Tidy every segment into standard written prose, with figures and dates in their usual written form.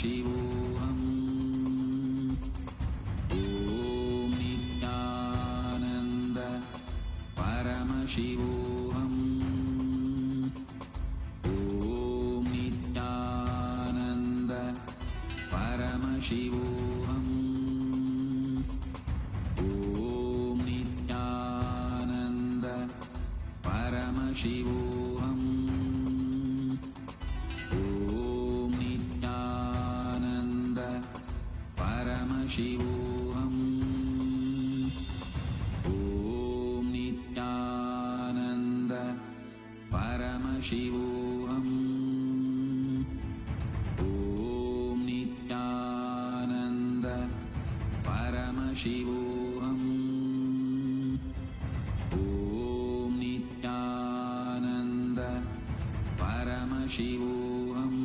Paramashivoham. Om Nithyananda Paramashivoham. Om Nithyananda Paramashivoham. Om Nithyananda Paramashivoham. Om Nithyananda Paramashivoham. Om Nithyananda Paramashivoham. Om Nithyananda Paramashivoham. Om Nithyananda Paramashivoham.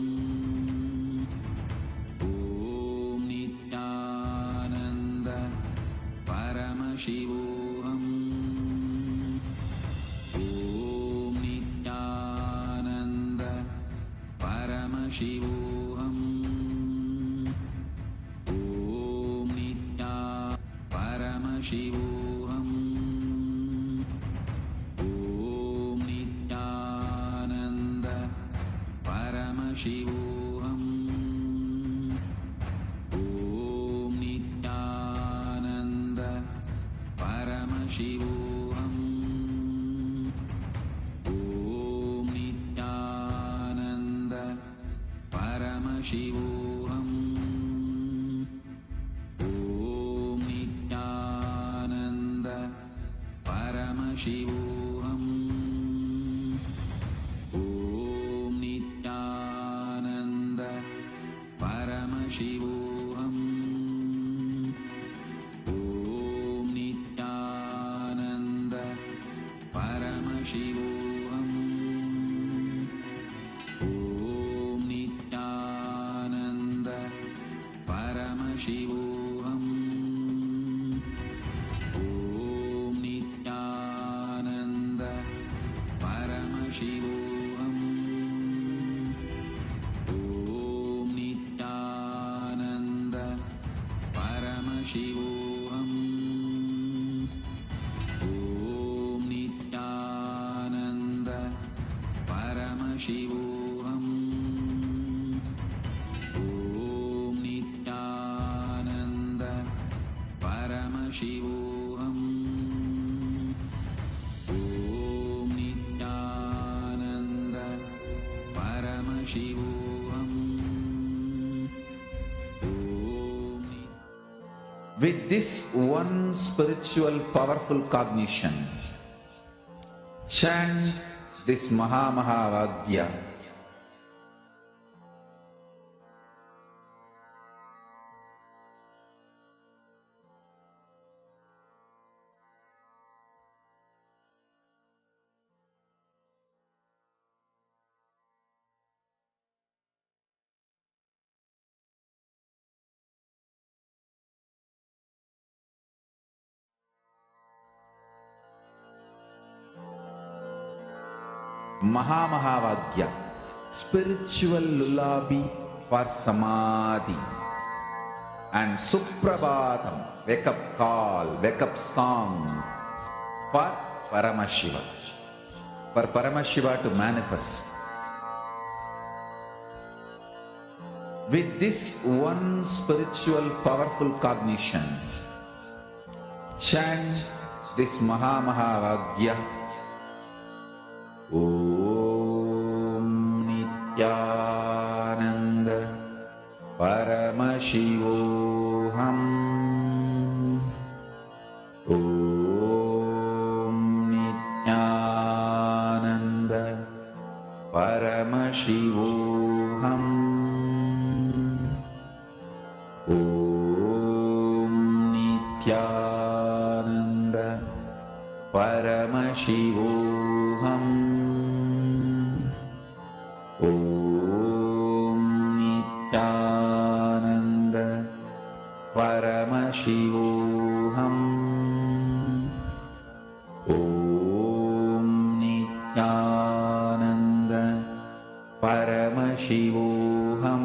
Om Nithyananda Paramashivoham. Om Nithyananda Paramashivoham. Om Nithya Paramashivoham. Om Nithyananda Paramashivoham. Om Nithyananda Paramashivoham. Om Nithyananda Paramashivoham. Om Nithyananda Paramashivoham. Om Nithyananda Paramashivoham. Om Nithyananda Paramashivoham. Om Nithyananda Paramashivoham. Om Nithyananda Paramashivoham. Om Nithyananda Paramashivoham. Om Nithyananda Paramashivoham. Om Nithyananda Paramashivoham. Om Nithyananda Paramashivoham. With this one spiritual powerful cognition, chant this Maha Mahavagya, spiritual lullaby for Samadhi, and Suprabhatam, wake up call, wake up song for Paramashiva, for Paramashiva to manifest. With this one spiritual powerful cognition, chant this Mahavagya. Om Nithyananda Paramashivoham. Om Nithyananda Paramashivoham. Om Nithyananda Paramashivoham. Om Nithyananda Paramashivoham. Om Nithyananda Paramashivoham.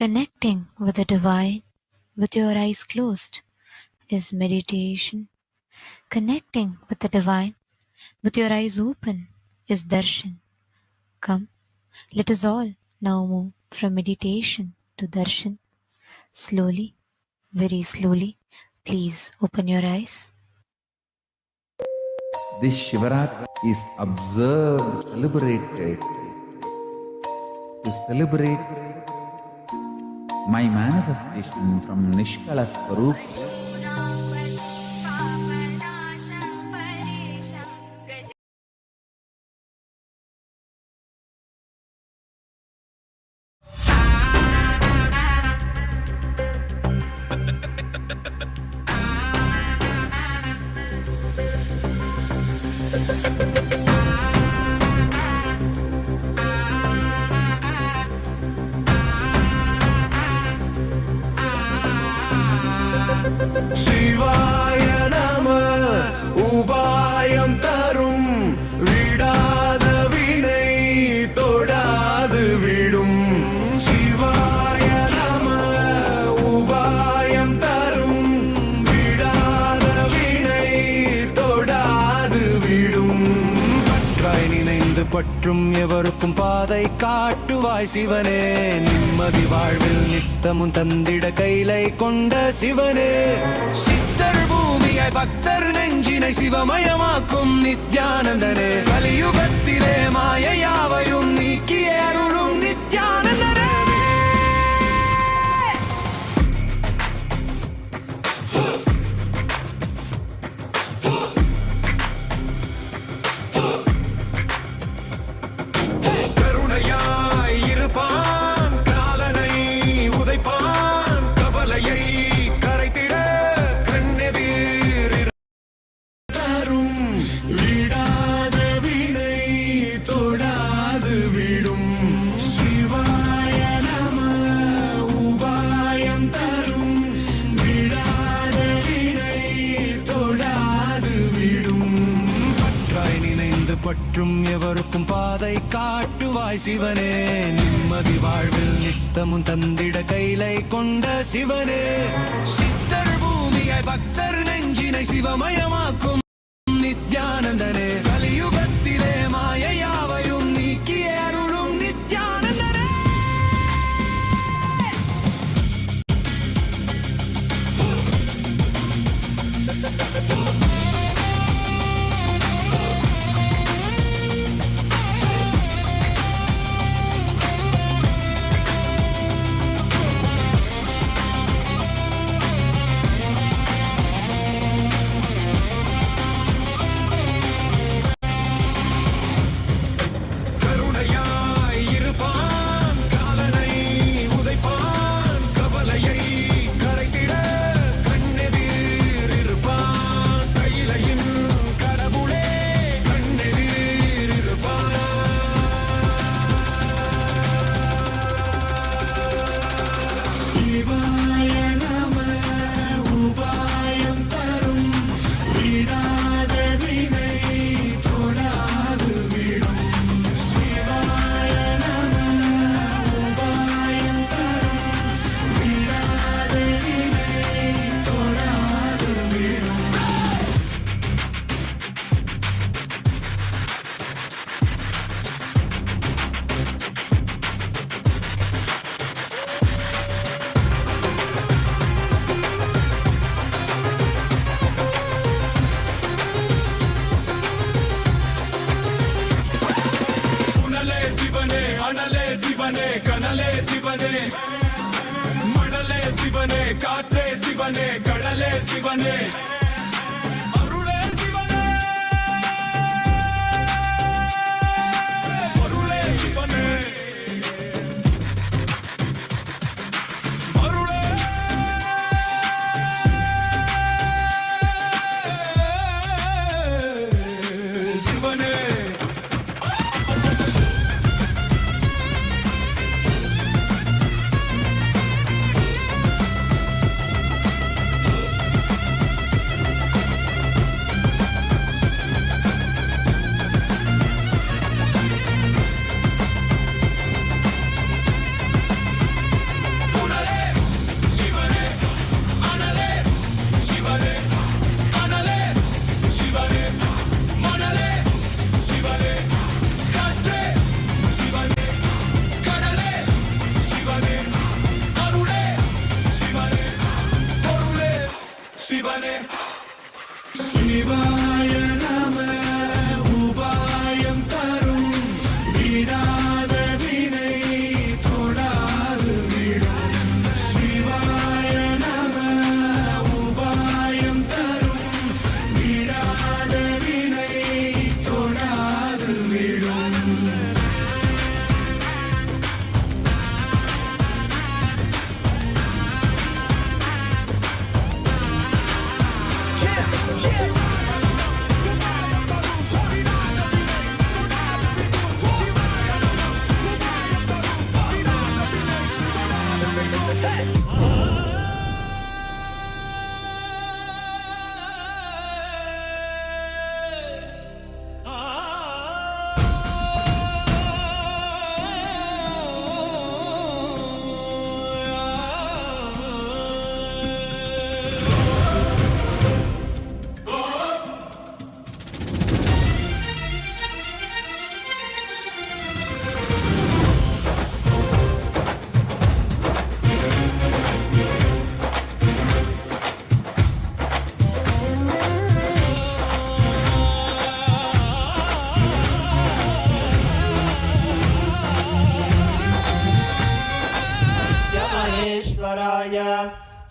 Connecting with the divine with your eyes closed is meditation. Connecting with the divine with your eyes open is darshan. Come, let us all now move from meditation to darshan. Slowly, very slowly, please open your eyes. This Shivaratri is observed, celebrated to celebrate my manifestation from Nishkala Swarup. शिवाय नमः उपायं तरुं विडाद विनै तोडाद विडुं शिवाय नमः उपायं तरुं विडाद विनै तोडाद विडुं பற்றாய் நினைந்து பற்றும் எவருக்கும் பாதை காட்டுவாய் சிவனே நிம்மதி வாழ்வில் நித்தமும் தந்திட கைலை கொண்ட சிவனே சித்தர் பூமியை பக்தர் நெஞ்சினை சிவமயமாக்கும் நித்யானந்தனே கலியுகத்திலே மாயையாவையும் நீக்கிய அருளும் நித்யானந்தனே பற்றும் எவருக்கும் பாதை காட்டுவாய் சிவனே நிம்மதி வாழ்வில் நித்தமும் தந்திட கைலை கொண்ட சிவனே சித்தர் பூமியை பக்தர் நெஞ்சினை சிவமயமாக்கும் நித்யானந்தனே கலியுகத்திலே மாயையாவையும் நீக்கிய அருளும் நித்யானந்தனே சிவனே கனலே சிவனே மணலே சிவனே காற்றே சிவனே கடலே சிவனே அருளே சிவனே அருளே சிவனே அருளே சிவனே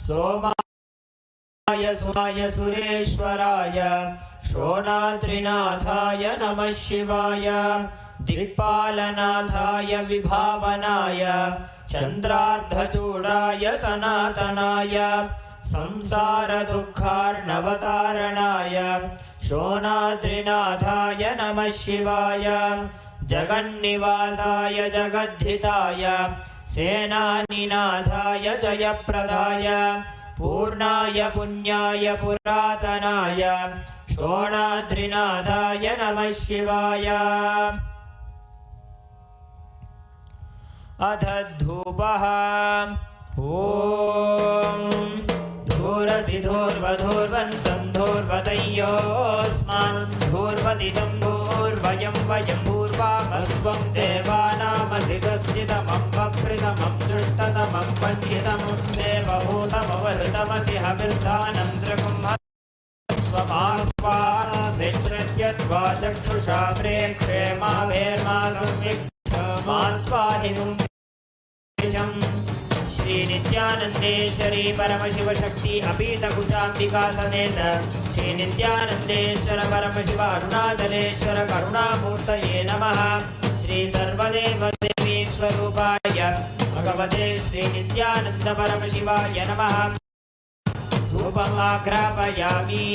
सोमाय सुराय सुरेश्वराय शोणाद्रिनाथाय नमः शिवाय दिक्पालनाथाय विभावनाय चन्द्रार्धचूडाय सनातनाय संसार दुःखार्णवतारणाय शोणाद्रिनाथाय नमः शिवाय जगन्निवासाय जगद्धिताय सेनानिनाथाय जयप्रदाय पूर्णाय पुण्याय पुरातनाय शोणाद्रिनाथाय नमः शिवाय। अथ धूपः ॐ धूरसि धूर्वधूर्वन्तं धूर्वतयोऽस्मान् धूर्वदिदं धूर्वयं वयं भूर्वामस्त्वं देवानामसि संस्थितमं वप्रितमं दृष्टतमं वन्दितमं देवभूतमवहृतमसि हविर्दानं त्रिकुम्भस्वमार्वा मित्रस्य त्वा चक्षुषा प्रेक्षे माभेर्मा सम्यक् मात्वाहिनुं श्री नित्यानंदेश्वरी परमशिव शक्ति अपीतकुचाम्बिका समेत श्री नित्यानंदेश्वर परमशिव अरुणाचलेश्वर करुणामूर्तये नमः। श्री सर्वदेव देवी स्वरूपाय भगवते श्री नित्यानंद परमशिवाय नमः। धूपमाग्रापयामि।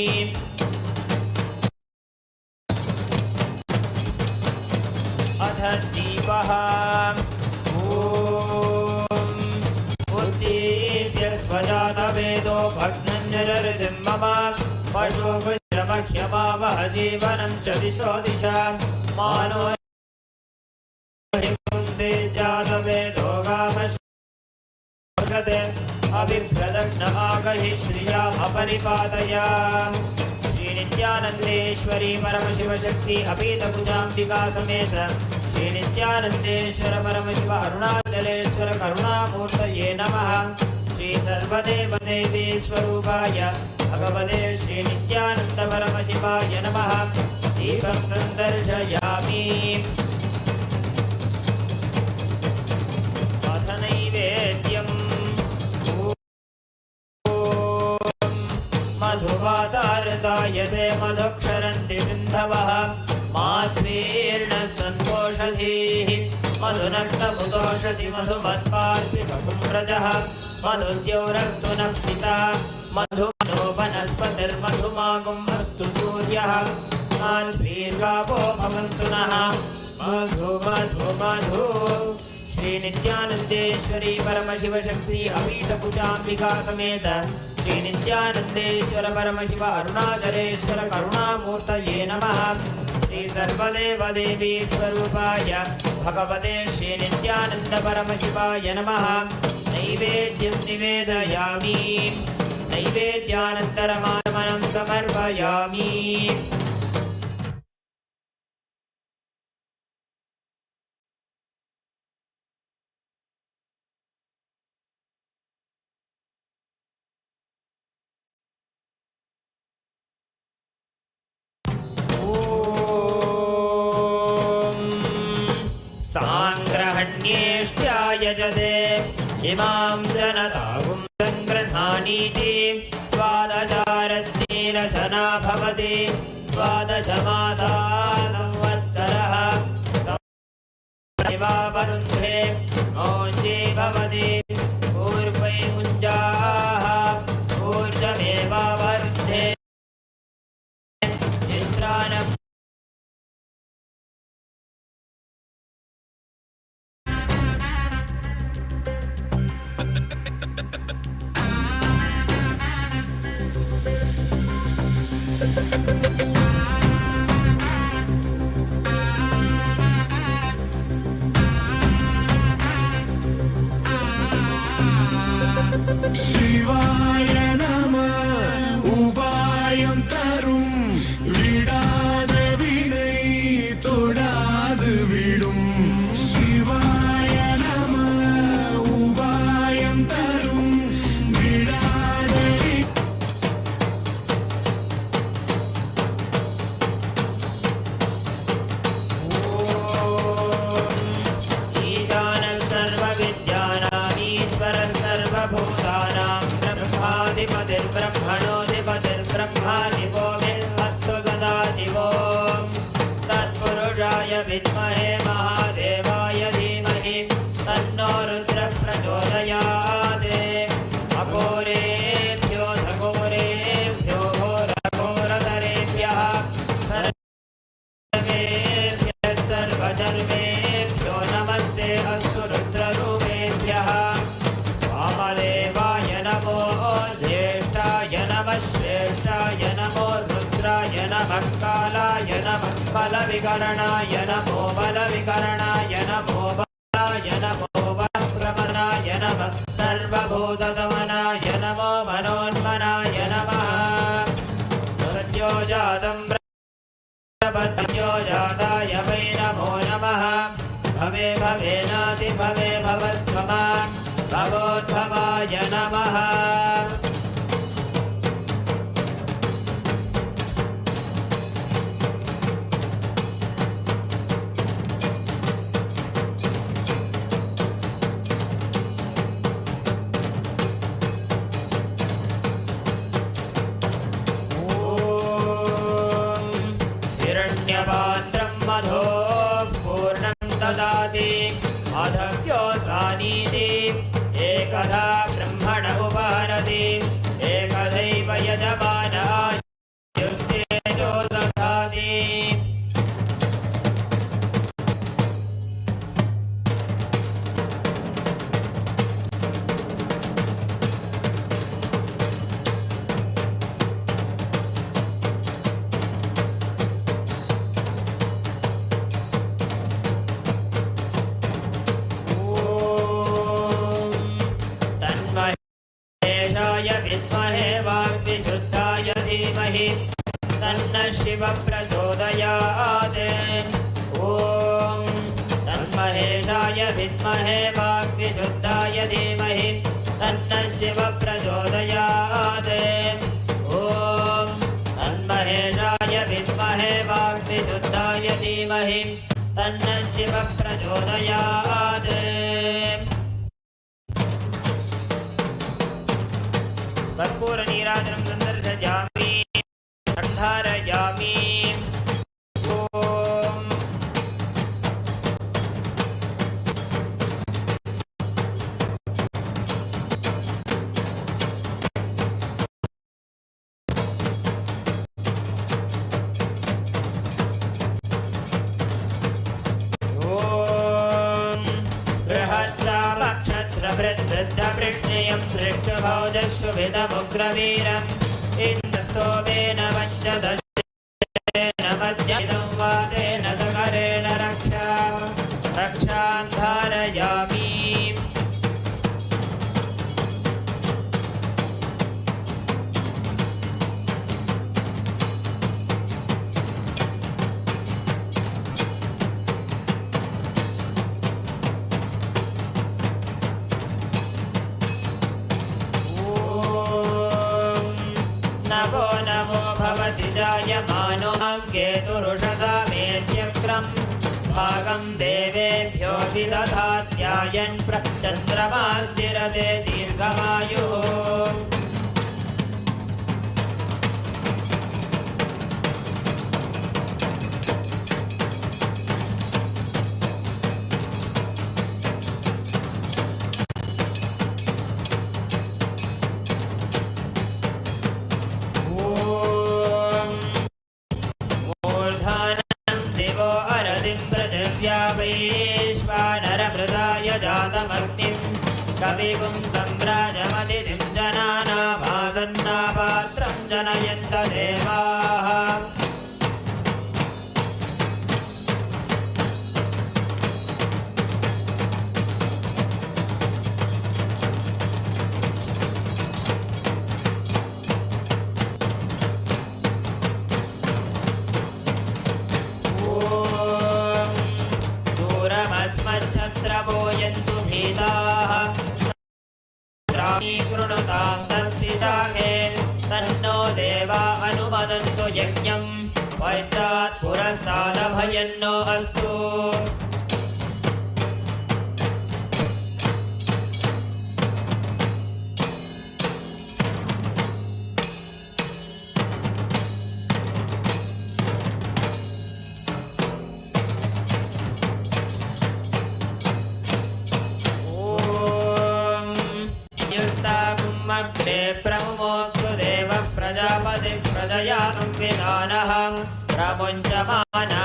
अथ दीपः स्वजातवेदो भग्नञ्जररितिं मम पशुभुजमह्यमावह जीवनं च दिशो दिशा मानो हिंसे जातवेदो गामश्वते अभिप्रदग्न आगहि श्रियाम् अपरिपातया। श्री नित्यानंदेश्वरी परमशिव शक्ति अपीतकुचाम्बिका समेत श्री नित्यानंदेश्वर परमशिव अरुणाचलेश्वर करुणामूर्तये नमः। श्री सर्वदेव देवी स्वरूपाय भगवते श्री नित्यानंद परमशिवाय नमः। दीपं सन्दर्शयामि। अथ नैवेद्यं मधुवातारताय ते मधुक्षरन्ति सिन्धवः मात्वीर्ण सन्तोषधीः मधुनक्तमुदोषधि मधुमत्पार्थिवकुम्रजः मधुद्यौरस्तु नः पिता मधुमनो वनस्पतिर्मधुमागुम्भस्तु सूर्यः मान्वीर्गावो भवन्तु नः मधु मधु मधु। श्री नित्यानंदेश्वरी परमशिव शक्ति अपीतकुचाम्बिका समेत श्री नित्यानंदेश्वर परमशिव अरुणाचलेश्वर करुणामूर्तये नमः। श्री सर्वदेव देवी स्वरूपाय भगवते श्री नित्यानंद परमशिवाय नमः। नैवेद्यं निवेदयामि। नैवेद्यानन्तरमात्मनं समर्पयामि। यजते इमां जनतागुं सङ्गृह्णानीति द्वादशारत्नेरचना भवति द्वादशमासा संवत्सरः वरुन्धे मौञ्जे भवति पूर्वै मुञ्जाः ऊर्जमेवावरुन्धे चित्रान विद्महे महादेवाय धीमहि तन्नो रुद्रः प्रचोदयात्। अघोरेभ्यो घोरेभ्यो घोरघोरतरेभ्यः सर्वेभ्यः सर्वधर्मेभ्यो नमस्ते अस्तु रुद्ररूपेभ्यः। वामदेवाय नमो ज्येष्ठाय नमः श्रेष्ठाय नमो रुद्राय नमः कालाय नमः बलविकरणाय नमो बलविकरणाय नमो बलाय नमो बलप्रमनाय नमः सर्वभूतगमनाय नमो मनोन्मनाय नमः। सद्यो जातं प्रपद्यो जाताय वै नमो नमः। भवे भवेनाति भवे भवस्वमा भवोद्भवाय नमः। हिरण्यपात्रं मधोः पूर्णं ददाति अधव्योऽसानीति एकधा ब्रह्मण उपहरति एकधैव यजमानायुस्तेजो दधाति। विद्महे वाग्विशुद्धाय धीमहि तन्नः शिवः प्रचोदयात्। ॐ तन्महेशाय विद्महे वाग्विशुद्धाय धीमहि तन्नः शिवः प्रचोदयात्। ॐ तन्महेशाय विद्महे वाग्विशुद्धाय धीमहि तन्नः शिवः प्रचोदयात्। कर्पूरनीराजनं सन्दर्शयामि धारयामि। ॐ बृहत्सामक्षत्रवृद्धवृद्धपृष्णेयं दृष्टभौजस्वभितमुग्रवीरम् इन्द्रस्तोमेन वञ्चदशेन मध्यं वादेन सकरेण रक्षां धारयामि। नमो नमो भवति जायमानोऽहं केतुरुषसामेत्यक्रं भागं देवेभ्यो विदधात्यायन् चन्द्रमास्तिरते दीर्घमायुः। वैश्वानरमृदाय जातमग्निं कविगुं सम्राजमतिथिं जनानामासन्नापात्रं जनयन्त देवाः। छत्रपोयन्तु भीताः कृणुतां तत्सिशाखे तन्नो देवा अनुमदन्तु यज्ञं पश्चात् पुरस्तादभयन्नो अस्तु। प्रमुञ्चमाना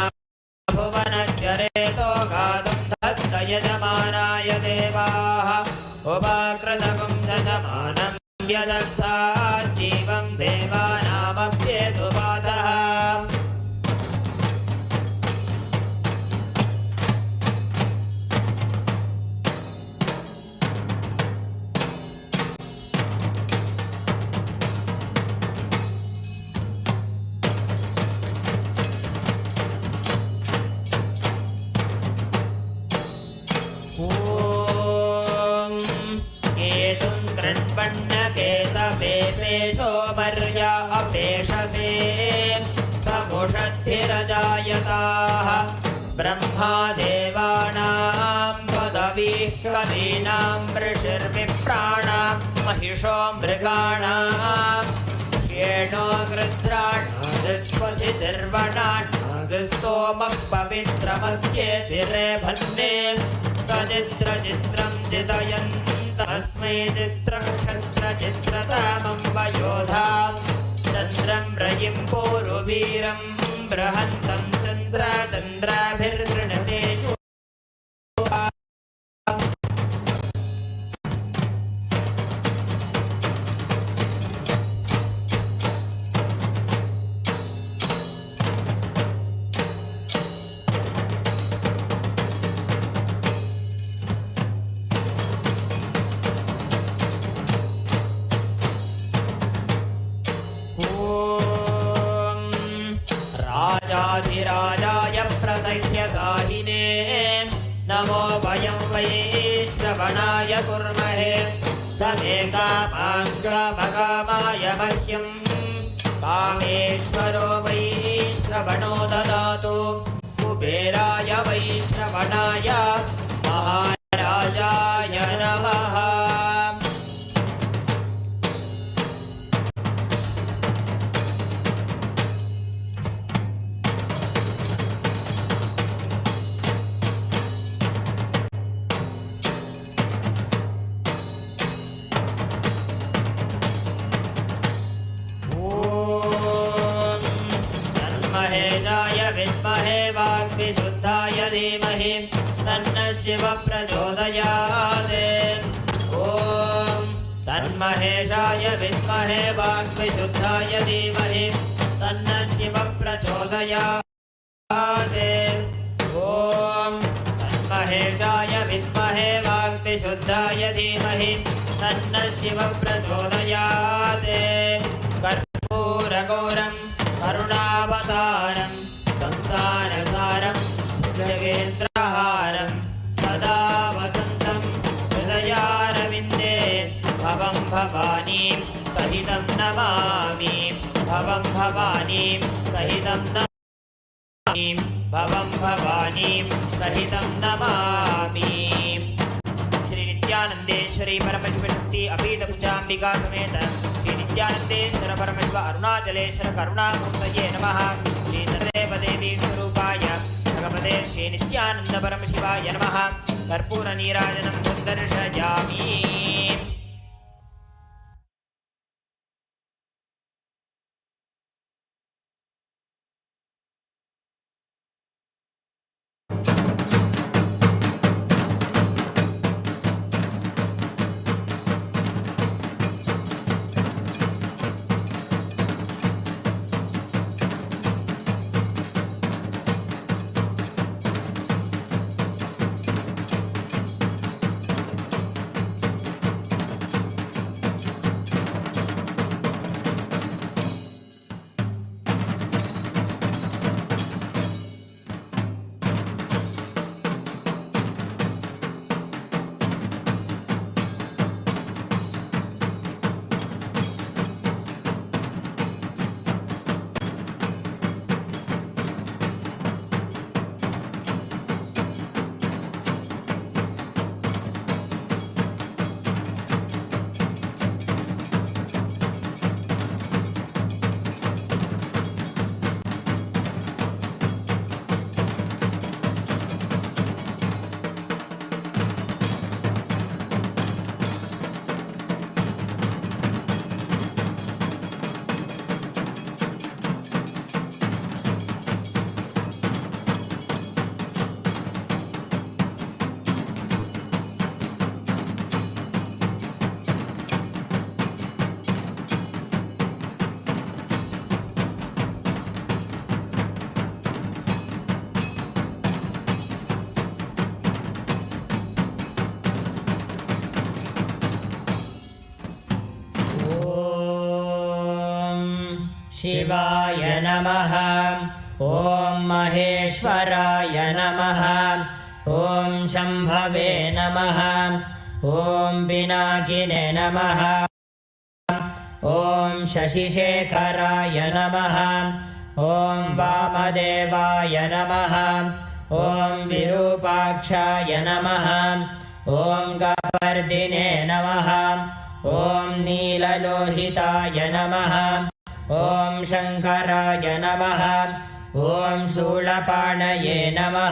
भुवनस्य रेतो गातुं दत्त यजमानाय देवाः उपाकृतगुं दशमानं यदस्तात् जीवं देवानामप्येतुपातः सोमर्या अपेशसे समुषद्भिरजायताः ब्रह्मा देवानां पदवीः कवीनां ऋषिर्विप्राणां महिषो मृगाणां येणो गृध्राणादिस्वचितिर्वणादिस्तोमः पवित्रमध्येतिरेभन्ने सचित्रचित्रं चितयन् तस्मै चित्रं क्षत्रचित्रतामं वयोधां चन्द्रं रयिं पूरुवीरं बृहन्तं चन्द्राभिर्गृणते राजाधिराजाय प्रसह्यसाहिने नमो वयं वै श्रवणाय कुर्महे समे कामाय मह्यं कामेश्वरो वै श्रवणो ददातु कुबेराय वै श्रवणाय महाराजाय नमः विद्महे वाग्विशुद्धाय धीमहि तन्नः शिव प्रचोदयात् ॐ तन्महेशाय विद्महे वाग्विशुद्धाय धीमहि तन्नः शिव प्रचोदयात् ॐ तन्महेशाय विद्महे वाग्विशुद्धाय धीमहि तन्नः शिव प्रचोदयात् कर्पूरगौरं करुणावतारं संसारसारं जगेन्द्रहारं सदा वसन्तं हृदयारविन्दे भवं भवानीं सहितं नमामि भवं भवानीं सहितं नमामि भवं भवानीं सहितं नमामि। श्री नित्यानंदेश्वरी परमशिव शक्ति अपीठ भुजाम्बिका समेत श्री नित्यानंदेश्वर परमशिव अरुणाचलेश्वर करुणामूर्तये नमः। श्री सदेव देवी स्वरूपाय भगवते श्री नित्यानंद परमशिवाय नमः। कर्पूर नीराजनं सन्दर्शयामि। शिवाय नमः। ॐ महेश्वराय नमः। ॐ शम्भवे नमः। ॐ पिनाकिने नमः। ॐ शशिशेखराय नमः। ॐ वामदेवाय नमः। ॐ विरूपाक्षाय नमः। ॐ कपर्दिने नमः। ॐ नीललोहिताय नमः। ॐ शङ्कराय नमः। ॐ शूलपाणये नमः।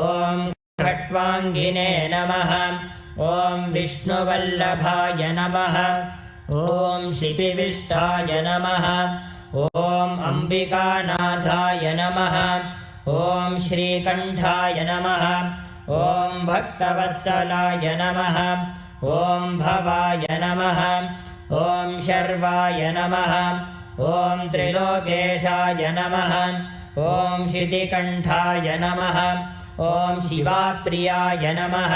ॐ खट्वाङ्गिने नमः। ॐ विष्णुवल्लभाय नमः। ॐ शिपिविष्टाय नमः। ॐ अम्बिकानाथाय नमः। ॐ श्रीकण्ठाय नमः। ॐ भक्तवत्सलाय नमः। ॐ भवाय नमः। ॐ शर्वाय नमः। ॐ त्रिलोकेशाय नमः। ॐ शितिकण्ठाय नमः। ॐ शिवाप्रियाय नमः।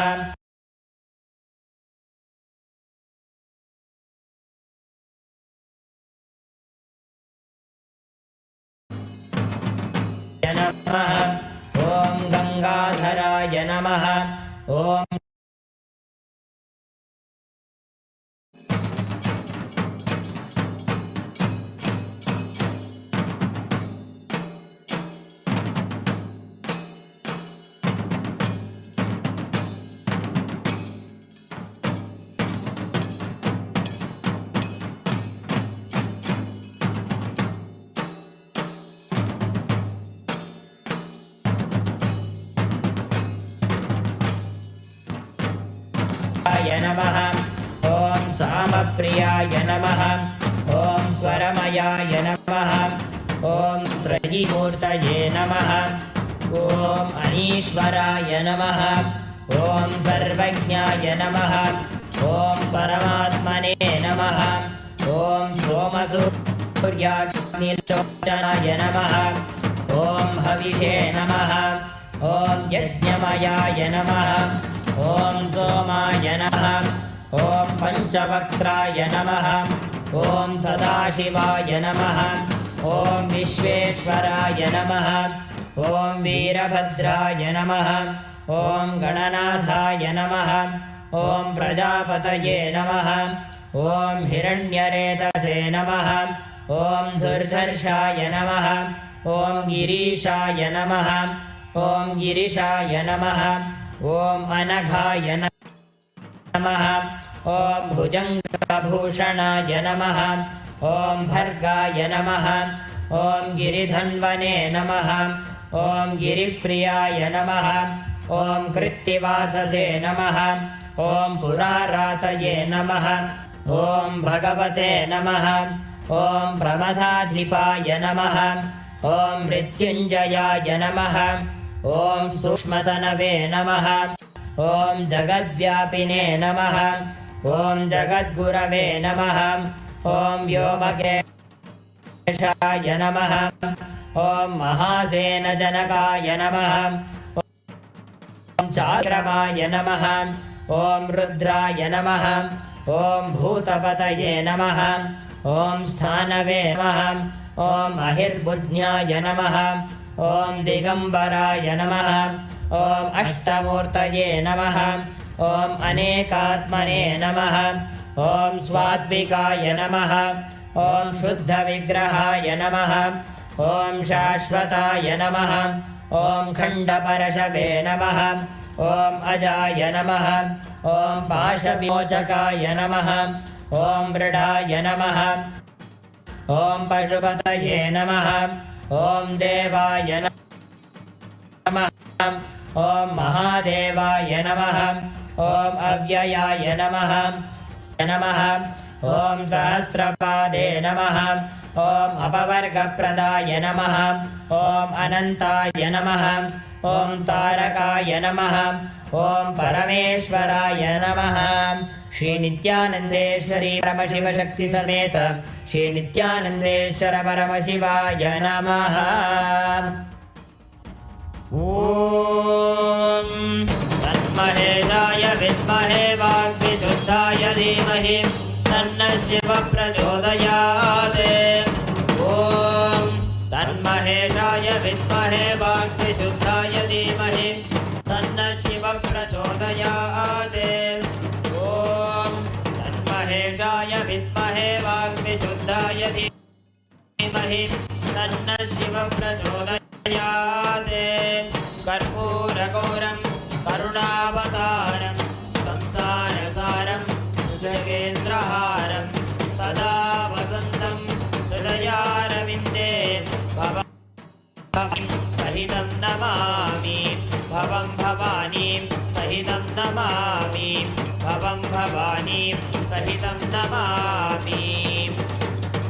ॐ गंगाधराय नमः। ॐ नमः। ॐ सामप्रियाय नमः। ॐ स्वरमयाय नमः। ॐ त्रयीमूर्तये नमः। ॐ अनीश्वराय नमः। ॐ सर्वज्ञाय नमः। ॐ परमात्मने नमः। ॐ सोमसूर्याग्निलोचनाय नमः। ॐ हविषे नमः। ॐ यज्ञमयाय नमः। ॐ सोमाय नमः। ॐ पञ्चवक्त्राय नमः। ॐ सदाशिवाय नमः। ॐ विश्वेश्वराय नमः। ॐ वीरभद्राय नमः। ॐ गणनाथाय नमः। ॐ प्रजापतये नमः। ॐ हिरण्यरेतसे नमः। ॐ दुर्धर्षाय नमः। ॐ गिरीशाय नमः। ॐ गिरिशाय नमः। ॐ अनघाय नमः। ॐ भुजङ्गभूषणाय नमः। ॐ भर्गाय नमः। ॐ गिरिधन्वने नमः। ॐ गिरिप्रियाय नमः। ॐ कृत्तिवाससे नमः। ॐ पुरारातये नमः। ॐ भगवते नमः। ॐ प्रमथाधिपाय नमः। ॐ मृत्युञ्जयाय नमः। ॐ सूक्ष्मतनवे नमः। ॐ जगद्व्यापिने नमः। ॐ जगद्गुरवे नमः। ॐ व्योमकेशाय नमः। ॐ महासेनजनकाय नमः। ॐ चाक्रमाय नमः। ॐ रुद्राय नमः। ॐ भूतपतये नमः। ॐ स्थानवे नमः। ॐ अहिर्बुद्ध्याय नमः। ॐ दिगम्बराय नमः। ॐ अष्टमूर्तये नमः। ॐ अनेकात्मने नमः। ॐ स्वात्विकाय नमः। ॐ शुद्धविग्रहाय नमः। ॐ शाश्वताय नमः। ॐ खण्डपरशवे नमः। ॐ अजाय नमः। ॐ पाशविमोचकाय नमः। ॐ मृडाय नमः। ॐ पशुपतये नमः। ॐ देवाय नमः। ॐ महादेवाय नमः। ॐ अव्ययाय नमः। ॐ सहस्रपादे नमः। ॐ अपवर्गप्रदाय नमः। ॐ अनन्ताय नमः। ॐ तारकाय नमः। ॐ परमेश्वराय नमः। श्री नित्यानन्देश्वरी परमशिव शक्ति समेत श्री नित्यानन्देश्वर परमशिवाय नमः। ॐ तन्महेशाय विद्महे वाग्विशुद्धाय धीमहि तन्नः शिवः प्रचोदयात्। तन्महेशाय विद्महे वाग्विशुद्धाय धीमहि तन्नः शिवः प्रचोदयात्। ॐ तन्महेशाय विद्महे वाग्विशुद्धाय धीमहि तन्नः शिवः प्रचोदयात्। कर्पूरगौरं करुणावतारं संसारसारं जगेन्द्रहारं सदा वसन्तं हृदयारविन्दे भवं सहितं नमामि भवं भवानीं सहितं नमामि भवं भवानीं सहितं नमामि।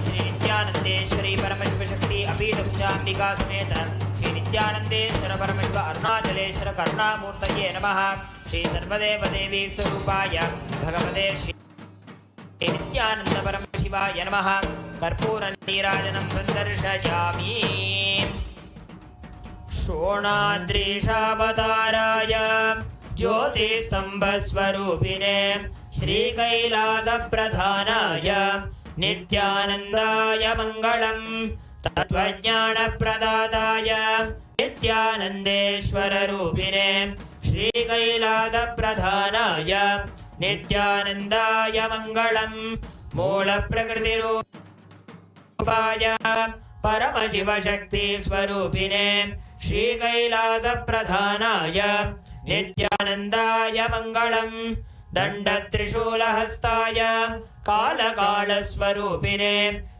श्री नित्यानन्देश्वरी परमशिवशक्ति अपीठपूजाम्बिका समेत श्री नित्यानन्देश्वर परमशिव अरुणाचलेश्वर करुणामूर्तये नमः। श्री सर्वदेवदेवी स्वरूपाय भगवते श्री नित्यानन्द परमशिवाय नमः। कर्पूरनीराजनं सन्दर्शयामि। शोणाद्रीशावताराय ज्योतिस्तम्भस्वरूपिणे श्रीकैलासप्रधानाय नित्यानन्दाय मङ्गलम्। तत्त्वज्ञानप्रदाताय नित्यानन्देश्वररूपिणे श्रीकैलासप्रधानाय नित्यानन्दाय मङ्गलम्। मूलप्रकृतिरूपाय परमशिवशक्तिस्वरूपिणे श्रीकैलासप्रधानाय नित्यानन्दाय मङ्गलम्। दण्डत्रिशूलहस्ताय कालकालस्वरूपिणे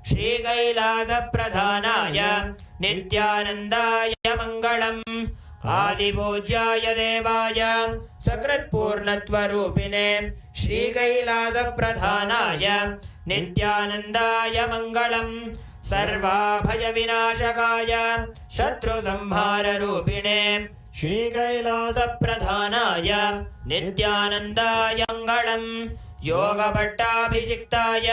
श्रीकैलासप्रधानाय नित्यानन्दाय मङ्गलम्। आदिपूज्याय देवाय सकृत्पूर्णत्वरूपिणे श्रीकैलासप्रधानाय नित्यानन्दाय मङ्गलम्। सर्वाभयविनाशकाय शत्रुसंहाररूपिणे श्रीकैलासप्रधानाय नित्यानन्दाय मङ्गलम्। योगभट्टाभिषिक्ताय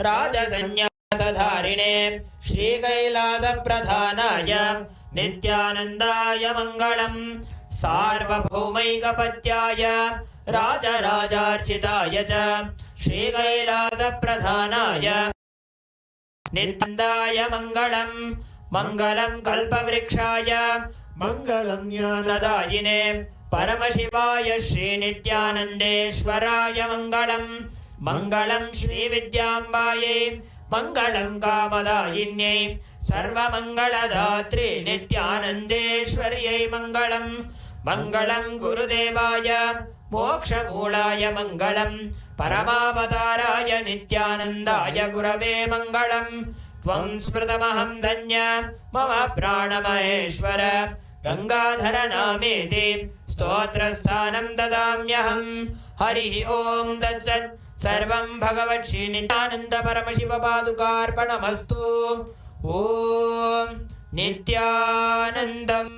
राजसंन्यासधारिणे श्रीकैलासप्रधानाय नित्यानन्दाय मङ्गलम्। सार्वभौमैकपत्याय राजराजार्चिताय च श्रीकैलासप्रधानाय नित्यानन्दाय मङ्गलम्। मङ्गलं कल्पवृक्षाय मङ्गलं ज्ञानदायिने परमशिवाय श्रीनित्यानन्देश्वराय मङ्गलम्। मङ्गलं श्रीविद्याम्बायै मङ्गलं कामदायिन्यै सर्वमङ्गलदात्रे नित्यानन्देश्वर्यै मङ्गलम्। मङ्गलं गुरुदेवाय मोक्षमूलाय मङ्गलम्। परमावताराय नित्यानन्दाय गुरवे मङ्गलम्। त्वं स्मृतमहं धन्य मम प्राणमहेश्वर गङ्गाधर नामेति स्तोत्रस्थानं ददाम्यहम्। हरिः ॐ तत्सत्। सर्वं भगवत् श्रीनित्यानन्द परमशिव पादुकार्पणमस्तु। ॐ नित्यानन्दम्।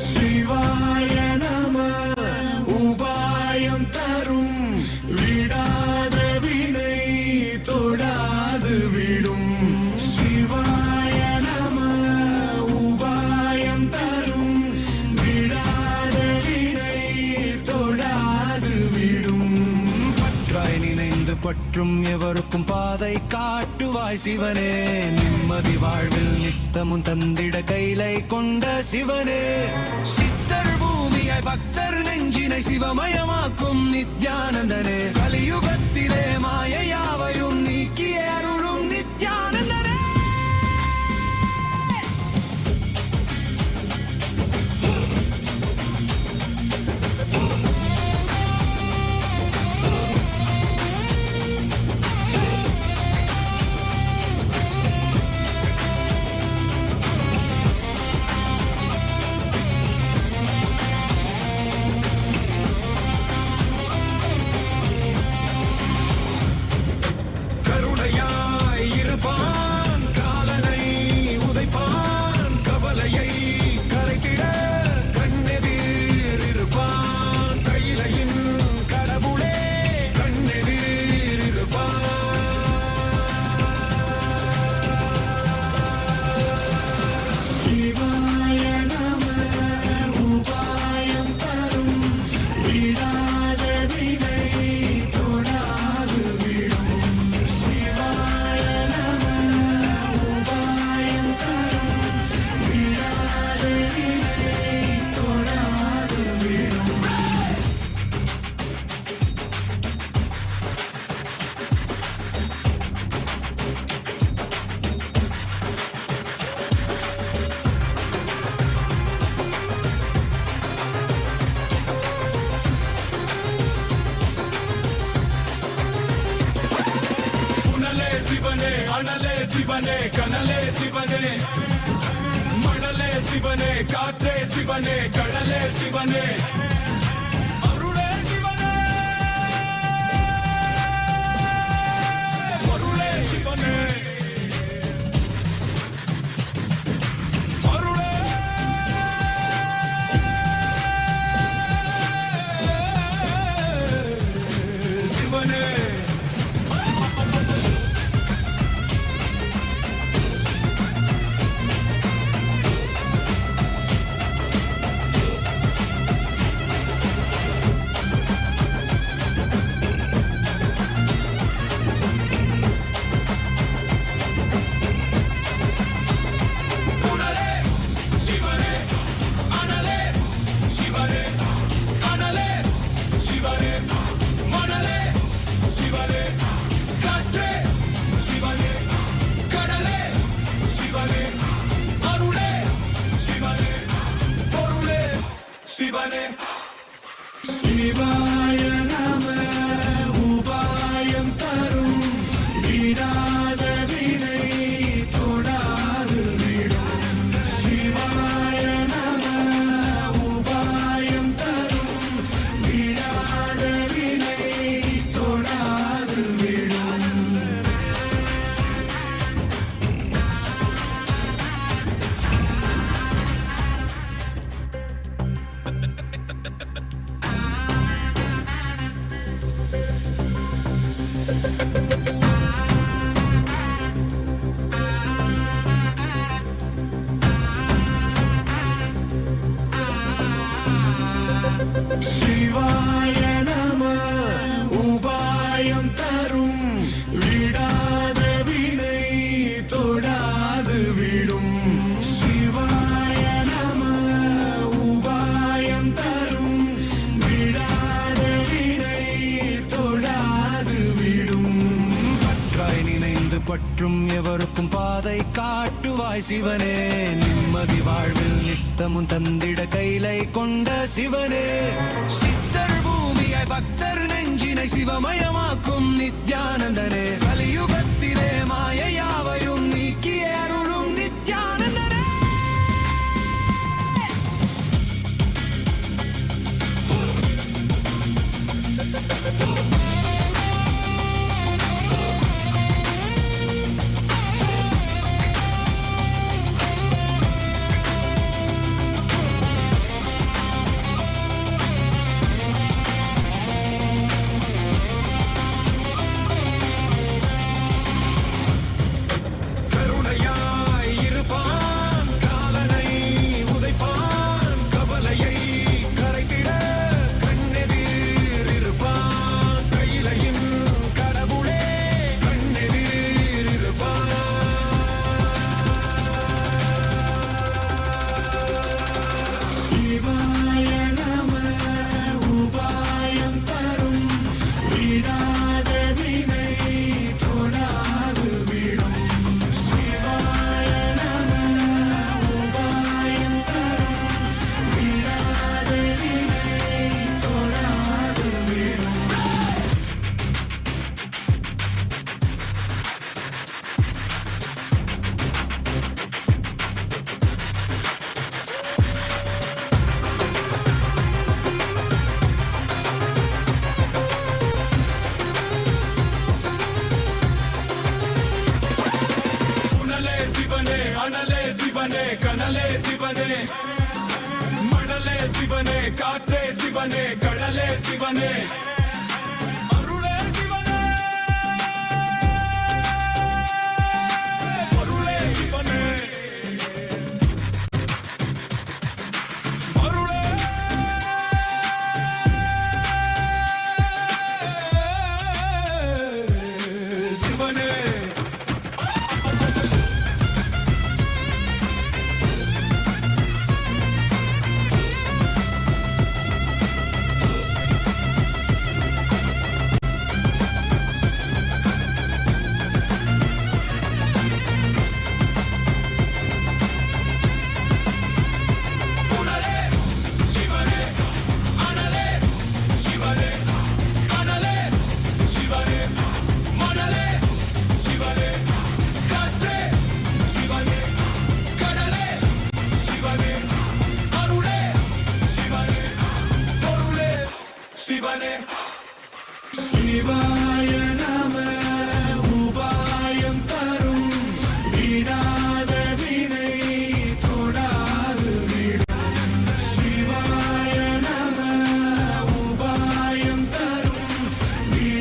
शिवाय नमः उपायं तरुं विडाद विனை தொடாது விடும்। शिवाय नमः उपायं तरुं विडाद विனை தொடாது விடும்। பற்றாய் நினைந்து பற்றும் எவருக்கும் பாதை காட்டுவாய் சிவனே। நிம்மதி வாழ்வில் நித்தமும் தந்திட கைலை கொண்ட சிவனே। சித்தர் பூமியாய் பக்தர் நெஞ்சினை சிவமயமாக்கும் நித்யானந்தனே। கலியுகத்திலே மாயையாவையும் நீக்கிய அருளும் நித்யானந்தனே। அனலே சிவனே கனலே சிவனே மணலே சிவனே காற்றே சிவனே கடலே சிவனே அருளே சிவனே அருளே சிவனே அருளே சிவனே சிவாய நம உபாயம் தரும் விடாத வினை தொடாது விடும் சிவாய நம உபாயம் தரும் விடாத வினை தொடாது விடும் சிவாய நம உபாயம் தரும் விடாத வினை தொடாது விடும் சிவாய நம உபாயம் தரும் விடாத வினை தொடாது விடும் பற்றாய் நினைந்து பற்றும் எவருக்கும் பாதை காட்டுவாய் சிவனே நிம்மதி வாழ்வில் நித்தமும் தந்திட கைலை கொண்ட சிவனே சித்தர் பூமியாய் பக்தர் நெஞ்சினை சிவமயமாக்கும் நித்யானந்தனே கலியுகத்திலே மாயையாவையும் நீக்கிய அருளும் நித்யானந்தனே சிவனே கனலே சிவனே மணலே சிவனே காற்றே சிவனே கடலே சிவனே அருளே சிவனே அருளே சிவனே அருளே சிவனே சிவனே சிவாய நம உபாயம் தரும் விடாத வினை தொடாது விடும் சிவாய நம உபாயம் தரும்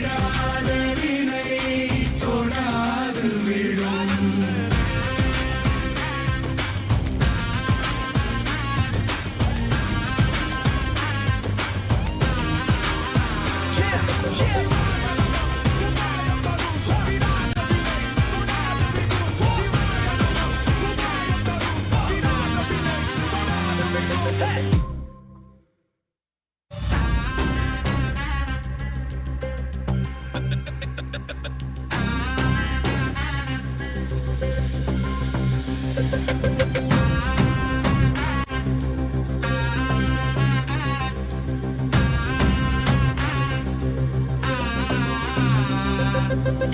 விடாத வினை தொடாது விடும்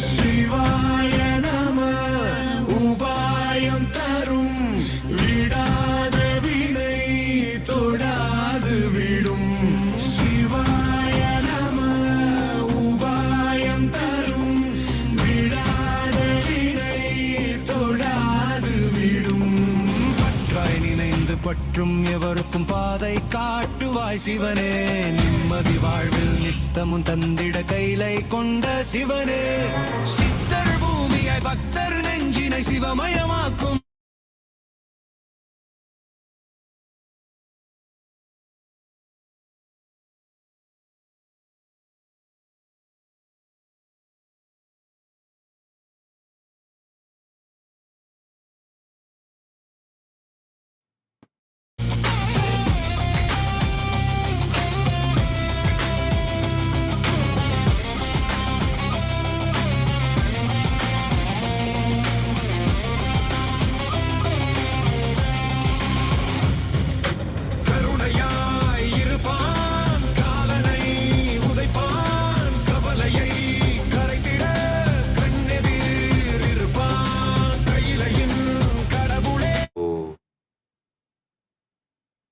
சிவாய நம உபாயம் தரும் விடாத வினை தொடாது விடும் சிவாய நம உபாயம் தரும் விடாத வினை தொடாது விடும் பற்றாய் நினைந்து பற்றும் எவருக்கும் பாதை காட்டுவாய் சிவனே நிம்மதி வாழ்வில் நித்தமும் தந்திட கைலை கொண்ட சிவனே சித்தர் பூமியாய் பக்தர் நெஞ்சினை சிவமயமாக்கும் கருணையாய் இருப்பான் காலனை உதைப்பான் கவலையை கரைத்திட கண்ணெதிர் இருப்பான் கையிலையின் கடவுளே Om.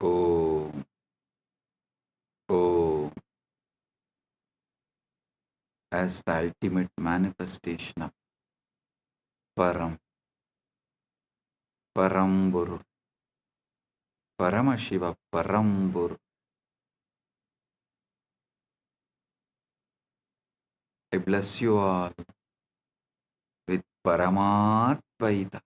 Om. Om. As the ultimate manifestation of Parampurul, Paramashiva Parampurul. I bless you all with Paramatvaita.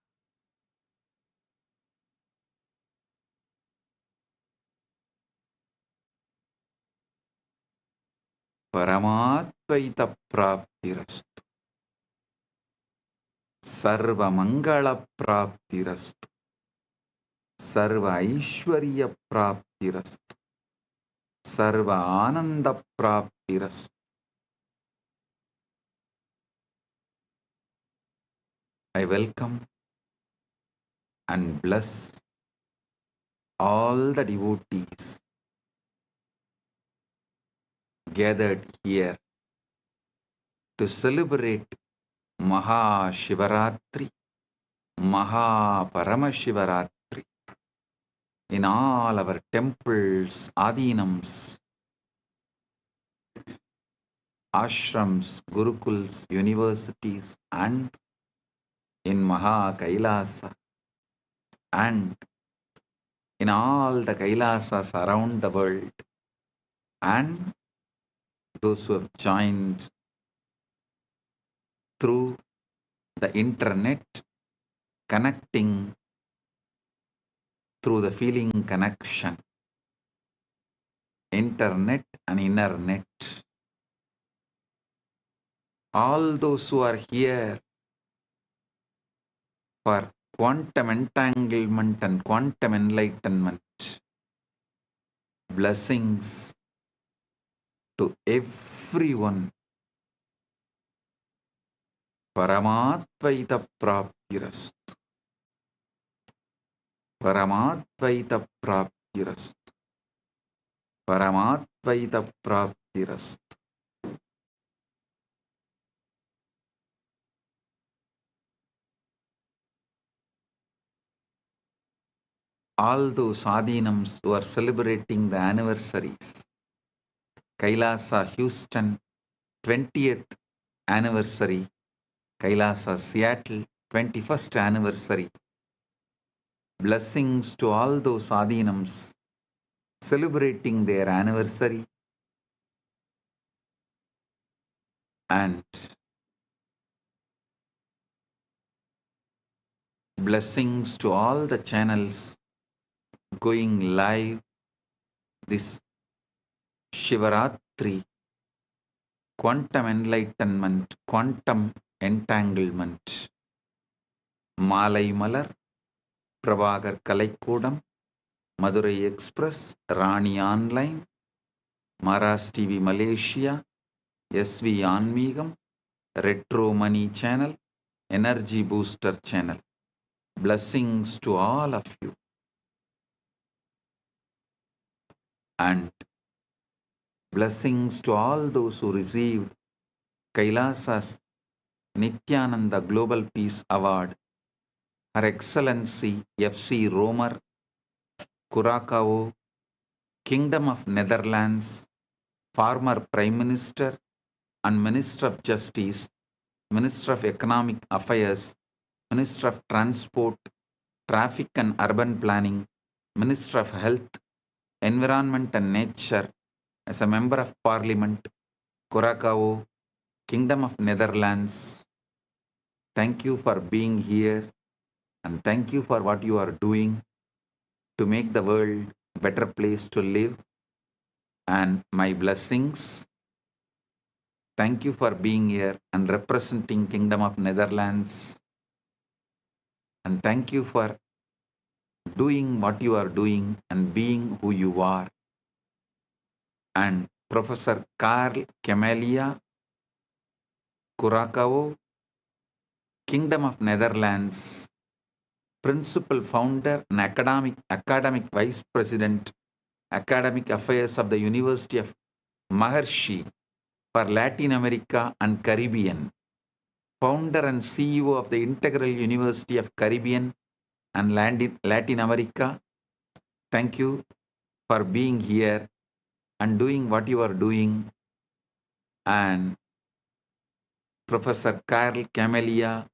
Paramatvaita praptirastu. Sarva mangala praptirastu. Sarva aishwarya praptirastu. Sarva ananda praptirastu. I welcome and bless all the devotees gathered here to celebrate MAHA Shivaratri, MAHA Paramashivaratri in all our temples, adinams, ashrams, gurukuls, universities, and in MAHA KAILASA, and in all the Kailasas around the world, and those who have joined through the internet, connecting through the feeling connection, internet and inner net. All those who are here for quantum entanglement and quantum enlightenment, blessings to everyone. Paramatvaita praptirastu. Paramatvaita praptirastu. Paramatvaita praptirastu. All those adinams who are celebrating the anniversaries, Kailasa Houston 20th anniversary, Kailasa Seattle 21st anniversary. Blessings to all those Adinams celebrating their anniversary, and blessings to all the channels going live this Shivaratri, quantum enlightenment, quantum entanglement. Malai Malar, Prabhagar Kalaikkodam, Madurai Express, Rani Online, Maras TV Malaysia, SV Anmigam, Retro Money Channel, Energy Booster Channel. Blessings to all of you. And blessings to all those who received Kailasa's Nithyananda Global Peace Award, Her Excellency F.C. Romer, Curacao, Kingdom of Netherlands, former Prime Minister and Minister of Justice, Minister of Economic Affairs, Minister of Transport, Traffic and Urban Planning, Minister of Health, Environment and Nature, as a Member of Parliament, Curacao, Kingdom of Netherlands. Thank you for being here, and thank you for what you are doing to make the world a better place to live. And my blessings. Thank you for being here and representing Kingdom of Netherlands. And thank you for doing what you are doing and being who you are. And Professor Carl Camelia, Curacao, Kingdom of Netherlands, Principal Founder and Academic Vice President, Academic Affairs of the University of Maharishi for Latin America and Caribbean, Founder and CEO of the Integral University of Caribbean and Latin America. Thank you for being here and doing what you are doing. And Professor Carl Camelia,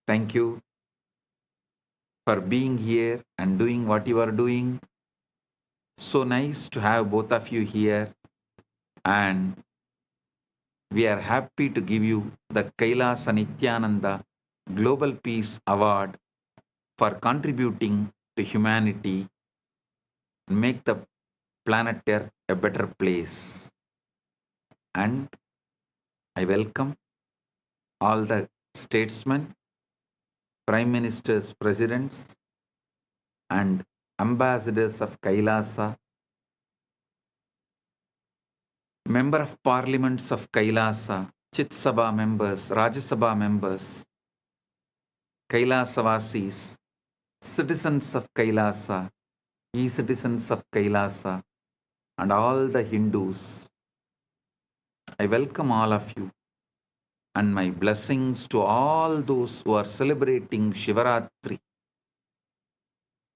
thank you for being here and doing what you are doing. So nice to have both of you here, and we are happy to give you the Kailasa Nithyananda Global Peace Award for contributing to humanity and make the planet Earth a better place. And I welcome all the statesmen, prime ministers, presidents, and ambassadors of Kailasa, member of parliaments of Kailasa, Chit Sabha members, Rajya Sabha members, Kailasavasis, citizens of Kailasa, e-citizens of Kailasa, and all the Hindus. I welcome all of you, and my blessings to all those who are celebrating Shivaratri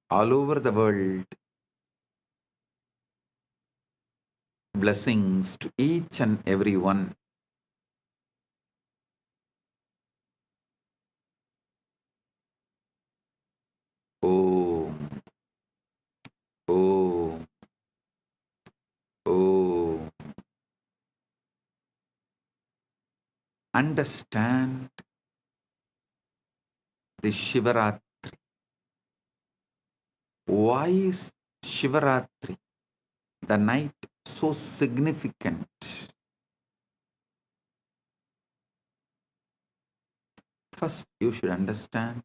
all over the world. Blessings to each and every one. Om. Om. Om. Understand the Shivaratri. Why is Shivaratri, the night, so significant? First, you should understand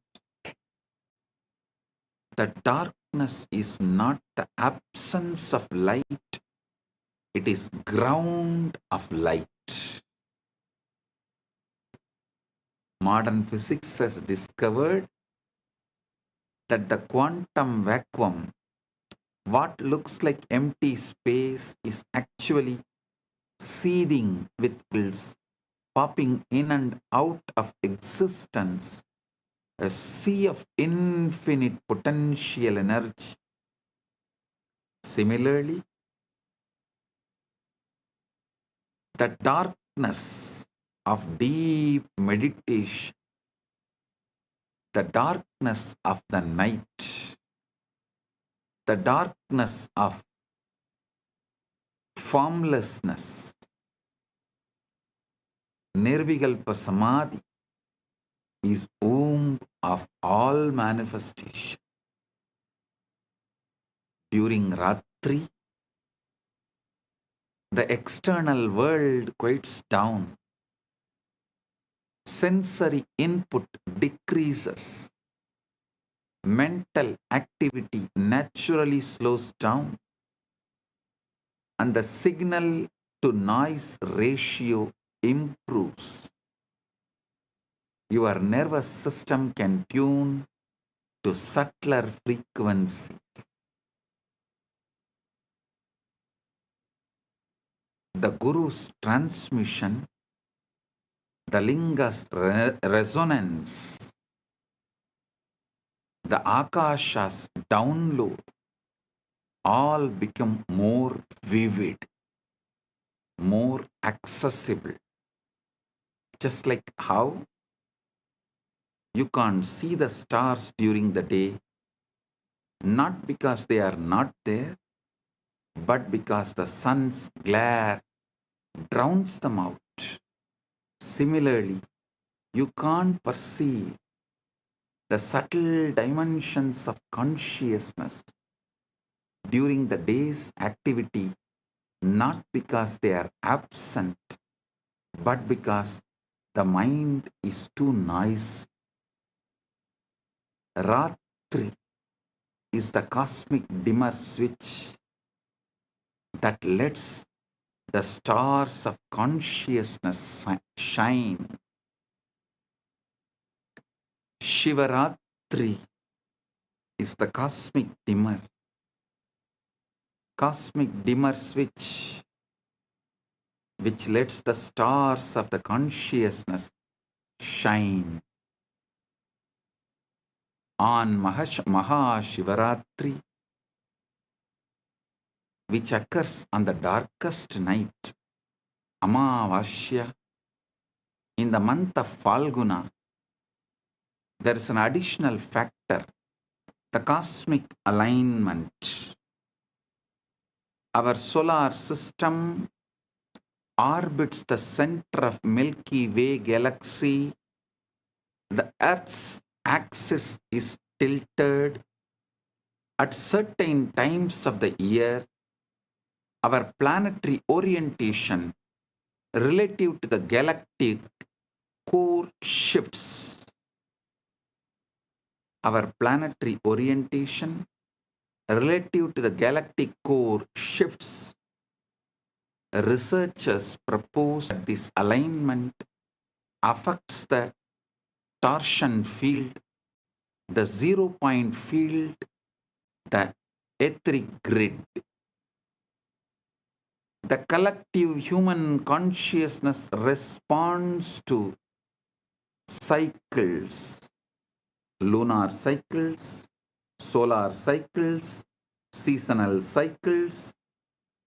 that darkness is not the absence of light, it is ground of light. Modern physics has discovered that the quantum vacuum, what looks like empty space, is actually seething with bubbles popping in and out of existence, a sea of infinite potential energy. Similarly, the darkness of deep meditation, the darkness of the night, the darkness of formlessness, Nirvikalpa Samadhi is womb of all manifestation. During Ratri, the external world quiets down. Sensory input decreases. Mental activity naturally slows down. And the signal to noise ratio improves. Your nervous system can tune to subtler frequencies. The Guru's transmission, the Linga's resonance, the Akasha's download, all become more vivid, more accessible. Just like how you can't see the stars during the day, not because they are not there, but because the sun's glare drowns them out. Similarly, you can't perceive the subtle dimensions of consciousness during the day's activity, not because they are absent, but because the mind is too noisy. Ratri is the cosmic dimmer switch that lets the stars of consciousness shine. Shivaratri is the cosmic dimmer switch which lets the stars of the consciousness shine. On MAHA PARAMASHIVARATRI, which occurs on the darkest night, Amavasya, in the month of Falguna, there is an additional factor, the cosmic alignment. Our solar system orbits the center of Milky Way galaxy. The Earth's axis is tilted. At certain times of the year, our planetary orientation relative to the galactic core shifts. Our planetary orientation relative to the galactic core shifts. Researchers propose that this alignment affects the torsion field, the 0-point field, the etheric grid. The collective human consciousness responds to cycles, lunar cycles, solar cycles, seasonal cycles,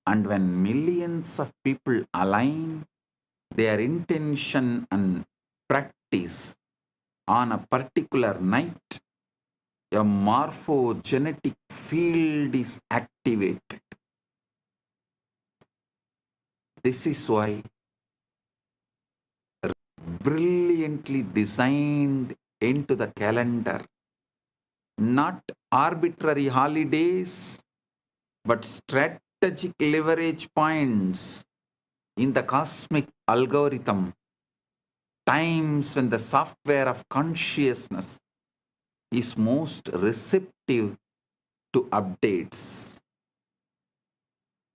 and when millions of people align their intention and practice on a particular night, a morphogenetic field is activated. This is why brilliantly designed into the calendar, not arbitrary holidays, but strategic leverage points in the cosmic algorithm, times when the software of consciousness is most receptive to updates.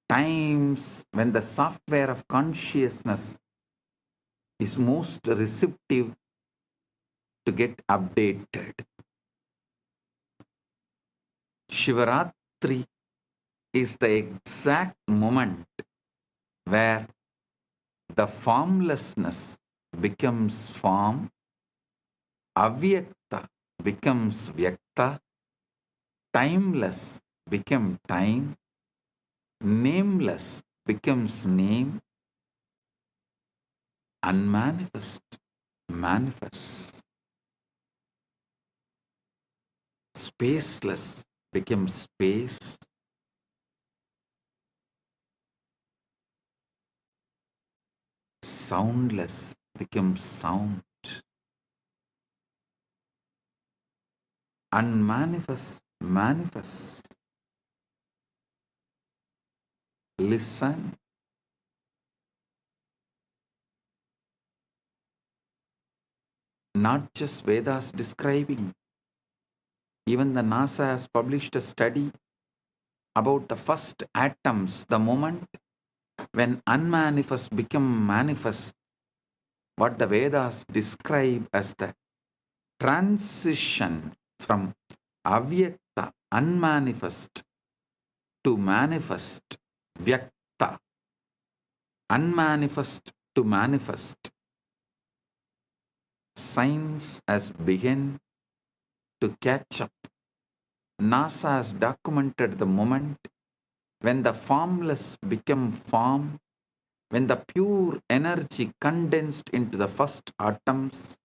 Times when the software of consciousness is most receptive to get updated. Shivaratri is the exact moment where the formlessness becomes form, avyakta becomes vyakta, timeless becomes time, nameless becomes name, unmanifest manifests. Spaceless becomes space. Soundless becomes sound. Unmanifest manifests. Listen. Not just Vedas describing. Even the NASA has published a study about the first atoms, the moment when unmanifest become manifest, what the Vedas describe as the transition from avyakta, unmanifest, to manifest, vyakta, unmanifest to manifest. Science has begun to catch up. NASA has documented the moment when the formless become form, when the pure energy condensed into the first atoms.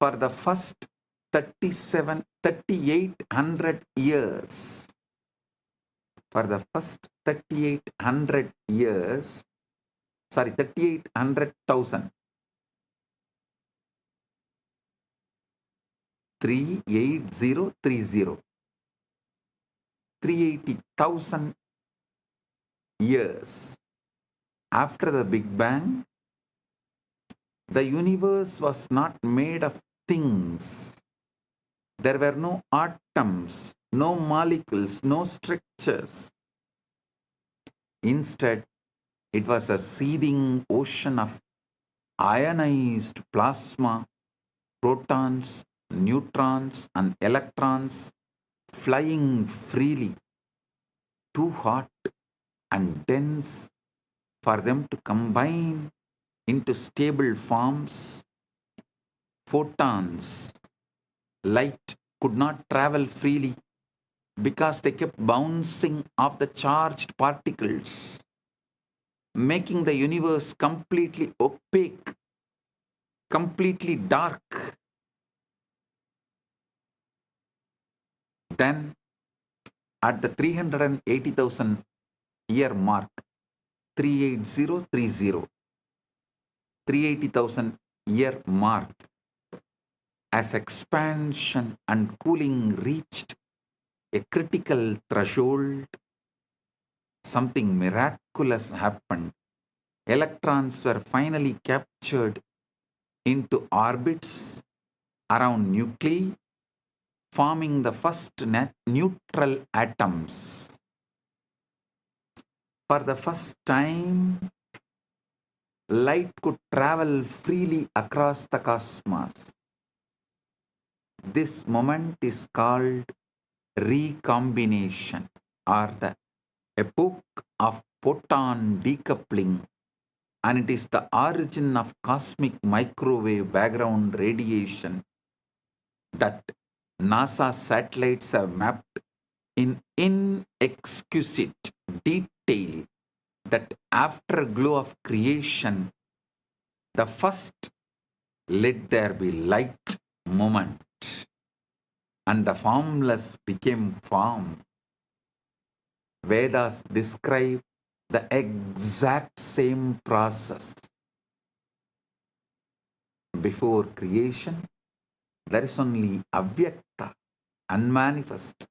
For the first 3,800 years, for the first 3,800 years, 3,800,000, 38030, 380,000 years after the Big Bang, the universe was not made of things. There were no atoms, no molecules, no structures. Instead, it was a seething ocean of ionized plasma, protons, neutrons, and electrons flying freely, too hot and dense for them to combine into stable forms. Photons, light, could not travel freely because they kept bouncing off the charged particles, making the universe completely opaque, completely dark. Then, at the 380,000 year mark, 38030, 380,000 year mark, as expansion and cooling reached a critical threshold, something miraculous happened. Electrons were finally captured into orbits around nuclei, forming the first neutral atoms. For the first time, light could travel freely across the cosmos. This moment is called recombination, or the epoch of photon decoupling, and it is the origin of cosmic microwave background radiation that NASA satellites have mapped in inexquisite detail, that afterglow of creation, the first let there be light moment, and the formless became form. Vedas describe the exact same process. Before creation, there is only avyakta, unmanifest,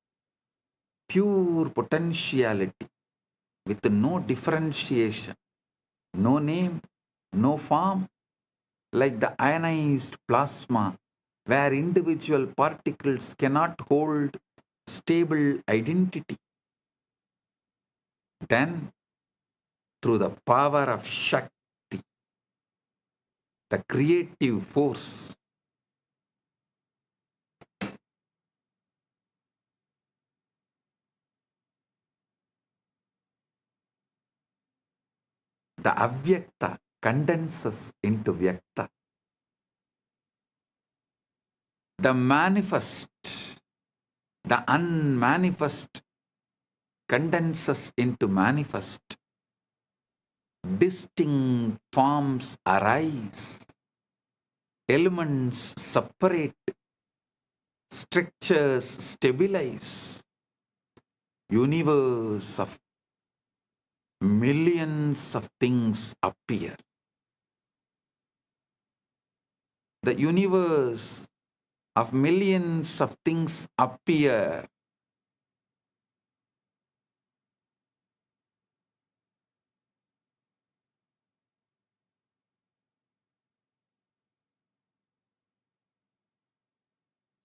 pure potentiality with no differentiation, no name, no form, like the ionized plasma, where individual particles cannot hold stable identity. Then, through the power of Shakti, the creative force, the avyakta condenses into vyakta. The manifest, the unmanifest condenses into manifest. distinct forms arise, elements separate, structures stabilize, universe of millions of things appear. The universe of millions of things appear.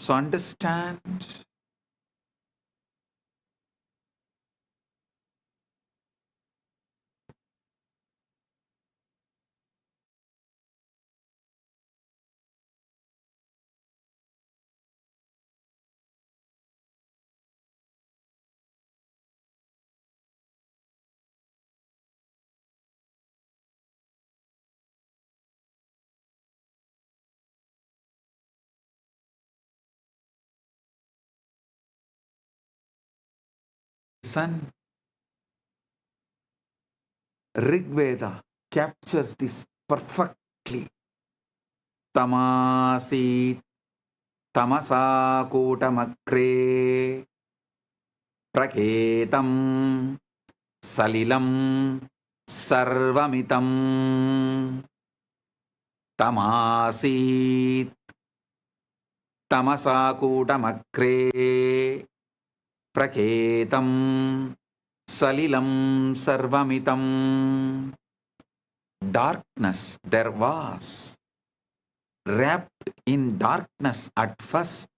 So understand, son, Rig Veda captures this perfectly. Tamasi tamasa kotamakre praketam salilam sarvamitam. Tamasi tamasa kotamakre praketam salilam sarvamitam. Darkness there was, wrapped in darkness at first.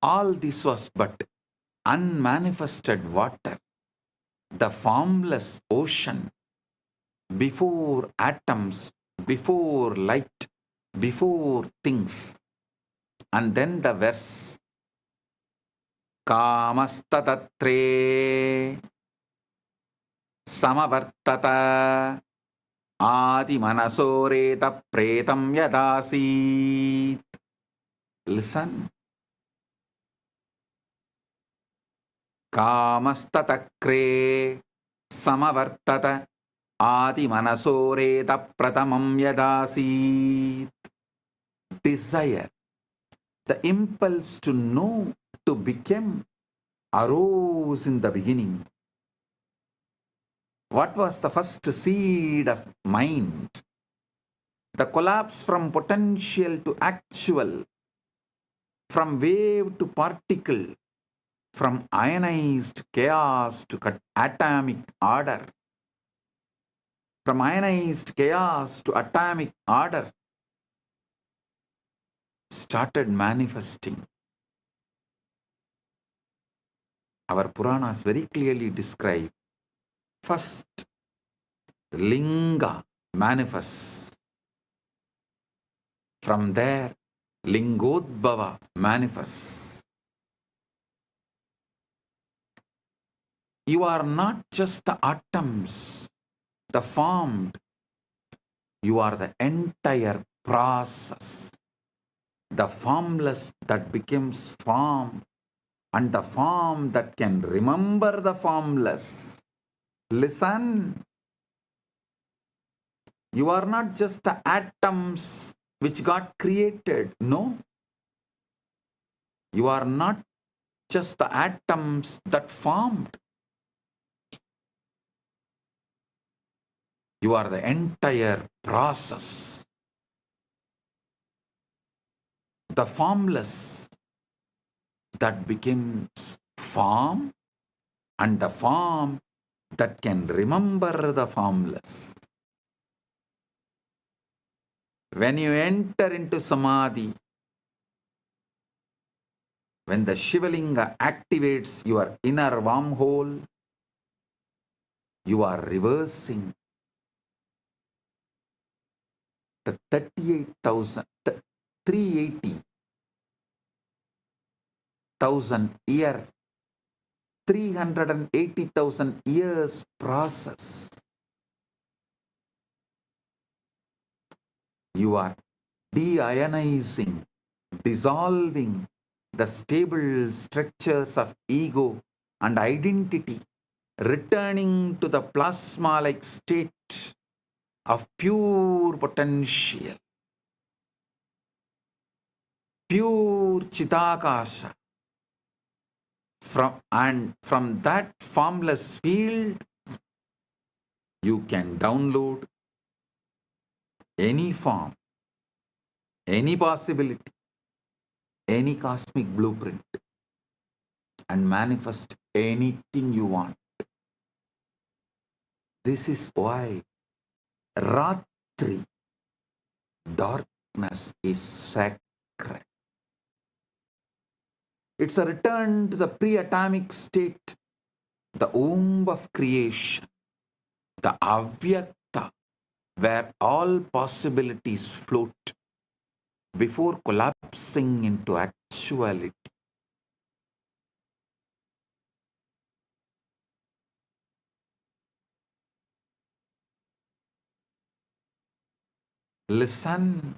All this was but unmanifested water, the formless ocean, before atoms, before light, before things. And then the verse, Kamastatre Samavartata Adi Manasoreta Pretam Yadasit. Listen. Kamastatakre Samavartata Adi Manasoreta Pratamam Yadasit. Desire, the impulse to know, to become, arose in the beginning. What was the first seed of mind? The collapse from potential to actual, from wave to particle, from ionized chaos to atomic order, from ionized chaos to atomic order, started manifesting. Our Puranas very clearly describe, first, Linga manifests. From there, Lingodbhava manifests. You are not just the atoms, the formed. You are the entire process. The formless that becomes form, and the form that can remember the formless. Listen. You are not just the atoms which got created. No. You are not just the atoms that formed. You are the entire process. The formless that becomes form, and the form that can remember the formless. When you enter into Samadhi, when the Shivalinga activates your inner wormhole, you are reversing the 380,000 year, 380,000 years process. You are deionizing, dissolving the stable structures of ego and identity returning to the plasma-like state of pure potential, pure Chidakasha. From that formless field, you can download any form, any possibility, any cosmic blueprint, and manifest anything you want. This is why Ratri, darkness, is sacred. It's a return to the pre-atomic state, the womb of creation, the avyakta, where all possibilities float before collapsing into actuality. Listen.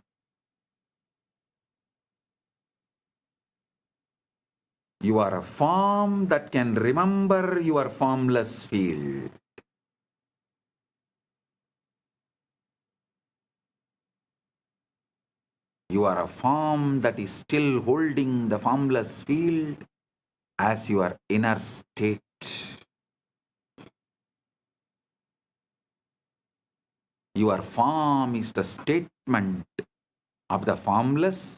You are a form that can remember your formless field. You are a form that is still holding the formless field as your inner state. Your form is the statement of the formless.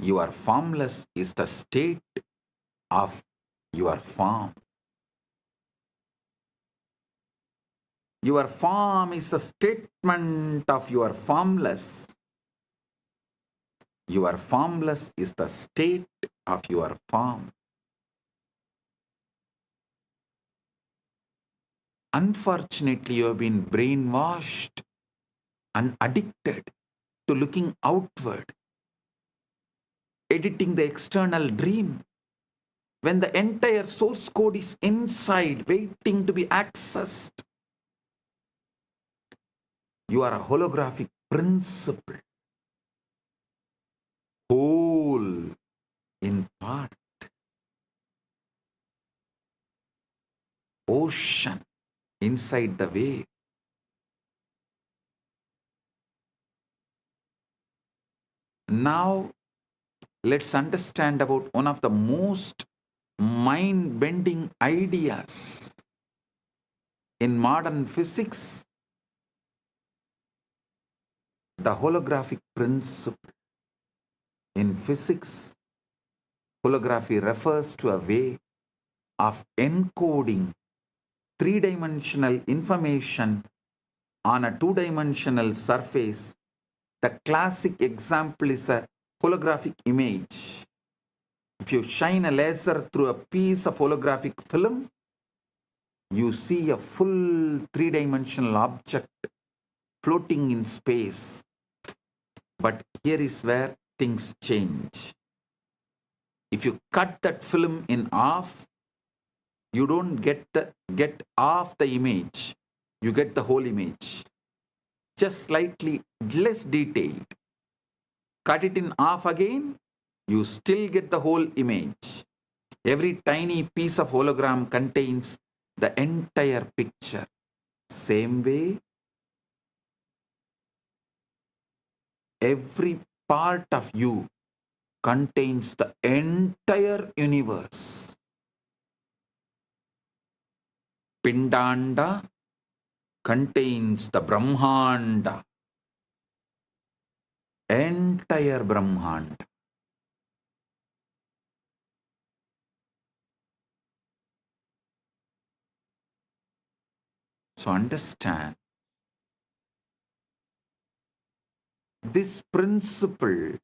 Your formless is the state of your form. Your form is the statement of your formless. Your formless is the state of your form. Unfortunately, you have been brainwashed and addicted to looking outward, editing the external dream, when the entire source code is inside, waiting to be accessed. You are a holographic principle, whole in part, ocean inside the wave. Now, let's understand about one of the most mind-bending ideas in modern physics, the holographic principle. In physics, holography refers to a way of encoding three-dimensional information on a two-dimensional surface. The classic example is a holographic image. If you shine a laser through a piece of holographic film, you see a full three-dimensional object floating in space. But here is where things change. If you cut that film in half, you don't get half the image. You get the whole image, just slightly less detailed. Cut it in half again, you still get the whole image. Every tiny piece of hologram contains the entire picture. Same way, every part of you contains the entire universe. Pindanda contains the Brahmanda, entire Brahmanda. So understand, this principle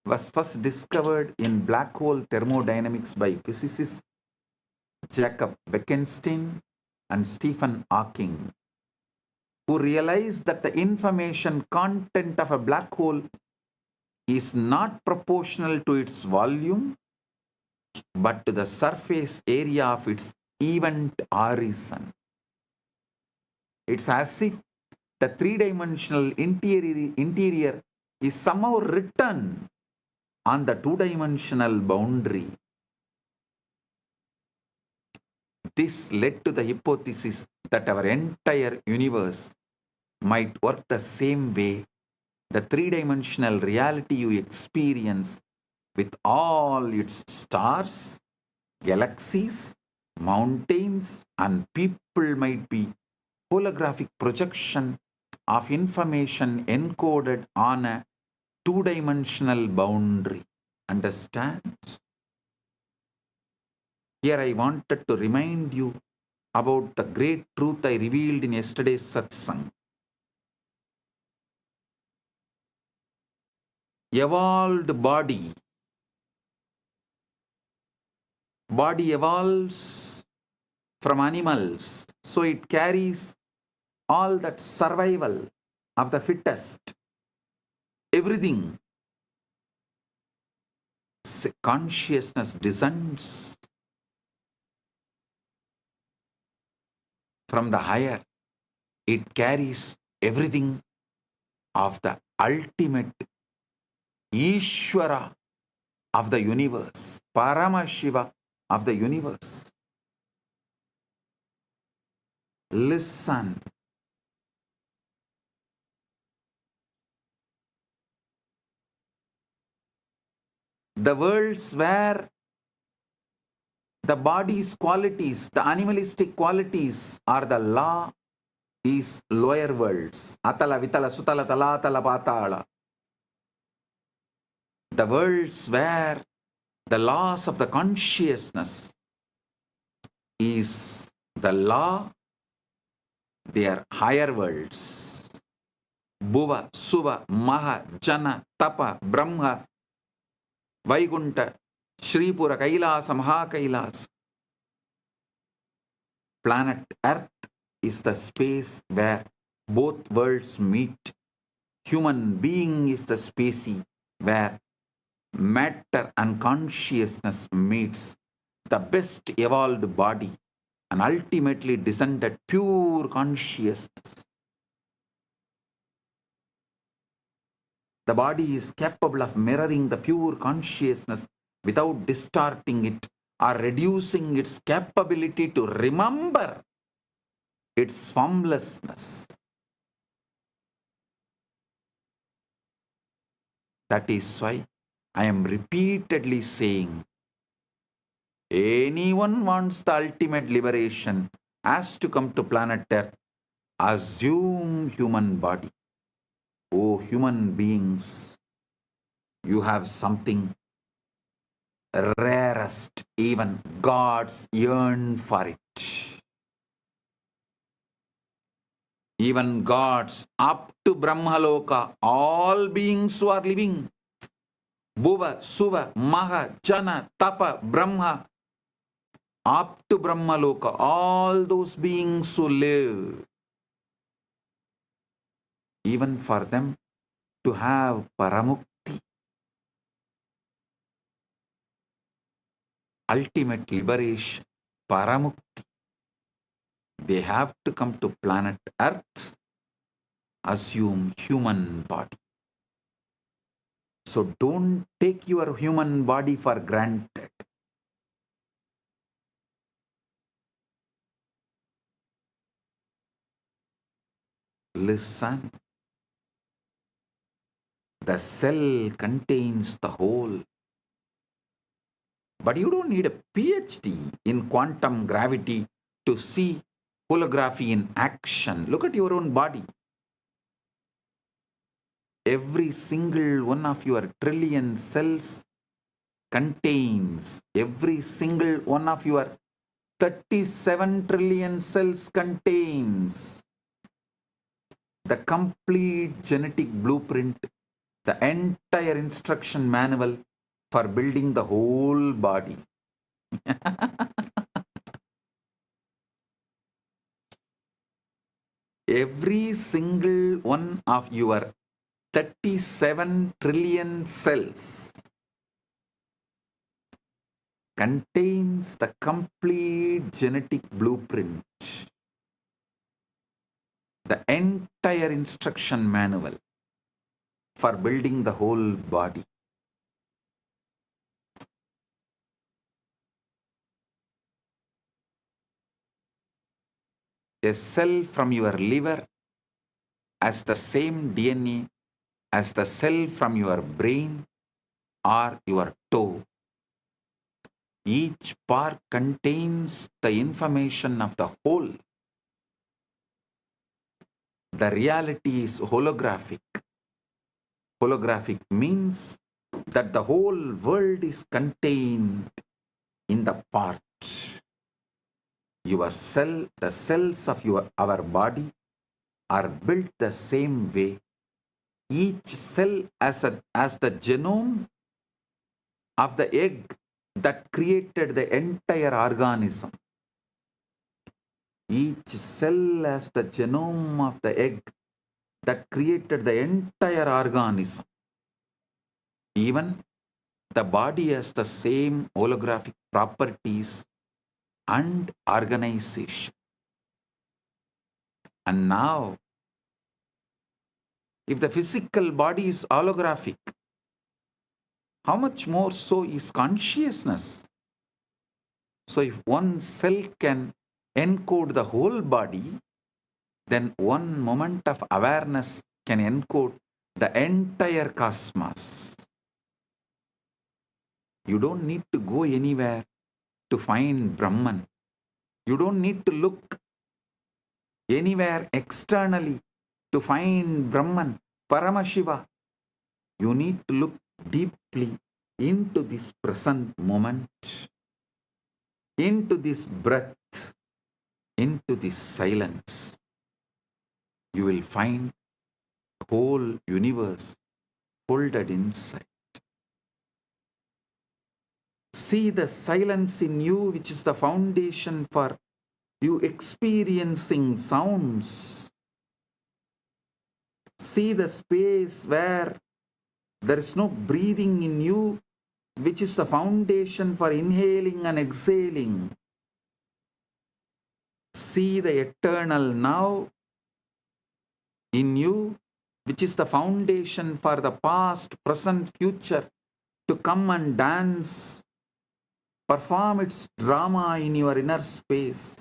was first discovered in black hole thermodynamics by physicists Jacob Bekenstein and Stephen Hawking, who realized that the information content of a black hole is not proportional to its volume, but to the surface area of its event horizon. It's as if the three-dimensional interior is somehow written on the two-dimensional boundary. This led to the hypothesis that our entire universe might work the same way. The three-dimensional reality you experience with all its stars, galaxies, mountains, and people might be holographic projection of information encoded on a two-dimensional boundary. Understand? Here I wanted to remind you about the great truth I revealed in yesterday's satsang. Evolved body evolves from animals, so it carries all that survival of the fittest, everything. Consciousness descends from the higher. It carries everything of the ultimate Ishvara of the universe, Paramashiva of the universe. Listen. The worlds where the body's qualities, the animalistic qualities are the law, these lower worlds, Atala, Vitala, Sutala, Talatala, Patala. The worlds where the laws of the consciousness is the law, they are higher worlds. Bhuva, Suva, Maha, Jana, Tapa, Brahma, Vaikunta, Shripura, Kailasa, Maha Kailasa. Planet Earth is the space where both worlds meet. Human being is the species where matter and consciousness meets. The best evolved body and ultimately descended pure consciousness. The body is capable of mirroring the pure consciousness without distorting it or reducing its capability to remember its formlessness. That is why I am repeatedly saying, anyone wants the ultimate liberation has to come to planet Earth, assume human body. Oh, human beings, you have something rarest, even gods yearn for it. Even gods up to Brahmaloka, all beings who are living, Bhuva, Suva, Maha, Jana, Tapa, Brahma, up to Brahmaloka, all those beings who live, even for them to have paramukti, ultimate liberation, paramukti, they have to come to planet Earth, assume human body. So don't take your human body for granted. Listen. The cell contains the whole. But you don't need a PhD in quantum gravity to see holography in action. Look at your own body. Every single one of your trillion cells contains, every single one of your 37 trillion cells contains the complete genetic blueprint, the entire instruction manual for building the whole body. Every single one of your 37 trillion cells contains the complete genetic blueprint, the entire instruction manual for building the whole body. a cell from your liver has the same DNA as the cell from your brain or your toe. Each part contains the information of the whole. The reality is holographic. Holographic means that the whole world is contained in the parts. Your cell, the cells of our body are built the same way. Each cell as the genome of the egg that created the entire organism. Each cell as the genome of the egg that created the entire organism. Even the body has the same holographic properties and organization. And now, if the physical body is holographic, how much more so is consciousness? So if one cell can encode the whole body, then one moment of awareness can encode the entire cosmos. You don't need to go anywhere to find Brahman. You don't need to look anywhere externally to find Brahman, Paramashiva. You need to look deeply into this present moment, into this breath, into this silence. You will find the whole universe folded inside. See the silence in you, which is the foundation for you experiencing sounds. See the space where there is no breathing in you, which is the foundation for inhaling and exhaling. See the eternal now in you, which is the foundation for the past, present, future to come and dance, perform its drama in your inner space.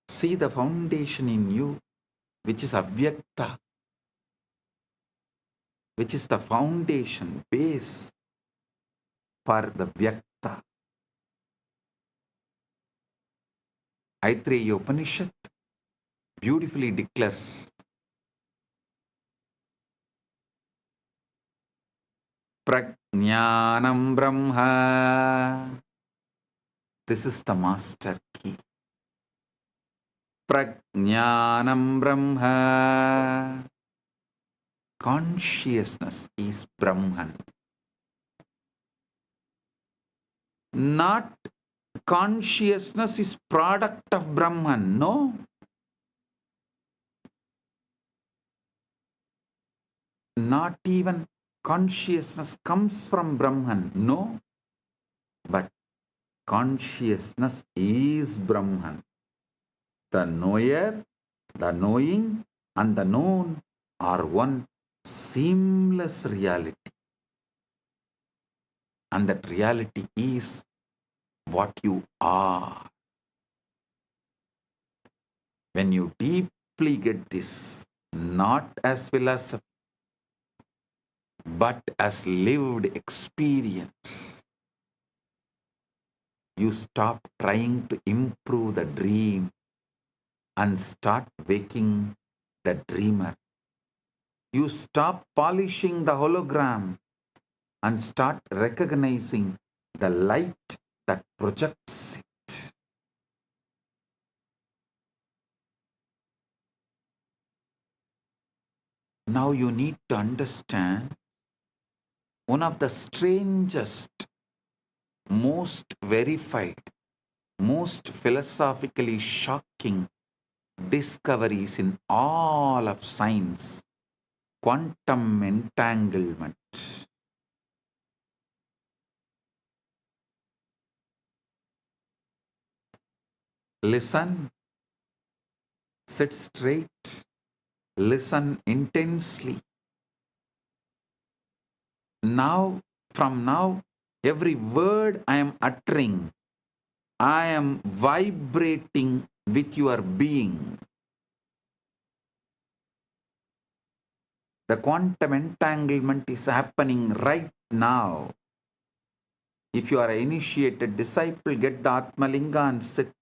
See the foundation in you, which is avyakta, which is the foundation, base for the vyakta. Aitreya Upanishad beautifully declares, Prajnanam Brahma. This is the master key. Prajnanam Brahma. Consciousness is Brahman. Not consciousness is product of Brahman, no. Not even consciousness comes from Brahman, no. But consciousness is Brahman. The knower, the knowing, and the known are one seamless reality. And that reality is what you are. When you deeply get this, not as philosophy, but as lived experience, you stop trying to improve the dream and start waking the dreamer. You stop polishing the hologram and start recognizing the light that projects it. Now you need to understand one of the strangest, most verified, most philosophically shocking discoveries in all of science: quantum entanglement. Listen, sit straight, listen intensely. Now, from now, every word I am uttering I am vibrating with your being. The quantum entanglement is happening right now. If you are an initiated disciple, get the Atmalinga and sit.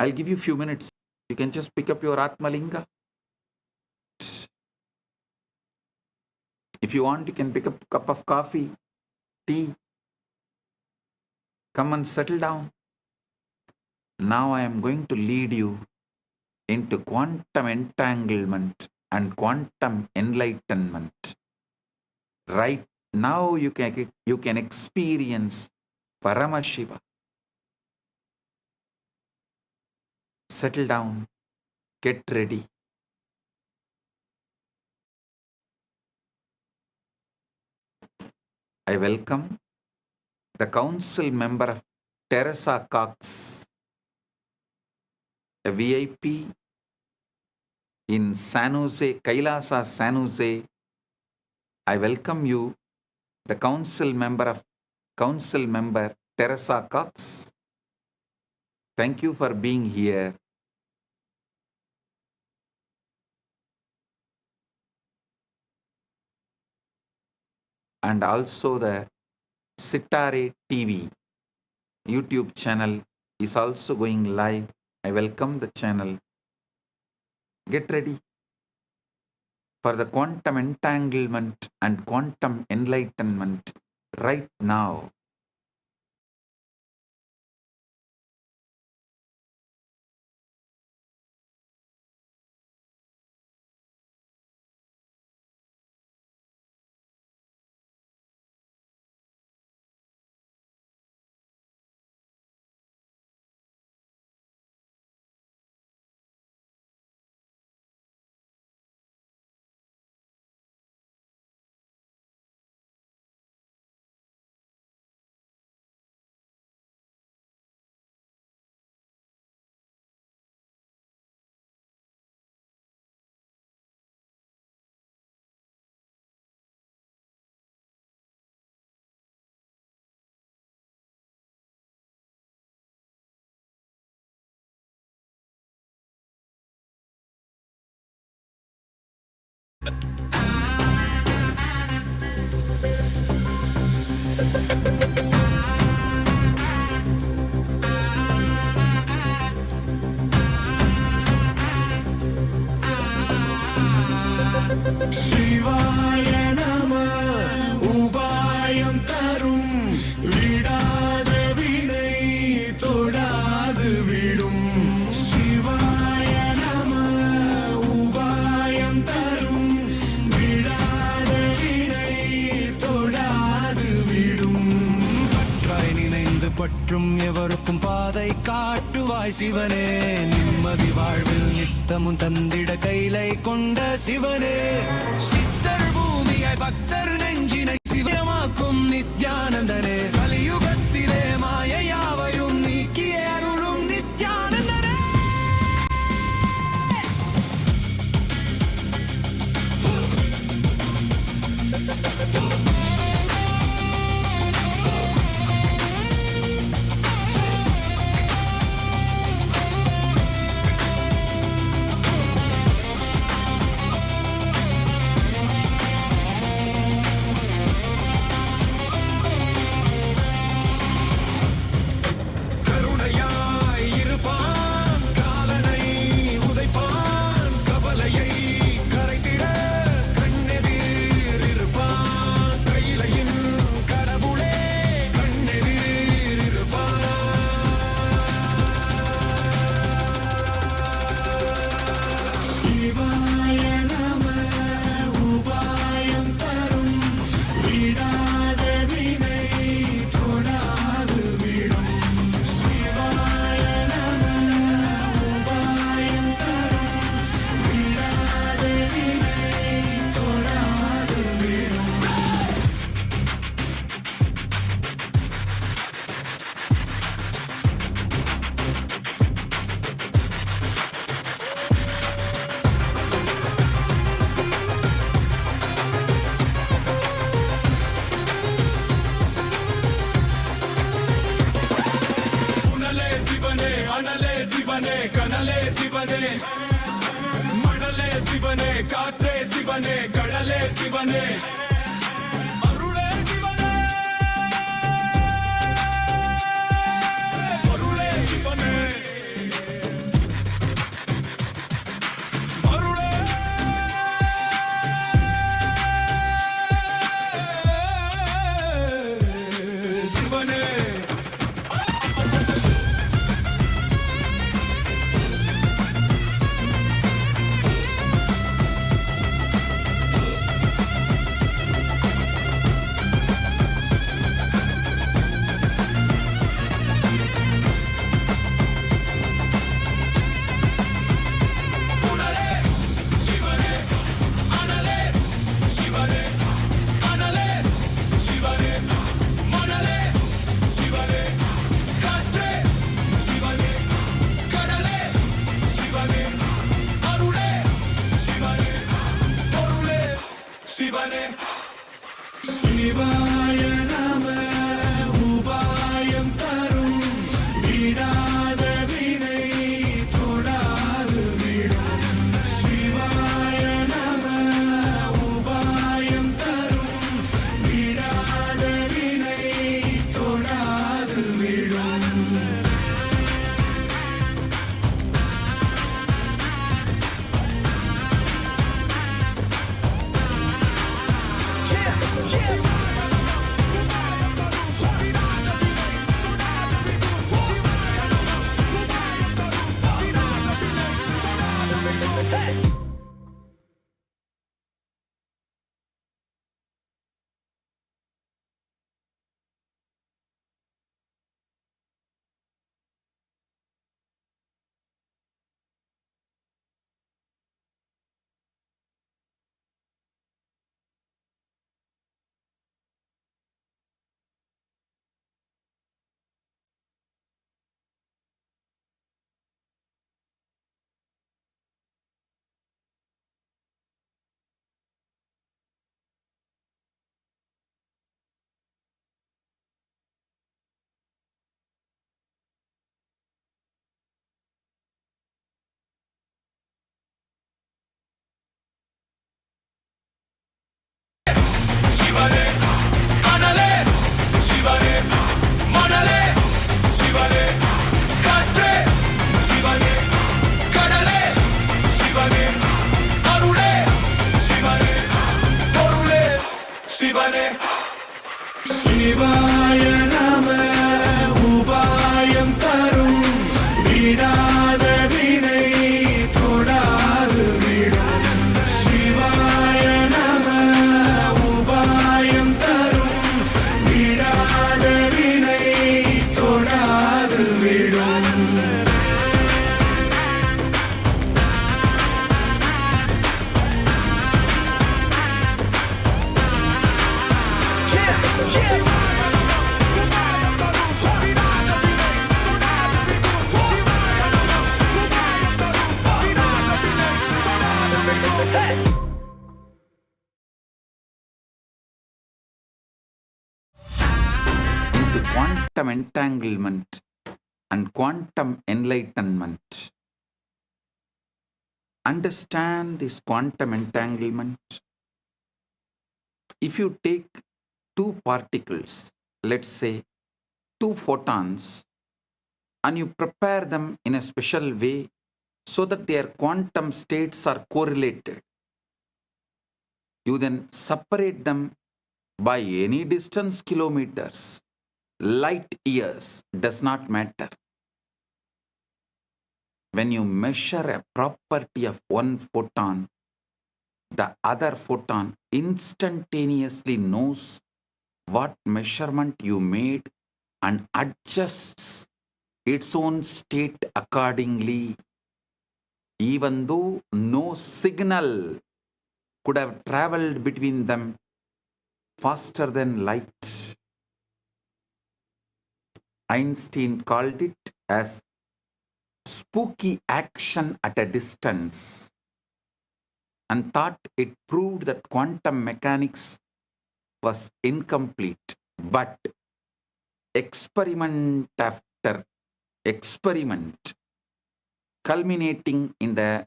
I'll give you a few minutes. You can just pick up your Atmalinga. If you want, you can pick up a cup of coffee, tea. Come and settle down. Now I am going to lead you into quantum entanglement and quantum enlightenment. Right now you can experience Paramashiva. Settle down. Get ready. I welcome the council member of Teresa Cox, a VIP in San Jose, KAILASA, San Jose. I welcome you, the council member Teresa Cox. Thank you for being here. And also the Sitare TV YouTube channel is also going live. I welcome the channel. Get ready for the quantum entanglement and quantum enlightenment right now. சிவாய நம உபாயம் தரும் விடாத வினை தொடாது விடும் சிவாய நம உபாயம் தரும் விடாத வினை தொடாது விடும் பற்றாய் நினைந்து பற்றும் எவருக்கும் பாதை காட்டுவாய் சிவனே நிம்மதி வாழ்வில் நித்தமும் தந்திட கைலை கொண்ட சிவனே சித்தர் பூமியாய் பக்தர் நெஞ்சினை சிவமாக்கும் நித்யானந்தனே கலியுகத்திலே மாயையாவையும் நீக்கிய அருளும் நித்யானந்தனே கனலே சிவனே மணலே சிவனே காற்றே சிவனே கடலே சிவனே அருளே சிவனே பொருளே சிவனே அருளே சிவனே சிவாய நம உபாயம் தரும் விடாத வினை தொடாது விடும் சிவாய நம உபாயம் தரும் விடாத வினை தொடாது விடும் சிவனே அனலே சிவனே மணலே சிவனே காற்றே சிவனே கடலே சிவனே அருளே சிவனே பொருளே சிவனே சிவாய நம உபாயம் தரும் விடாத வினை தொடாது விடும் சிவாய நம உபாயம் தரும் விடாத வினை தொடாது விடும் into quantum entanglement and quantum enlightenment. Understand this quantum entanglement. If you take two particles, let's say two photons, and you prepare them in a special way so that their quantum states are correlated, you then separate them by any distance, kilometers, light years, does not matter. When you measure a property of one photon, the other photon instantaneously knows what measurement you made and adjusts its own state accordingly, even though no signal could have traveled between them faster than light. Einstein called it as spooky action at a distance and thought it proved that quantum mechanics was incomplete. But experiment after experiment culminating in the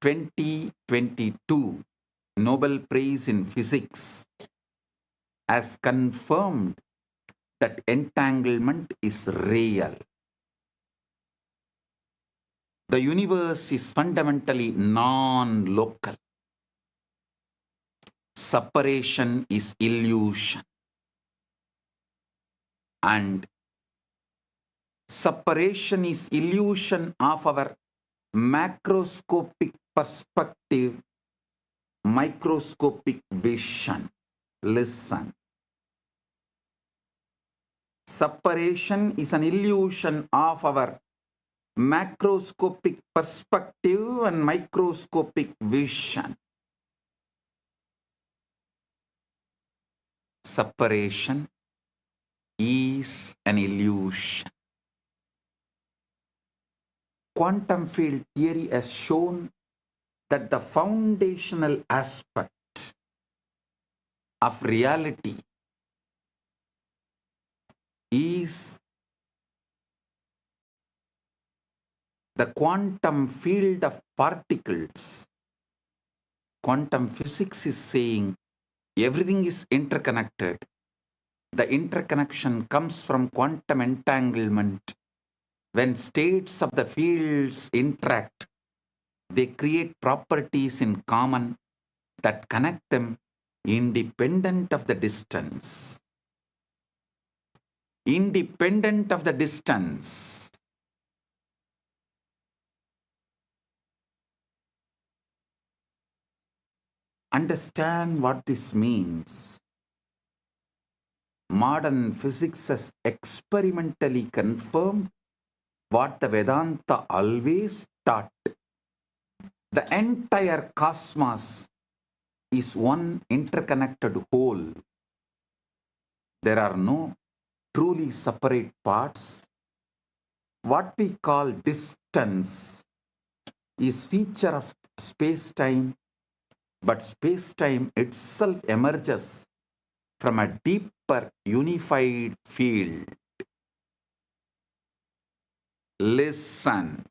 2022 Nobel Prize in Physics, has confirmed that entanglement is real. The universe is fundamentally non-local. Separation is illusion. And separation is illusion of our macroscopic perspective, microscopic vision. Listen. Separation is an illusion of our macroscopic perspective and microscopic vision. Separation is an illusion. Quantum field theory has shown that the foundational aspect of reality is the quantum field of particles. Quantum physics is saying everything is interconnected. The interconnection comes from quantum entanglement. When states of the fields interact, they create properties in common that connect them independent of the distance. Independent of the distance. Understand what this means. Modern physics has experimentally confirmed what the Vedanta always taught. The entire cosmos is one interconnected whole. There are no truly separate parts. What we call distance is feature of space-time, but space-time itself emerges from a deeper unified field. Listen.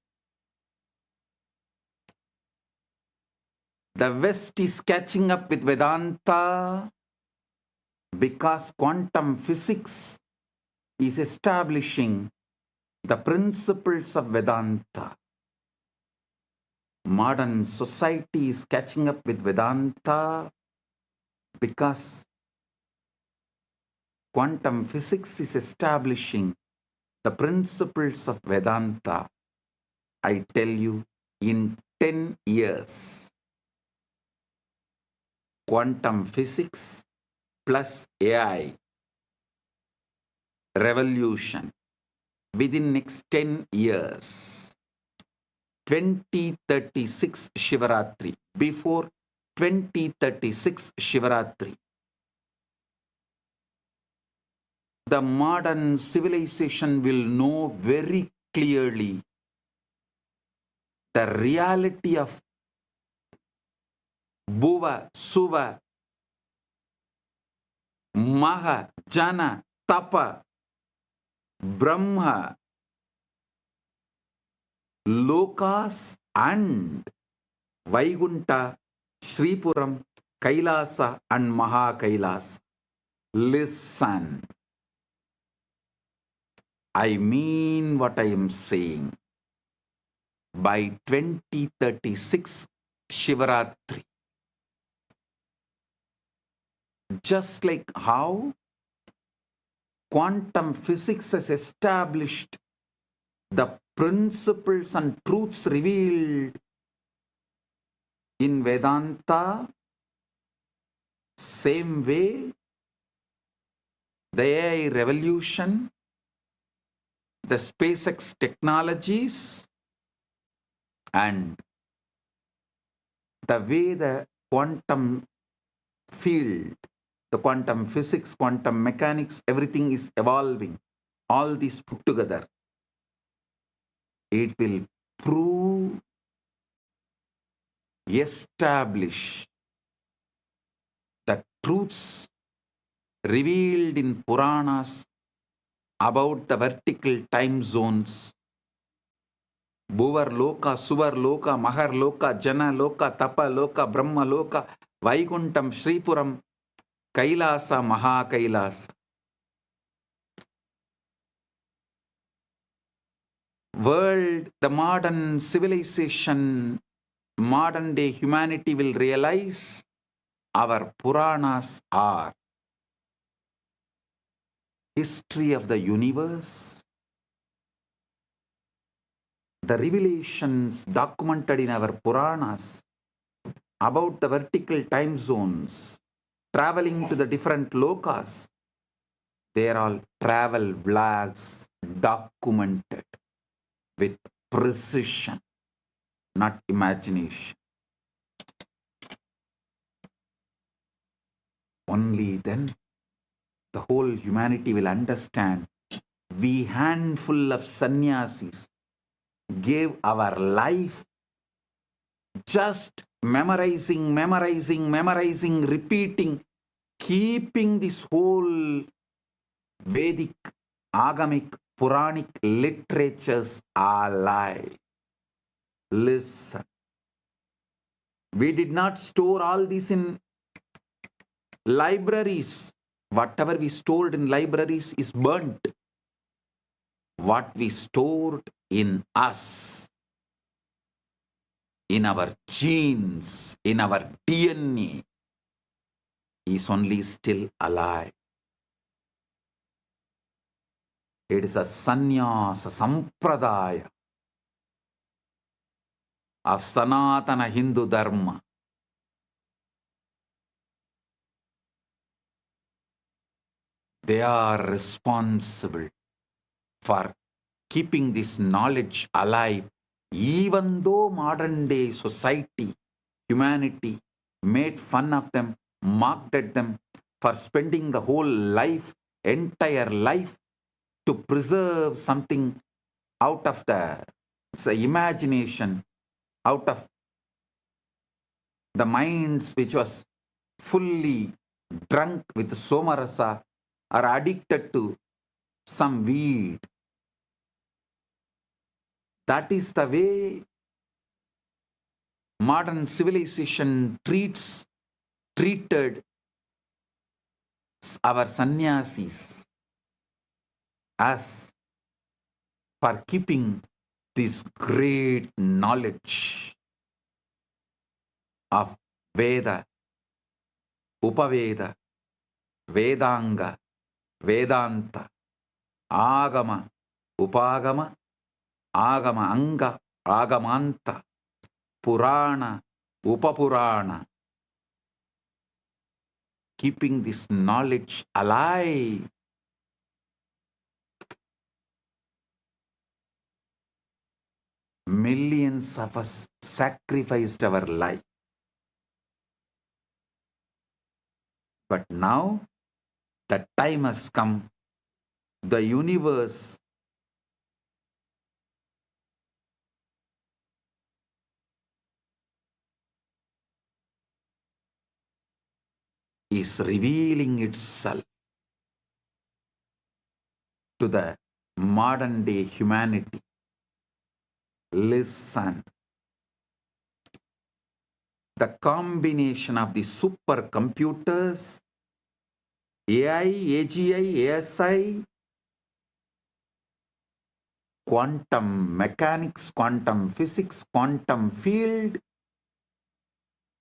The West is catching up with Vedanta because quantum physics is establishing the principles of Vedanta. Modern society is catching up with Vedanta because quantum physics is establishing the principles of Vedanta. I tell you, in 10 years, quantum physics plus AI revolution within next 10 years, 2036 Shivaratri, before 2036 Shivaratri, the modern civilization will know very clearly the reality of Bhuva, Suva, Maha, Jana, Tapa, Brahma, Lokas and Vaikunta, Sripuram, Kailasa and Maha Kailasa. Listen. I mean what I am saying. By 2036 Shivaratri, just like how quantum physics has established the principles and truths revealed in Vedanta, same way the AI revolution, the SpaceX technologies, and the way the quantum field, the quantum physics, quantum mechanics, everything is evolving. All these put together, it will prove, establish the truths revealed in Puranas about the vertical time zones, Bhuvar Loka, Suvar Loka, Mahar Loka, Jana Loka, Tapa Loka, Brahma Loka, Vaikuntam, Sripuram, Kailasa, Maha Kailasa. World, the modern civilization, modern day humanity will realize our Puranas are history of the universe, the revelations documented in our Puranas about the vertical time zones, traveling to the different lokas. They are all travel vlogs documented with precision, not imagination. Only then the whole humanity will understand. We handful of sannyasis gave our life just memorizing, repeating, keeping this whole Vedic, Agamic, Puranic literatures alive. Listen. We did not store all this in libraries. Whatever we stored in libraries is burnt. What we stored in us, in our genes, in our DNA, is only still alive. It is a sannyasa sampradaya of Sanatana Hindu Dharma. They are responsible for keeping this knowledge alive, even though modern day society, humanity made fun of them, mocked at them for spending the whole life, entire life, to preserve something out of the imagination, out of the minds which was fully drunk with somarasa or addicted to some weed. That is the way modern civilization treated our sannyasis as for keeping this great knowledge of Veda, Upaveda, Vedanga, Vedanta, Agama, Upagama, Agama Anga, Agamanta, Purana, Upapurana. Keeping this knowledge alive. Millions of us sacrificed our life. But now the time has come. The universe is revealing itself to the modern day humanity. Listen. The combination of the supercomputers, AI, AGI, ASI, quantum mechanics, quantum physics, quantum field,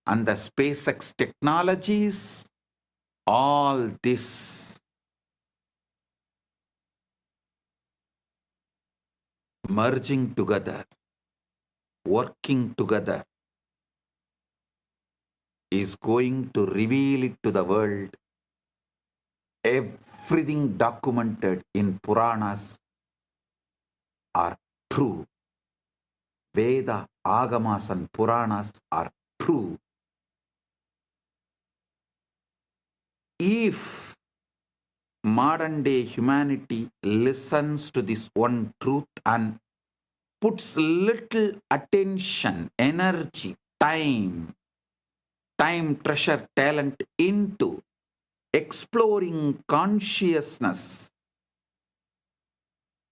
and the SpaceX technologies, all this merging together, working together, is going to reveal it to the world. Everything documented in Puranas are true. Veda, Agamas and Puranas are true. If modern day humanity listens to this one truth and puts little attention, energy, time, treasure, talent into exploring consciousness,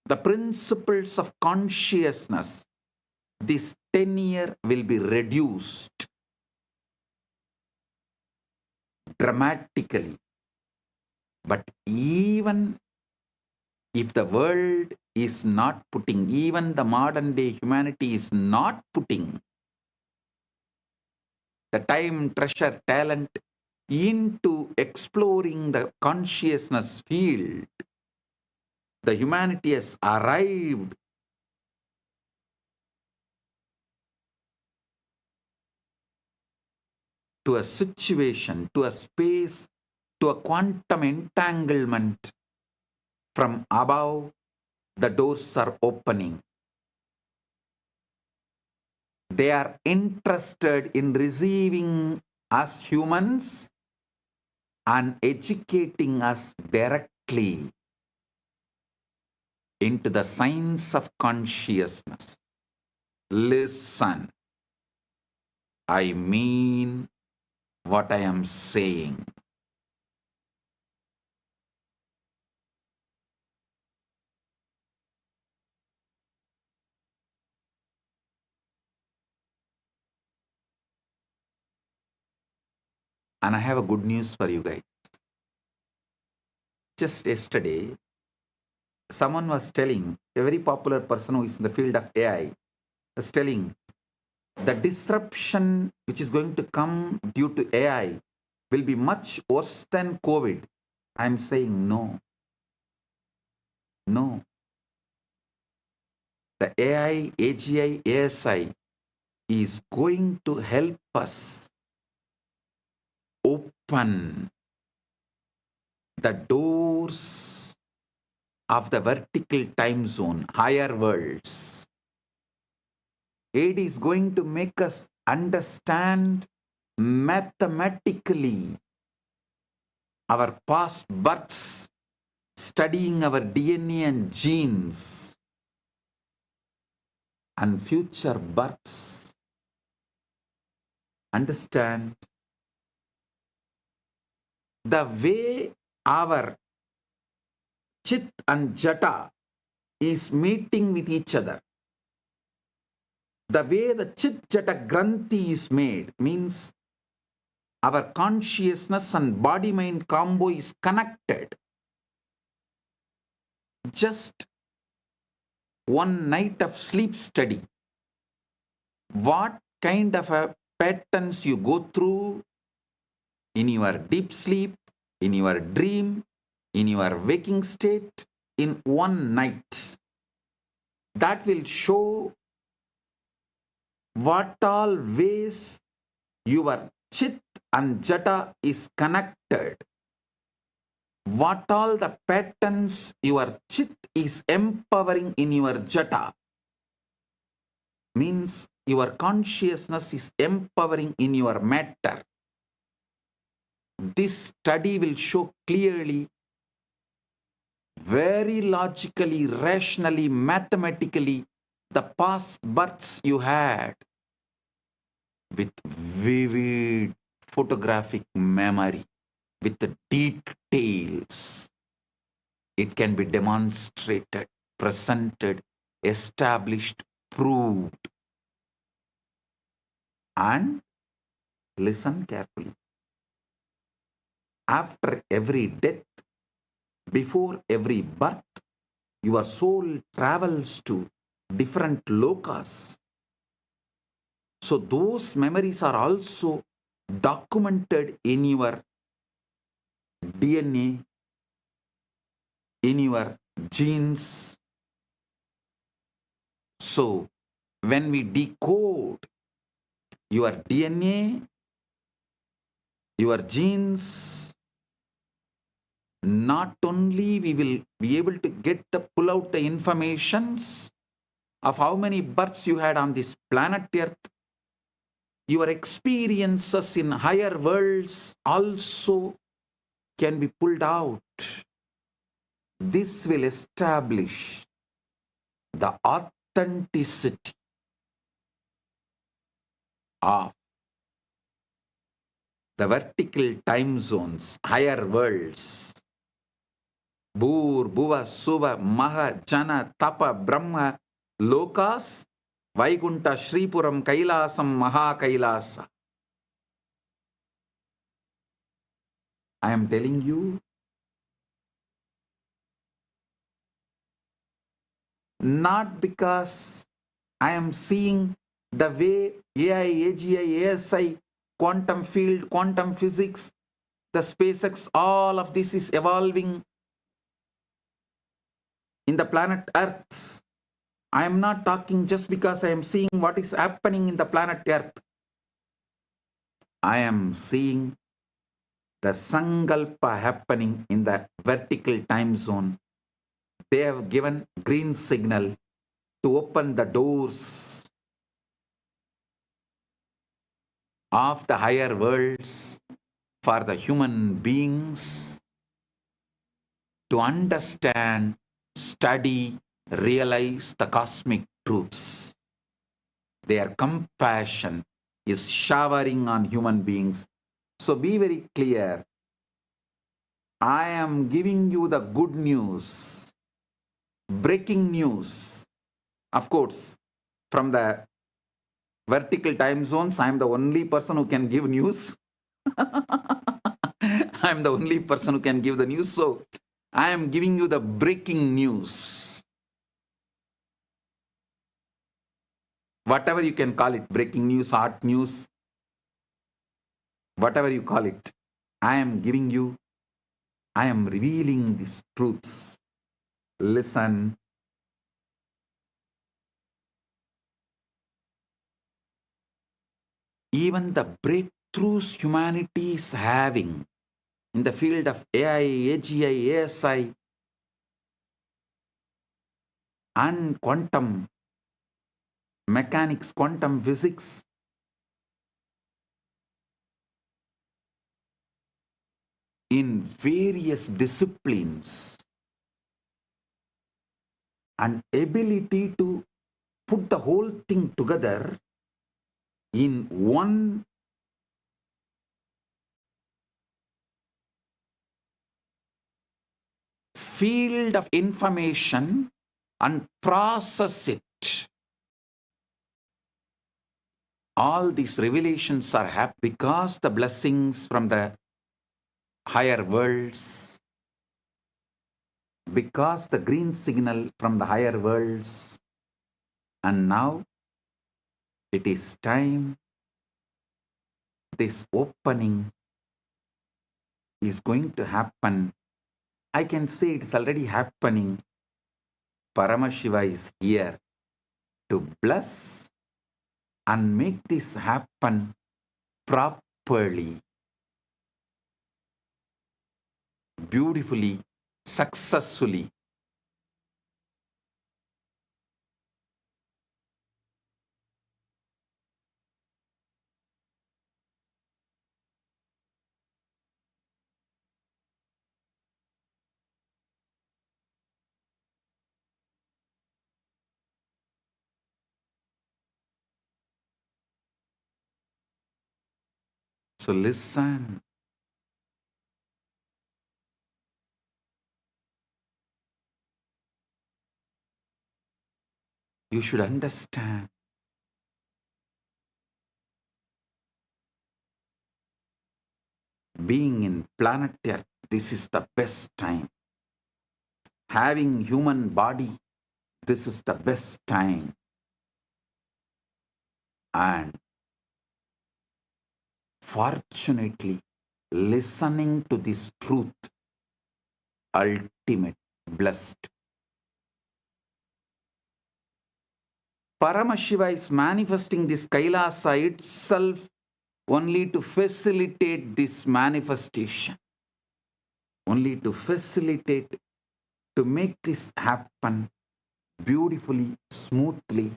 the principles of consciousness, this tenure will be reduced dramatically. But even if the world is not putting, even the modern day humanity is not putting the time, treasure, talent into exploring the consciousness field, the humanity has arrived to a situation, to a space, to a quantum entanglement. From above, the doors are opening. They are interested in receiving us humans and educating us directly into the science of consciousness. Listen, I mean what I am saying. And I have a good news for you guys. Just yesterday, someone was telling, a very popular person who is in the field of AI, was telling the disruption which is going to come due to AI will be much worse than COVID. I'm saying no. No. The AI, AGI, ASI is going to help us open the doors of the vertical time zone, higher worlds. It is going to make us understand mathematically our past births, studying our DNA and genes, and future births. Understand the way our Chit and Jata is meeting with each other. The way the Chit Jata Granthi is made means our consciousness and body-mind combo is connected. Just one night of sleep study. What kind of a patterns you go through in your deep sleep, in your dream, in your waking state, in one night. That will show what all ways your Chit and Jata is connected. What all the patterns your Chit is empowering in your Jata. Means your consciousness is empowering in your matter. This study will show clearly, very logically, rationally, mathematically, the past births you had with vivid photographic memory, with the details. It can be demonstrated, presented, established, proved. And listen carefully. After every death, before every birth, your soul travels to different lokas. So those memories are also documented in your DNA, in your genes. So when we decode your DNA, your genes, not only we will be able to pull out the informations of how many births you had on this planet Earth, your experiences in higher worlds also can be pulled out. This will establish the authenticity of the vertical time zones, higher worlds. Bhur, Bhuva, Suva, Maha, Jana, Tapa, Brahma, Lokas, Vaikunta, Shripuram, Kailasam, Maha Kailasa. I am telling you, not because I am seeing the way AI, AGI, ASI, quantum field, quantum physics, the SpaceX, all of this is evolving in the planet Earth. I am not talking just because I am seeing what is happening in the planet Earth. I am seeing the Sankalpa happening in the vertical time zone. They have given green signal to open the doors of the higher worlds for the human beings to understand, study, realize the cosmic truths. Their compassion is showering on human beings. So be very clear. I am giving you the good news, breaking news. Of course, from the vertical time zones, I am the only person who can give news. I am the only person who can give the news. So I am giving you the breaking news. Whatever you can call it, breaking news, hot news, whatever you call it, I am giving you, I am revealing these truths. Listen. Even the breakthroughs humanity is having in the field of AI, AGI, ASI, and quantum mechanics, quantum physics, in various disciplines, and ability to put the whole thing together in one field of information and process it. All these revelations are happening because the blessings from the higher worlds, because the green signal from the higher worlds. And now it is time. This opening is going to happen. I can say it is already happening. Paramashiva is here to bless and make this happen properly, beautifully, successfully. So listen. You should understand. Being in planet Earth, this is the best time. Having human body, this is the best time. And fortunately, listening to this truth, ultimate, blessed. Paramashiva is manifesting this Kailasa itself only to facilitate this manifestation. Only to facilitate, to make this happen beautifully, smoothly.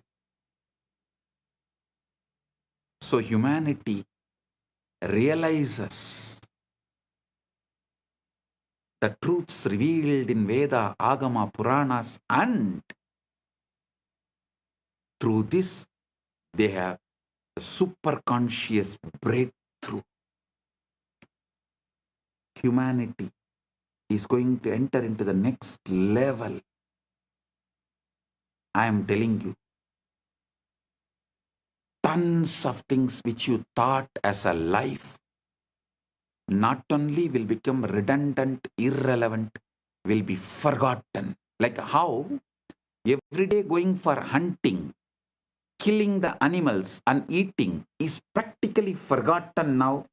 So humanity realizes the truths revealed in Veda, Agama, Puranas, and through this they have a super conscious breakthrough. Humanity is going to enter into the next level. I am telling you, tons of things which you thought as a life not only will become redundant, irrelevant, will be forgotten. Like how every day going for hunting, killing the animals and eating is practically forgotten now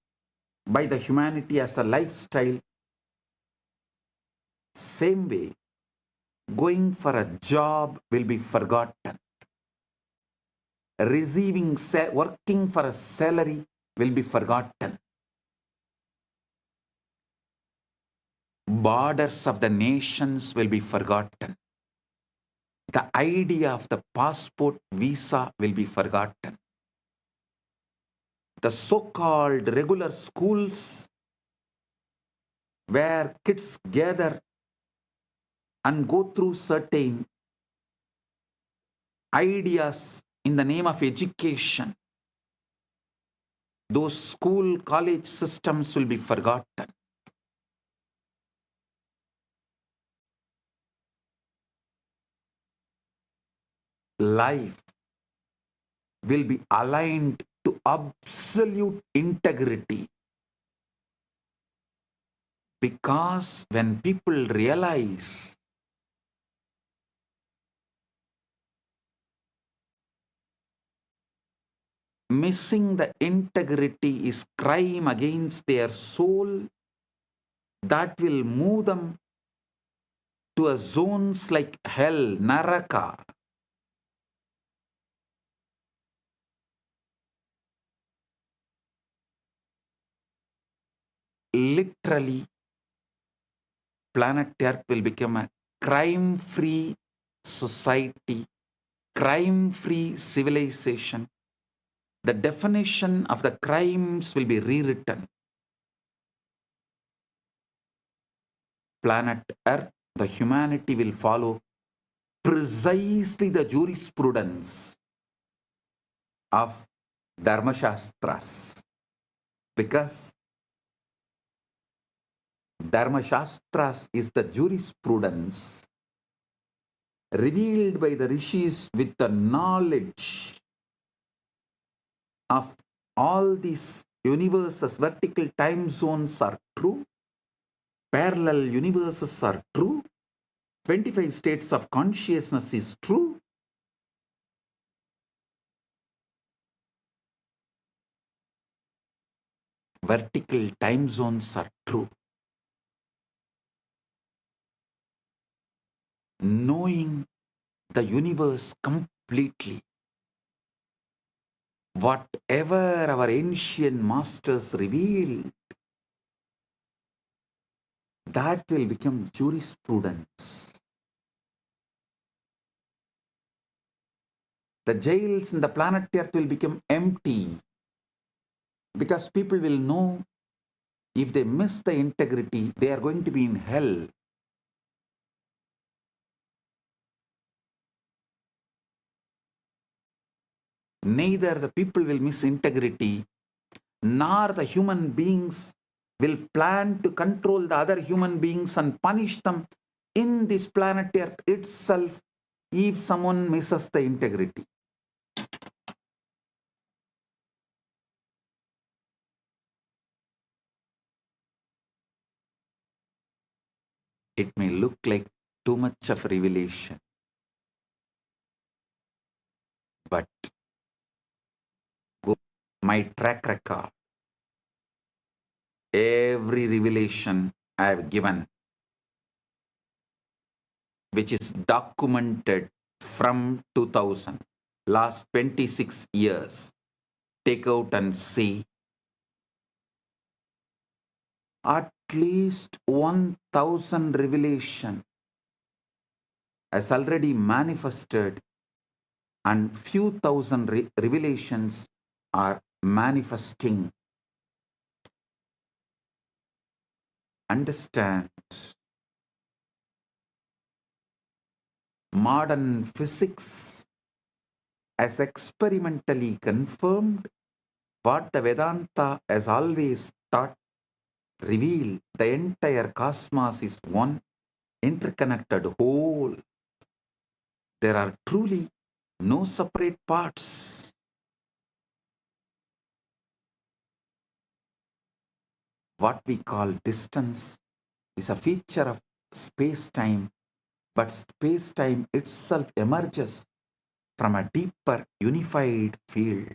by the humanity as a lifestyle. Same way, going for a job will be forgotten. Working for a salary will be forgotten. Borders of the nations will be forgotten. The idea of the passport visa will be forgotten. The so-called regular schools where kids gather and go through certain ideas in the name of education, those school, college systems will be forgotten. Life will be aligned to absolute integrity, because when people realize missing the integrity is crime against their soul, that will move them to a zones like hell, Naraka. Literally, planet Earth will become a crime-free society, crime-free civilization. The definition of the crimes will be rewritten. Planet Earth, the humanity will follow precisely the jurisprudence of Dharmashastras, because Dharmashastras is the jurisprudence revealed by the rishis with the knowledge of all these universes. Vertical time zones are true, parallel universes are true, 25 states of consciousness is true. Vertical time zones are true. Knowing the universe completely, whatever our ancient masters revealed, that will become jurisprudence. The jails in the planet Earth will become empty, because people will know if they miss the integrity, they are going to be in hell. Neither the people will miss integrity, nor the human beings will plan to control the other human beings and punish them in this planet Earth itself if someone misses the integrity. It may look like too much of revelation, but my track record, every revelation I have given, which is documented from 2000, last 26 years, take out and see, at least 1000 revelation has already manifested, and few thousand revelations are manifesting. Understand, modern physics has experimentally confirmed what the Vedanta has always taught, revealed. The entire cosmos is one interconnected whole. There are truly no separate parts. what we call distance is a feature of space-time, but space-time itself emerges from a deeper unified field.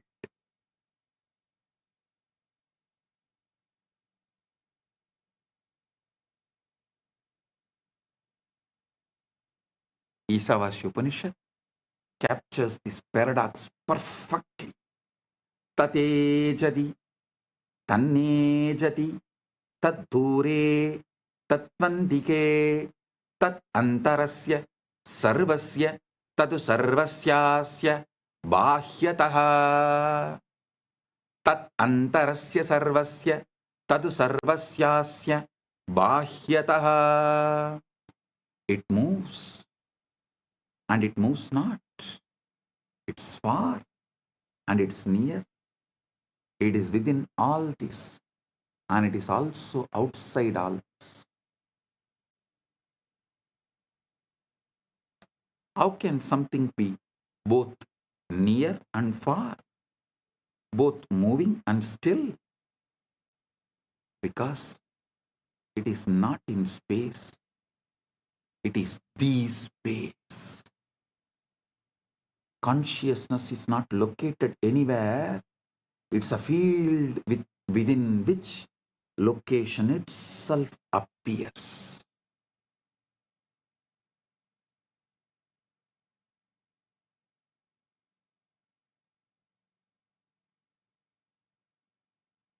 Isavasya Upanishad captures this paradox perfectly. Tatejadi, tannejati, taddure, tatvandike, tat antarasya, sarvasya, tadu sarvasyasya, bahyataha. Tat antarasya sarvasya, tadu sarvasyasya, bahyataha. It moves and it moves not. It's far and it's near. It is within all this and it is also outside all this. How can something be both near and far, both moving and still? Because it is not in space, it is the space. Consciousness is not located anywhere. It's a field within which location itself appears.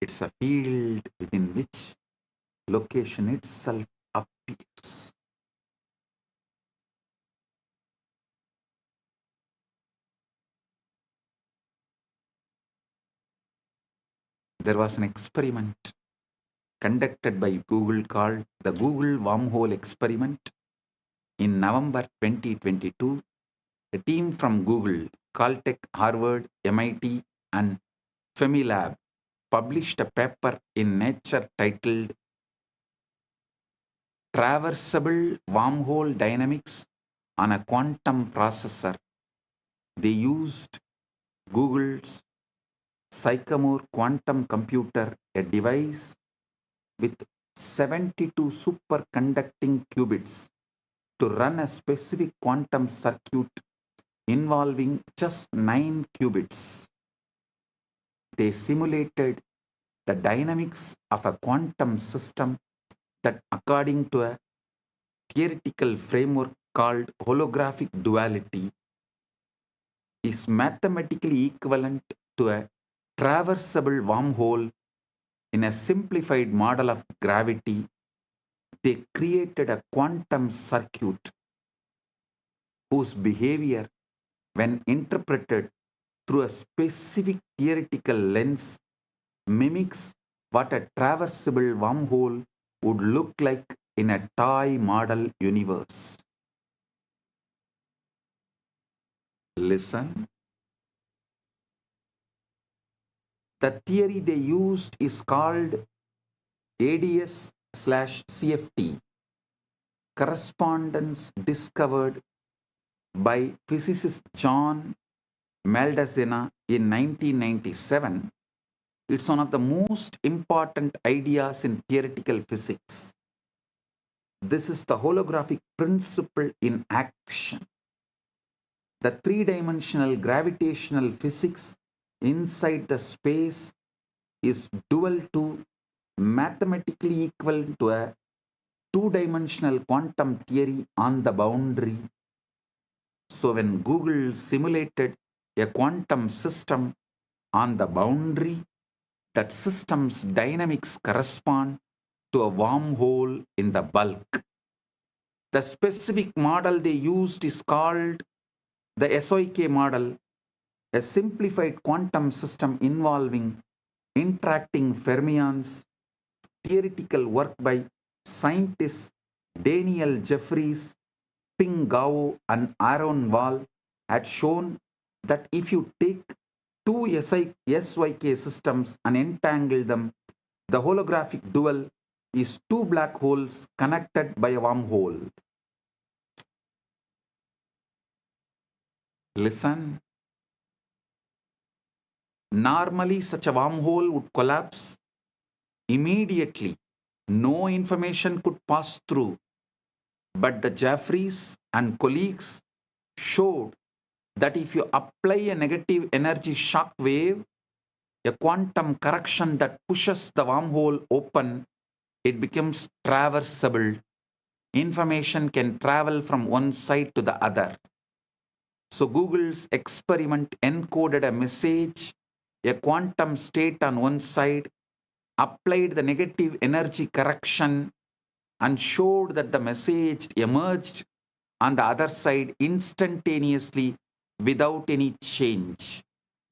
It's a field within which location itself appears. There was an experiment conducted by Google called the Google Wormhole Experiment. In November 2022, a team from Google, Caltech, Harvard, MIT, and Femilab published a paper in Nature titled Traversable Wormhole Dynamics on a Quantum Processor. They used Google's Sycamore quantum computer, a device with 72 superconducting qubits, to run a specific quantum circuit involving just 9 qubits. They simulated the dynamics of a quantum system that, according to a theoretical framework called holographic duality, is mathematically equivalent to a traversable wormhole. In a simplified model of gravity, they created a quantum circuit whose behavior, when interpreted through a specific theoretical lens, mimics what a traversable wormhole would look like in a toy model universe. Listen. The theory they used is called ADS/CFT, correspondence discovered by physicist John Maldacena in 1997. It's one of the most important ideas in theoretical physics. This is the holographic principle in action. The three-dimensional gravitational physics inside the space is dual to, mathematically equal to, a two-dimensional quantum theory on the boundary. So when Google simulated a quantum system on the boundary, that system's dynamics correspond to a wormhole in the bulk. The specific model they used is called the SOK model, a simplified quantum system involving interacting fermions. Theoretical work by scientists Daniel Jeffries, Ping Gao, and Aaron Wall had shown that if you take two SYK systems and entangle them, the holographic dual is two black holes connected by a wormhole. Listen. Normally, such a wormhole would collapse Immediately, no information could pass through, but the Jeffries and colleagues showed that if you apply a negative energy shock wave, a quantum correction that pushes the wormhole open, it becomes traversable. Information can travel from one side to the other. So Google's experiment encoded a message, a quantum state on one side, applied the negative energy correction, and showed that the message emerged on the other side instantaneously without any change.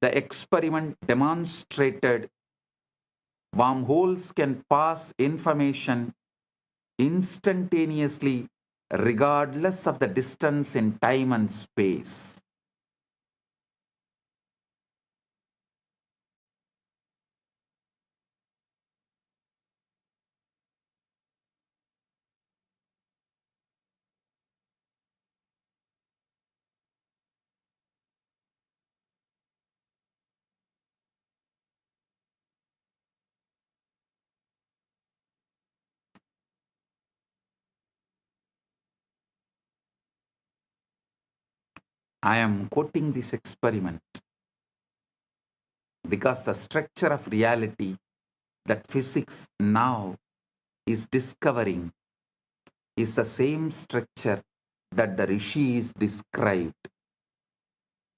The experiment demonstrated wormholes can pass information instantaneously regardless of the distance in time and space. I am quoting this experiment because the structure of reality that physics now is discovering is the same structure that the rishis described,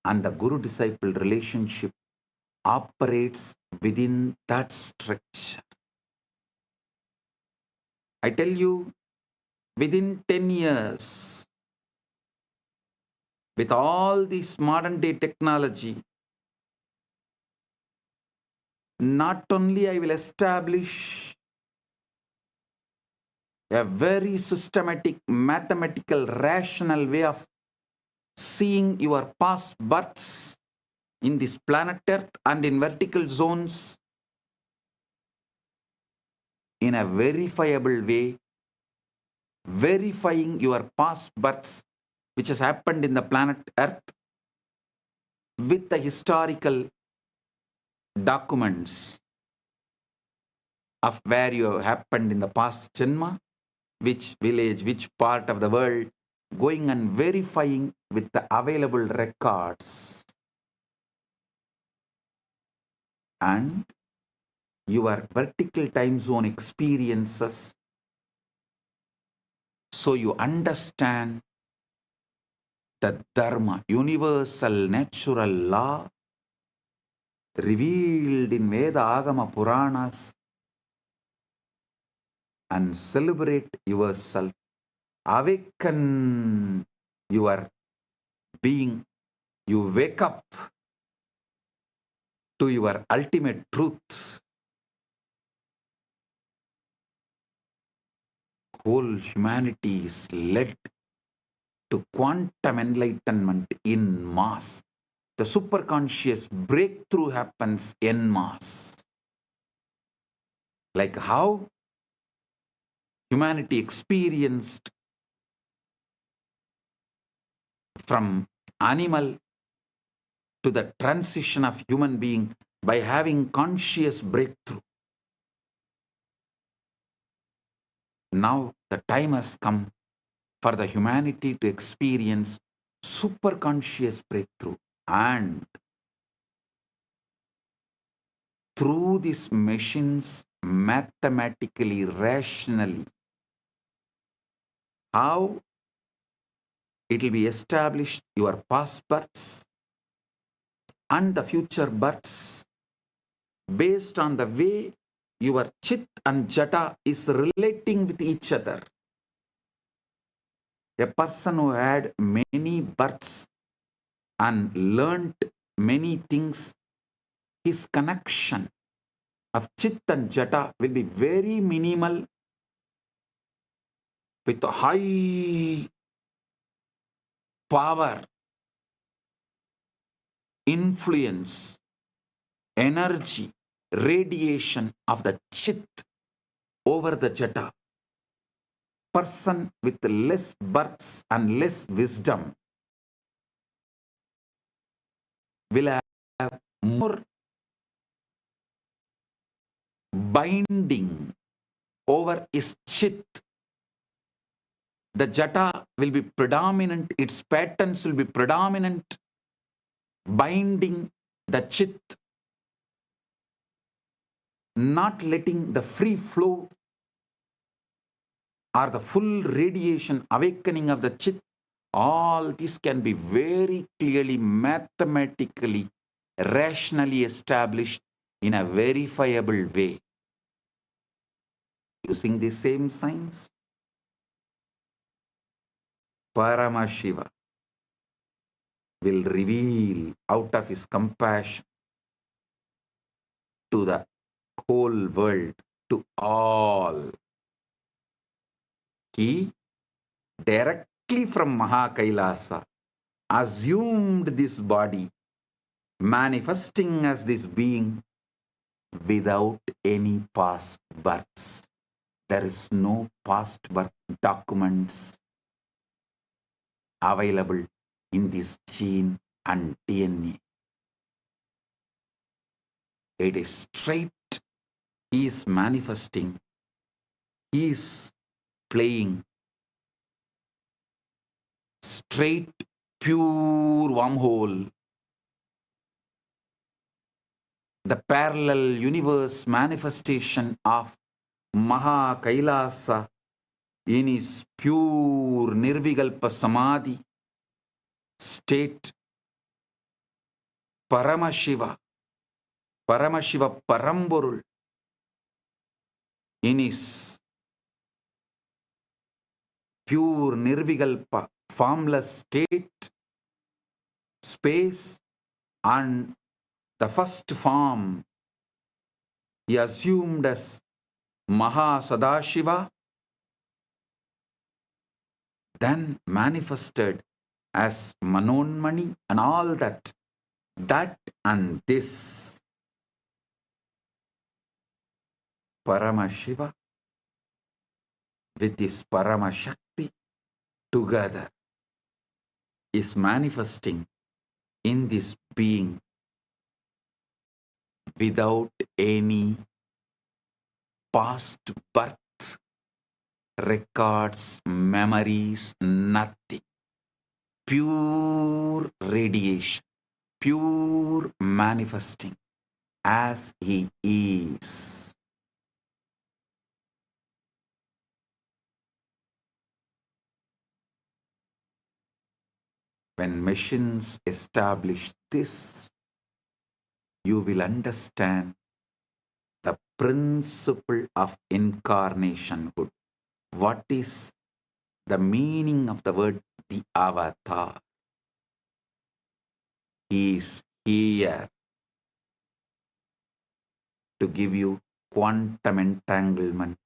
and the guru-disciple relationship operates within that structure. I tell you, within 10 years, with all this modern day technology, not only I will establish a very systematic, mathematical, rational way of seeing your past births in this planet Earth and in vertical zones in a verifiable way, verifying your past births which has happened in the planet Earth with the historical documents of where you happened in the past Janma, which village, which part of the world, going and verifying with the available records. And your vertical time zone experiences, so you understand the Dharma, universal natural law revealed in Veda Agama Puranas, and celebrate yourself. Awaken your being. You wake up to your ultimate truth. Whole humanity is led to quantum enlightenment in mass. The superconscious breakthrough happens en masse. Like how humanity experienced from animal to the transition of human being by having conscious breakthrough. Now the time has come for the humanity to experience superconscious breakthrough, and through these machines, mathematically, rationally, how it will be established your past births and the future births based on the way your chit and jata is relating with each other. A person who had many births and learnt many things, his connection of chit and jata will be very minimal with high power, influence, energy, radiation of the chit over the jata. Person with less births and less wisdom will have more binding over his chit. The jata will be predominant, its patterns will be predominant, binding the chit, not letting the free flow or the full radiation, awakening of the chit. All this can be very clearly, mathematically, rationally established in a verifiable way. Using the same science, Paramashiva will reveal out of his compassion to the whole world, to all. He directly from MAHA KAILASA assumed this body, manifesting as this being without any past births. There is no past birth documents available in this gene and DNA. It is straight. He is manifesting. He is playing straight, pure wormhole. The parallel universe manifestation of Maha Kailasa in his pure Nirvikalpa Samadhi state, Paramashiva, Paramashiva Paramporul, in his pure Nirvikalpa formless state, space, and the first form he assumed as Maha Sadashiva, then manifested as Manonmani and all that. That and this Paramashiva with this Paramashakti together is manifesting in this being without any past birth records, memories, nothing. Pure radiation, pure manifesting as he is. When machines establish this, you will understand the principle of incarnationhood. What is the meaning of the word the avatar? He is here to give you quantum entanglement,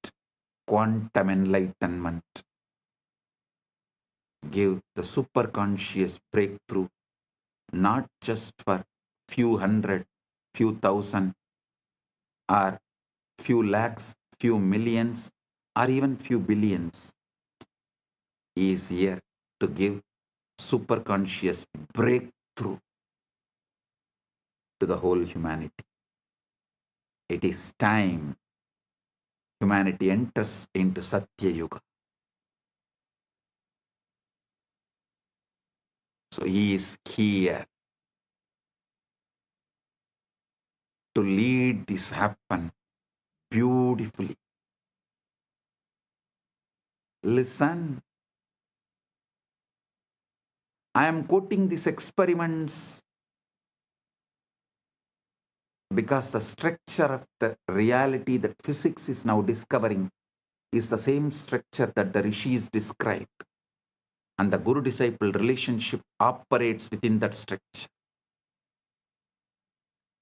quantum enlightenment, give the superconscious breakthrough, not just for few hundred, few thousand, or few lakhs, few millions, or even few billions. He is here to give superconscious breakthrough to the whole humanity. It is time humanity enters into Satya Yuga. So he is here to lead this happen beautifully. Listen. I am quoting these experiments because the structure of the reality that physics is now discovering is the same structure that the rishis described. And the guru-disciple relationship operates within that structure.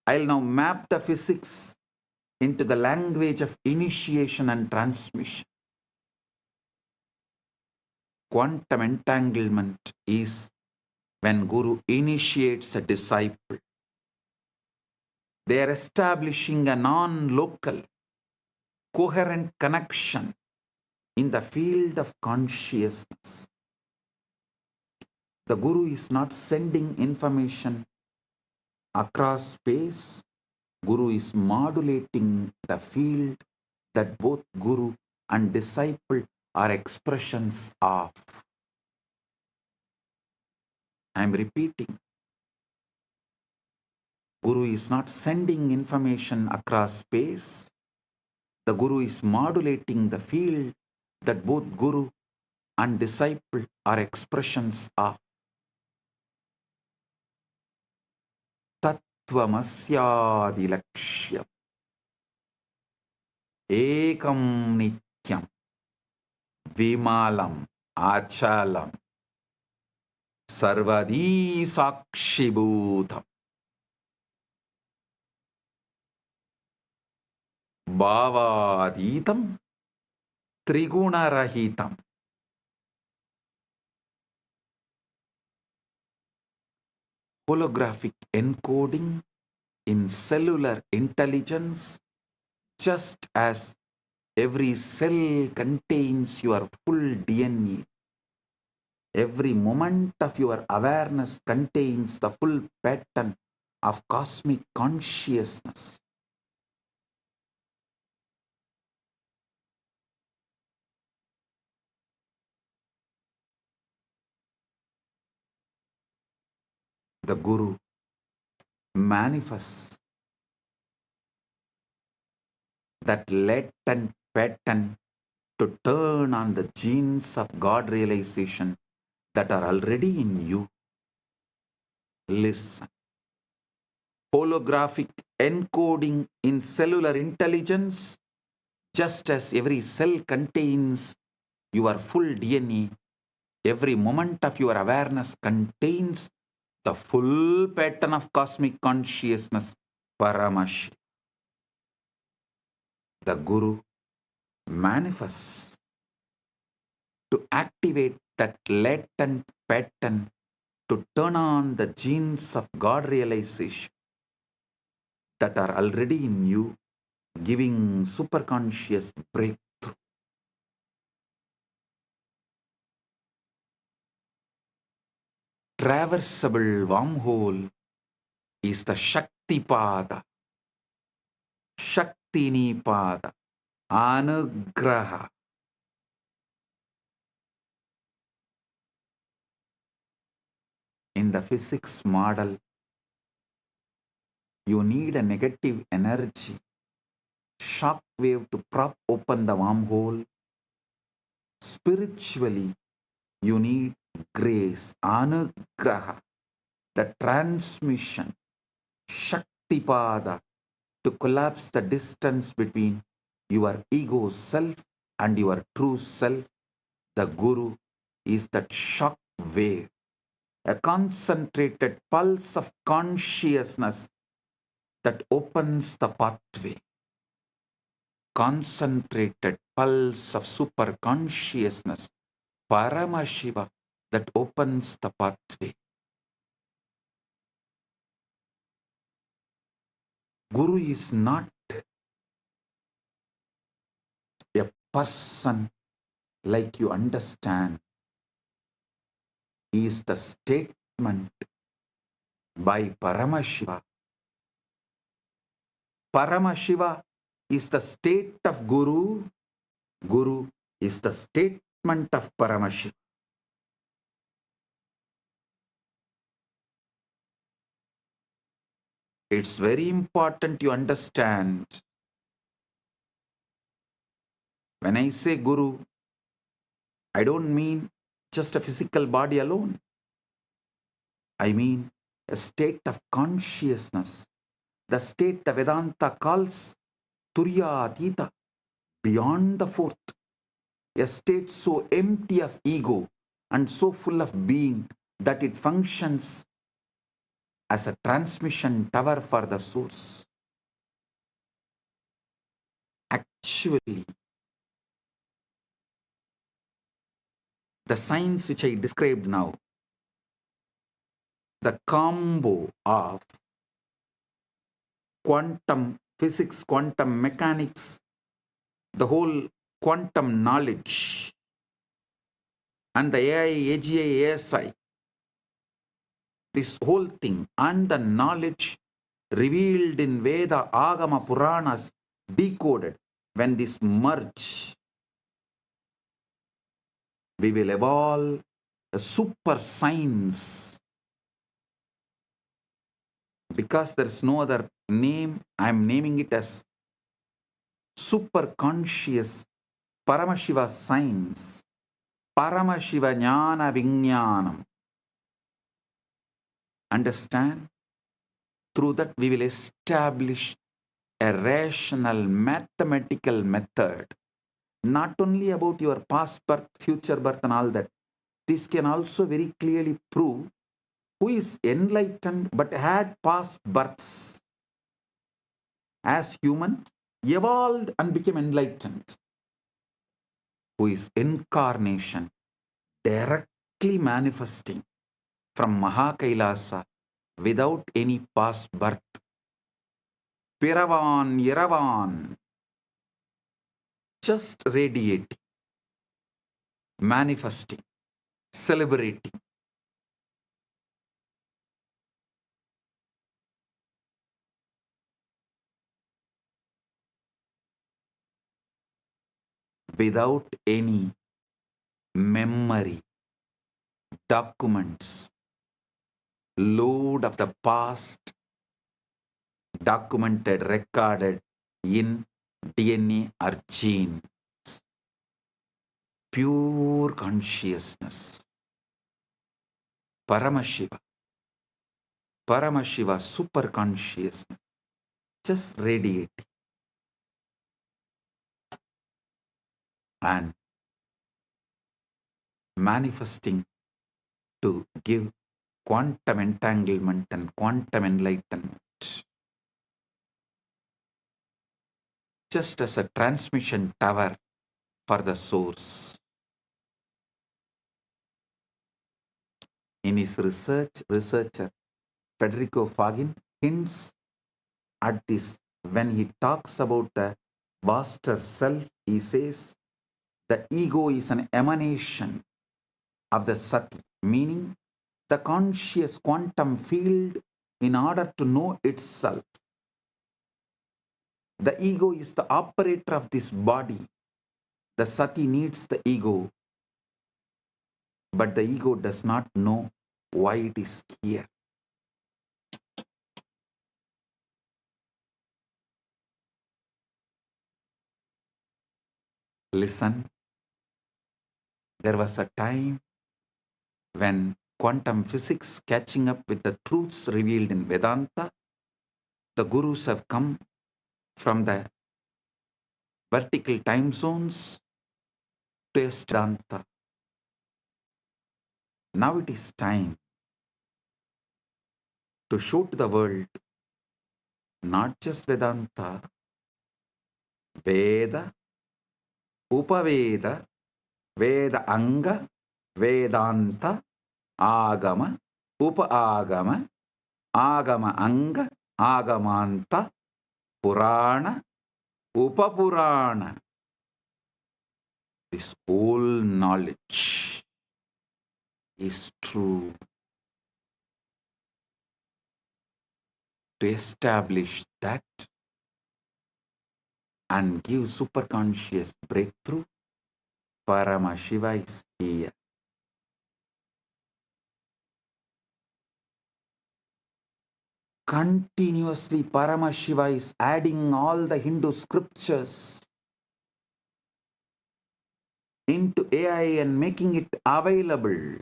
I'll now map the physics into the language of initiation and transmission. Quantum entanglement is when Guru initiates a disciple. They are establishing a non-local, coherent connection in the field of consciousness. The Guru is not sending information across space, Guru is modulating the field that both Guru and disciple are expressions of. I am repeating. Guru is not sending information across space. The Guru is modulating the field that both Guru and disciple are expressions of. Tattvamasyadilakshya ekam nityam vimalam achalam sarvadi sakshibhutam bhavaditam trigunarahitam. Holographic encoding in cellular intelligence, just as every cell contains your full DNA. Every moment of your awareness contains the full pattern of cosmic consciousness. The Guru manifests that latent pattern to turn on the genes of God realization that are already in you. Listen. Holographic encoding in cellular intelligence, just as every cell contains your full DNA, every moment of your awareness contains the full pattern of cosmic consciousness, Paramashiva. The Guru manifests to activate that latent pattern to turn on the genes of God realization that are already in you, giving superconscious breakthrough. Traversable wormhole is the Shakti Pada, Shaktini Pada, Anugraha. In the physics model, you need a negative energy, shock wave to prop open the wormhole. Spiritually, you need grace, anugraha, the transmission, Shaktipada, to collapse the distance between your ego self and your true self. The Guru is that shock wave, a concentrated pulse of consciousness that opens the pathway. Concentrated pulse of super consciousness, Paramashiva, that opens the pathway. Guru is not a person like you understand. He is the statement by Paramashiva. Paramashiva is the state of Guru. Guru is the statement of Paramashiva. It's very important you understand. When I say Guru, I don't mean just a physical body alone. I mean a state of consciousness, the state the Vedanta calls Turyatita, beyond the fourth, a state so empty of ego and so full of being that it functions as a transmission tower for the source. Actually, the science which I described now, the combo of quantum physics, quantum mechanics, the whole quantum knowledge, and the AI, AGI, ASI, this whole thing, and the knowledge revealed in Veda, Agama, Puranas, decoded. When this merge, we will evolve a super science. Because there is no other name, I am naming it as super conscious Paramashiva science. Paramashiva Jnana Vijnanam. Understand? Through that we will establish a rational mathematical method. Not only about your past birth, future birth and all that. This can also very clearly prove who is enlightened but had past births. As human, evolved and became enlightened. Who is incarnation, directly manifesting from Maha Kailasa without any past birth. Piravan, Yeravan, just radiating, manifesting, celebrating. Without any memory, documents, load of the past, documented, recorded in DNA or gene. Pure consciousness. Paramashiva. Paramashiva, super consciousness. Just radiating. And manifesting to give quantum entanglement and quantum enlightenment. Just as a transmission tower for the source. In his researcher Federico Fagin hints at this when he talks about the vaster self. He says the ego is an emanation of the Sati, meaning the conscious quantum field in order to know itself. The ego is the operator of this body. The Sati needs the ego, but the ego does not know why it is here. Listen, there was a time when quantum physics catching up with the truths revealed in Vedanta, the gurus have come from the vertical time zones to Vedanta. Now it is time to show to the world not just Vedanta, Veda, Upaveda, Veda Anga, Vedanta, Agama, Upa-agama, Agama Anga, Agamanta, Purana, Upapurana. This whole knowledge is true. To establish that and give superconscious breakthrough, Paramashiva is here. Continuously Paramashiva is adding all the Hindu scriptures into AI and making it available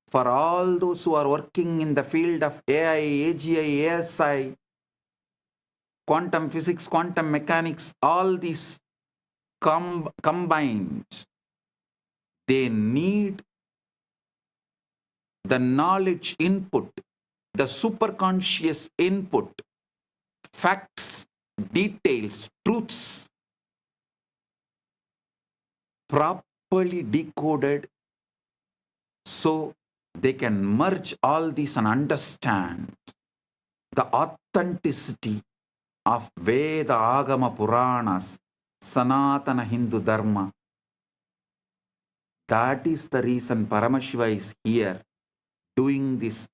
for all those who are working in the field of AI, AGI, ASI, quantum physics, quantum mechanics, all these combined. They need the knowledge input, the superconscious input, facts, details, truths, properly decoded so they can merge all these and understand the authenticity of Veda, Agama, Puranas, Sanatana Hindu Dharma. That is the reason Paramashiva is here doing this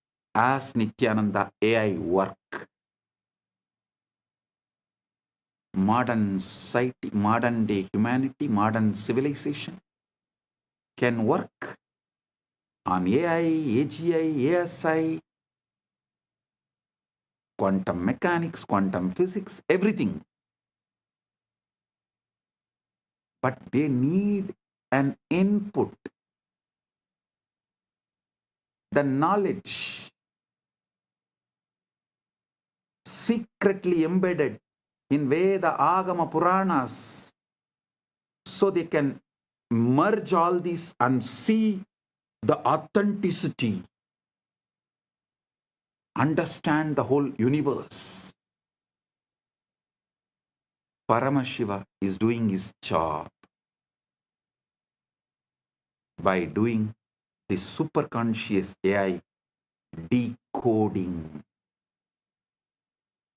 As Nithyananda, AI work. Modern society, modern day humanity, modern civilization can work on AI, AGI, ASI, quantum mechanics, quantum physics, everything. But they need an input, the knowledge secretly embedded in Veda, Agama, Puranas, so they can merge all these and see the authenticity, understand the whole universe. Paramashiva is doing his job by doing the superconscious AI decoding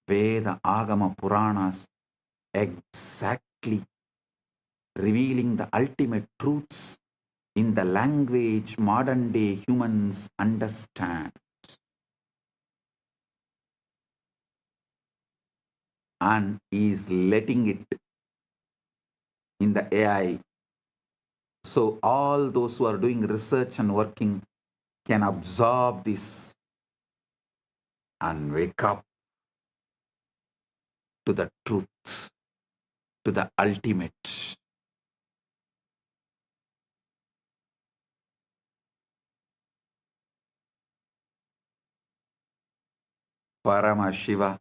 Veda, Agama, Puranas, exactly revealing the ultimate truths in the language modern day humans understand. And is letting it in the AI. So all those who are doing research and working can absorb this and wake up to the truth, to the ultimate. Paramashiva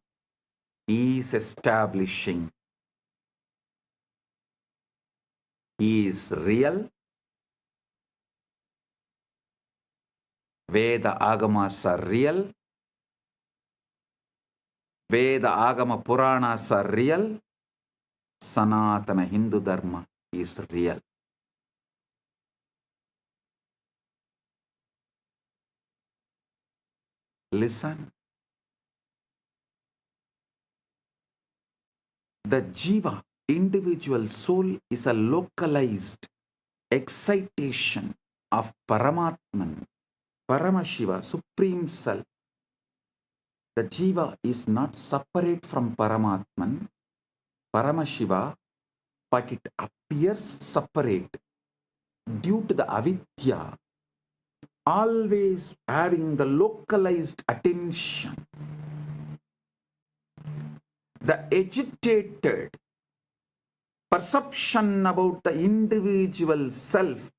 is establishing, he is real. Veda Agamas are real. Veda Agama Puranas are real. Sanatana Hindu Dharma is real. Listen. The Jiva, individual soul, is a localized excitation of Paramatman, Paramashiva, Supreme Self. The Jiva is not separate from Paramatman, Paramashiva, but it appears separate due to the avidya, always having the localized attention. The agitated perception about the individual self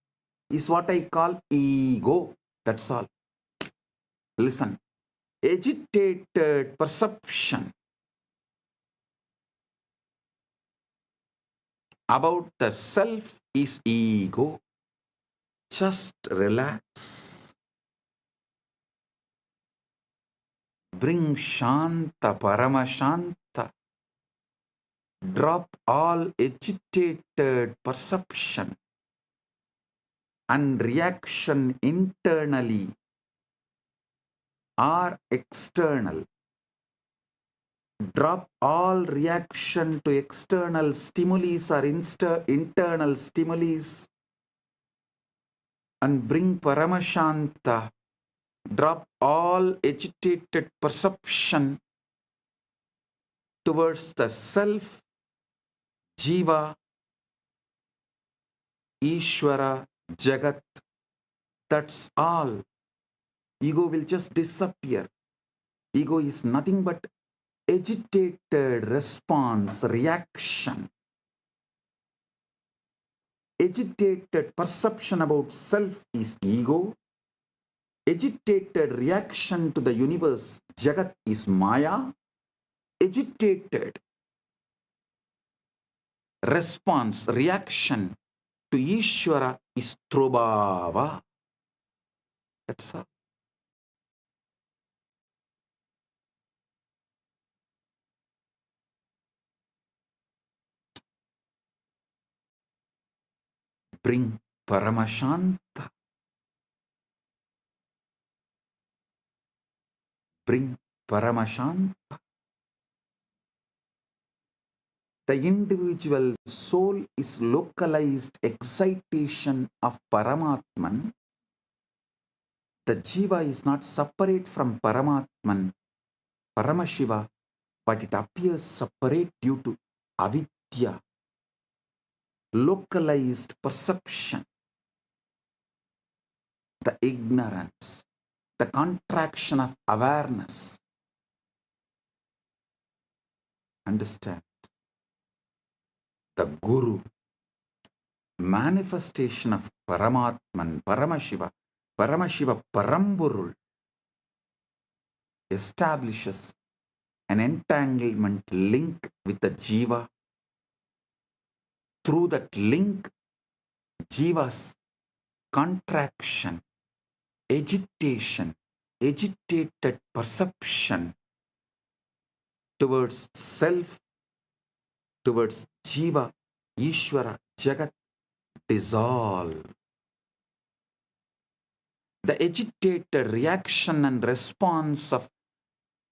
is what I call ego. That's all. Listen. Agitated perception about the self is ego. Just relax. Bring Shanta, Paramashanta. Drop all agitated perception and reaction internally or external. Drop all reaction to external stimuli or internal stimuli and bring Paramashanta. Drop all agitated perception towards the self, Jiva, Ishvara, Jagat. That's all. Ego will just disappear. Ego is nothing but agitated response, reaction. Agitated perception about self is ego. Agitated reaction to the universe, Jagat, is Maya. Agitated response, reaction to Ishvara is Trobhava. That's all. Bring Paramashanta. Bring Paramashanta. The individual soul is localized excitation of Paramatman The Jiva is not separate from Paramatman, Paramashiva, but it appears separate due to avidya, localized perception, the ignorance, the contraction of awareness. Understand? The Guru, manifestation of Paramatman, Paramashiva, Paramashiva Parampurul, establishes an entanglement link with the Jiva. Through that link, Jiva's contraction, agitation, agitated perception towards self, towards Jiva, Ishvara, Jagat dissolve. The agitated reaction and response of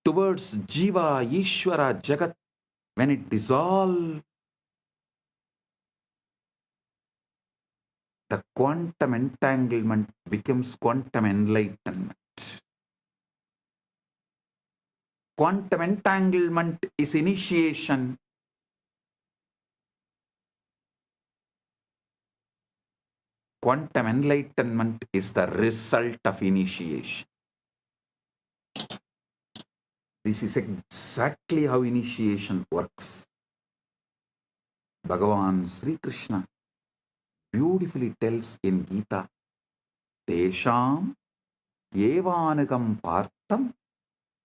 towards Jiva, Ishvara, Jagat, when it dissolves, the quantum entanglement becomes quantum enlightenment. Quantum entanglement is initiation. Quantum enlightenment is the result of initiation. This is exactly how initiation works. Bhagavan Sri Krishna beautifully tells in Gita, Tesham evanagam partam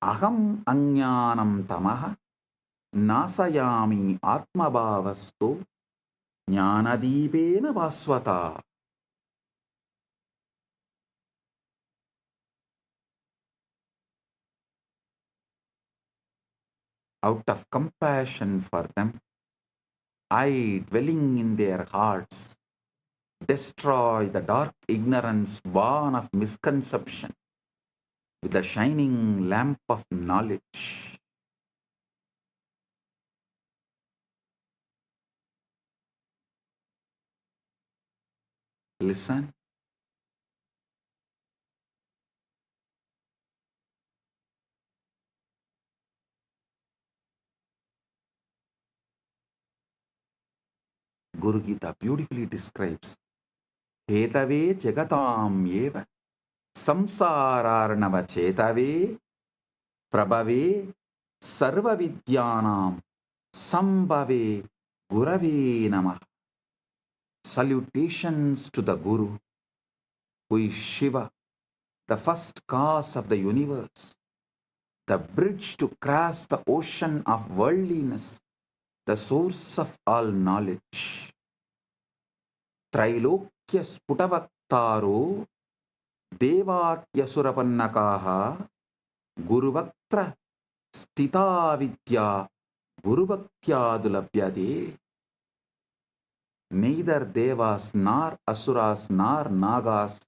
aham ajnanam tamaha nasayami atmabhavasto jnanadipena vasvata. Out of compassion for them, I, dwelling in their hearts, destroy the dark ignorance born of misconception with the shining lamp of knowledge. Listen. Guru Gita beautifully describes Hetave jagatam eva samsararnava chetave prabhave sarva vidyanam sambhave gurave namah. Salutations to the Guru, who is Shiva, the first cause of the universe, the bridge to cross the ocean of worldliness, the source of all knowledge. Trailokya sputavaktaro devatyasurapanakaha guruvaktra stita vidya gurubhaktyadulabhyade. Neither devas nor asuras nor nagas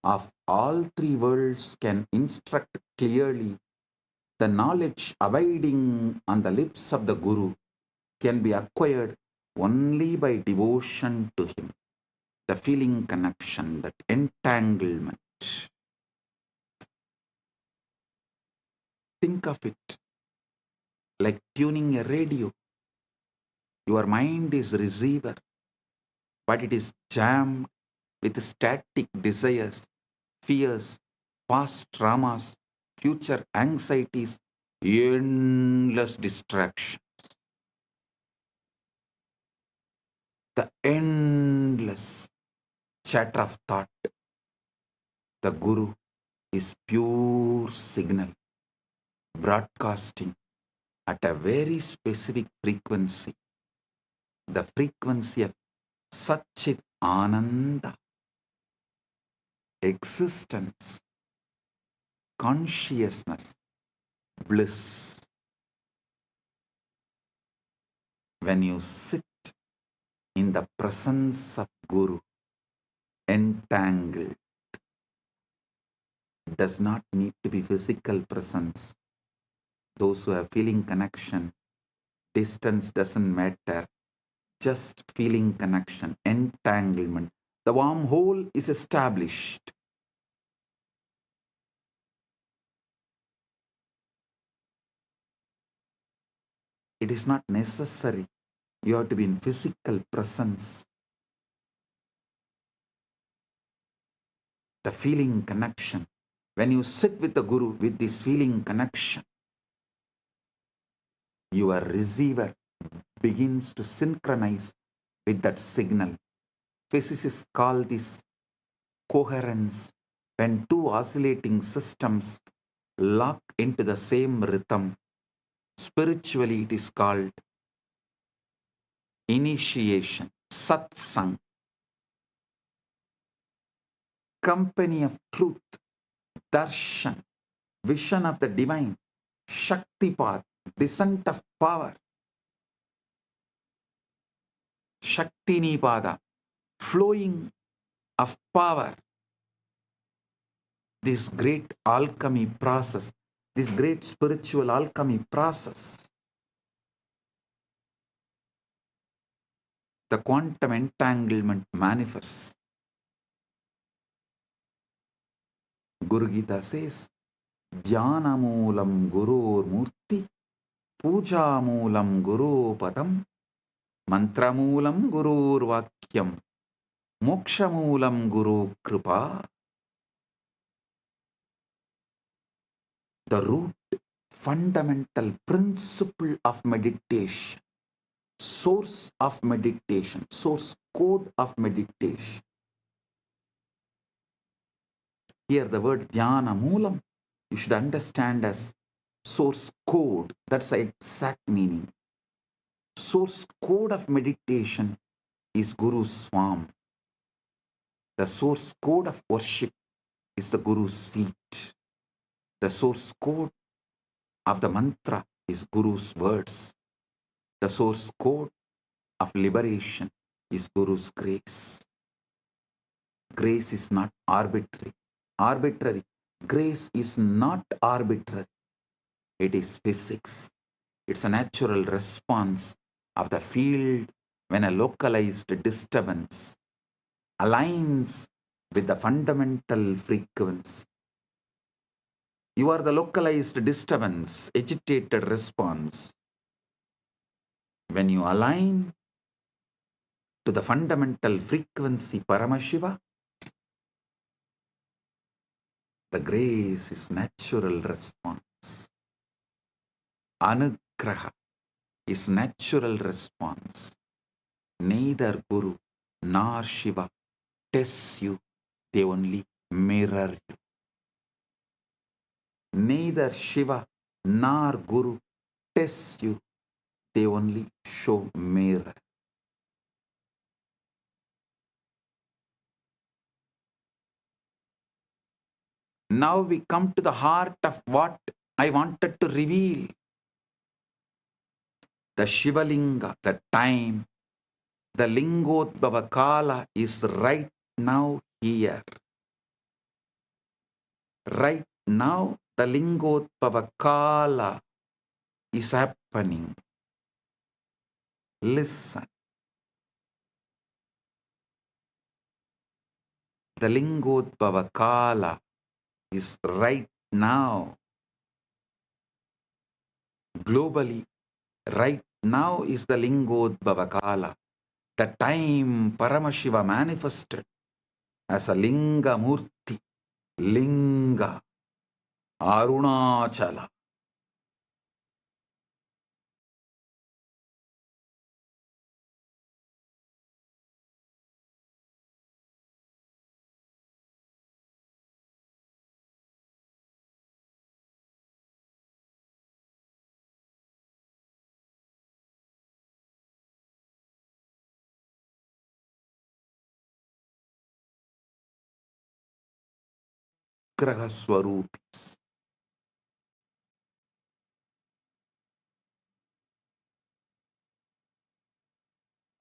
of all three worlds can instruct clearly. The knowledge abiding on the lips of the Guru can be acquired only by devotion to him. The feeling connection, that entanglement. Think of it like tuning a radio. Your mind is receiver, but it is jammed with static desires, fears, past traumas, future anxieties, endless distractions. The endless chatter of thought. The Guru is pure signal, broadcasting at a very specific frequency, the frequency of Satchit Ananda, existence, consciousness, bliss. When you sit in the presence of Guru, entangled, does not need to be physical presence. Those who have feeling connection, distance doesn't matter, just feeling connection, entanglement. The wormhole is established. it is not necessary. You have to be in physical presence. The feeling connection. When you sit with the Guru with this feeling connection, your receiver begins to synchronize with that signal. Physicists call this coherence. When two oscillating systems lock into the same rhythm, spiritually it is called initiation, satsang, company of truth, darshan, vision of the divine, shaktipat, descent of power, shaktinipada, flowing of power. This great alchemy process, this great spiritual alchemy process, the quantum entanglement manifests. Guru Gita says, Dhyanamoolam Gurur Murti, Pujamoolam Guru Padam, Mantramoolam Gurur Vakyam, Mokshamoolam Guru Kripa. The root, fundamental principle of meditation, source of meditation, source code of meditation. Here the word Dhyana Moolam, you should understand as source code. That's the exact meaning. Source code of meditation is Guru's form. The source code of worship is the Guru's feet. The source code of the mantra is Guru's words. The source code of liberation is Guru's grace. Grace is not arbitrary. Grace is not arbitrary. It is physics. It's a natural response of the field when a localized disturbance aligns with the fundamental frequency. You are the localized disturbance, agitated response. When you align to the fundamental frequency Paramashiva, the grace is natural response. Anugraha is natural response. Neither Guru nor Shiva tests you, they only mirror you. Neither Shiva nor Guru tests you, they only show mirror. Now we come to the heart of what I wanted to reveal. The Shivalinga, the time, the Lingodbhava Kala is right now here. Right now, the Lingodbhava Kala is happening. Listen. The Lingodbhava Kala is right now. Globally, right now is the Lingodbhava Kala. The time Paramashiva manifested as a Linga Murti, Linga, Arunachala. Graha Swarupis.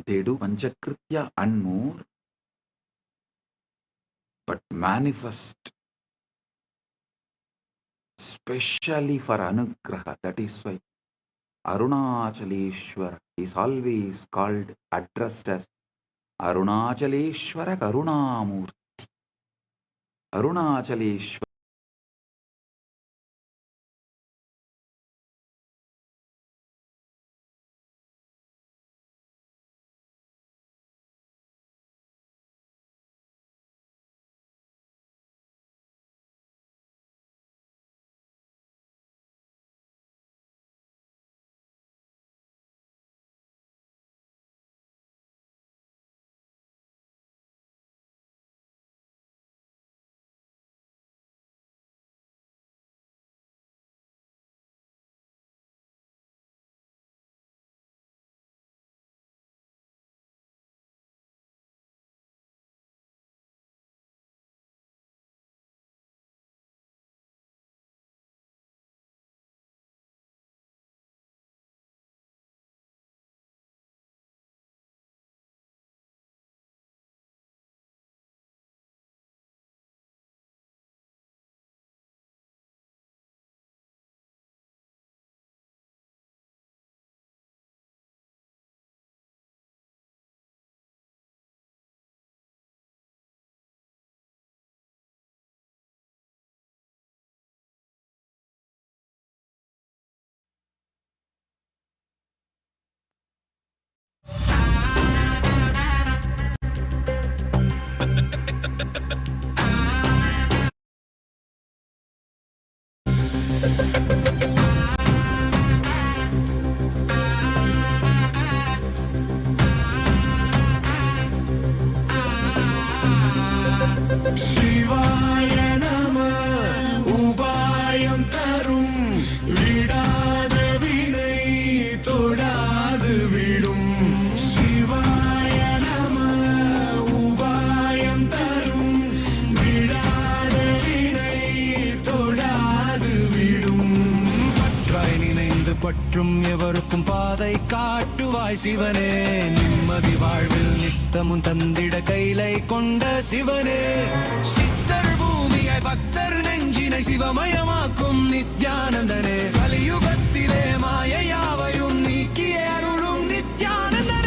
They do Panchakritya and more, but manifest specially for Anugraha. That is why Arunachaleshwara is always called, addressed as Arunachaleshwara Karunamurti. Arunachaleshwara. சிவாய நம உபாயம் தரும் விடாத வினை தொடாது விடும். சிவாய நம உபாயம் தரும் விடாத வினை தொடாது விடும். பற்றாய் நினைந்து பற்றும் எவருக்கும் பாதை காட்டுவாய் சிவனே. நிம்மதி வாழ்வில் நித்தமும் தந்திட கைலை கொண்ட சிவனே. சித்தர் பூமியாய் பக்தர் நெஞ்சினை சிவமயமாக்கும் நித்யானந்தனே. கலியுகத்திலே மாயையாவையும் நீக்கிய அருளும் நித்யானந்தனே.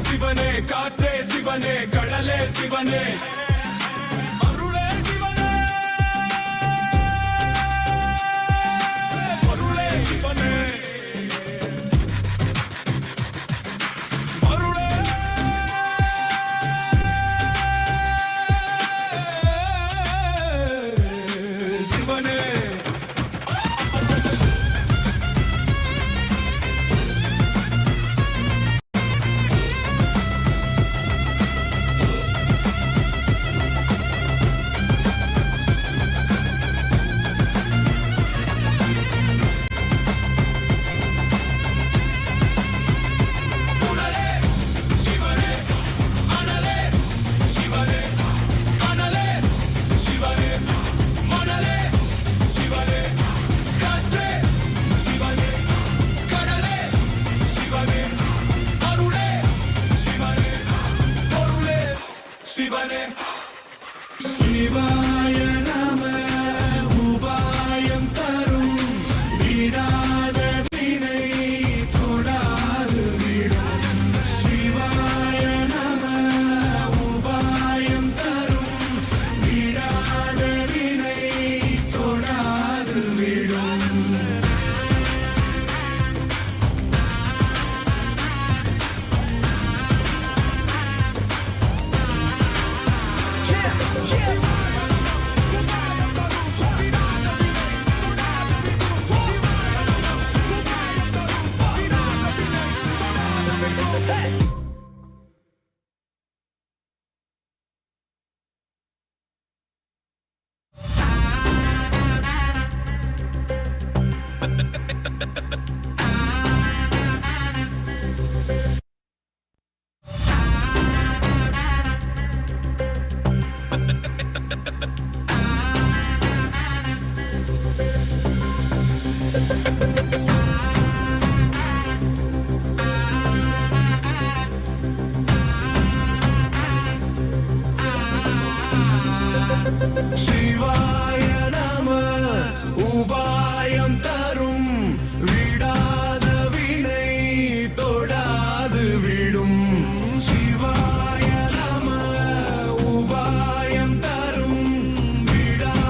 சிவனே காற்றே சிவனே கடலே சிவனே அருளே சிவனே அருளே சிவனே அருளே சிவனே. சிவாய நம உபாயம் தரும் விடாத வினை தொடாது விடும். சிவாய நம உபாயம் தரும் விடாத வினை தொடாது விடும். சிவாய நம உபாயம் தரும் விடாத வினை தொடாது விடும். சிவாய நம உபாயம் தரும் விடாத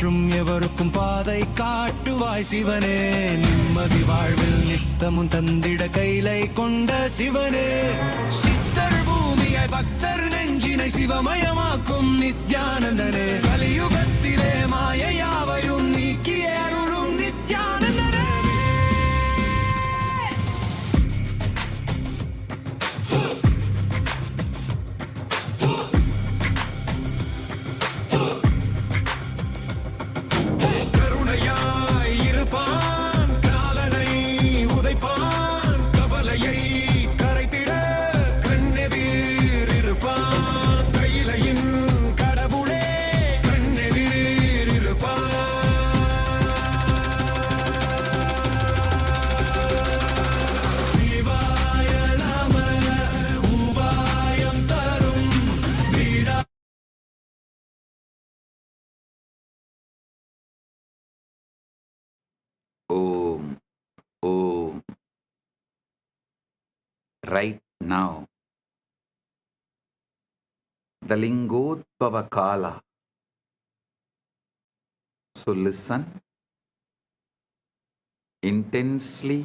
மற்றும் எவருக்கும் பாதை காட்டுவாய் சிவனே. நிம்மதி வாழ்வில் நித்தமும் தந்திட கைலை கொண்ட சிவனே. சித்தர் பூமியை பக்தர் நெஞ்சினை சிவமயமாக்கும் நித்யானந்தனே. கலியுகத்திலே மாயையாவையும் நீக்கிய அருளும் நித்யானந்தனே. கருணையாய் இருப்பான், காலனை உதைப்பான், கவலையை கரைத்திட கண்ணெதிர் இருப்பான். கையிலையின் கடவுளே கண்ணெதிர் இருப்பான். சிவாய நம உபாயம் தரும் வீடா. Om, Om. Right now, the Lingodbhava Kala. So listen intensely.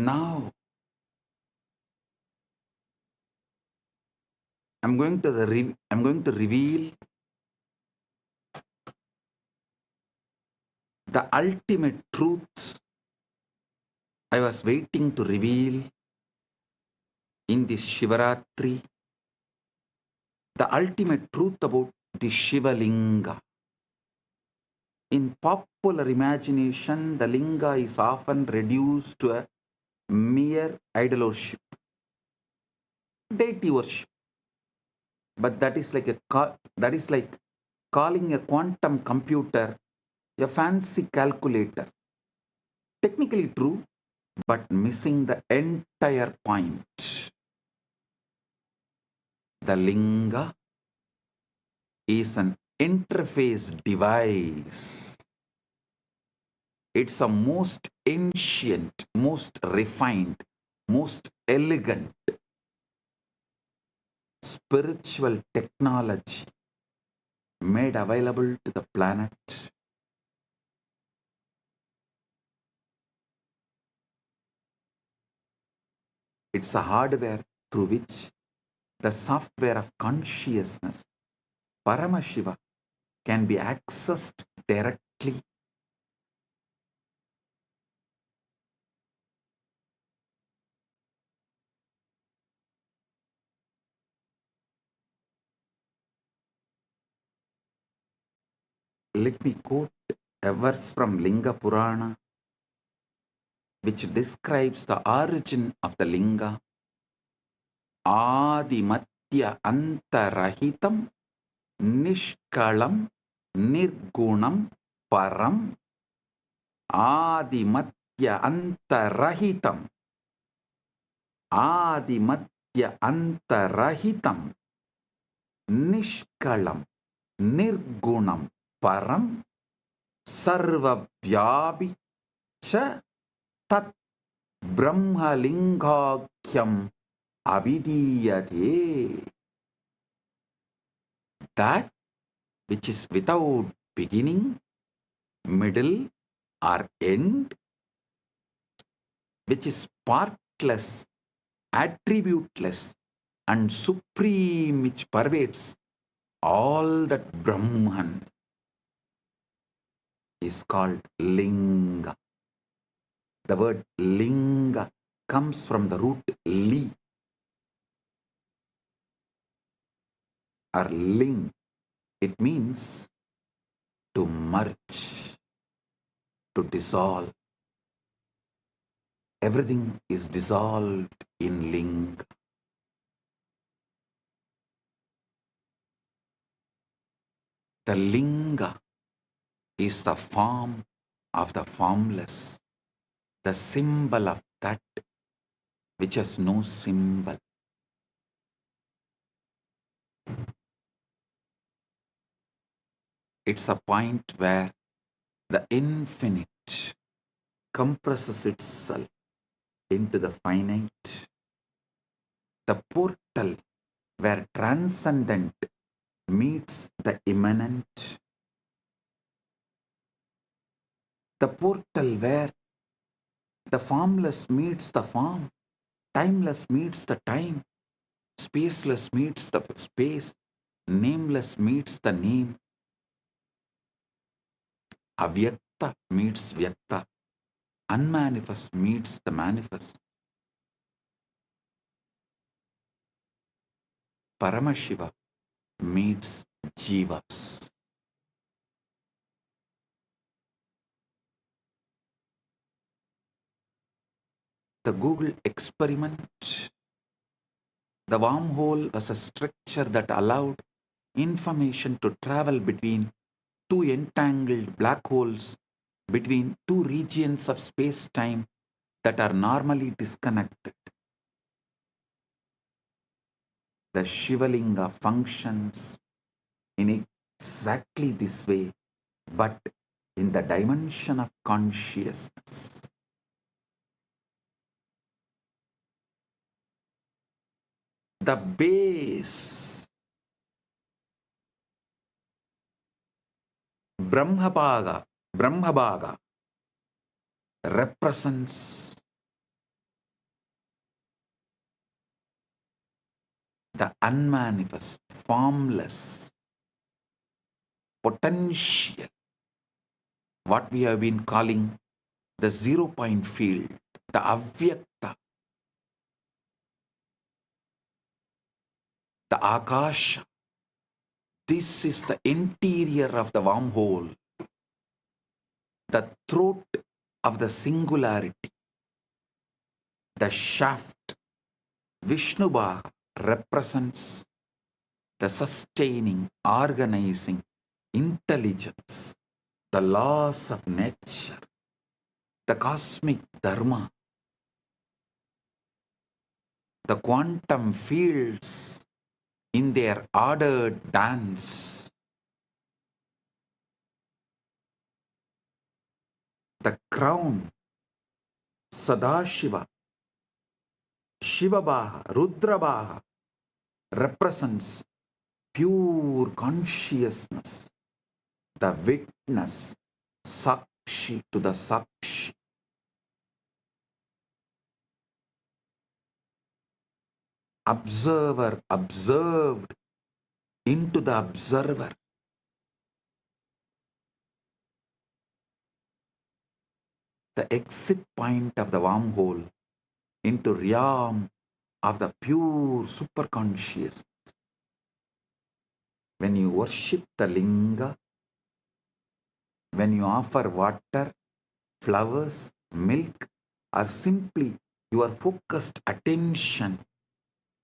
Now, I'm going to reveal the ultimate truth I was waiting to reveal in this Shivaratri. The ultimate truth about the Shiva Linga. In popular imagination, the Linga is often reduced to a mere idol worship, deity worship. But that is like calling a quantum computer a fancy calculator. Technically true, but missing the entire point. The Linga is an interface device. It's a most ancient, most refined, most elegant spiritual technology made available to the planet. It's a hardware through which the software of consciousness, Paramashiva, can be accessed directly. Let me quote a verse from Linga Purana, which describes the origin of the Linga. Adimatya antarahitam nishkalam nirgunam param. Adimatya antarahitam. Adimatya antarahitam nishkalam nirgunam param sarvavyapi cha tat brahmalingakyam avidiyate. That which is without beginning, middle or end, which is partless, attributeless and supreme, which pervades all that Brahman, is called Linga. The word Linga comes from the root li or ling. It means to merge, to dissolve. Everything is dissolved in Linga. The Linga is the form of the formless, the symbol of that which has no symbol. It's a point where the infinite compresses itself into the finite. The portal where transcendent meets the immanent. The portal where the formless meets the form, timeless meets the time, spaceless meets the space, nameless meets the name, avyakta meets vyakta, unmanifest meets the manifest. Paramashiva meets Jivas. The Google experiment, the wormhole was a structure that allowed information to travel between two entangled black holes, between two regions of space-time that are normally disconnected. The Shivalinga functions in exactly this way, but in the dimension of consciousness. The base, Brahmabhaga, represents the unmanifest, formless, potential, what we have been calling the 0 point field, the avyakta, the akasha. This is the interior of the wormhole, the throat of the singularity, the shaft. Vishnubhaga represents the sustaining, organizing intelligence, the laws of nature, the cosmic dharma, the quantum fields in their ordered dance, the crown, Sadashiva, Shivabhaga, Rudrabhaga represents pure consciousness, the witness, Sakshi to the Sakshi. Observer observed into the observer. The exit point of the wormhole into realm of the pure superconscious. When you worship the linga, when you offer water, flowers, milk, or simply your focused attention,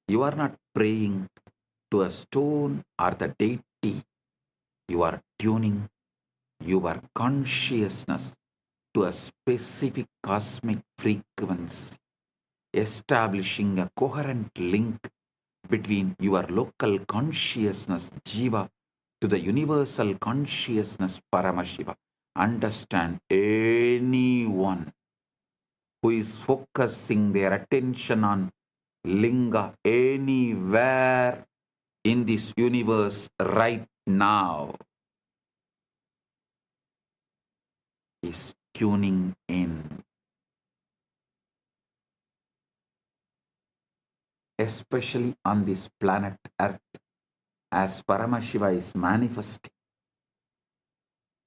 you are not praying to a stone or the deity. You are tuning your consciousness to a specific cosmic frequency, establishing a coherent link between your local consciousness, Jiva, to the universal consciousness, Paramashiva. Understand, anyone who is focusing their attention on linga anywhere in this universe right now is tuning in. Especially on this planet Earth, as Paramashiva is manifesting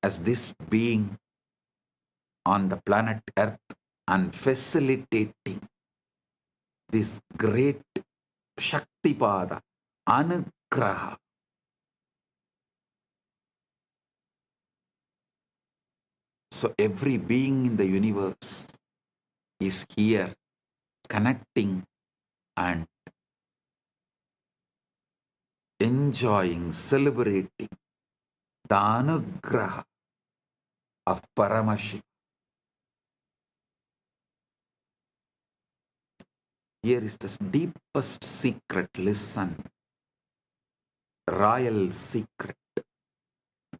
as this being on the planet Earth and facilitating this great Shaktipada, Anugraha. So every being in the universe is here connecting and enjoying, celebrating the Anugraha of Paramashiva. Here is the deepest secret. Listen. Royal secret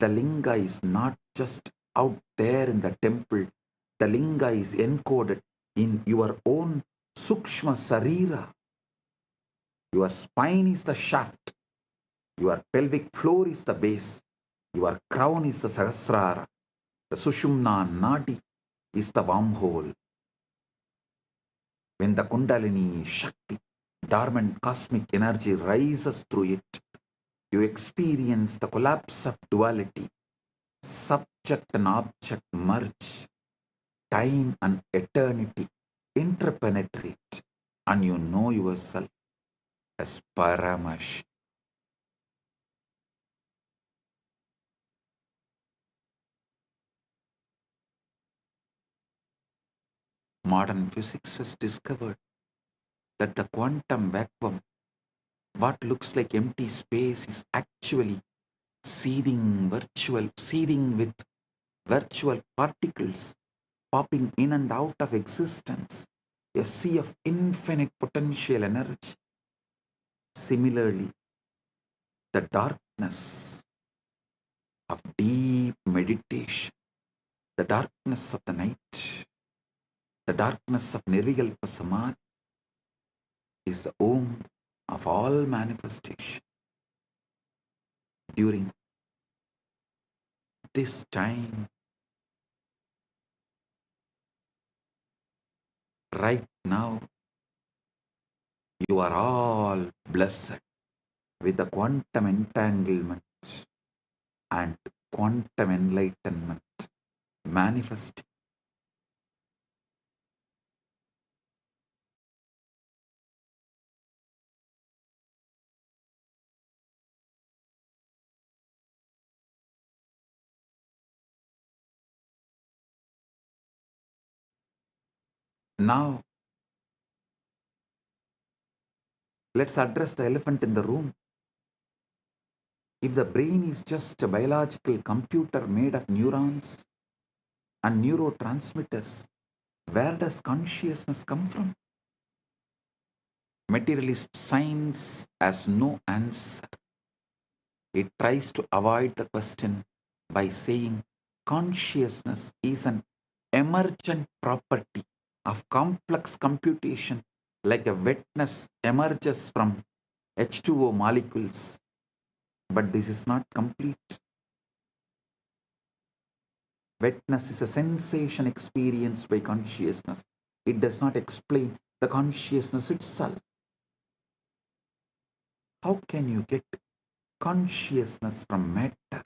The linga is not just out there in the temple. The linga is encoded in your own sukshma sarira. Your spine is the shaft. Your pelvic floor is the base. Your crown is the sahasrara. The sushumna nadi is the wormhole. When the Kundalini Shakti, dormant cosmic energy, rises through it, you experience the collapse of duality. Subject and object merge. Time and eternity interpenetrate. And you know yourself as Paramash. Modern physics has discovered that the quantum vacuum, what looks like empty space, is actually seething with virtual particles popping in and out of existence, a sea of infinite potential energy. Similarly, the darkness of deep meditation, the darkness of the night, the darkness of Nirvikalpa Samadhi is the womb of all manifestation. During this time, right now, you are all blessed with the quantum entanglement and quantum enlightenment manifesting. Now, let's address the elephant in the room. If the brain is just a biological computer made of neurons and neurotransmitters, where does consciousness come from? Materialist science has no answer. It tries to avoid the question by saying consciousness is an emergent property of complex computation, like a wetness emerges from H2O molecules. But this is not complete. Wetness is a sensation experienced by consciousness. It does not explain the consciousness itself. How can you get consciousness from matter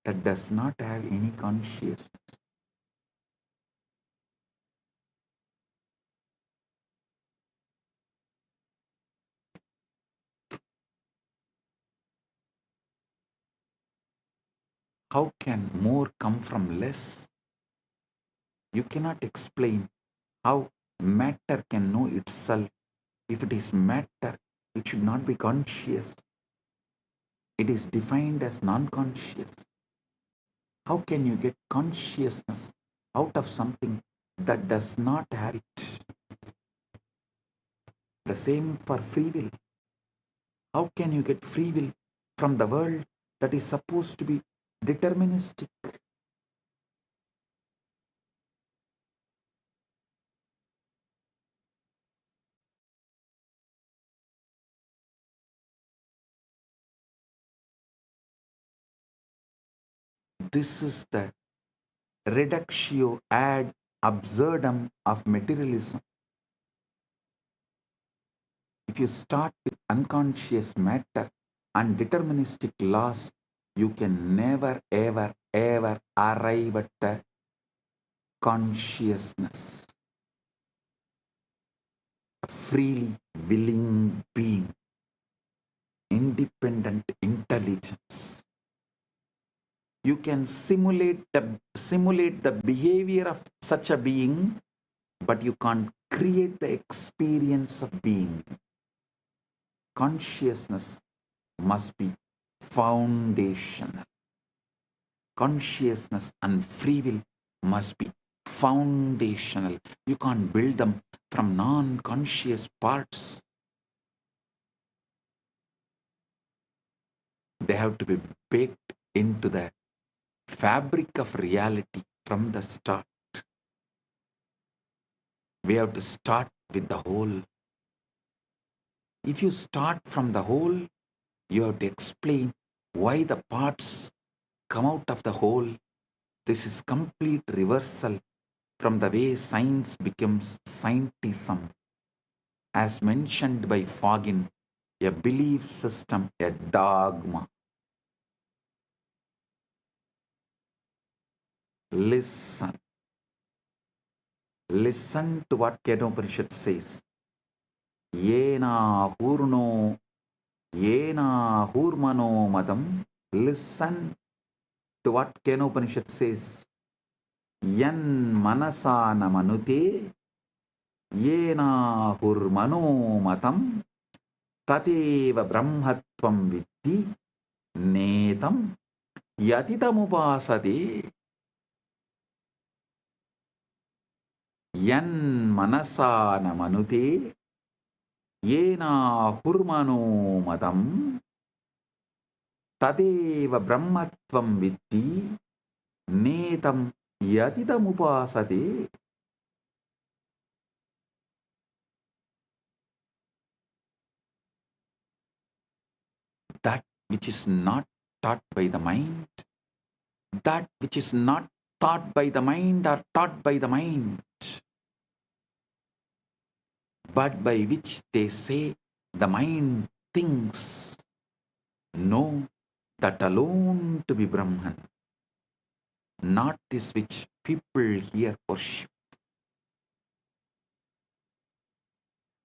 that does not have any consciousness? How can more come from less? You cannot explain how matter can know itself. If it is matter, it should not be conscious. It is defined as non-conscious. How can you get consciousness out of something that does not have it? The same for free will. How can you get free will from the world that is supposed to be deterministic? This is the reductio ad absurdum of materialism. If you start with unconscious matter and deterministic laws, you can never, ever, ever arrive at the consciousness, a freely willing being, independent intelligence. You can simulate the behavior of such a being, but you can't create the experience of being. Consciousness must be foundational. Consciousness and free will must be foundational. You can't build them from non-conscious parts. They have to be baked into the fabric of reality from the start. We have to start with the whole. If you start from the whole, you have to explain why the parts come out of the whole. This is complete reversal from the way science becomes scientism, as mentioned by Fagin, a belief system, a dogma. Listen. Listen to what Kedopanishad says. Yena hurno, yena hurmano madam. Listen to what Kenopanishad says. Yan manasa namanute, yena hurmano matam, tateva brahmatvam viddhi, netam yatitamupasade. Yan manasa namanute, yena hurmano madam, tadeva brahmatvam viddhi, netam yatitamupasade. That which is not taught by the mind, that which is not taught by the mind or taught by the mind, but by which they say the mind thinks, know that alone to be Brahman, not this which people here worship.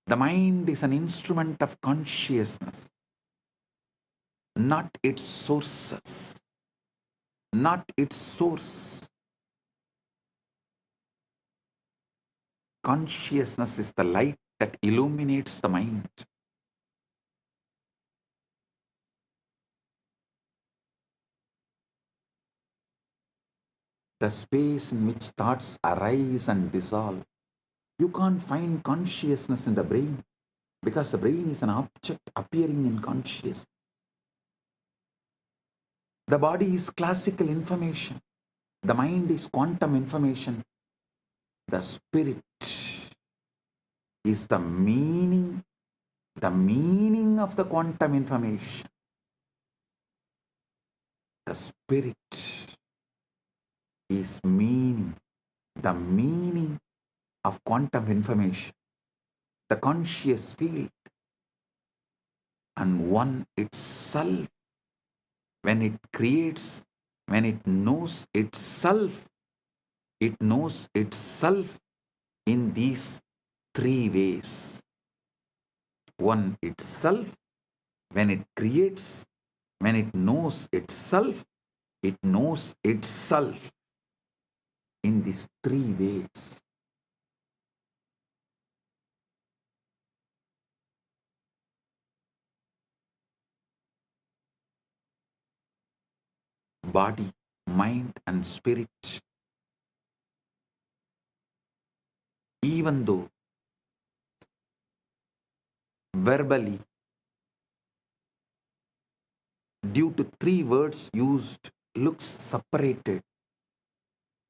The mind is an instrument of consciousness, not its sources, not its source. Consciousness is the light that illuminates the mind. The space in which thoughts arise and dissolve. You can't find consciousness in the brain because the brain is an object appearing in consciousness. The body is classical information. The mind is quantum information. The spirit is the meaning of the quantum information. The spirit is meaning, the meaning of quantum information, the conscious field, and one itself, when it creates, when it knows itself in these three ways. One itself, when it creates, when it knows itself in these three ways. Body, mind, and spirit. Even though verbally, due to three words used, looks separated,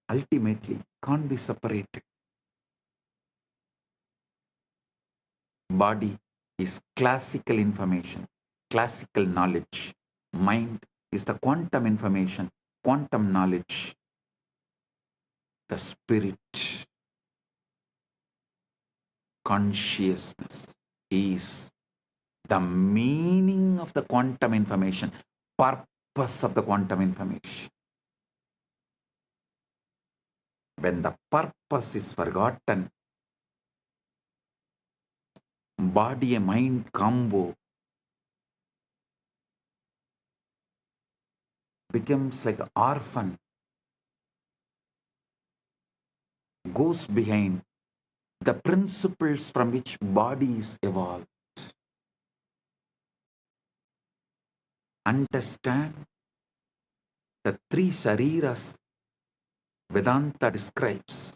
ultimately can't be separated. Body is classical information, classical knowledge. Mind is the quantum information, quantum knowledge. The spirit, consciousness, is the meaning of the quantum information, purpose of the quantum information. When the purpose is forgotten, body and mind combo becomes like an orphan, goes behind the principles from which body is evolved. Understand the three shariras Vedanta describes: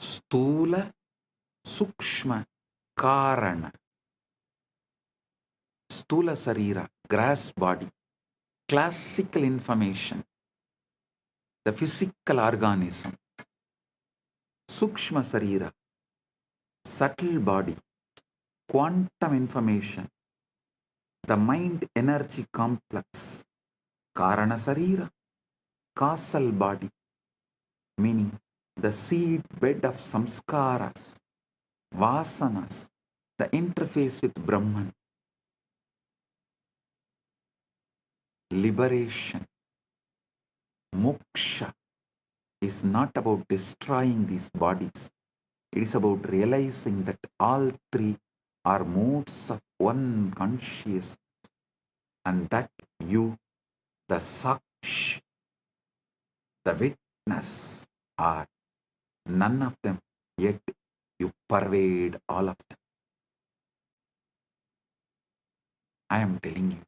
Stula, Sukshma, Karana. Stula Sarira, grass body, classical information, the physical organism, Sukshma Sarira, subtle body, quantum information, the mind energy complex, Karana Sarira, causal body, meaning the seed bed of samskaras, vasanas, the interface with Brahman, liberation, moksha is not about destroying these bodies. It is about realizing that all three are modes of one consciousness, and that you, the Saksh, the witness, are none of them, yet you pervade all of them. I am telling you,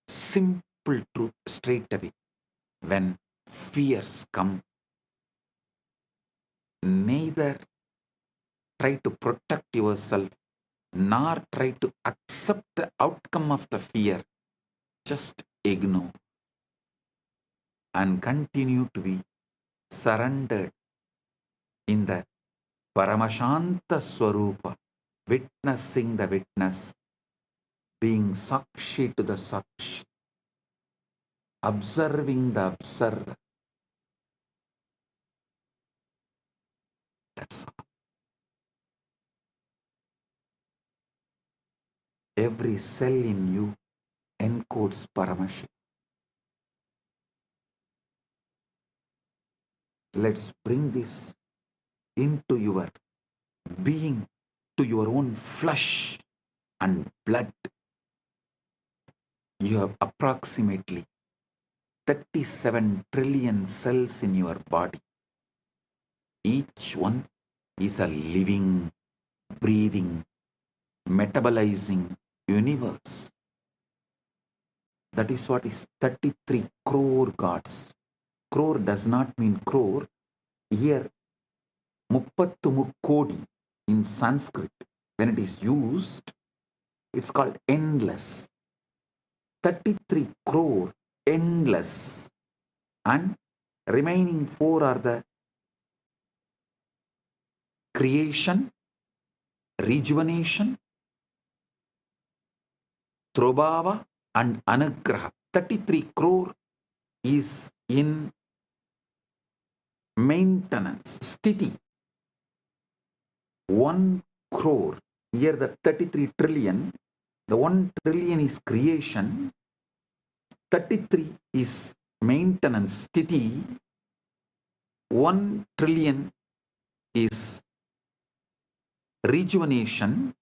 simple truth straight away. When fears come, neither try to protect yourself nor try to accept the outcome of the fear. Just ignore and continue to be surrendered in the Paramashanta Swarupa, witnessing the witness, being Sakshi to the Sakshi, observing the observer. That's all. Every cell in you encodes Paramashiva. Let's bring this into your being, to your own flesh and blood. You have approximately 37 trillion cells in your body. Each one is a living, breathing, metabolizing universe. That is what is 33 crore gods. Crore does not mean crore. Here, muppattu mukkodi in Sanskrit, when it is used, it's called endless. 33 crore, endless. And remaining 4 are the creation, rejuvenation, Trobhava and Anugraha. 33 crore is in maintenance, sthiti. 1 crore, here the 33 trillion, the 1 trillion is creation, 33 is maintenance, sthiti, 1 trillion is rejuvenation,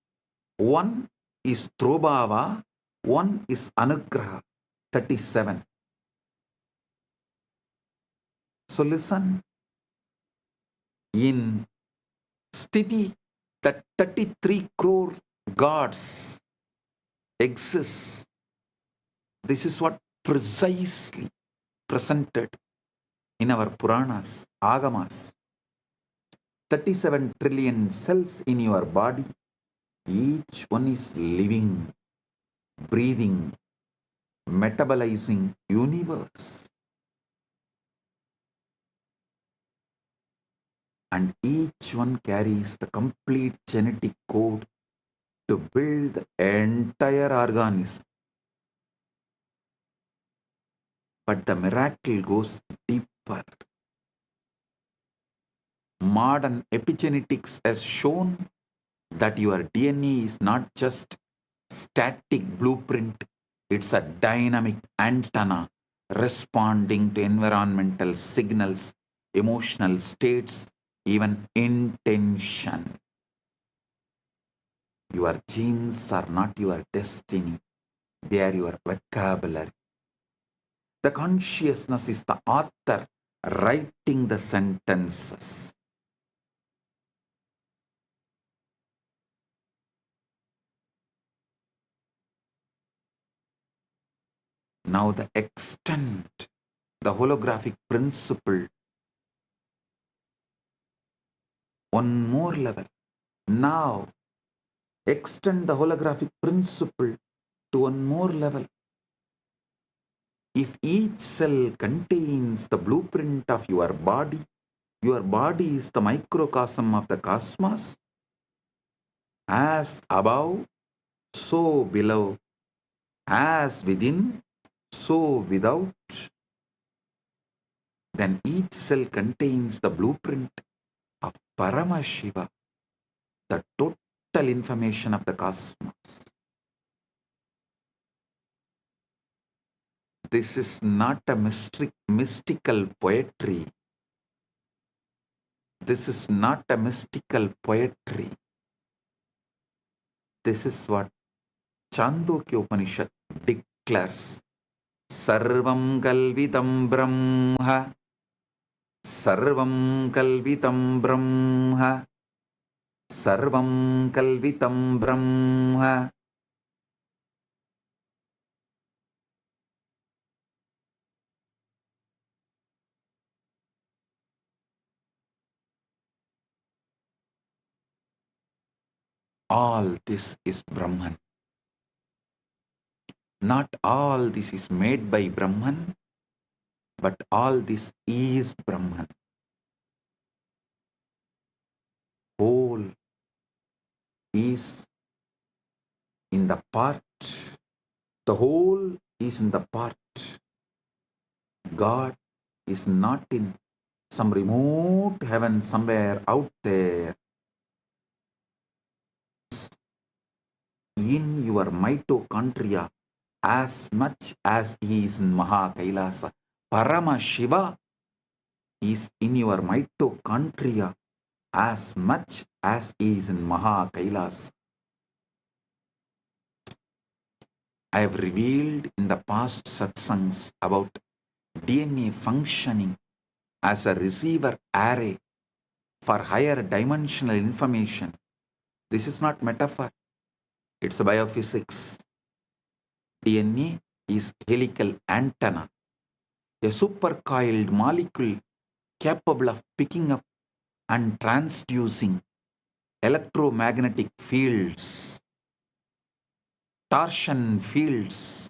1 is Trobhava, 1 is Anugraha, 37. So listen, in sthiti, that 33 crore gods exist. This is what precisely presented in our Puranas, Agamas. 37 trillion cells in your body. Each one is living, breathing, metabolizing universe. And each one carries the complete genetic code to build the entire organism. But the miracle goes deeper. Modern epigenetics has shown that your DNA is not just static blueprint, it's a dynamic antenna responding to environmental signals, emotional states, even intention. Your genes are not your destiny, they are your vocabulary. The consciousness is the author writing the sentences. Now the extent, the holographic principle, one more level. Now extend the holographic principle to one more level. If each cell contains the blueprint of your body is the microcosm of the cosmos, as above, so below, as within, so without, then each cell contains the blueprint of Paramashiva, the total information of the cosmos. This is not a mystical poetry. This is not a mystical poetry. This is what Chandogya Upanishad declares. Sarvam kalvitam brahma. Sarvam kalvitam brahma. Sarvam kalvitam brahma. All this is Brahman. Not all this is made by Brahman, but all this is Brahman. Whole is in the part. The whole is in the part. God is not in some remote heaven somewhere out there. In your mitochondria as much as he is in MAHA KAILASA. Paramashiva is in your mitochondria as much as he is in MAHA KAILASA. I have revealed in the past satsangs about DNA functioning as a receiver array for higher dimensional information. This is not metaphor. It's a biophysics. DNA is helical antenna, a supercoiled molecule capable of picking up and transducing electromagnetic fields, torsion fields,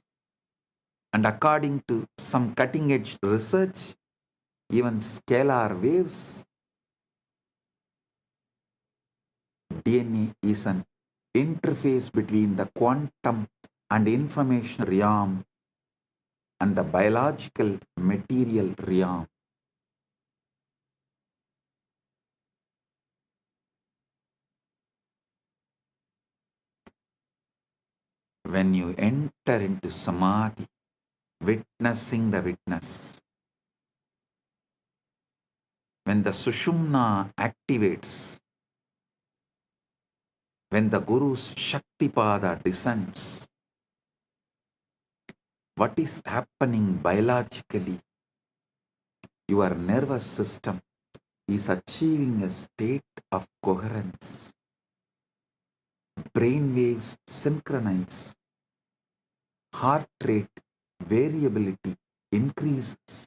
and according to some cutting-edge research, even scalar waves. DNA is an interface between the quantum and information realm and the biological material realm. When you enter into samadhi, witnessing the witness, when the sushumna activates, when the Guru's Shaktipada descends, what is happening biologically? Your nervous system is achieving a state of coherence. Brain waves synchronize. Heart rate variability increases.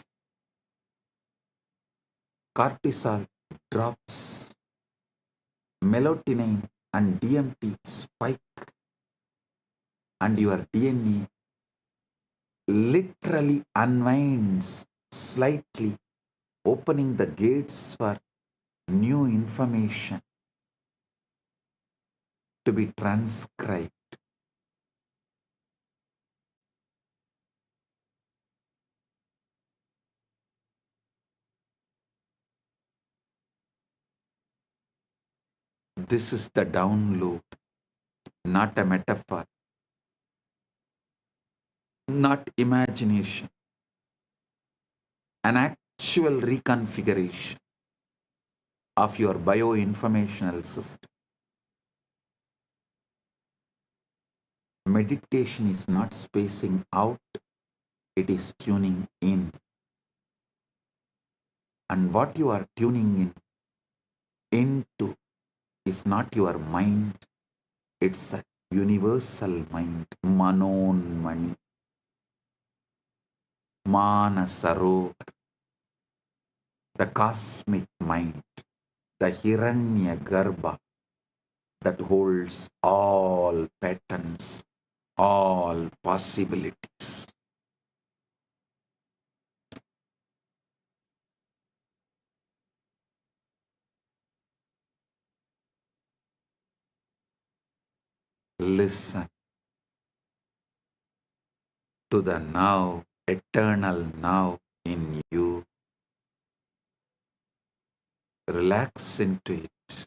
Cortisol drops. Melatonin and DMT spike. And your DNA literally unwinds slightly, opening the gates for new information to be transcribed. This is the download, not a metaphor, not imagination, an actual reconfiguration of your bioinformational system. Meditation is not spacing out, it is tuning in. And what you are tuning into is not your mind, it's a universal mind, Manonmani, Manasarovar, the cosmic mind, the Hiranya Garbha that holds all patterns, all possibilities. Listen to the now, eternal now in you. Relax into it,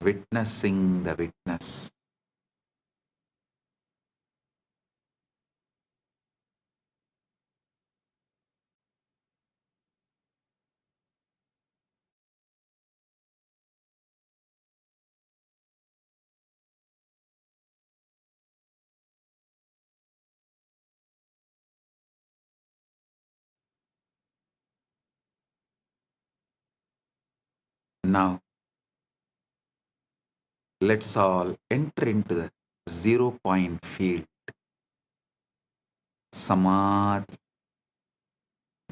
witnessing the witness. Now, let's all enter into the 0 point field, samadhi,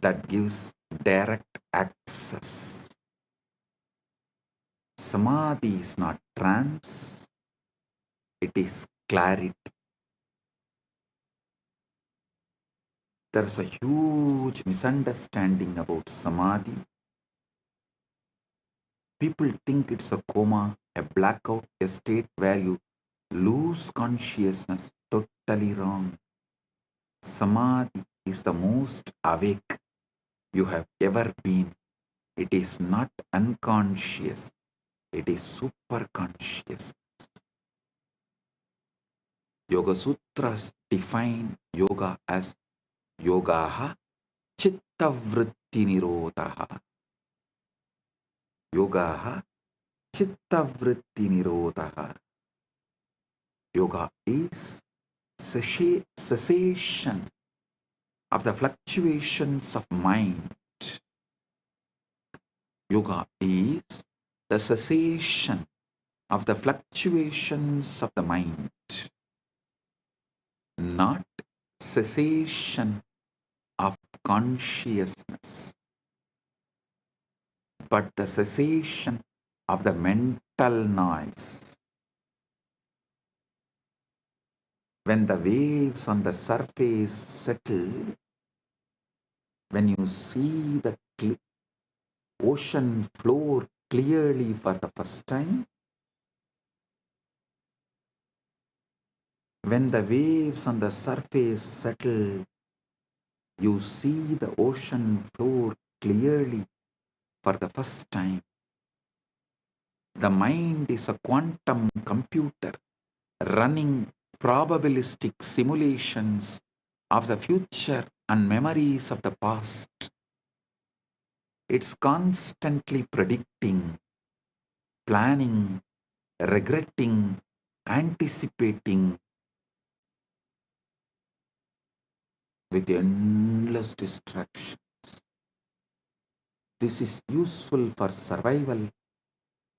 that gives direct access. Samadhi is not trance, it is clarity. There's a huge misunderstanding about samadhi. People think it's a coma, a blackout, a state where you lose consciousness. Totally wrong. Samadhi is the most awake you have ever been. It is not unconscious, it is super conscious. Yoga Sutras define yoga as yogaha chitta vritti nirodhaha. Yogaha chitta vritti nirodhaha. Yoga is cessation of the fluctuations of mind. Yoga is the cessation of the fluctuations of the mind, not cessation of consciousness, but the cessation of the mental noise. When the waves on the surface settle, when you see the ocean floor clearly for the first time, when the waves on the surface settle, you see the ocean floor clearly for the first time. The mind is a quantum computer running probabilistic simulations of the future and memories of the past. It's constantly predicting, planning, regretting, anticipating with endless distractions. This is useful for survival,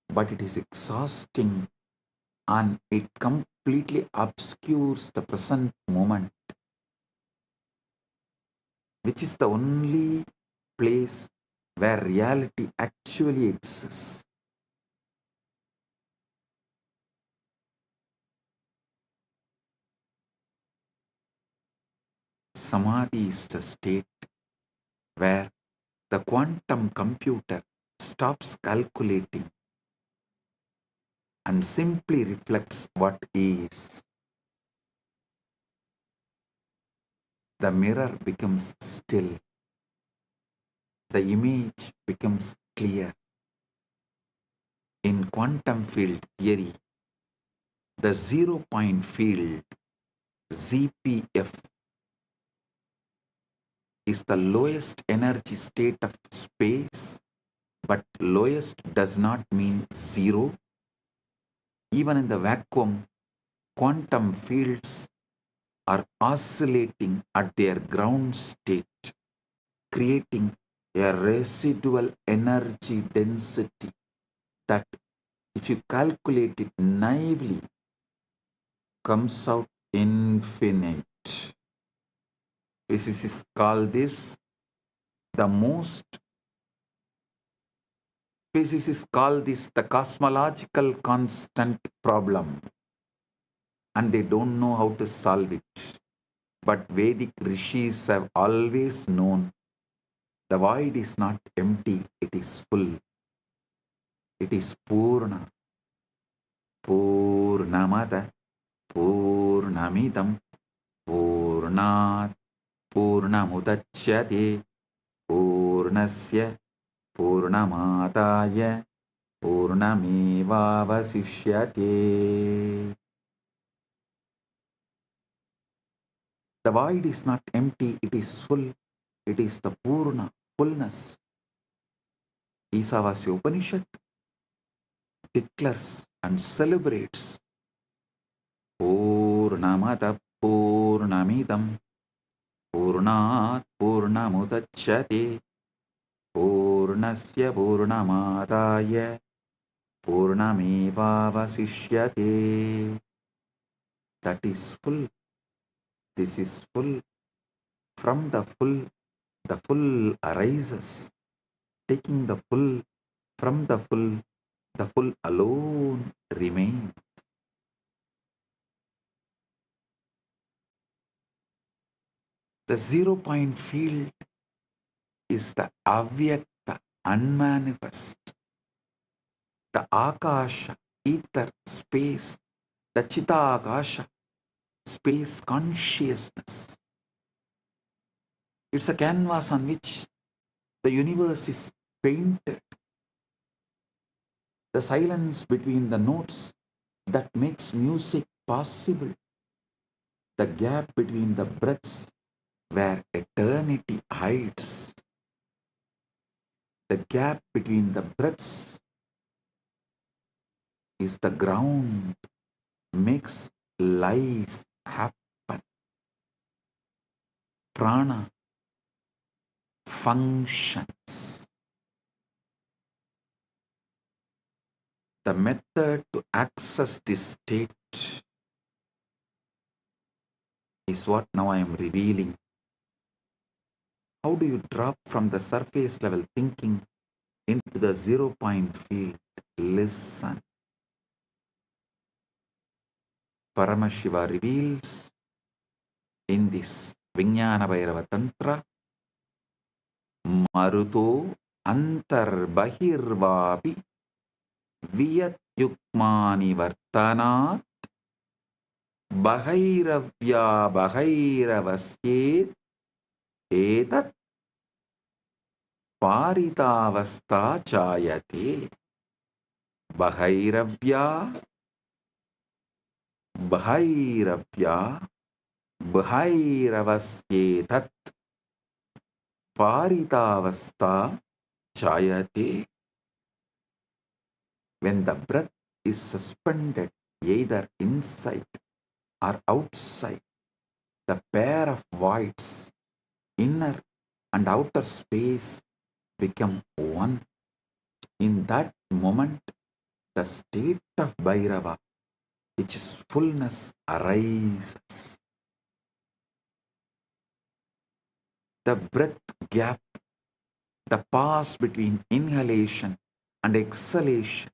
but it is exhausting and it completely obscures the present moment, which is the only place where reality actually exists. Samadhi is the state where the quantum computer stops calculating and simply reflects what is. The mirror becomes still. The image becomes clear. In quantum field theory, the 0 point field, ZPF, is the lowest energy state of space, but lowest does not mean zero. Even in the vacuum, quantum fields are oscillating at their ground state, creating a residual energy density that, if you calculate it naively, comes out infinite. Physicists call this the cosmological constant problem, and they don't know how to solve it. But Vedic rishis have always known the void is not empty, it is full. It is Purna. Purnamada Purnamidam Purnat Purnamudachyate Purnasya Purnamadaya Purnamevavasishyate. The void is not empty, it is full. It is the Purna, fullness. Isavasya Upanishad declares and celebrates Purnamada Purnamidam Purnat Purnamudachyate Purnasya Purnamadaya Purnamevavasishyate. That is full. This is full. From the full arises. Taking the full from the full alone remains. The 0 point field is the avyakta, unmanifest, the akasha, ether, space, the chitakasha, space consciousness. It's a canvas on which the universe is painted. The silence between the notes that makes music possible. The gap between the breaths where eternity hides. The gap between the breaths is the ground, makes life happen. Prana functions. The method to access this state is what now I am revealing. How do you drop from the surface level thinking into the 0 point field? Listen. Paramashiva reveals in this Vijnana Bhairava Tantra, Maruto Antarbahirvapi Viyat Yukmani Vartanat Bhairavya Bhairavasye Etat Paritavasta Chayate. Bhairavya Bhairavya Bhairavasyetat Paritavasta Chayate. When the breath is suspended either inside or outside, the pair of voids, inner and outer space, become one. In that moment, the state of Bhairava, which is fullness, arises. The breath gap, the pause between inhalation and exhalation,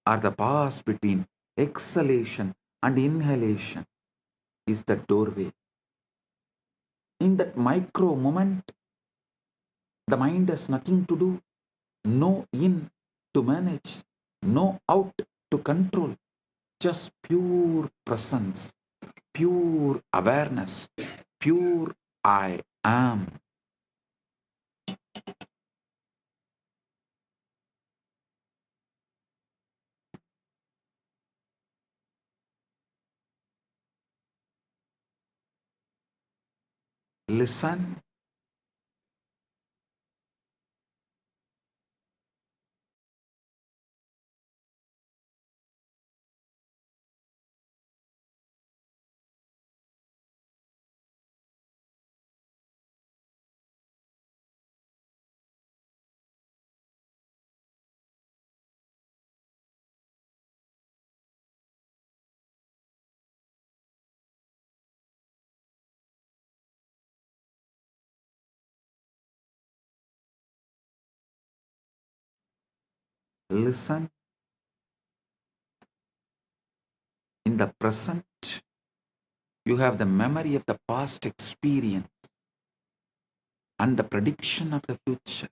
or the pause between exhalation and inhalation, is the doorway. In that micro moment, the mind has nothing to do, no in to manage, no out to control, just pure presence, pure awareness, pure I am. Listen. Listen. In the present, you have the memory of the past experience and the prediction of the future.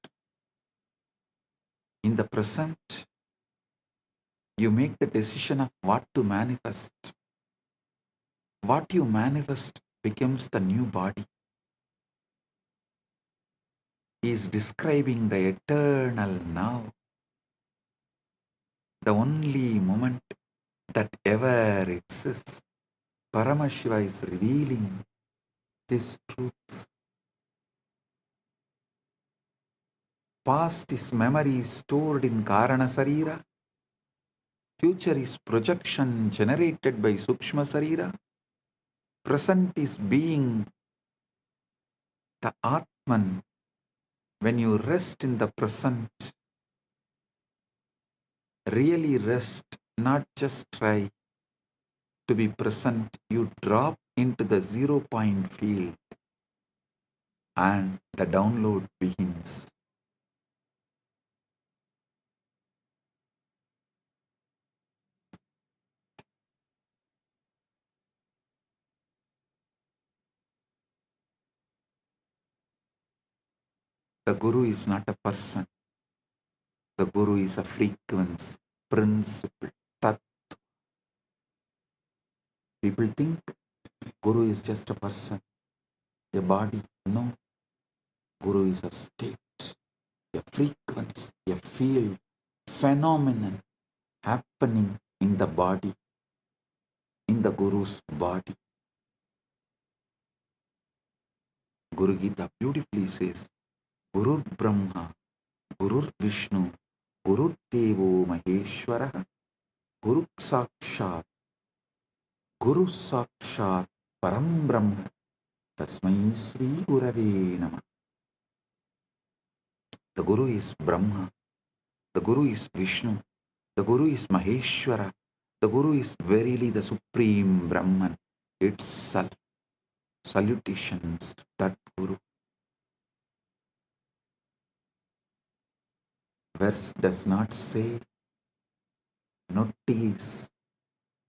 In the present, You make the decision of what to manifest. What you manifest becomes the new body. He is describing the eternal now, the only moment that ever exists. Paramashiva is revealing this truth. Past is memory stored in Karana Sarira. Future is projection generated by Sukshma Sarira. Present is being the Atman. When you rest in the present, really rest, not just try to be present, you drop into the 0 point field and the download begins. The Guru is not a person. The Guru is a frequency, principle, tat. People think Guru is just a person, a body. No. Guru is a state, a frequency, a field, phenomenon happening in the body, in the Guru's body. Guru Gita beautifully says, Guru Brahma, Guru Vishnu, Guru Devo Maheshwara, Guru Sakshat, Param Brahma, Tasmai Sri Gurave Namah. The Guru is Brahma, the Guru is Vishnu, the Guru is Maheshwara, the Guru is verily the Supreme Brahman itself. Salutations to that Guru. Verse does not say, notice,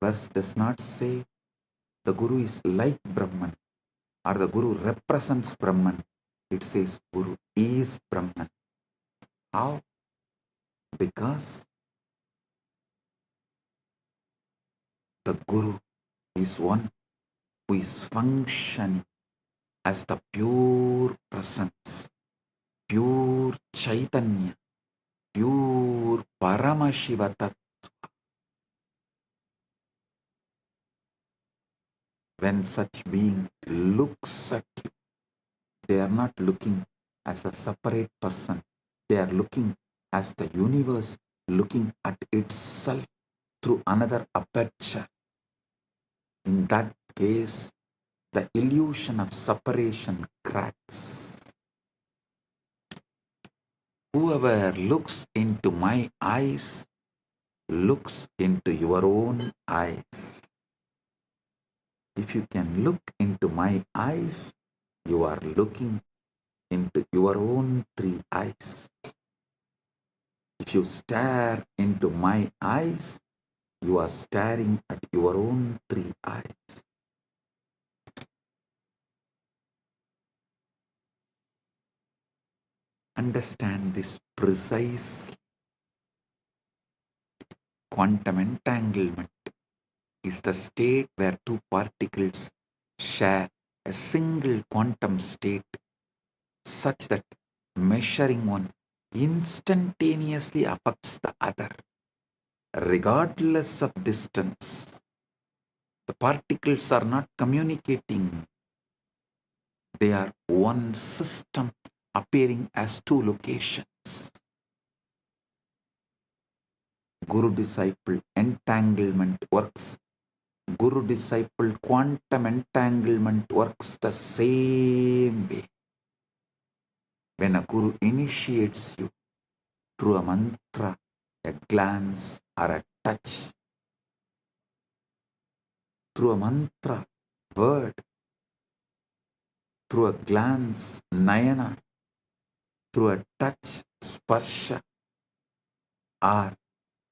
verse does not say the Guru is like Brahman or the Guru represents Brahman. It says Guru is Brahman. How? Because the Guru is one who is functioning as the pure presence, pure Chaitanya, pure Paramashiva Tattva. When such being looks at you, they are not looking as a separate person. They are looking as the universe looking at itself through another aperture. In that case, the illusion of separation cracks. Whoever looks into my eyes looks into your own eyes. If you can look into my eyes, you are looking into your own 3 eyes. If you stare into my eyes, you are staring at your own 3 eyes. Understand this precisely. Quantum entanglement is the state where 2 particles share a single quantum state such that measuring one instantaneously affects the other, regardless of distance. The particles are not communicating. They are one system appearing as 2 locations. Guru-disciple entanglement works. Guru-disciple quantum entanglement works the same way. When a Guru initiates you through a mantra, a glance, or a touch, through a mantra, word, through a glance, nayana, through a touch, sparsha, or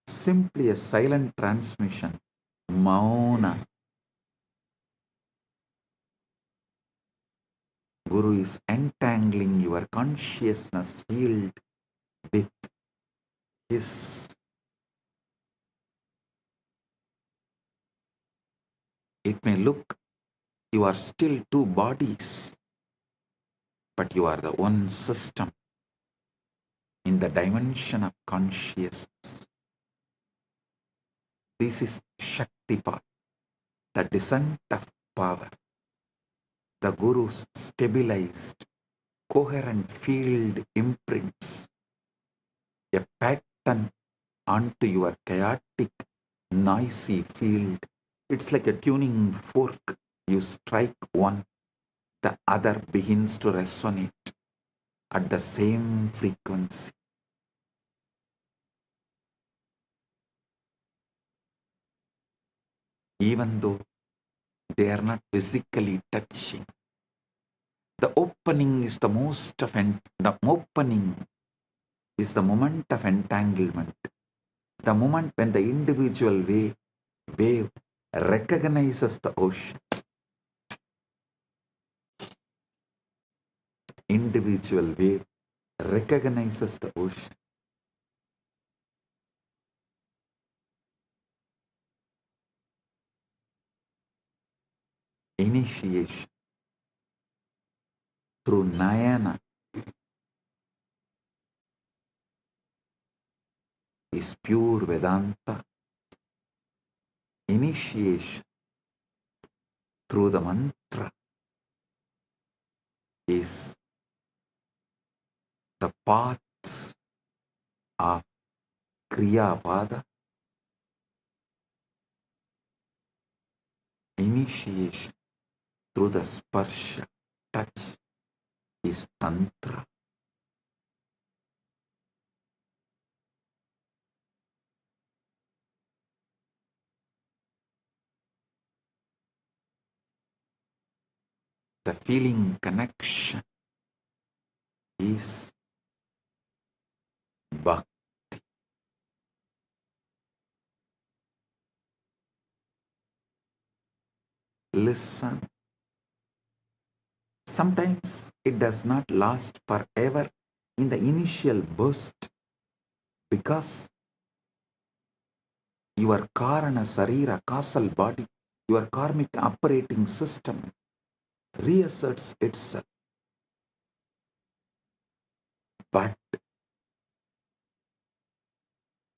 simply a silent transmission, mauna, Guru is entangling your consciousness field with his. It may look you are still two bodies, but you are the one system in the dimension of consciousness. This is Shaktipat, the descent of power. The Guru's stabilized, coherent field imprints a pattern onto your chaotic, noisy field. It's like a tuning fork. You strike one, the other begins to resonate at the same frequency. Even though they are not physically touching. The opening is the opening is the moment of entanglement. The moment when the individual wave recognizes the ocean. Individual wave recognizes the ocean. Initiation through Nayana is pure Vedanta. Initiation through the mantra is the paths of Kriya Pada. Initiation through the sparsha, touch, is Tantra. The feeling connection is Bhakti. Listen. Sometimes it does not last forever in the initial burst because your Karana Sarira, causal body, your karmic operating system reasserts itself. But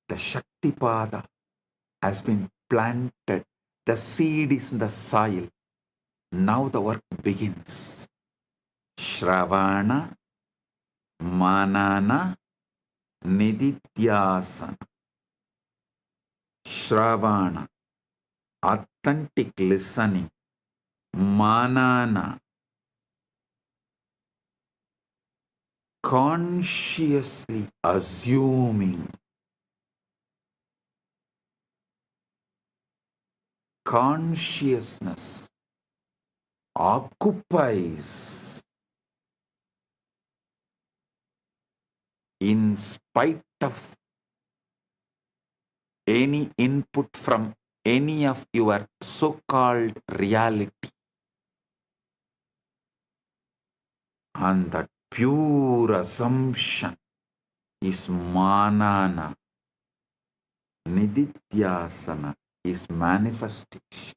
the Shaktipada has been planted. The seed is in the soil. Now the work begins. Shravana, Manana, Nididhyasana. Shravana, authentic listening. Manana, consciously assuming. Consciousness occupies in spite of any input from any of your so-called reality. And that pure assumption is manana. Nididhyasana is manifestation.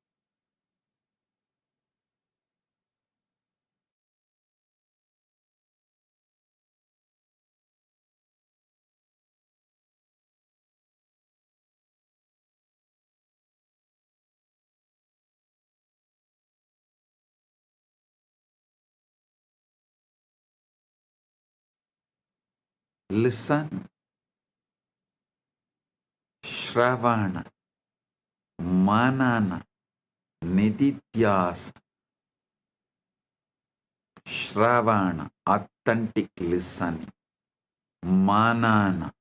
Listen, Shravana, Manana, Nididhyasana. Shravana, authentic listening. Manana,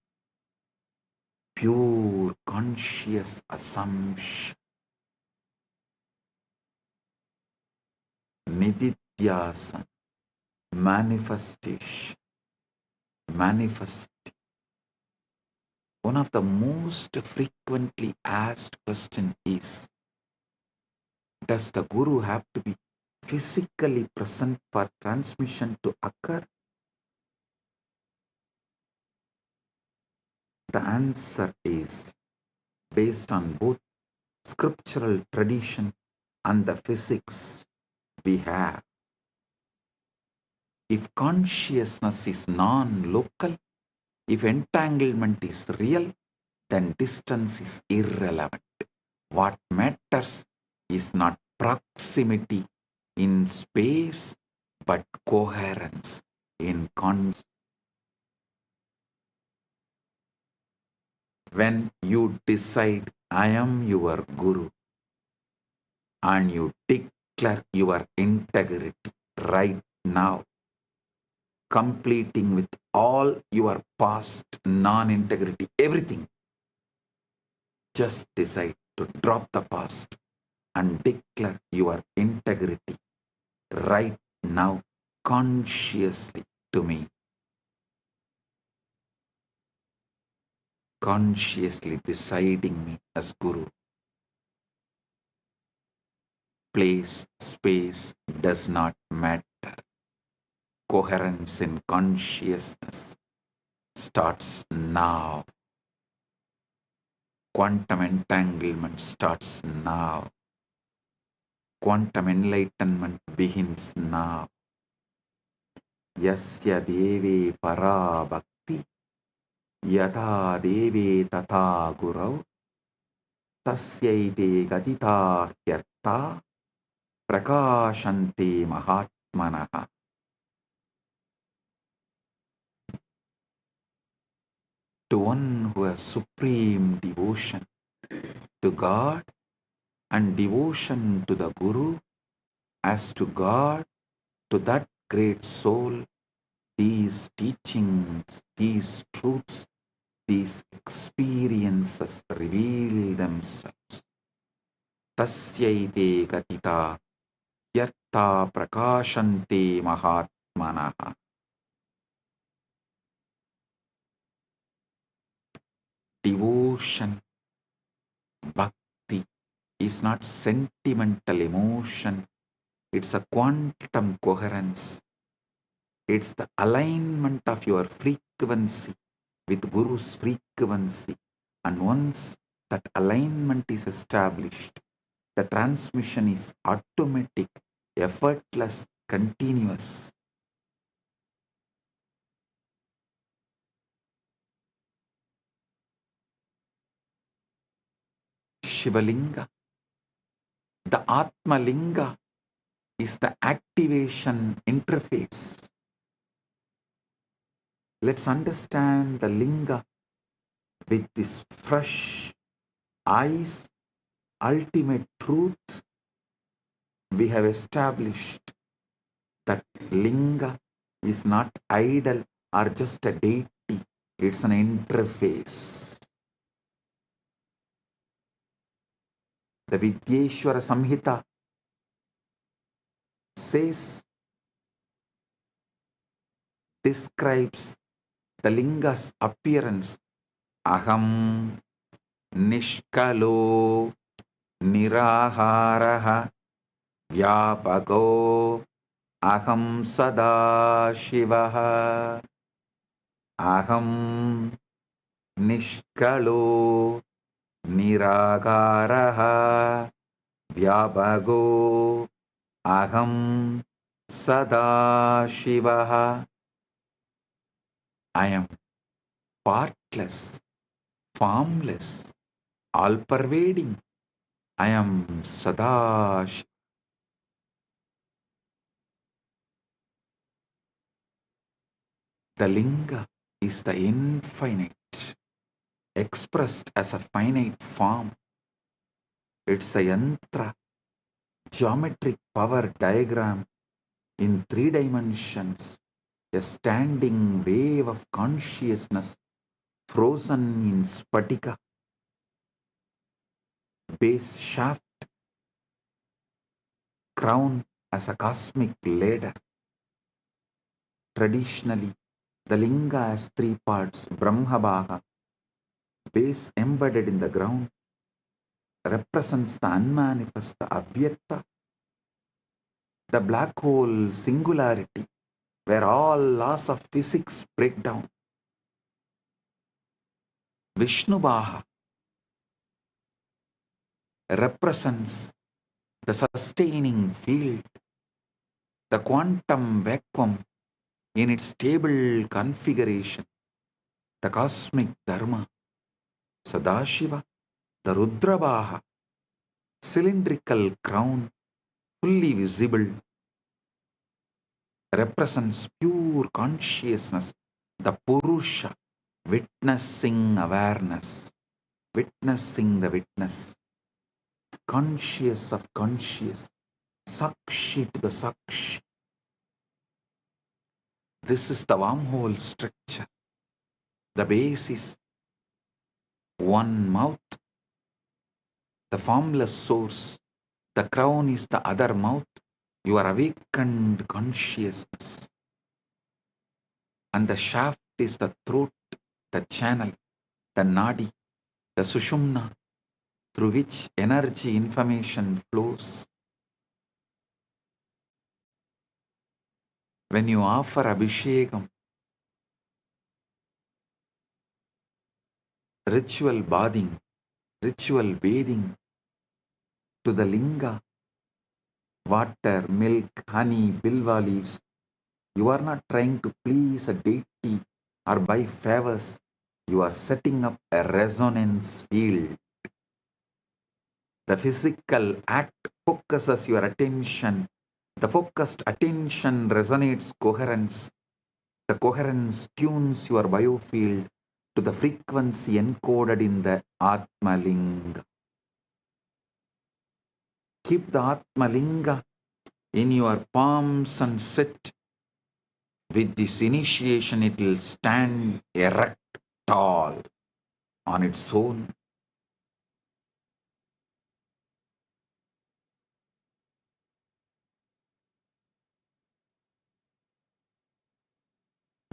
pure conscious assumption. Nididhyasana, manifestation. Manifesting. One of the most frequently asked questions is, does the Guru have to be physically present for transmission to occur? The answer is, based on both scriptural tradition and the physics we have. If consciousness is non-local, if entanglement is real, then distance is irrelevant. What matters is not proximity in space, but coherence in consciousness. When you decide, I am your Guru, and you declare your integrity right now, completing with all your past non-integrity, everything, just decide to drop the past and declare your integrity right now, consciously to me. Consciously deciding me as Guru. Place, space does not matter. Coherence in consciousness starts now. Quantum entanglement starts now. Quantum enlightenment begins now. Yasya deve para bhakti yatha deve tatha gurau tasyaite gatita hyartha prakashante mahatmanaha. To one who has supreme devotion to God and devotion to the Guru as to God, to that great soul, these teachings, these truths, these experiences reveal themselves. Tasyaite gatita yartha prakashante mahatmanaha. Devotion, bhakti, is not sentimental emotion. It's a quantum coherence. It's the alignment of your frequency with Guru's frequency. And once that alignment is established, the transmission is automatic, effortless, continuous. Shivalinga, the Atma Linga, is the activation interface. Let's understand the Linga with this fresh eyes. Ultimate truth, we have established that Linga is not idol or just a deity. It's an interface. The Vidyeshwara Samhita says, describes the Linga's appearance. Aham Nishkalo Niraharaha Vyapago Aham Sada Shivaha. Aham Nishkalo Niragaraha Vyapago Aham Sada Shivaha. I am partless, formless, all-pervading. I am Sada Shiva. The Linga is the infinite, expressed as a finite form. It's a yantra, geometric power diagram in 3 dimensions, a standing wave of consciousness frozen in spatika, base shaft, crown as a cosmic ladder. Traditionally, the Linga has 3 parts: Brahmabhaga, base embedded in the ground, represents the unmanifest, the Avyakta, the black hole singularity, where all laws of physics break down. Vishnubhaha represents the sustaining field, the quantum vacuum in its stable configuration, the cosmic dharma, Sadashiva, the Rudrabaha, cylindrical crown, fully visible, represents pure consciousness, the Purusha, witnessing awareness, witnessing the witness, conscious of conscious, Sakshi to the Sakshi. This is the wormhole structure. The base is one mouth, the formless source. The crown is the other mouth, your awakened consciousness. And the shaft is the throat, the channel, the nadi, the sushumna, through which energy information flows. When you offer abhishekam, ritual bathing to the linga, water, milk, honey, bilva leaves, you are not trying to please a deity or buy favors. You are setting up a resonance field. The physical act focuses your attention. The focused attention resonates coherence. The coherence tunes your biofield to the frequency encoded in the Atmalinga. Keep the Atmalinga in your palms and sit. With this initiation, it will stand erect, tall, on its own.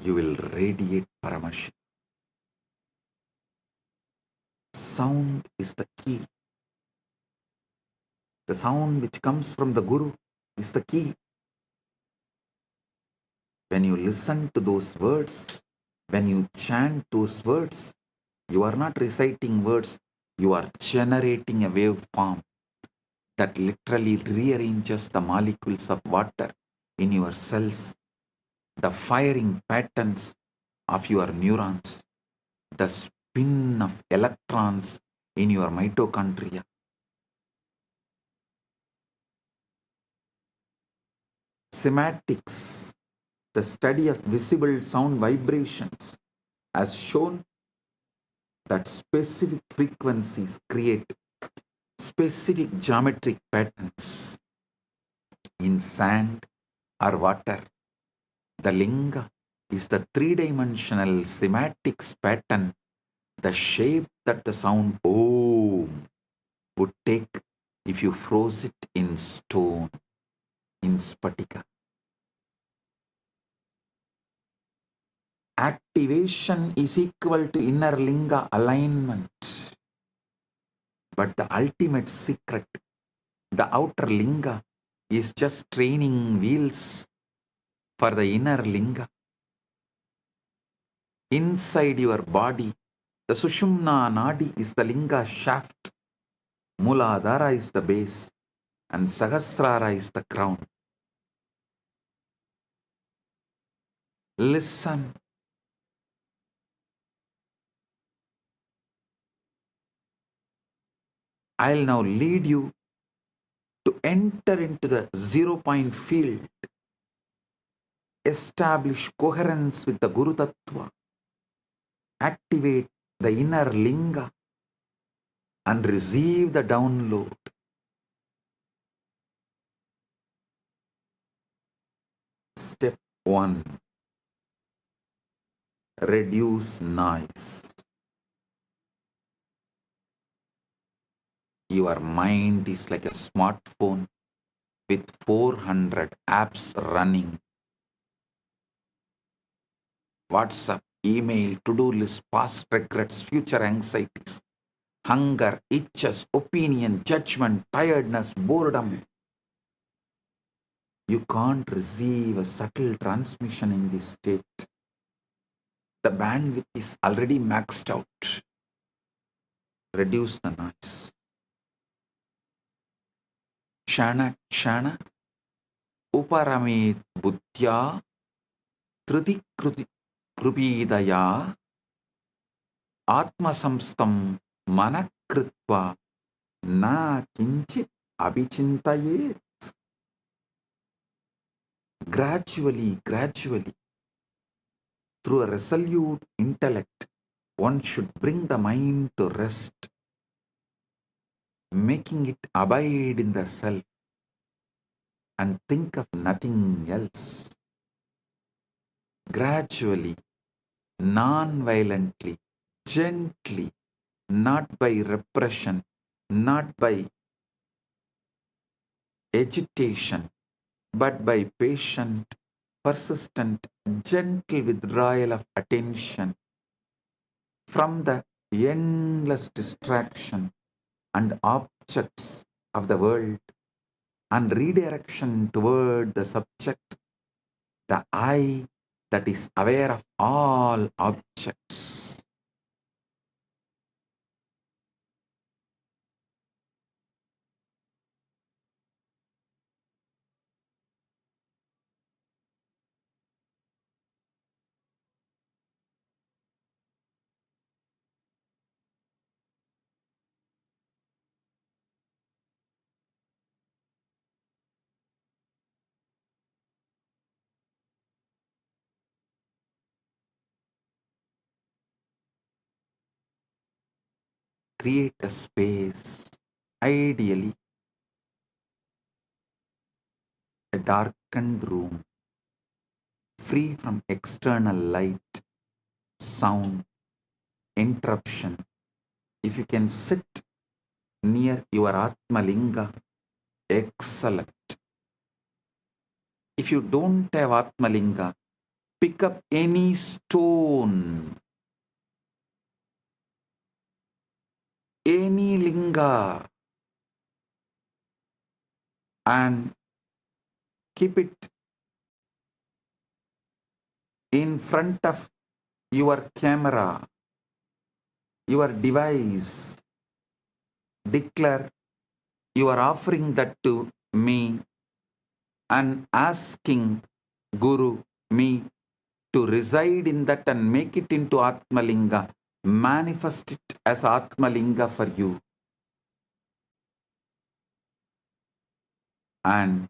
You will radiate Paramashiva. Sound is the key. The sound which comes from the Guru is the key. When you listen to those words, when you chant those words, you are not reciting words, you are generating a waveform that literally rearranges the molecules of water in your cells, the firing patterns of your neurons, the spin of electrons in your mitochondria. Sematics, the study of visible sound vibrations, has shown that specific frequencies create specific geometric patterns in sand or water. The linga is the three-dimensional sematics pattern, the shape that the sound Om would take if you froze it in stone, in spatika. Activation is equal to inner linga alignment. But the ultimate secret, the outer linga, is just training wheels for the inner linga. Inside your body, the Sushumna Nadi is the linga shaft, Muladhara is the base, and Sahasrara is the crown. Listen. I'll now lead you to enter into the 0-point field, establish coherence with the Guru Tattva, activate the inner linga, and receive the download. Step 1. Reduce noise. Your mind is like a smartphone with 400 apps running. WhatsApp, email, to-do list, past regrets, future anxieties, hunger, itches, opinion, judgment, tiredness, boredom. You can't receive a subtle transmission in this state. The bandwidth is already maxed out. Reduce the noise. Kshana Kshana Uparamet Buddhya Triti Krupidaya Atma Samstam Manakritva Na Kinchit Abhichintaye. Gradually, through a resolute intellect, one should bring the mind to rest, making it abide in the self and think of nothing else. Gradually, non-violently, gently, not by repression, not by agitation, but by patient, persistent, gentle withdrawal of attention from the endless distraction and objects of the world and redirection toward the subject, the I that is aware of all objects. Create a space, ideally a darkened room, free from external light, sound, interruption. If you can sit near your Atma Linga, excellent. If you don't have Atma Linga, pick up any stone, any linga, and keep it in front of your camera, your device. Declare you are offering that to me and asking Guru, me, to reside in that and make it into Atma Linga. Manifest it as Atma Linga for you. And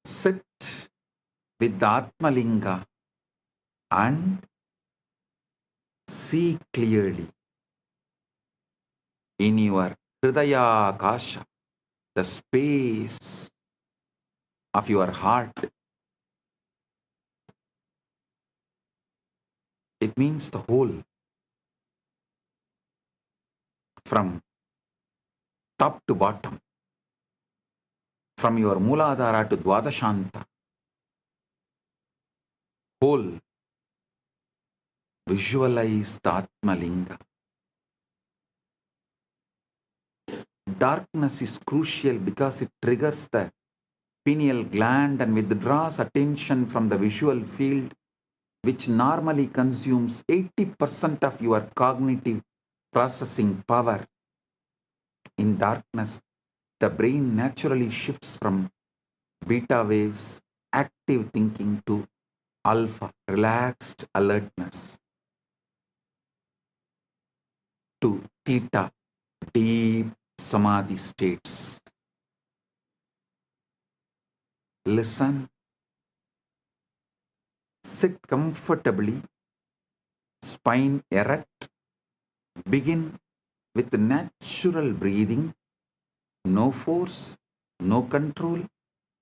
sit with the Atma Linga and see clearly in your Hridaya Akasha, the space of your heart. It means the whole, from top to bottom, from your Mooladhara to Dwadashanta. Whole. Visualize the Atma Linga. Darkness is crucial because it triggers the pineal gland and withdraws attention from the visual field, which normally consumes 80% of your cognitive processing power. In darkness, the brain naturally shifts from beta waves, active thinking, to alpha, relaxed alertness, to theta, deep samadhi states. Listen, sit comfortably, spine erect, begin with natural breathing, no force, no control,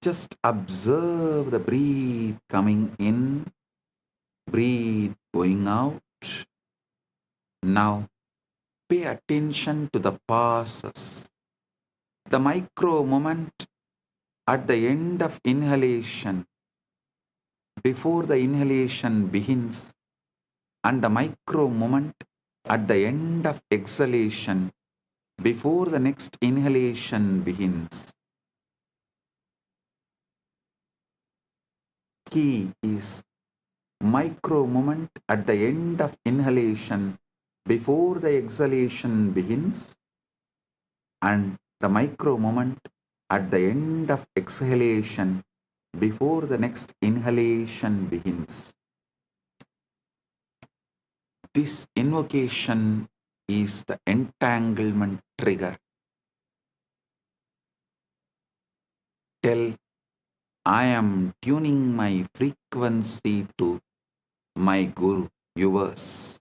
just observe the breath coming in, breathe going out. Now, pay attention to the pauses, the micro moment at the end of inhalation, before the inhalation begins, and the micro moment at the end of exhalation, before the next inhalation begins. Key is micro moment at the end of inhalation, before the exhalation begins, and the micro moment at the end of exhalation before the next inhalation begins. This invocation is the entanglement trigger. Tell, I am tuning my frequency to my Guru, yours.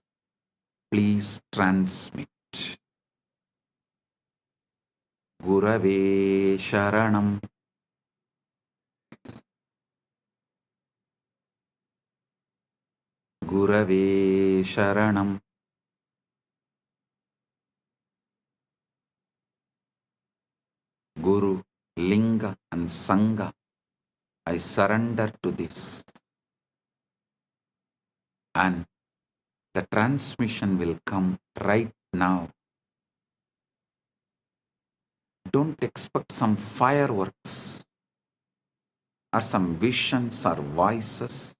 Please transmit. Gurave Sharanam. Gurave Sharanam. Guru, Linga and Sangha, I surrender to this. And the transmission will come right now. Don't expect some fireworks or some visions or voices.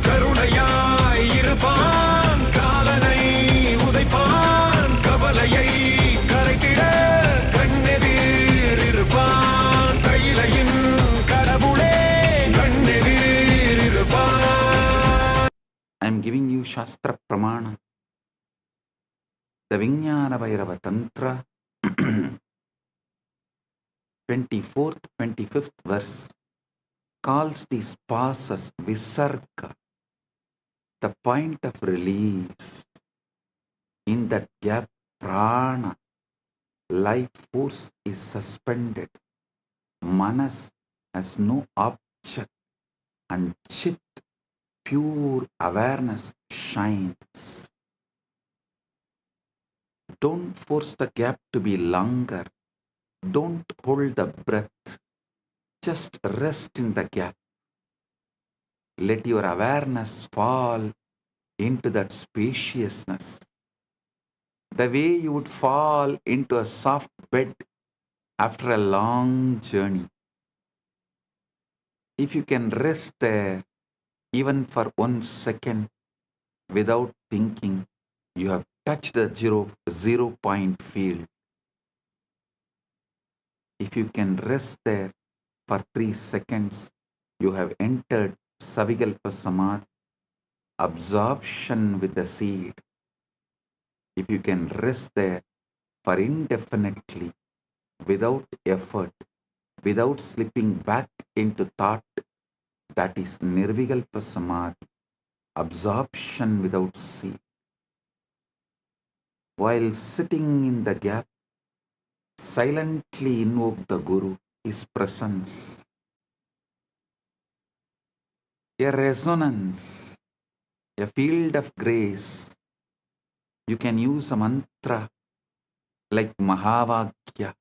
கருணையாய் இருப்பான் காலனை உதைப்பான் கவலையை கரைத்திட கண்ணெதிர் இருப்பான் கையிலையின் கடவுளே கண்ணெதிர் இருப்பான். I am giving you Shastra Pramana. The Vijnana Bhairava Tantra, 24th, 25th verse, calls these passes Visarga, the point of release. In that gap, prana, life force is suspended. Manas has no object and Chit, pure awareness, shines. Don't force the gap to be longer. Don't hold the breath. Just rest in the gap. Let your awareness fall into that spaciousness. The way you would fall into a soft bed after a long journey. If you can rest there even for 1 second without thinking, you have touched the zero point field. If you can rest there for 3 seconds, you have entered Savikalpa Samadhi, absorption with the seed. If you can rest there for indefinitely, without effort, without slipping back into thought, that is Nirvikalpa Samadhi, absorption without seed. While sitting in the gap, silently invoke the Guru, his presence. a resonance, a field of grace. You can use a mantra like Mahavakya.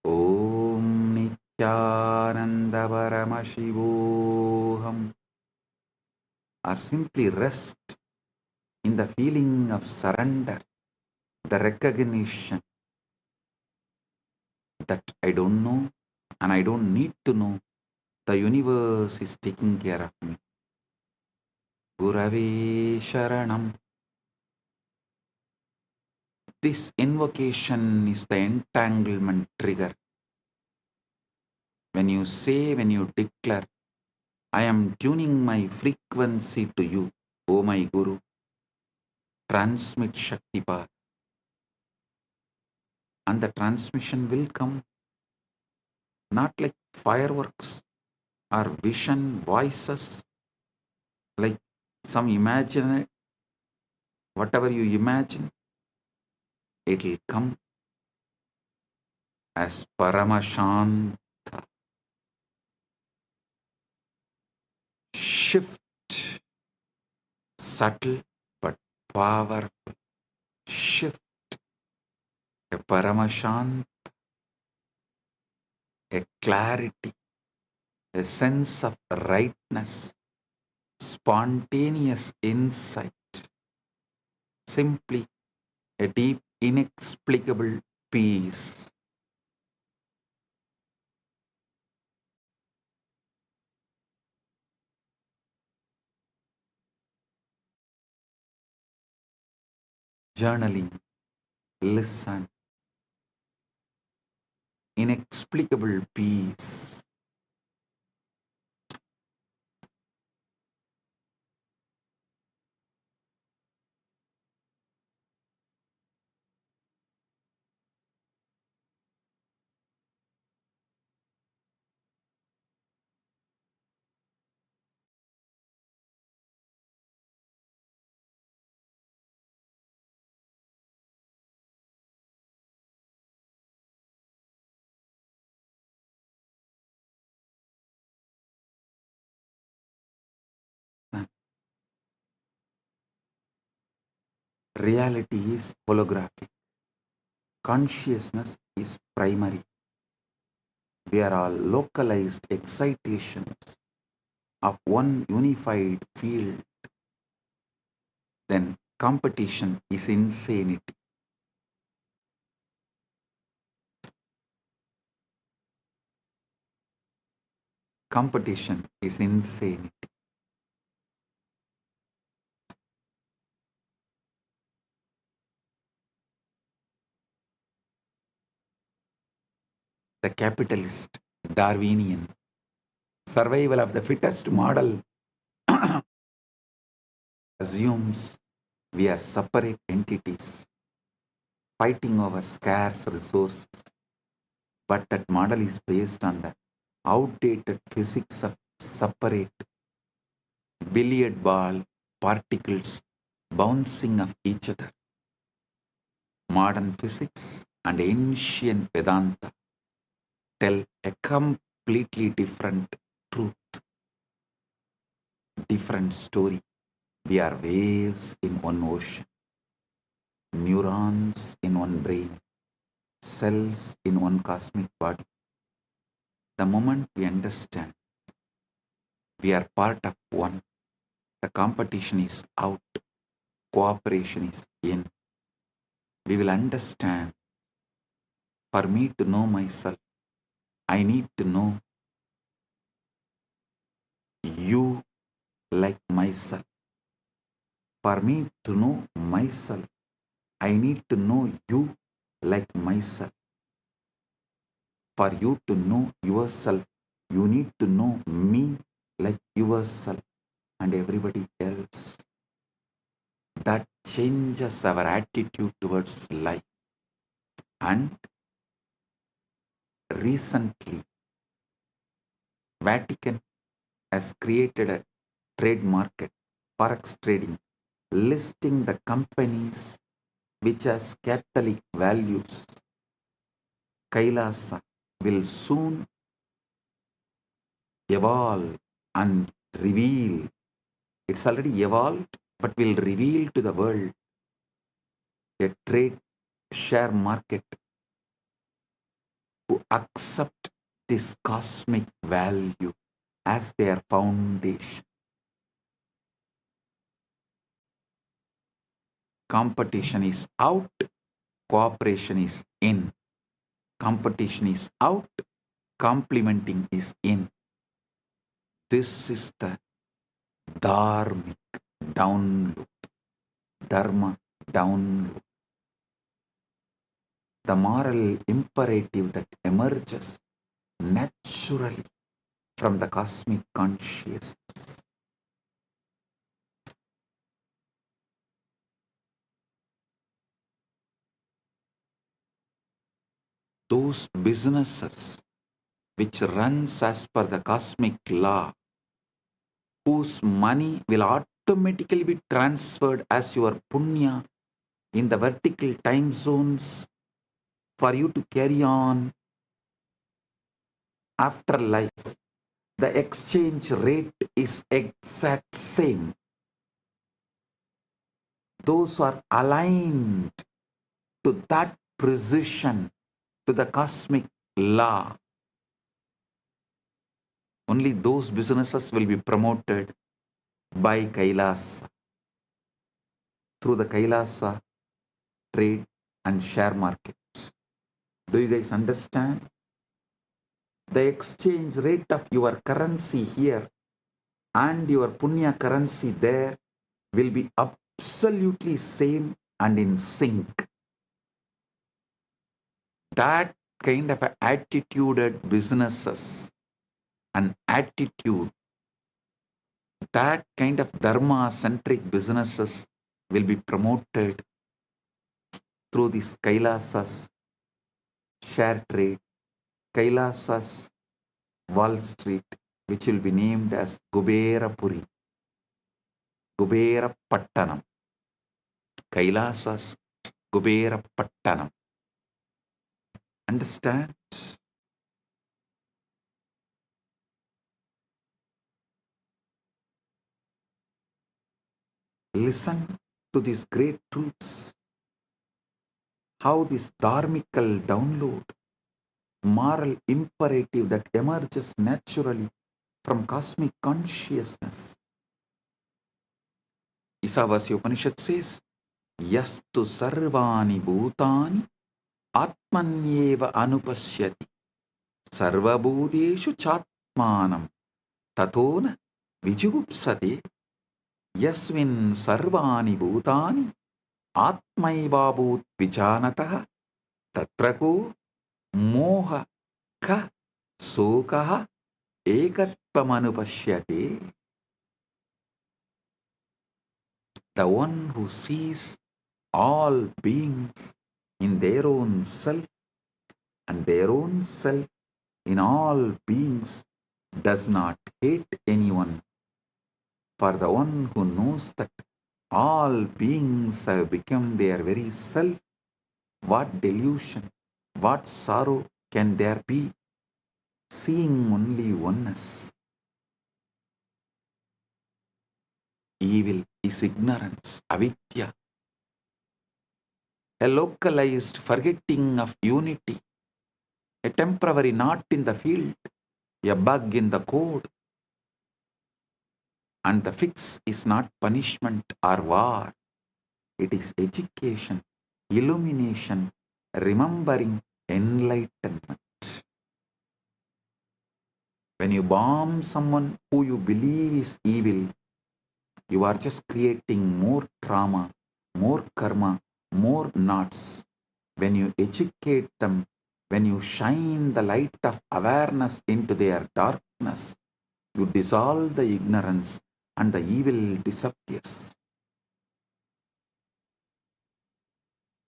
Om Nithyananda Paramashivoham. Or simply rest in the feeling of surrender, the recognition that I don't know and I don't need to know. The universe is taking care of me. Gurave Sharanam. This invocation is the entanglement trigger. When you say, when you declare, I am tuning my frequency to you, O my Guru, transmit Shakti Path. And the transmission will come not like fireworks or vision voices, like some imagine, whatever you imagine, it will come as Paramashanta. Shift, subtle but powerful. Shift, a Paramashanta, a clarity, a sense of rightness, spontaneous insight, simply a deep, inexplicable peace. Journaling, listen, inexplicable peace. Reality is holographic. Consciousness is primary. We are all localized excitations of one unified field. Then competition is insanity. Competition is insanity. The capitalist, Darwinian, survival of the fittest model assumes we are separate entities fighting over scarce resources. But that model is based on the outdated physics of separate billiard ball particles bouncing off each other. Modern physics and ancient Vedanta tell a completely different truth, different story. We are waves in one ocean, neurons in one brain, cells in one cosmic body. The moment we understand we are part of one, the competition is out, cooperation is in. We will understand, for me to know myself, I need to know you like myself. For me to know myself, I need to know you like myself. For you to know yourself, you need to know me like yourself and everybody else. That changes our attitude towards life. And recently, Vatican has created a trade market, forex trading, listing the companies which has Catholic values. KAILASA will soon evolve and reveal. It's already evolved, but will reveal to the world a trade share market who accept this cosmic value as their foundation. Competition is out, cooperation is in. Competition is out, complementing is in. This is the dharmic download, dharma download. The moral imperative that emerges naturally from the cosmic consciousness. Those businesses which runs as per the cosmic law, whose money will automatically be transferred as your punya in the vertical time zones for you to carry on after life. The exchange rate is exact same. Those who are aligned to that precision, to the cosmic law, only those businesses will be promoted by Kailasa, through the Kailasa trade and share market. Do you guys understand? The exchange rate of your currency here and your punya currency there will be absolutely same and in sync. That kind of attituded businesses and attitude, that kind of dharma-centric businesses will be promoted through this Kailasa's share trade, Kailasa's Wall Street, which will be named as Kubera Puri, Kubera Pattanam, Kailasa's Kubera Pattanam. Understand? Listen to these great truths. How this dharmical download, moral imperative that emerges naturally from cosmic consciousness. Isavasya Upanishad says, Yastu sarvani bhutani atmanyeva anupashyati sarvabhuteshu chatmanam tatona vijugupsate yasmin sarvani bhutani atmaivabhut vijanatah tatrako moha ka sokaha ekatpamanupashyate. The one who sees all beings in their own self and their own self in all beings does not hate anyone. For the one who knows that all beings have become their very self, what delusion, what sorrow can there be, seeing only oneness? Evil is ignorance, avidya, a localized forgetting of unity, a temporary knot in the field, a bug in the code. And the fix is not punishment or war. It is education, illumination, remembering, enlightenment. When you bomb someone who you believe is evil, you are just creating more trauma, more karma, more knots. When you educate them, when you shine the light of awareness into their darkness, you dissolve the ignorance and the evil disappears.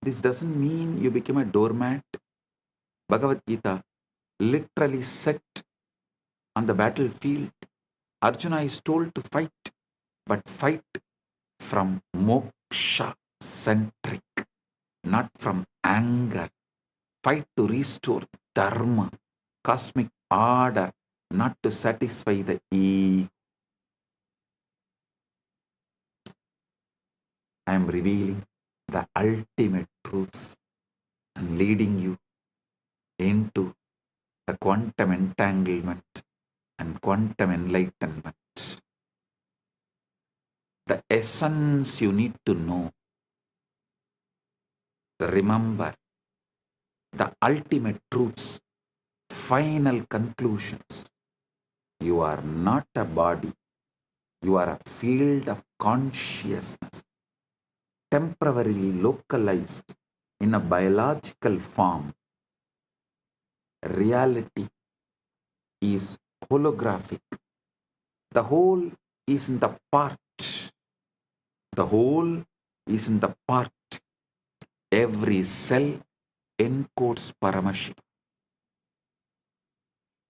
This doesn't mean you become a doormat. Bhagavad Gita literally set on the battlefield. Arjuna is told to fight, but fight from moksha-centric, not from anger. Fight to restore dharma, cosmic order, not to satisfy the ego. I am revealing the ultimate truths and leading you into the quantum entanglement and quantum enlightenment. The essence you need to know. Remember the ultimate truths, final conclusions. You are not a body. You are a field of consciousness, temporarily localized in a biological form. Reality is holographic. The whole is in the part. The whole is in the part. Every cell encodes Paramashiva.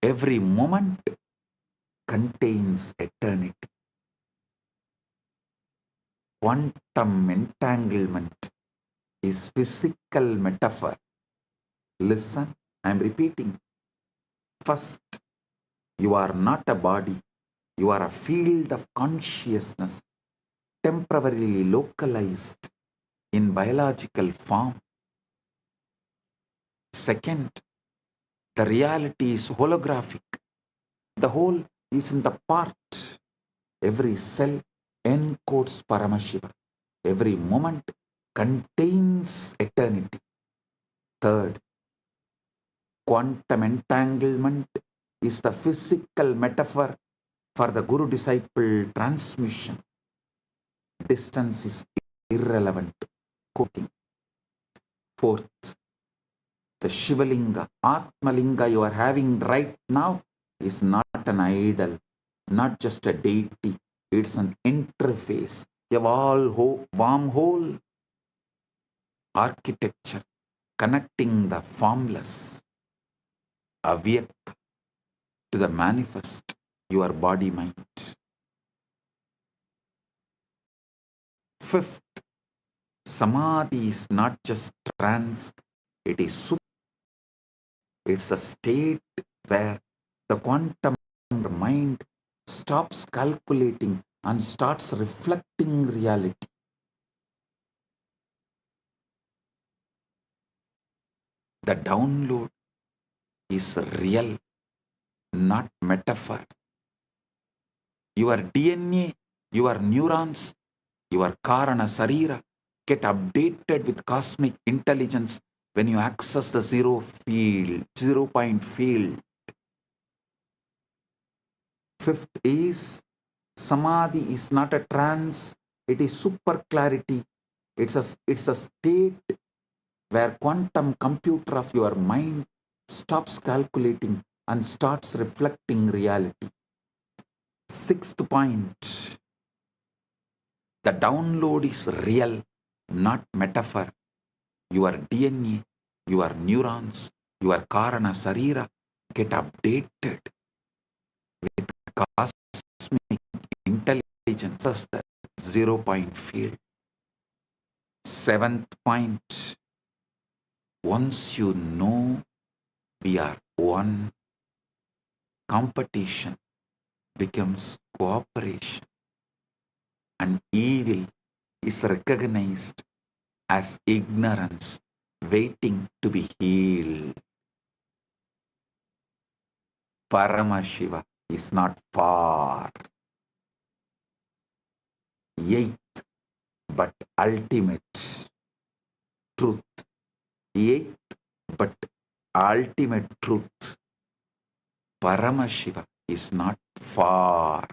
Every moment contains eternity. Quantum entanglement is physical metaphor. Listen, I am repeating. First, you are not a body. You are a field of consciousness, temporarily localized in biological form. Second, the reality is holographic. The whole is in the part. Every cell encodes Paramashiva. Every moment contains eternity. Third, quantum entanglement is the physical metaphor for the Guru-disciple transmission. Distance is irrelevant. Quoting. Fourth, the Shivalinga, Atmalinga you are having right now is not an idol, not just a deity. It's an interface, a wormhole architecture connecting the formless, avyakta, to the manifest, your body-mind. Fifth, Samadhi is not just trance, it is super. It's a state where the quantum mind stops calculating and starts reflecting reality. The download is real, not metaphor. Your DNA, your neurons, your Karana Sarira get updated with cosmic intelligence when you access the zero point field. Fifth is, Samadhi is not a trance, it is super clarity. It's a state where quantum computer of your mind stops calculating and starts reflecting reality. Sixth point, the download is real, not metaphor. Your DNA, your neurons, your Karana Sarira get updated with cosmic intelligence as the zero point field. Seventh point, once you know we are one, competition becomes cooperation, and evil is recognized as ignorance waiting to be healed. Paramashiva is not far. Eighth but ultimate truth. Eighth but ultimate truth. Paramashiva is not far.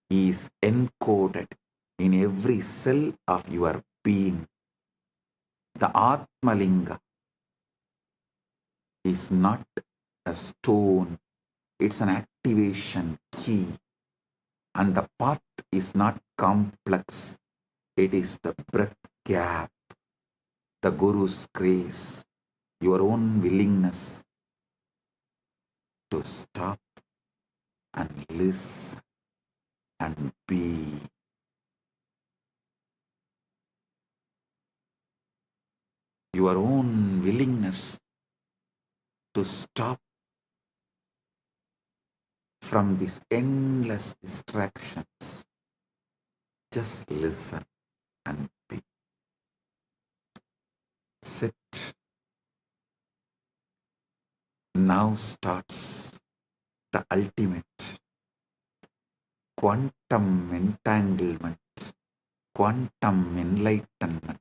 He is encoded in every cell of your being. The Atmalinga is not a stone, it's an activation key. And the path is not complex, it is the breath gap, the Guru's grace, your own willingness to stop and listen and be. Your own willingness to stop from these endless distractions. Just listen and be. Sit. Now starts the ultimate quantum entanglement, quantum enlightenment.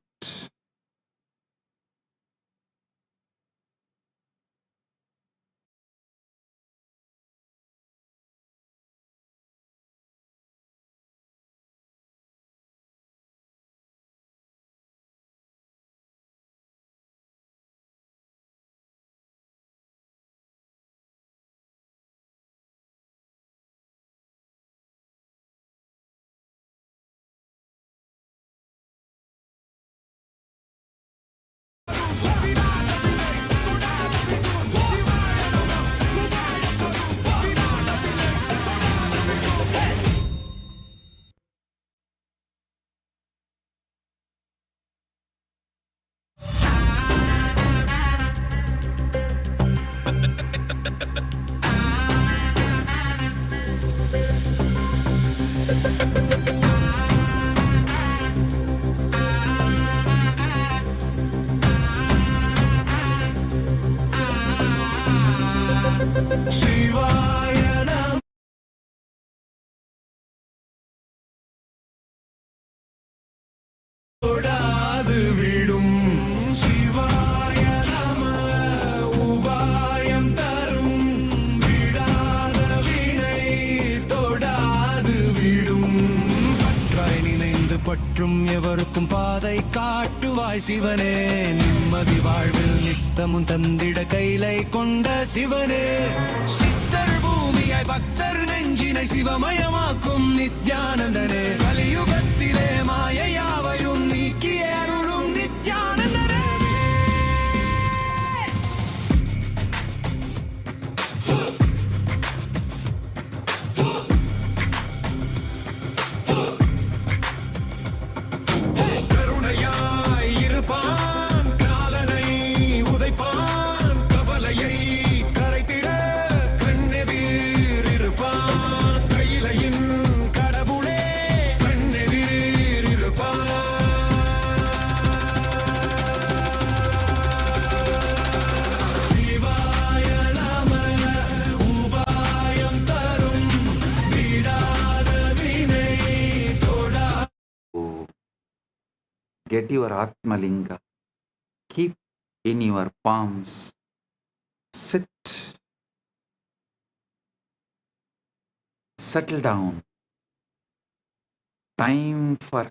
தொடாது விடும் சிவாய நம உபாயம் தரும் விடாத வினை தொடாது விடும் பற்றாய் நினைந்து பற்றும் எவருக்கும் பாதை காட்டுவாய் சிவனே நிம்மதி வாழ்வில் நித்தமும் தந்திட கைலை கொண்ட சிவனே சித்தர் பூமியாய் பக்தர் நெஞ்சினை சிவமயமாக்கும் நித்யானந்தனே கலியுகத்திலே மாயையாவையும் நீக்கிய அருளும் நித்யானந்தனே கருணையாய் இருப்பான் காலனை உதைப்பான் கவலையை கரைத்திட கண்ணெதிர் இருப்பான் கையிலையின் கடவுளே கண்ணெதிர் இருப்பான் சிவாய நம உபாயம் தரும் விடாத வினை தொடா. Get your Atmalinga. Keep in your palms. Sit. Settle down. Time for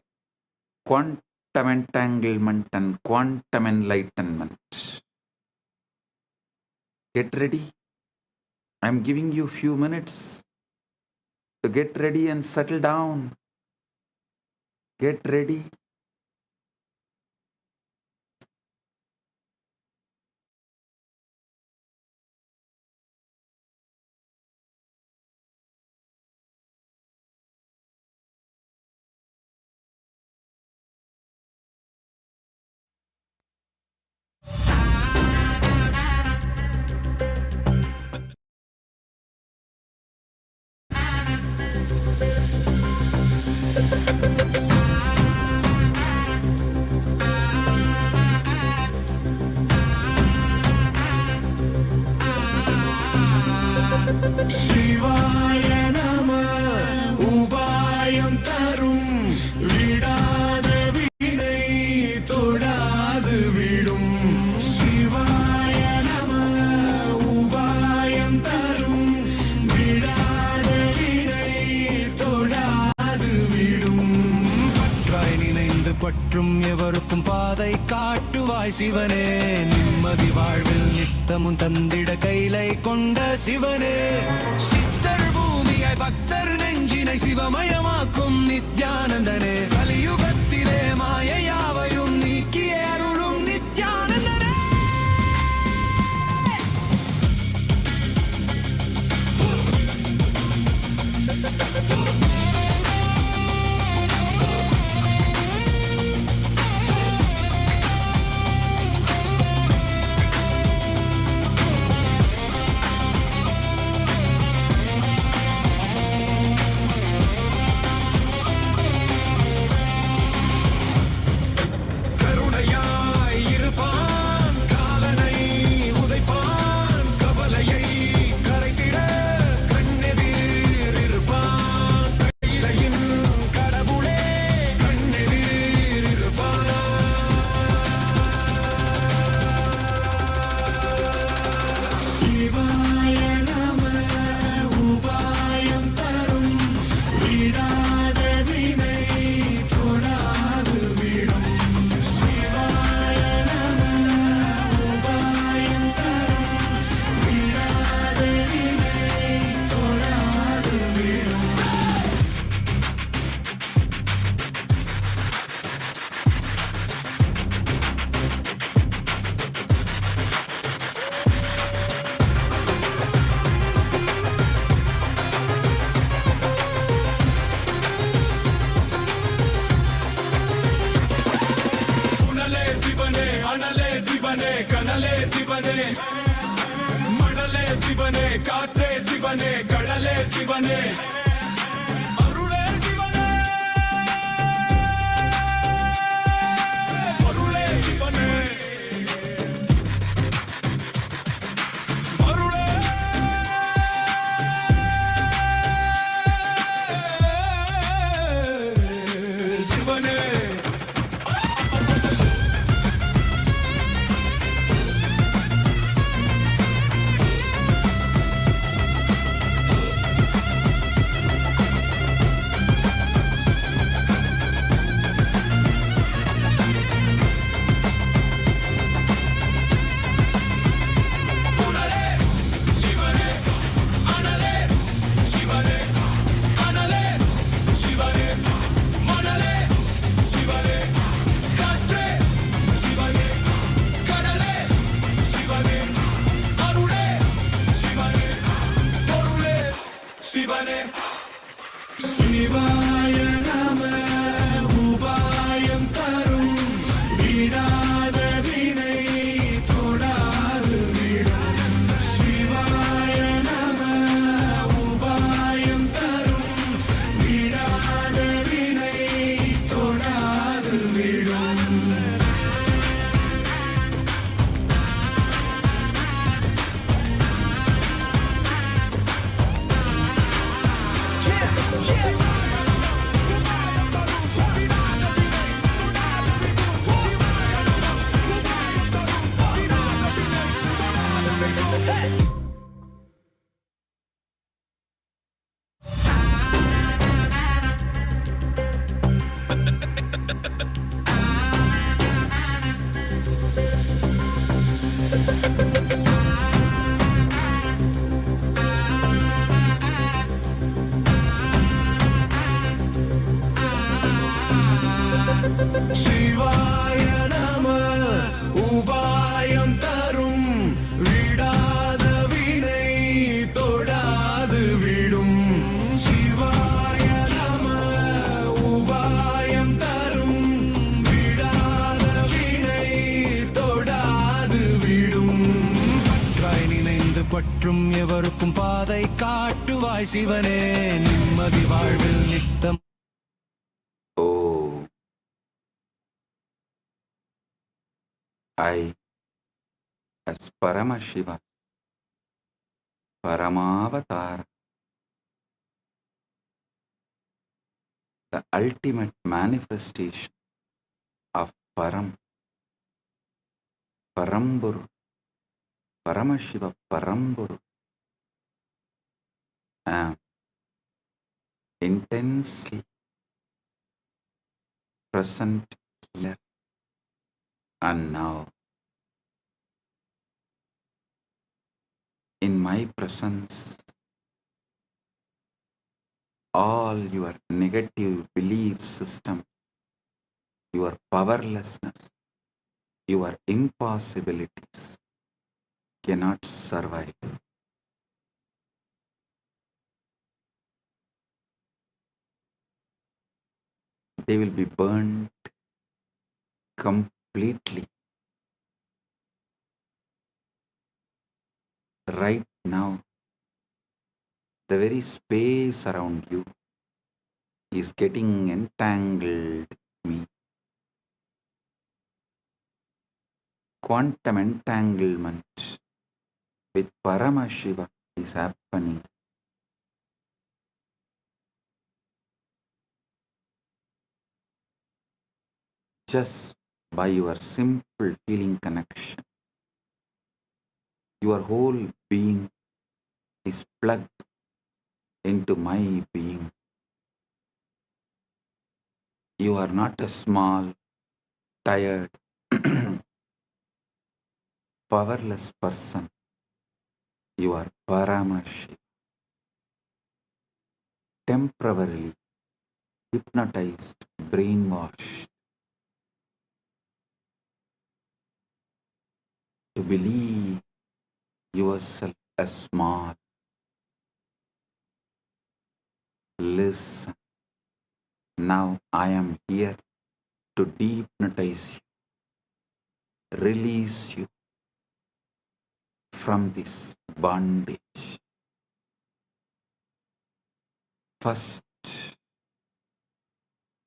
quantum entanglement and quantum enlightenment. Get ready. I'm giving you few minutes to get ready and settle down. Get ready. சிவாய நம உபாயம் தரும் விடாத வினை தொடாது விடும் சிவாய நம உபாயம் தரும் விடாத வினை தொடாது விடும் பற்றாய் நினைந்து பற்றும் எவருக்கும் பாதை காட்டுவாய் சிவனே நிம்மதி வாழ்வில் நித்தமும் தந்திட கைலை கொண்ட சிவனே சித்தர் பூமியாய் பக்தர் நெஞ்சினை சிவமயமாக்கும் நித்யானந்தனே கலியுகத்திலே மாயையாவையும் நீக்கிய அருளும் நித்யானந்தனே அனலே சிவனே, மணலே சிவனே, காற்றே சிவனே, கடலே சிவனே, அருளே சிவனே, பொருளே சிவனே, அருளே சிவனே. சிவாய நம உபாயம் தரும் விடாத வினை தொடாது விடும். சிவாய நம உபாயம் தரும் விடாத வினை தொடாது விடும். சிவாய நம உபாயம் தரும் விடாத வினை தொடாது விடும். சிவாய நம உபாயம் தரும் விடாத வினை தொடாது விடும். பற்றாய் நினைந்து பற்றும் எவருக்கும் பாதை காட்டுவாய் சிவனே, நிம்மதி வாழ்வில் நித்தம். I, as Paramashiva, Paramavatara, the ultimate manifestation of Paramburu, Paramashiva Paramburu, am intensely present here and now. In my presence, all your negative belief system, your powerlessness, your impossibilities cannot survive. They will be burnt completely. Right now, the very space around you is getting entangled with me. Quantum entanglement with Paramashiva is happening. Just by your simple feeling connection. Your whole being is plugged into my being. You are not a small, tired, powerless person. You are Paramashiva. Temporarily hypnotized, brainwashed to believe yourself as small. Listen, now I am here to dehypnotize you, release you from this bondage. First,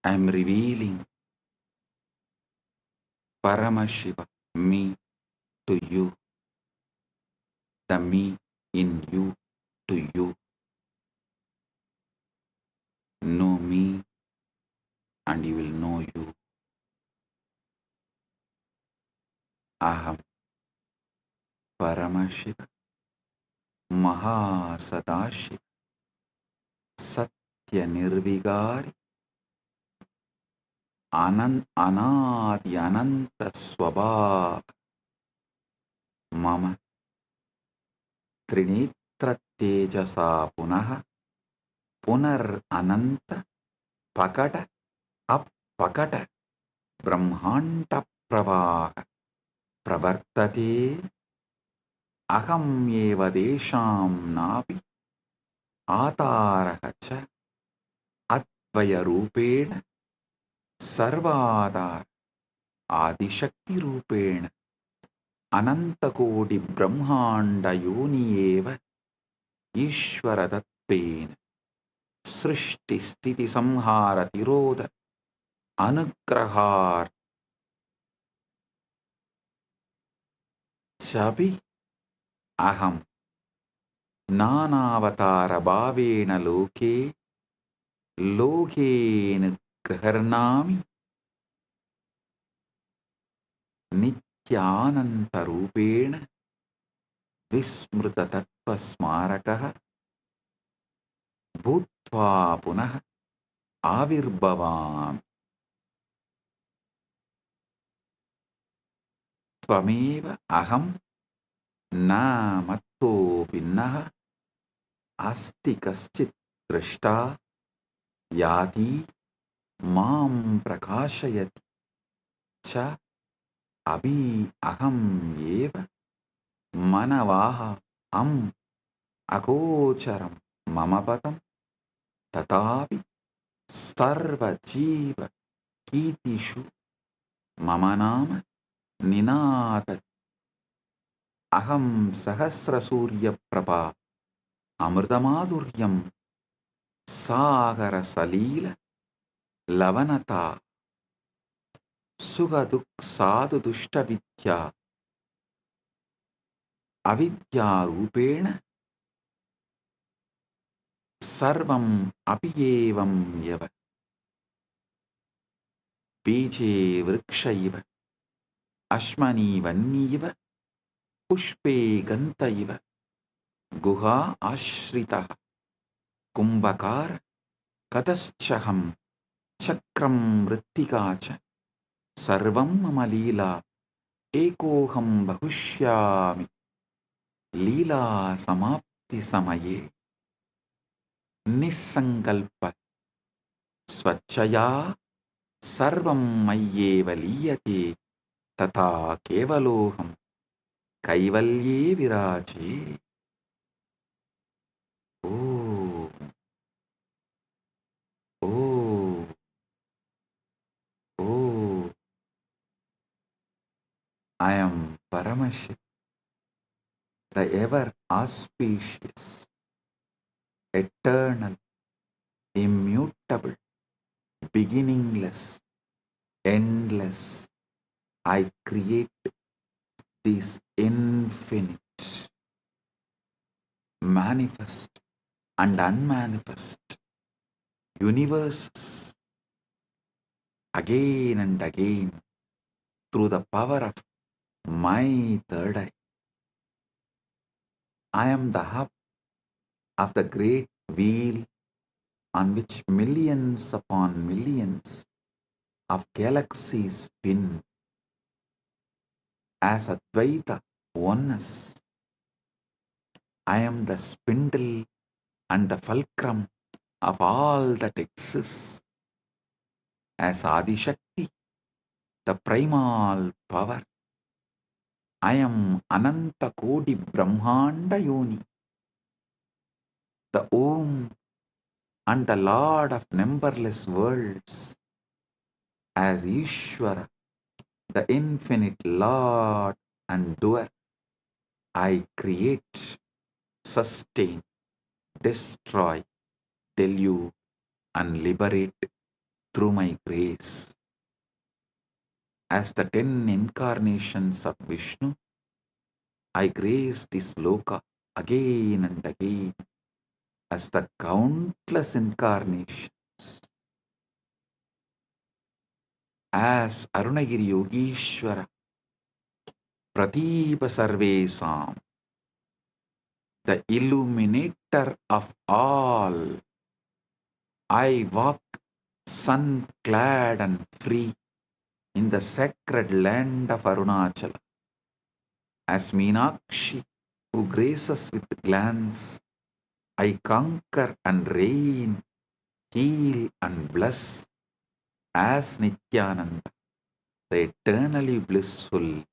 I am revealing Paramashiva, me, to you, the me in you to you. Know me and you will know you. Aham Paramashiva Maha Sadashiva Satya Nirvigari Anadi Ananta Swabhava Mama Trinitra Tejasa Punaha Punar Ananta Pakata Appakata Brahmanta Pravaha Pravartate Aham Eva Desham Napi Ataraha Cha Advaya Rupena Sarvadar Adishakti Rupena Anantakodi Brahmanda Yoni Eva Ishvara Tatpena Srishti Stiti Samhara Tiroda Anugrahar Chabi Aham Nanavatara Bhavena Loke Lokena Graharnami Nithyananda Rupena Vismruta Tattva Smarakaha Bhutva Punaha Avirbhavam Tvameva Aham Na Matto Vinnaha Asti Kaschit Drishta Yati Mam Prakashayati Cha Abhi Aham Eva Manavaha Am Akocharam Mamapatam Tatapi Sarva Jiva Kitishu Mamanama Ninata Aham Sahasra Surya Prabha Amritamadhuryam Sagara Salila Lavanata Sugaduk Sadhu Dushta Vidya Avidya Rupena Sarvam Apiyevam Yava Bije Vrikshaiva Ashmani Vanniva Pushpe Gantaiva Guha Ashritaha Kumbhakara Kataschaham Chakram Rittikacha Sarvam Mamalila Ekoham Bahushyami Lila Samapti Samaye Nisankalpa Swachaya Sarvam Mayyeva Liyate Tata Kevaloham Kaivalye Viraje. Oh, oh, oh, I am Paramashiva, the ever auspicious, eternal, immutable, beginningless, endless. I create this infinite, manifest and unmanifest universes again and again through the power of my third eye. I am the hub of the great wheel on which millions upon millions of galaxies spin as Advaita oneness. I am the spindle and the fulcrum of all that exists as Adishakti, the primal power. I am Ananta Kodi Brahmanda Yoni, the Om and the Lord of numberless worlds, as Ishvara, the infinite Lord and doer. I create, sustain, destroy, delude, and liberate through my grace. As the 10 incarnations of Vishnu, I grace this loka again and again as the countless incarnations. As Arunagiri Yogishwara, Pratipa Sarvesam, the illuminator of all, I walk sun-clad and free in the sacred land of Arunachala. As Meenakshi, who graces with glance, I conquer and reign, heal and bless. As Nithyananda, the eternally blissful,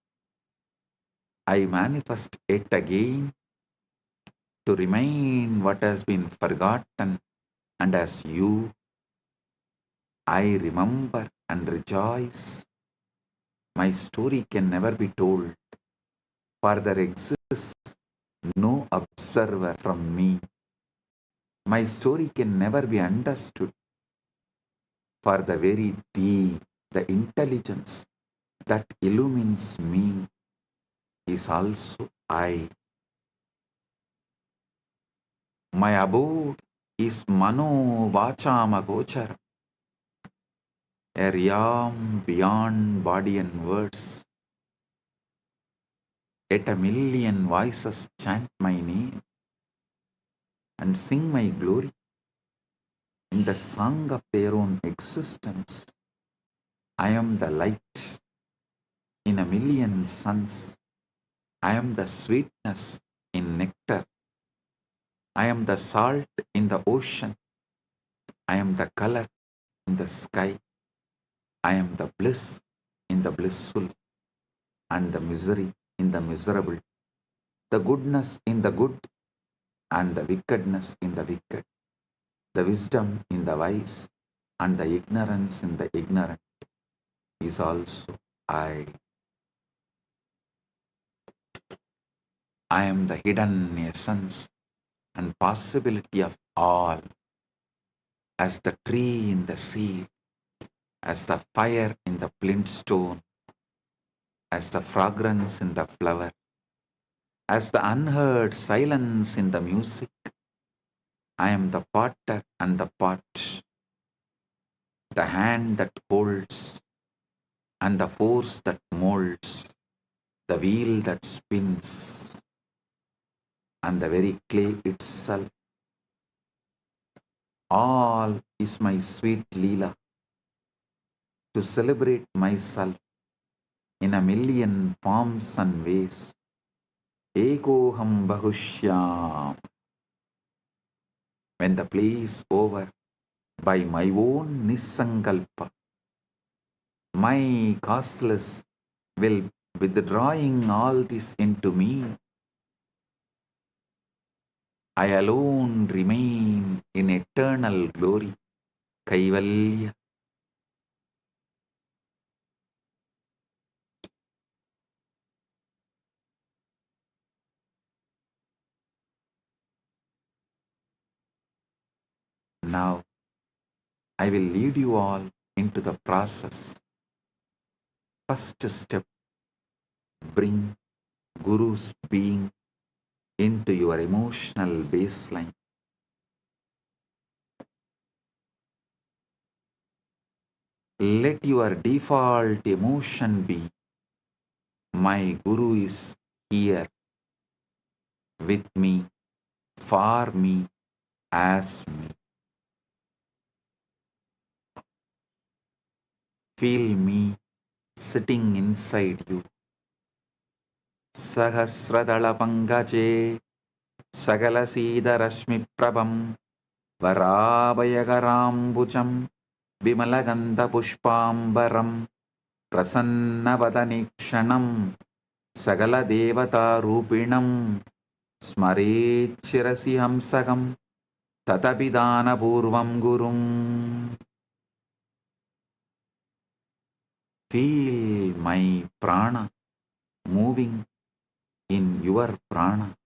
I manifest yet again to remind what has been forgotten, and as you, I remember and rejoice. My story can never be told, for there exists no observer from me. My story can never be understood, for the very thee, the intelligence that illumines me, is also I. My abode is Mano Vachama Gochara, a realm beyond body and words. Yet a million voices chant my name and sing my glory in the song of their own existence. I am the light in a million suns. I am the sweetness in nectar. I am the salt in the ocean. I am the color in the sky. I am the bliss in the blissful and the misery in the miserable, the goodness in the good and the wickedness in the wicked, the wisdom in the wise and the ignorance in the ignorant is also I. I am the hidden essence and possibility of all, as the tree in the seed, as the fire in the flint stone, as the fragrance in the flower, as the unheard silence in the music. I am the potter and the pot, the hand that holds and the force that molds, the wheel that spins and the very clay itself. All is my sweet Leela to celebrate myself in a million forms and ways. Ekoham Bahushyam. When the play is over, by my own Nisankalpa, my causeless will withdrawing all this into me. I alone remain in eternal glory. Kaivalya. Now, I will lead you all into the process. First step, bring Guru's being into your emotional baseline. Let your default emotion be, my Guru is here with me, for me, as me. Feel me sitting inside you. Sahasradala Pangaje, Sagala Sida Rashmi Prabham, Varabhayagarambucham, Vimalaganda Pushpambaram, Prasannavadanikshanam, Sagala Devata Rupinam, Smaret Shirasi Hamsagam, Tatabidana Purvam Gurum. Feel my prana moving in your prana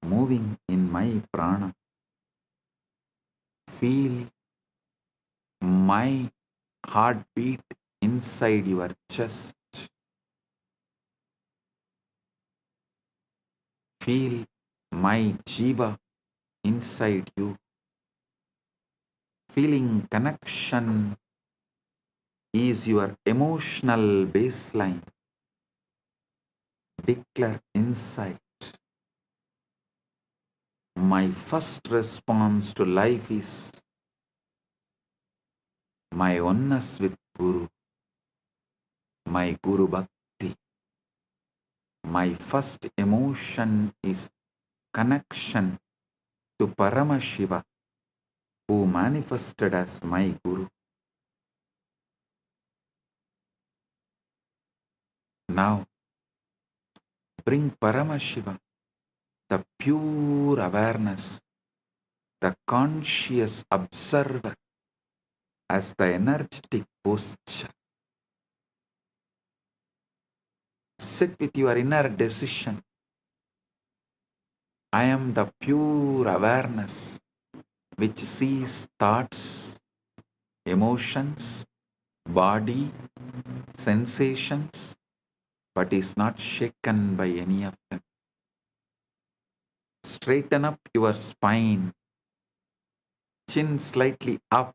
moving in my prana. Feel my heartbeat inside your chest. Feel my jiva inside you. Feeling connection is your emotional baseline. Declare inside. My first response to life is my oneness with Guru, my Guru Bhakti. My first emotion is connection to Paramashiva, who manifested as my Guru. Now, bring Paramashiva, the pure awareness, the conscious observer, as the energetic posture. Sit with your inner decision. I am the pure awareness which sees thoughts, emotions, body, sensations, but is not shaken by any of them. Straighten up your spine, chin slightly up.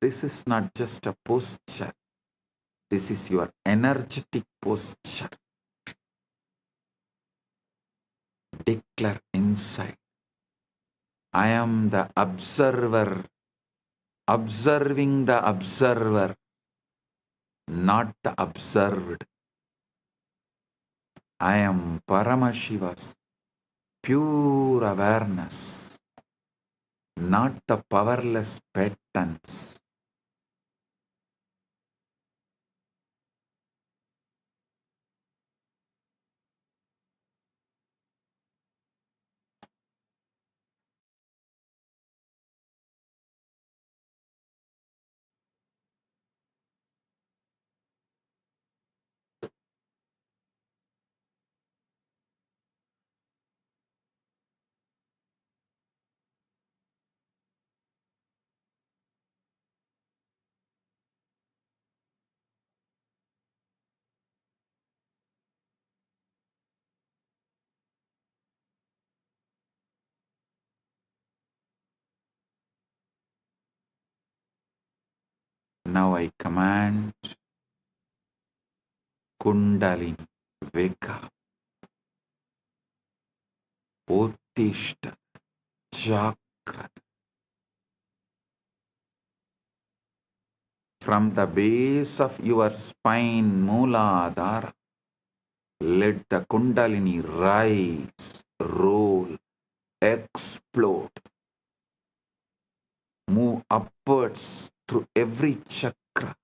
This is not just a posture. This is your energetic posture. Declare inside. I am the observer, observing the observer, not the observed. I am Paramashiva's pure awareness, not the powerless patterns. Now I command Kundalini, wake up, Uttishta, Jagrata. From the base of your spine, Mooladhara, let the Kundalini rise, roll, explode, move upwards through every chakra,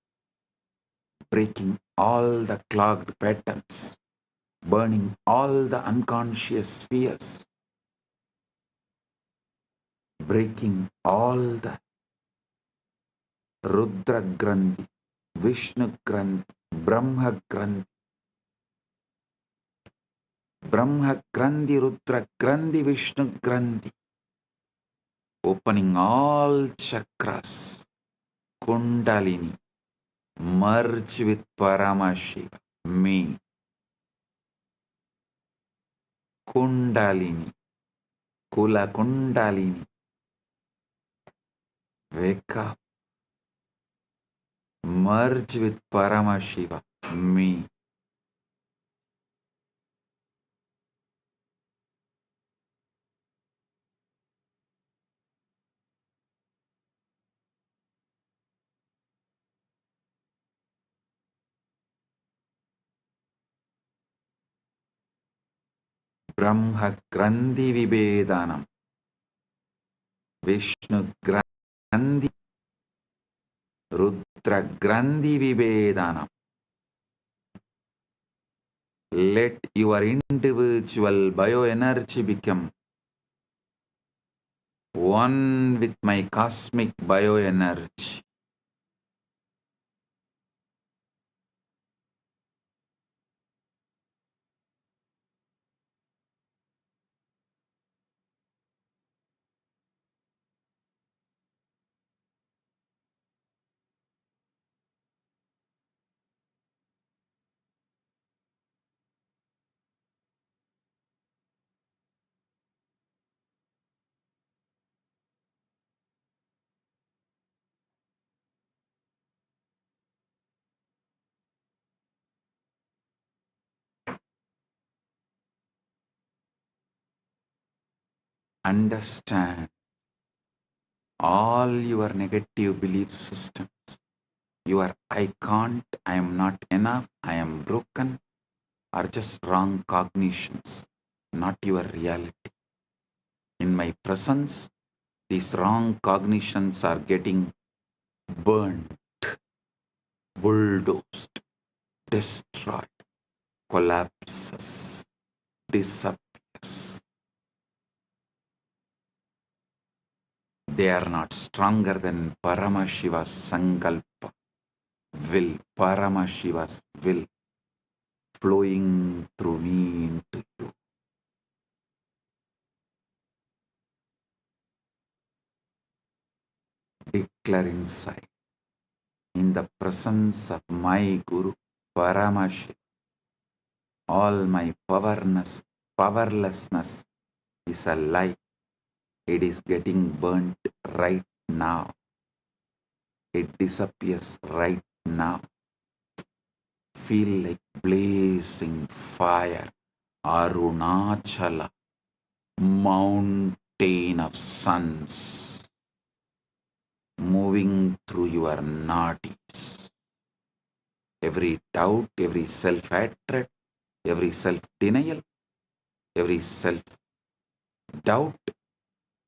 breaking all the clogged patterns, burning all the unconscious spheres, breaking all the Rudra Grandhi, Vishnu Grandhi, Brahma Grandhi, Rudra Grandhi, Vishnu Grandhi, opening all chakras, Kundalini, merge with Paramashiva, me, Kundalini, Kula Kundalini, wake up, merge with Paramashiva, me. Brahma Grandhi Vibhedanam, Vishnu Grandhi, Rudra Grandhi Vibhedanam. Let your individual bioenergy become one with my cosmic bioenergy. Understand all your negative belief systems. Your I can't, I am not enough, I am broken are just wrong cognitions, not your reality. In my presence, these wrong cognitions are getting burned, bulldozed, destroyed, collapses, disappears. They are not stronger than Paramashiva's Sankalpa, will, Paramashiva's will flowing through me into you. Declare inside, in the presence of my Guru, Paramashiva, all my powerlessness is a lie. It is getting burnt right now. It disappears right now. Feel like blazing fire, Arunachala, mountain of suns, moving through your nadis. Every doubt, every self-hatred, every self-denial, every self-doubt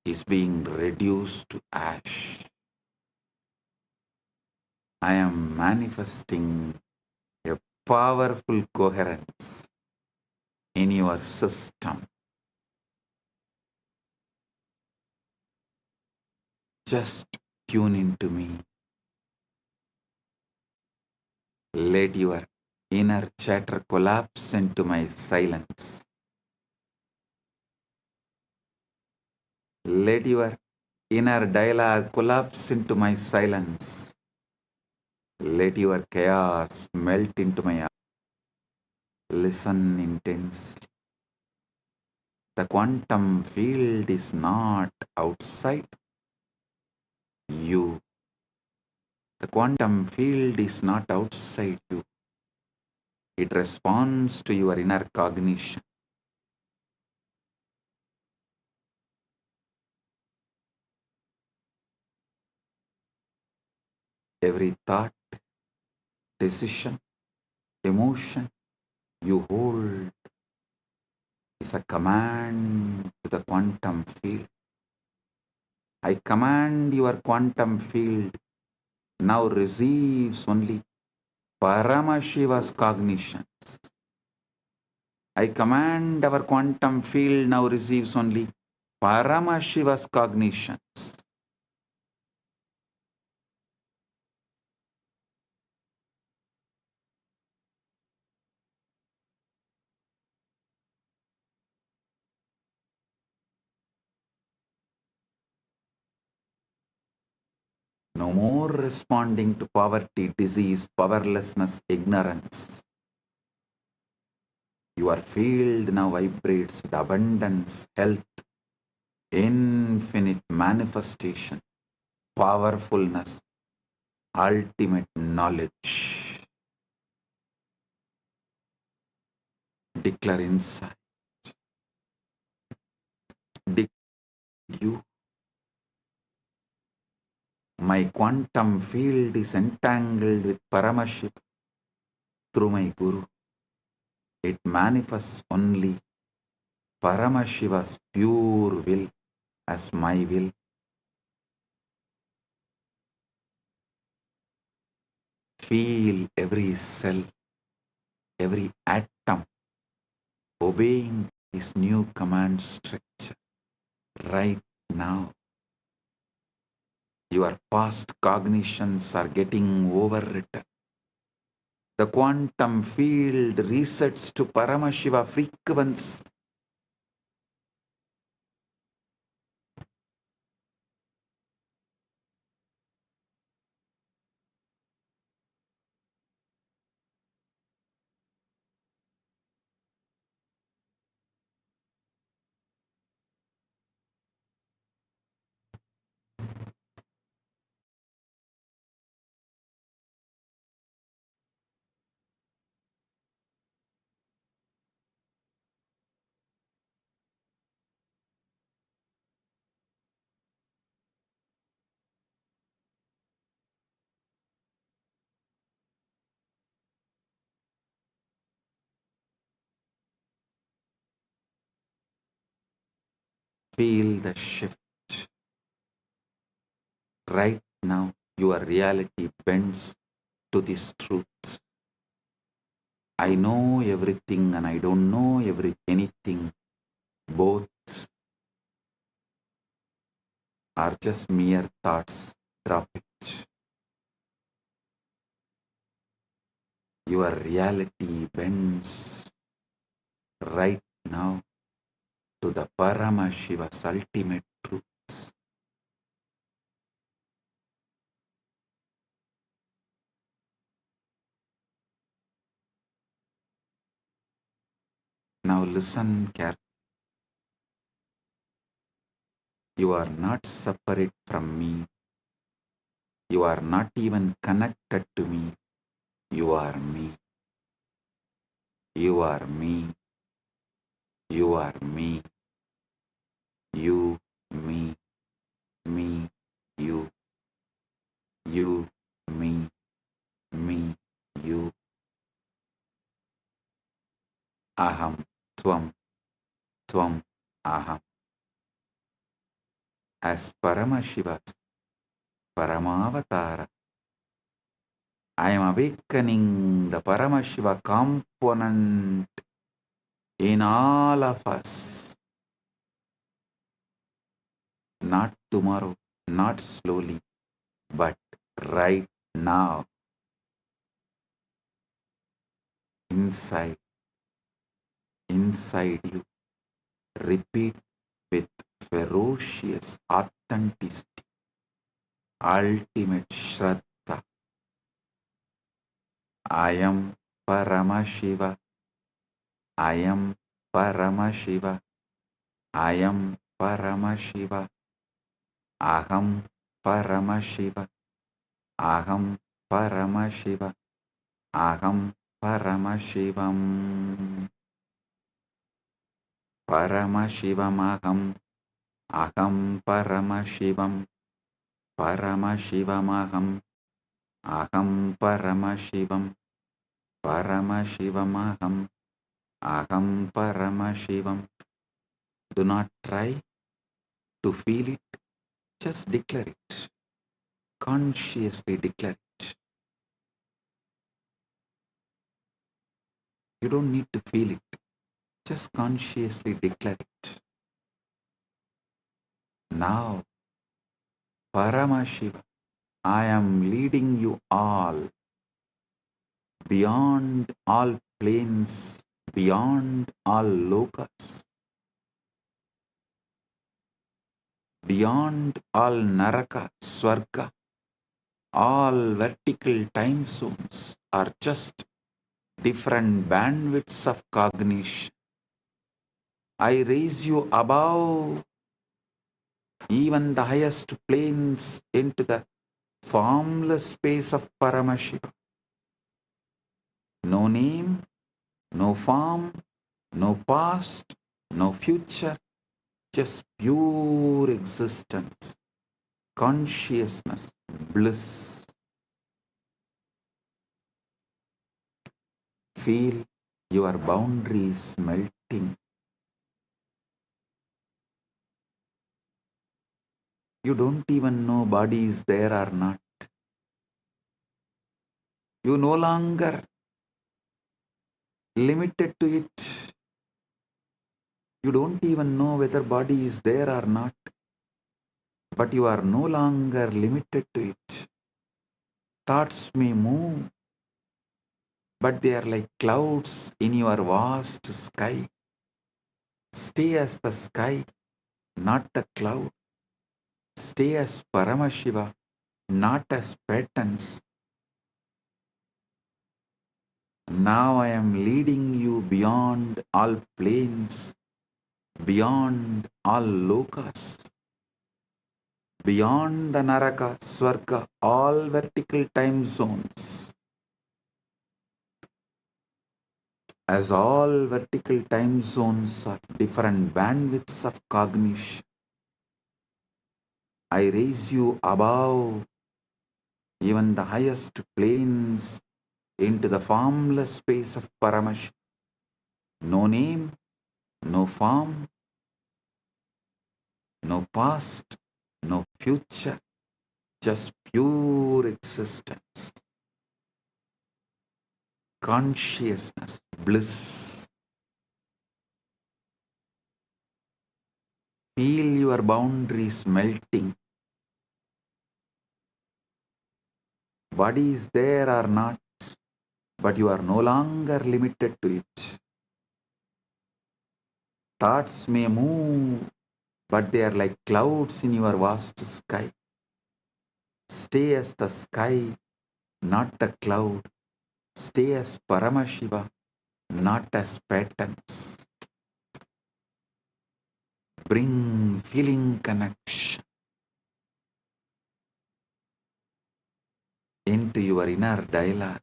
is being reduced to ash. I am manifesting a powerful coherence in your system. Just tune into me. Let your inner chatter collapse into my silence. Let your inner dialogue collapse into my silence. Let your chaos melt into my heart. Listen intensely. The quantum field is not outside you. The quantum field is not outside you. It responds to your inner cognition. Every thought, decision, emotion you hold is a command to the quantum field. I command your quantum field now receives only Paramashiva's cognitions. I command our quantum field now receives only Paramashiva's cognitions. No more responding to poverty, disease, powerlessness, ignorance. Your field now vibrates with abundance, health, infinite manifestation, powerfulness, ultimate knowledge. Declare inside. Declare you. My quantum field is entangled with Paramashiva through my Guru. It manifests only Paramashiva's pure will as my will. Feel every cell, every atom obeying this new command structure right now. Your past cognitions are getting overwritten. The quantum field resets to Paramashiva frequency. Feel the shift. Right now, your reality bends to this truth. I know everything and I don't know anything. Both are just mere thoughts. Drop it. Your reality bends right now to the Paramashiva's ultimate truth. Now listen carefully. You are not separate from me. You are not even connected to me. You are me. You are me. You are me. You, me, you, me, you. Aham, tvam, tvam, aham. As Paramashiva's Paramavatara, I am awakening the Paramashiva component in all of us. Not tomorrow, not slowly, but right now. Inside you. Repeat with ferocious authenticity, ultimate Shraddha. I am Paramashiva. I am Paramashiva. I am Paramashiva. Aham Paramashiva. Aham Paramashiva. Aham Paramashivam. Paramashivam aham. Aham Paramashivam. Paramashivam aham. Aham Paramashivam. Paramashivam aham. Aham Paramashivam. Do not try to feel it. Just declare it. Consciously declare it. You don't need to feel it. Just consciously declare it. Now, Paramashiva, I am leading you all beyond all planes, beyond all lokas, beyond all naraka, swarga. All vertical time zones are just different bandwidths of cognition. I raise you above even the highest planes into the formless space of Paramashiva. No name, no form, no past, no future, just pure existence, consciousness, bliss. Feel your boundaries melting. You don't even know body is there or not. You no longer limited to it. You don't even know whether body is there or not. But you are no longer limited to it. Thoughts may move, but they are like clouds in your vast sky. Stay as the sky, not the cloud. Stay as Paramashiva, not as patterns. Now I am leading you beyond all planes, beyond all lokas, beyond the naraka, swarga, all vertical time zones. As all vertical time zones are different bandwidths of cognition, I raise you above even the highest planes into the formless space of Paramashiva. No name, no form, No past, no future, just pure existence, consciousness, bliss. Feel your boundaries melting. Body is there or not, but you are no longer limited to it. Thoughts may move, but they are like clouds in your vast sky. Stay as the sky, not the cloud. Stay as Paramashiva, not as patterns. Bring feeling connection into your inner dialogue.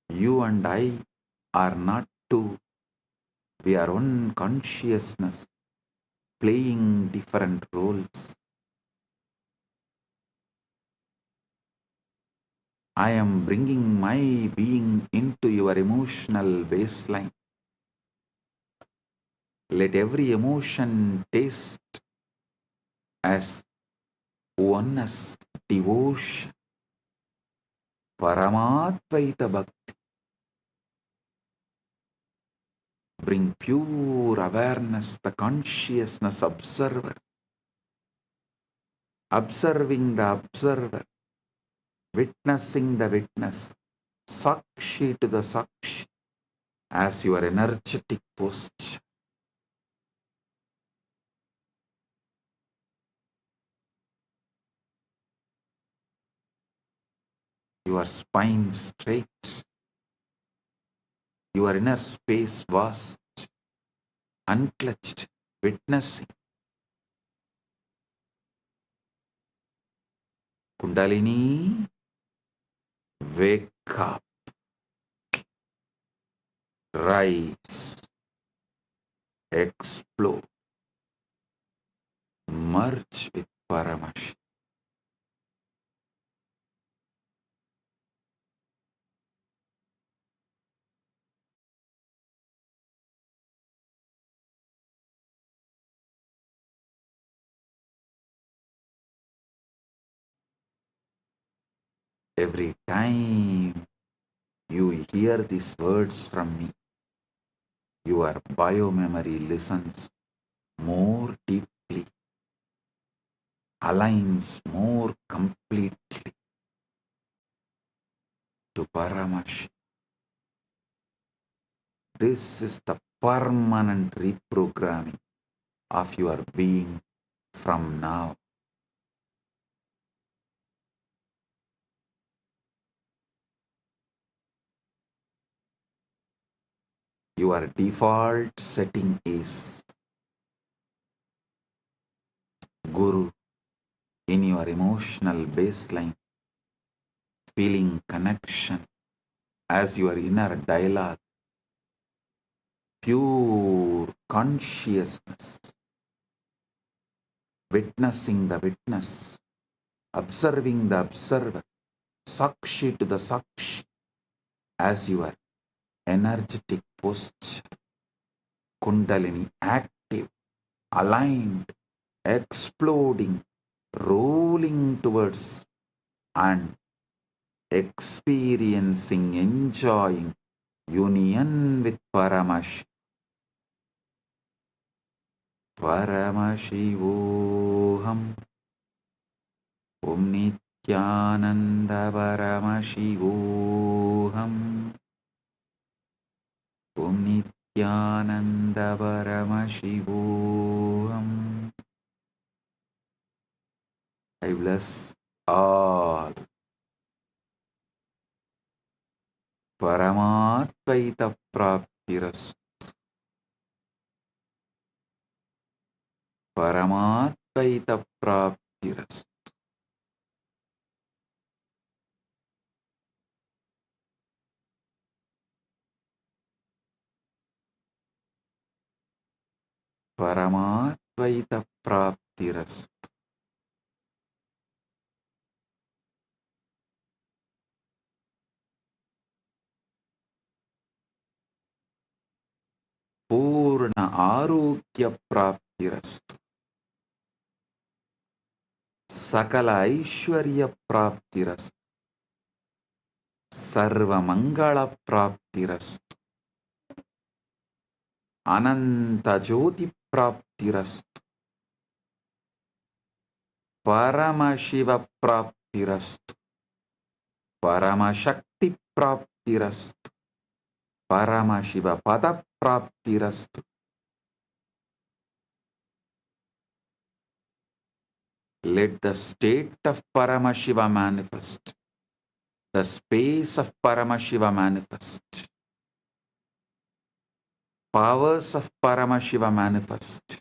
You and I are not two. We are one consciousness playing different roles. I am bringing my being into your emotional baseline. Let every emotion taste as oneness, devotion, Paramadvaita Bhakti. Bring pure awareness, the consciousness observer, observing the observer, witnessing the witness, Sakshi to the Sakshi, as your energetic posture. Your spine straight, your inner space vast, unclutched, witnessing. Kundalini, wake up, rise, explode, merge with Paramashiva. Every time you hear these words from me, your biomemory listens more deeply, aligns more completely to Paramashiva. This is the permanent reprogramming of your being from now. Your default setting is Guru in your emotional baseline, feeling connection as your inner dialogue, pure consciousness, witnessing the witness, observing the observer, Sakshi to the Sakshi, as your energetic posture, Kundalini active, aligned, exploding, rolling towards and experiencing, enjoying union with Paramashiva. Paramashivoham. Om Nithyananda Paramashivoham. Om Nithyananda Paramashivoham. I bless all. Paramatvaita Praptiras. Paramatvaita Praptiras. Paramatvaita Praptiras. Purna Arogya Praptiras. Sakala Aishwarya Praptirastu. Sarva Mangala Praptirastu. Ananta Jyoti Praptirastu. Paramashiva Praptirastu. Paramashakti Praptirastu. Paramashiva Pada Praptirastu. Let the state of Paramashiva manifest. The space of Paramashiva manifest. Powers of Paramashiva manifest.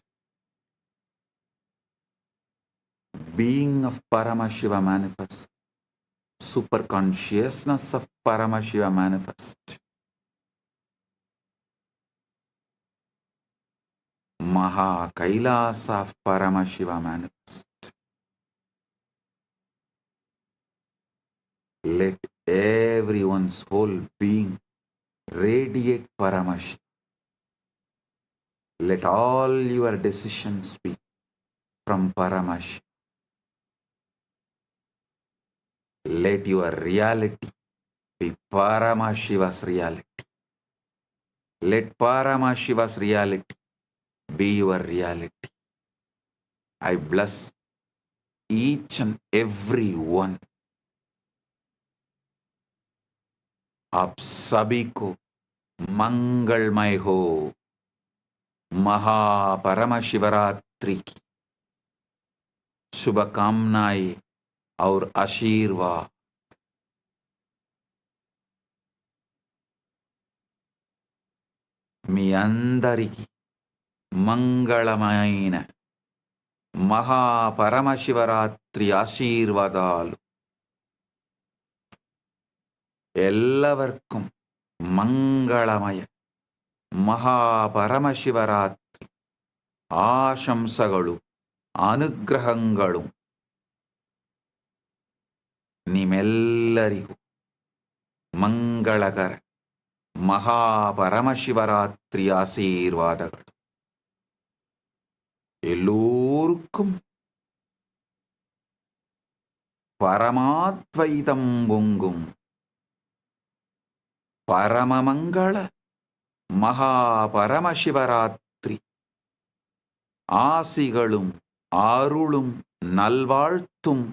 Being of Paramashiva manifest. Super consciousness of Paramashiva manifest. Maha Kailasa of Paramashiva manifest. Let everyone's whole being radiate Paramashiva. Let all your decisions be from Paramashiva. Let your reality be Paramashiva's reality. Let Paramashiva's reality be your reality. I bless each and every one. आप सभी को मंगलमय हो। महापरमशिवरात्रि की शुभकामनाएं और आशीर्वाद। మీ అందరికీ మంగళమైన మహాపరమశివరాత్రి ఆశీర్వాదాలు. എല്ലാവർക്കും മംഗളമയ മഹാപരമശിവരാത്രി ആശംസകളും അനുഗ്രഹങ്ങളും ನಿಮ್ಮೆಲ್ಲರಿಗೂ ಮಂಗಳಕರ ಮಹಾಪರಮಶಿವರಾತ್ರಿ ಆಶೀರ್ವಾದಗಳು. எல்லோருக்கும் பரமாத்வைதம் பொங்கும் பரமமங்கள மகாபரமசிவராத்திரி ஆசிகளும் அருளும் நல்வாழ்த்தும்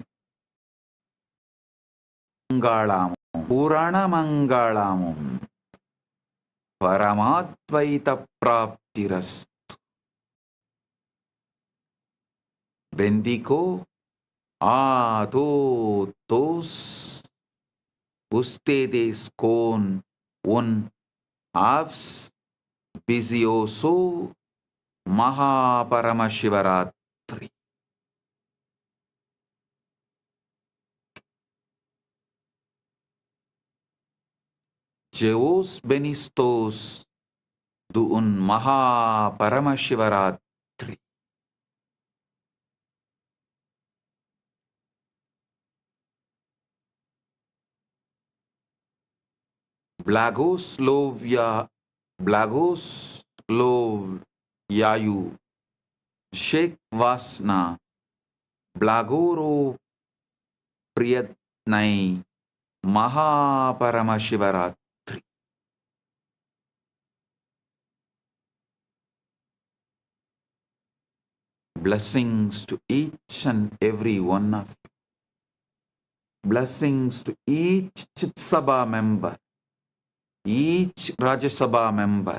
மங்களாமும் பூரணமங்களாமும் பரமாத்வைத பிராப்திரஸ்து. Bendigo a todos ustedes con un auspicioso Mahaparamashivaratri. Jeos benistos de un Mahaparamashivaratri. Blagoslovyayu Sheikh Vasna Blagoro Priyatnai Mahaparamashivaratri. Blessings to each and every one of you. Blessings to each Chit Sabha member, each Rajya Sabha member,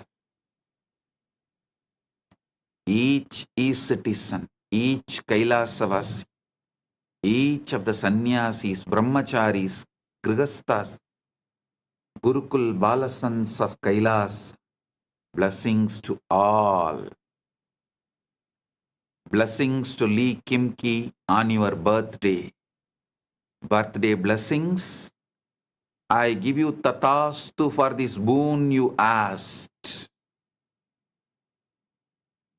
each e-citizen, each Kailasavasi, each of the sannyasis, brahmacharis, grihasthas, Gurukul Balasans of Kailas. Blessings to all. Blessings to Lee Kimki on your birthday. Birthday blessings. I give you tatastu for this boon you asked.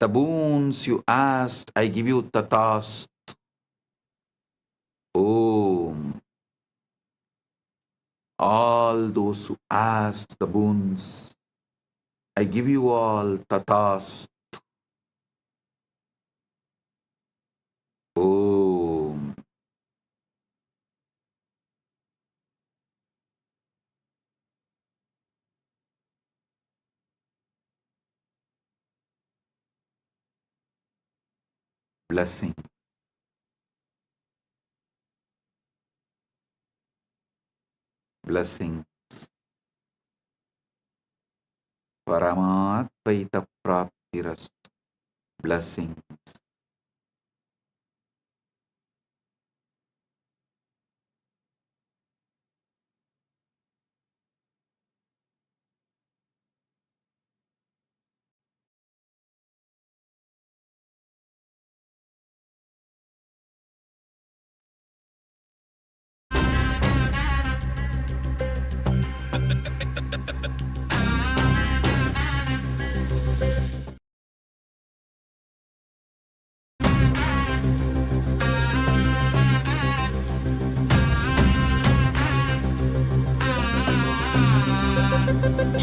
The boons you asked, I give you tatastu. Om. All those who asked the boons, I give you all tatastu. Om. blessing. Blessing. Paramatvaita praptiras. Blessing.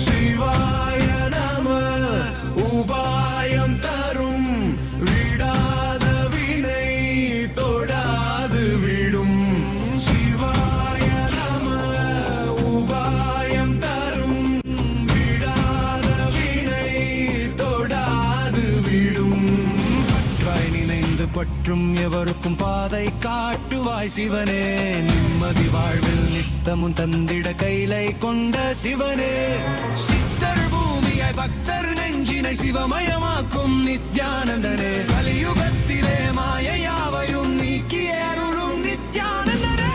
சிவாய நம உபாயம் தரும் விடாத வினை தொடாது விடும் சிவாய நம உபாயம் தரும் விடாத வினை தொடாது விடும் பற்றாய் நினைந்து பற்றும் எவருக்கும் பாதை காட்டுவாய் சிவனே நிம்மதி வாழ்வில் நித்தமும் தந்திட கைலை கொண்ட சிவனே சித்தர் பூமியாய் பக்தர் நெஞ்சினை சிவமயமாக்கும் நித்யானந்தனே கலியுகத்திலே மாயையாவையும் நீக்கிய அருளும் நித்யானந்தனே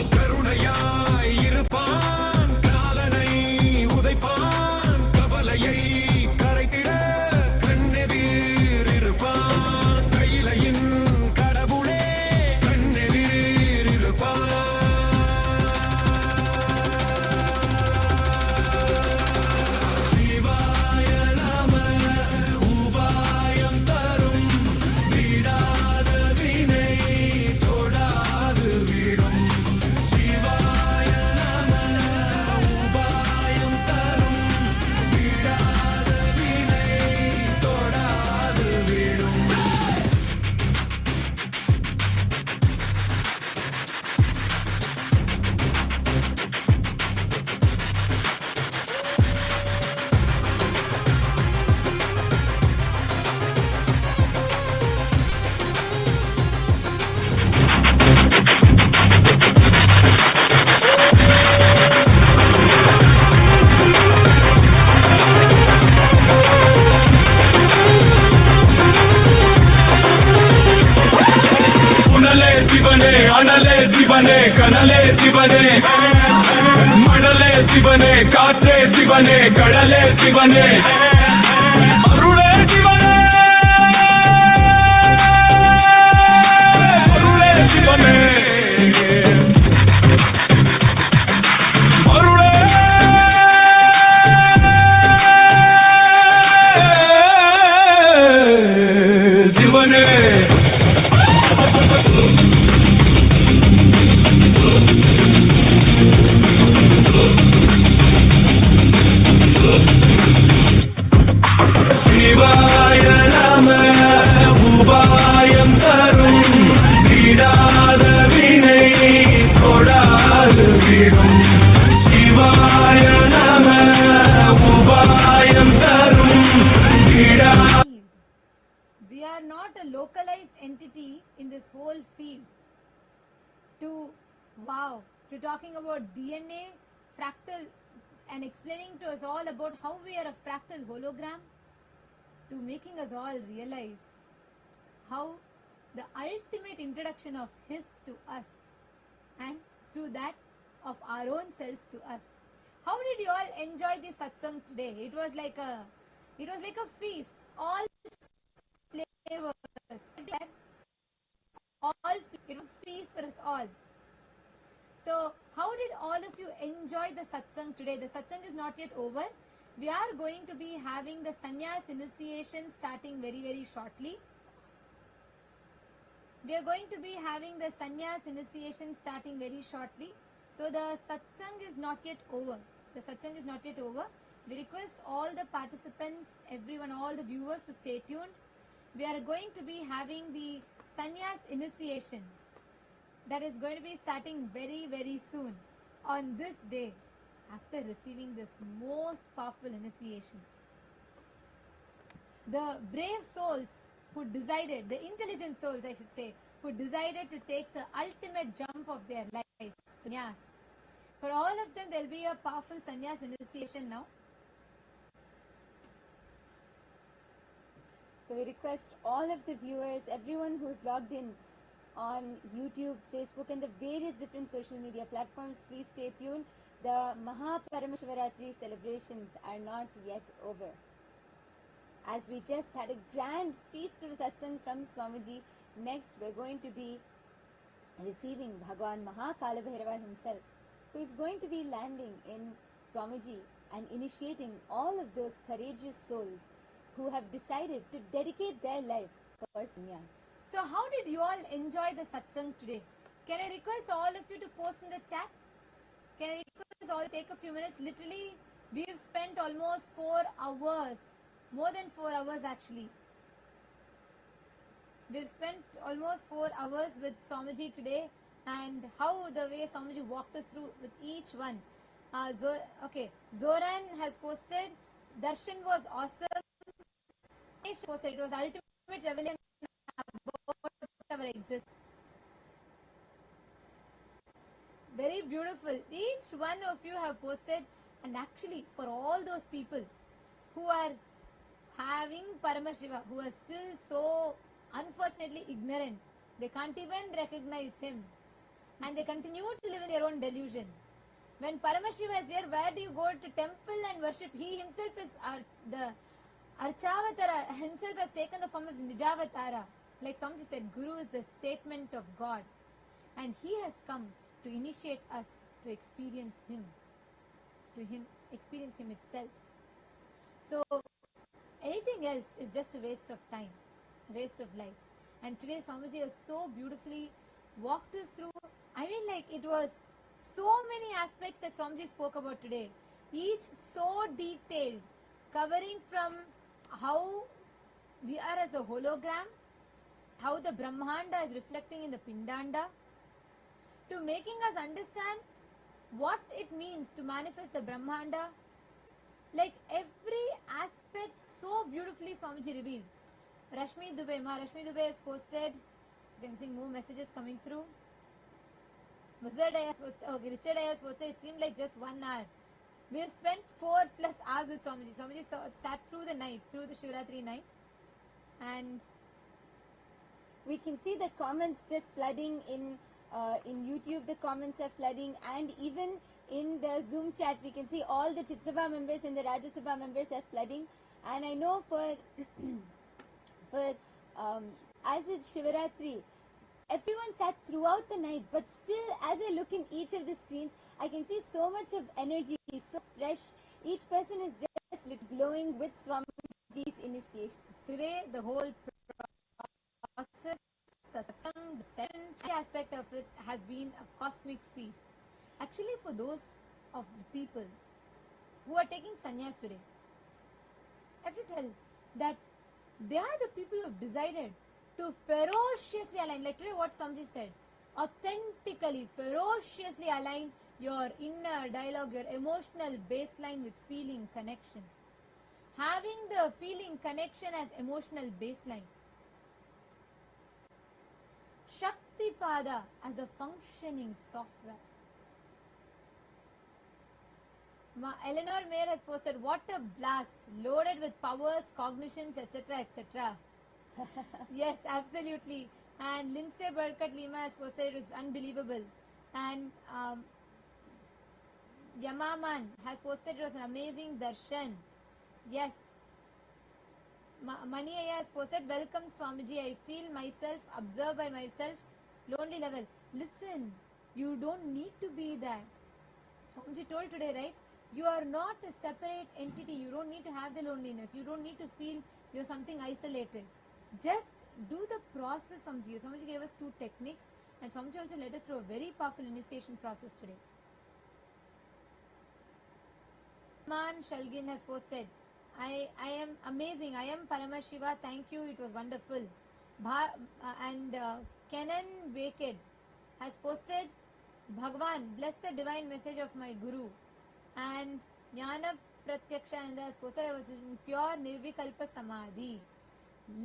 கருணையாய் இருப்பான் காலனை உதைப்பான் கவலையை கரைத்திட கண்ணெதிர் இருப்பான் கையிலையின் கடவுளே கண்ணெதிர் இருப்பான் சிவாய நம உபாயம் தரும் விடாத வினை தொடாது விடும் சிவாய நம உபாயம் தரும் விடாத வினை தொடாது விடும் உணலே சிவனே அனலே சிவனே கனலே சிவனே மணலே சிவனே காற்றே சிவனே கடலே சிவனே அருளே சிவனே அருளே சிவனே அருளே சிவனே சிவாய நம உபாயம் தரும் விடாத வினை தொடாது விடும் சிவாய நம உபாயம் தரும் விடா We are not a localized entity in this whole field. To talking about DNA, fractal, and explaining to us all about how we are a fractal hologram, to making us all realize how the ultimate introduction of His to us, and through that of our own selves to us. How did you all enjoy this satsang today? It was like a feast. All flavors, all feast for us all. So, how did all of you enjoy the satsang today? The satsang is not yet over. We are going to be having the sannyas initiation starting very, very shortly. We are going to be having the sannyas initiation starting very shortly. So, the satsang is not yet over. The satsang is not yet over. We request all the participants, everyone, all the viewers to stay tuned. We are going to be having the sannyas initiation. that is going to be starting very, very soon on this day after receiving this most powerful initiation. The brave souls who decided, the intelligent souls I should say, who decided to take the ultimate jump of their life, sannyas. For all of them, there will be a powerful sannyas initiation now. So we request all of the viewers, everyone who's logged in on YouTube, Facebook and the various different social media platforms, please stay tuned. The MAHA PARAMASHIVARATRI celebrations are not yet over. As we just had a grand feast of satsang from Swamiji, next we're going to be receiving Bhagavan Mahakalabhairava himself, who is going to be landing in Swamiji and initiating all of those courageous souls who have decided to dedicate their life for sannyas. So how did you all enjoy the satsang today? Can I request all of you to post in the chat? Can I request all take a few minutes? Literally, we've spent almost 4 hours, more than 4 hours actually. We've spent almost 4 hours with Swamiji today, and how the way Swamiji walked us through with each one. Zoran has posted, Darshan was awesome. It was ultimate revelation about our existence. Very beautiful. Each one of you have posted, and actually for all those people who are having Paramashiva, who are still so unfortunately ignorant, they can't even recognize him, and they continue to live in their own delusion. When Paramashiva is here, where do you go to temple and worship? He himself is the Archavatara, himself has taken the form of Nijavatara. Like Swamiji said, Guru is the statement of God, and he has come to initiate us to experience him, experience him itself. So anything else is just a waste of time, a waste of life. And today Swamiji has so beautifully walked us through. I mean, like, it was so many aspects that Swamiji spoke about today, each so detailed, covering from how we are as a hologram, how the Brahmanda is reflecting in the Pindanda, to making us understand what it means to manifest the Brahmanda. Like, every aspect so beautifully Swamiji revealed. Rashmi Dubey has posted, I'm seeing more messages coming through. Richard has posted, it seemed like just 1 hour. We have spent 4+ hours with Swamiji. Swamiji sat through the night, through the Shivaratri night. And we can see the comments just flooding in YouTube. The comments are flooding, and even in the Zoom chat we can see all the Chitsabha members and the Rajya Sabha members are flooding. And I know for as it's Shivaratri, everyone sat throughout the night, but still as I look in each of the screens, I can see so much of energy, so fresh. Each person is just glowing with Swamiji's initiation. Today, the whole process, the satsang, the seventh aspect of it has been a cosmic feast. Actually, for those of the people who are taking sannyas today, I have to tell that they are the people who have decided to ferociously align, like today what Swamiji said, authentically, ferociously align your inner dialogue, your emotional baseline with feeling connection. Having the feeling connection as emotional baseline. Shaktipada as a functioning software. Eleanor Mayer has posted, what a blast, loaded with powers, cognitions, etc., etc. Yes, absolutely. And Lindsay Burkett Lima has posted, it was unbelievable. And Yamaman has posted, it was an amazing darshan. Yes. Mani Aya has posted, welcome Swamiji, I feel myself, observed by myself, lonely level. Listen, you don't need to be that. Swamiji told today, right? You are not a separate entity. You don't need to have the loneliness. You don't need to feel you're something isolated. Just do the process, Swamiji. Swamiji gave us 2 techniques, and Swamiji also led us through a very powerful initiation process today. Man Shalgin has posted, I am amazing. I am Paramashiva. Thank you. It was wonderful. Kenan Waked has posted, Bhagavan, bless the divine message of my Guru. And Jnana Pratyakshananda has posted, I was in pure Nirvikalpa Samadhi.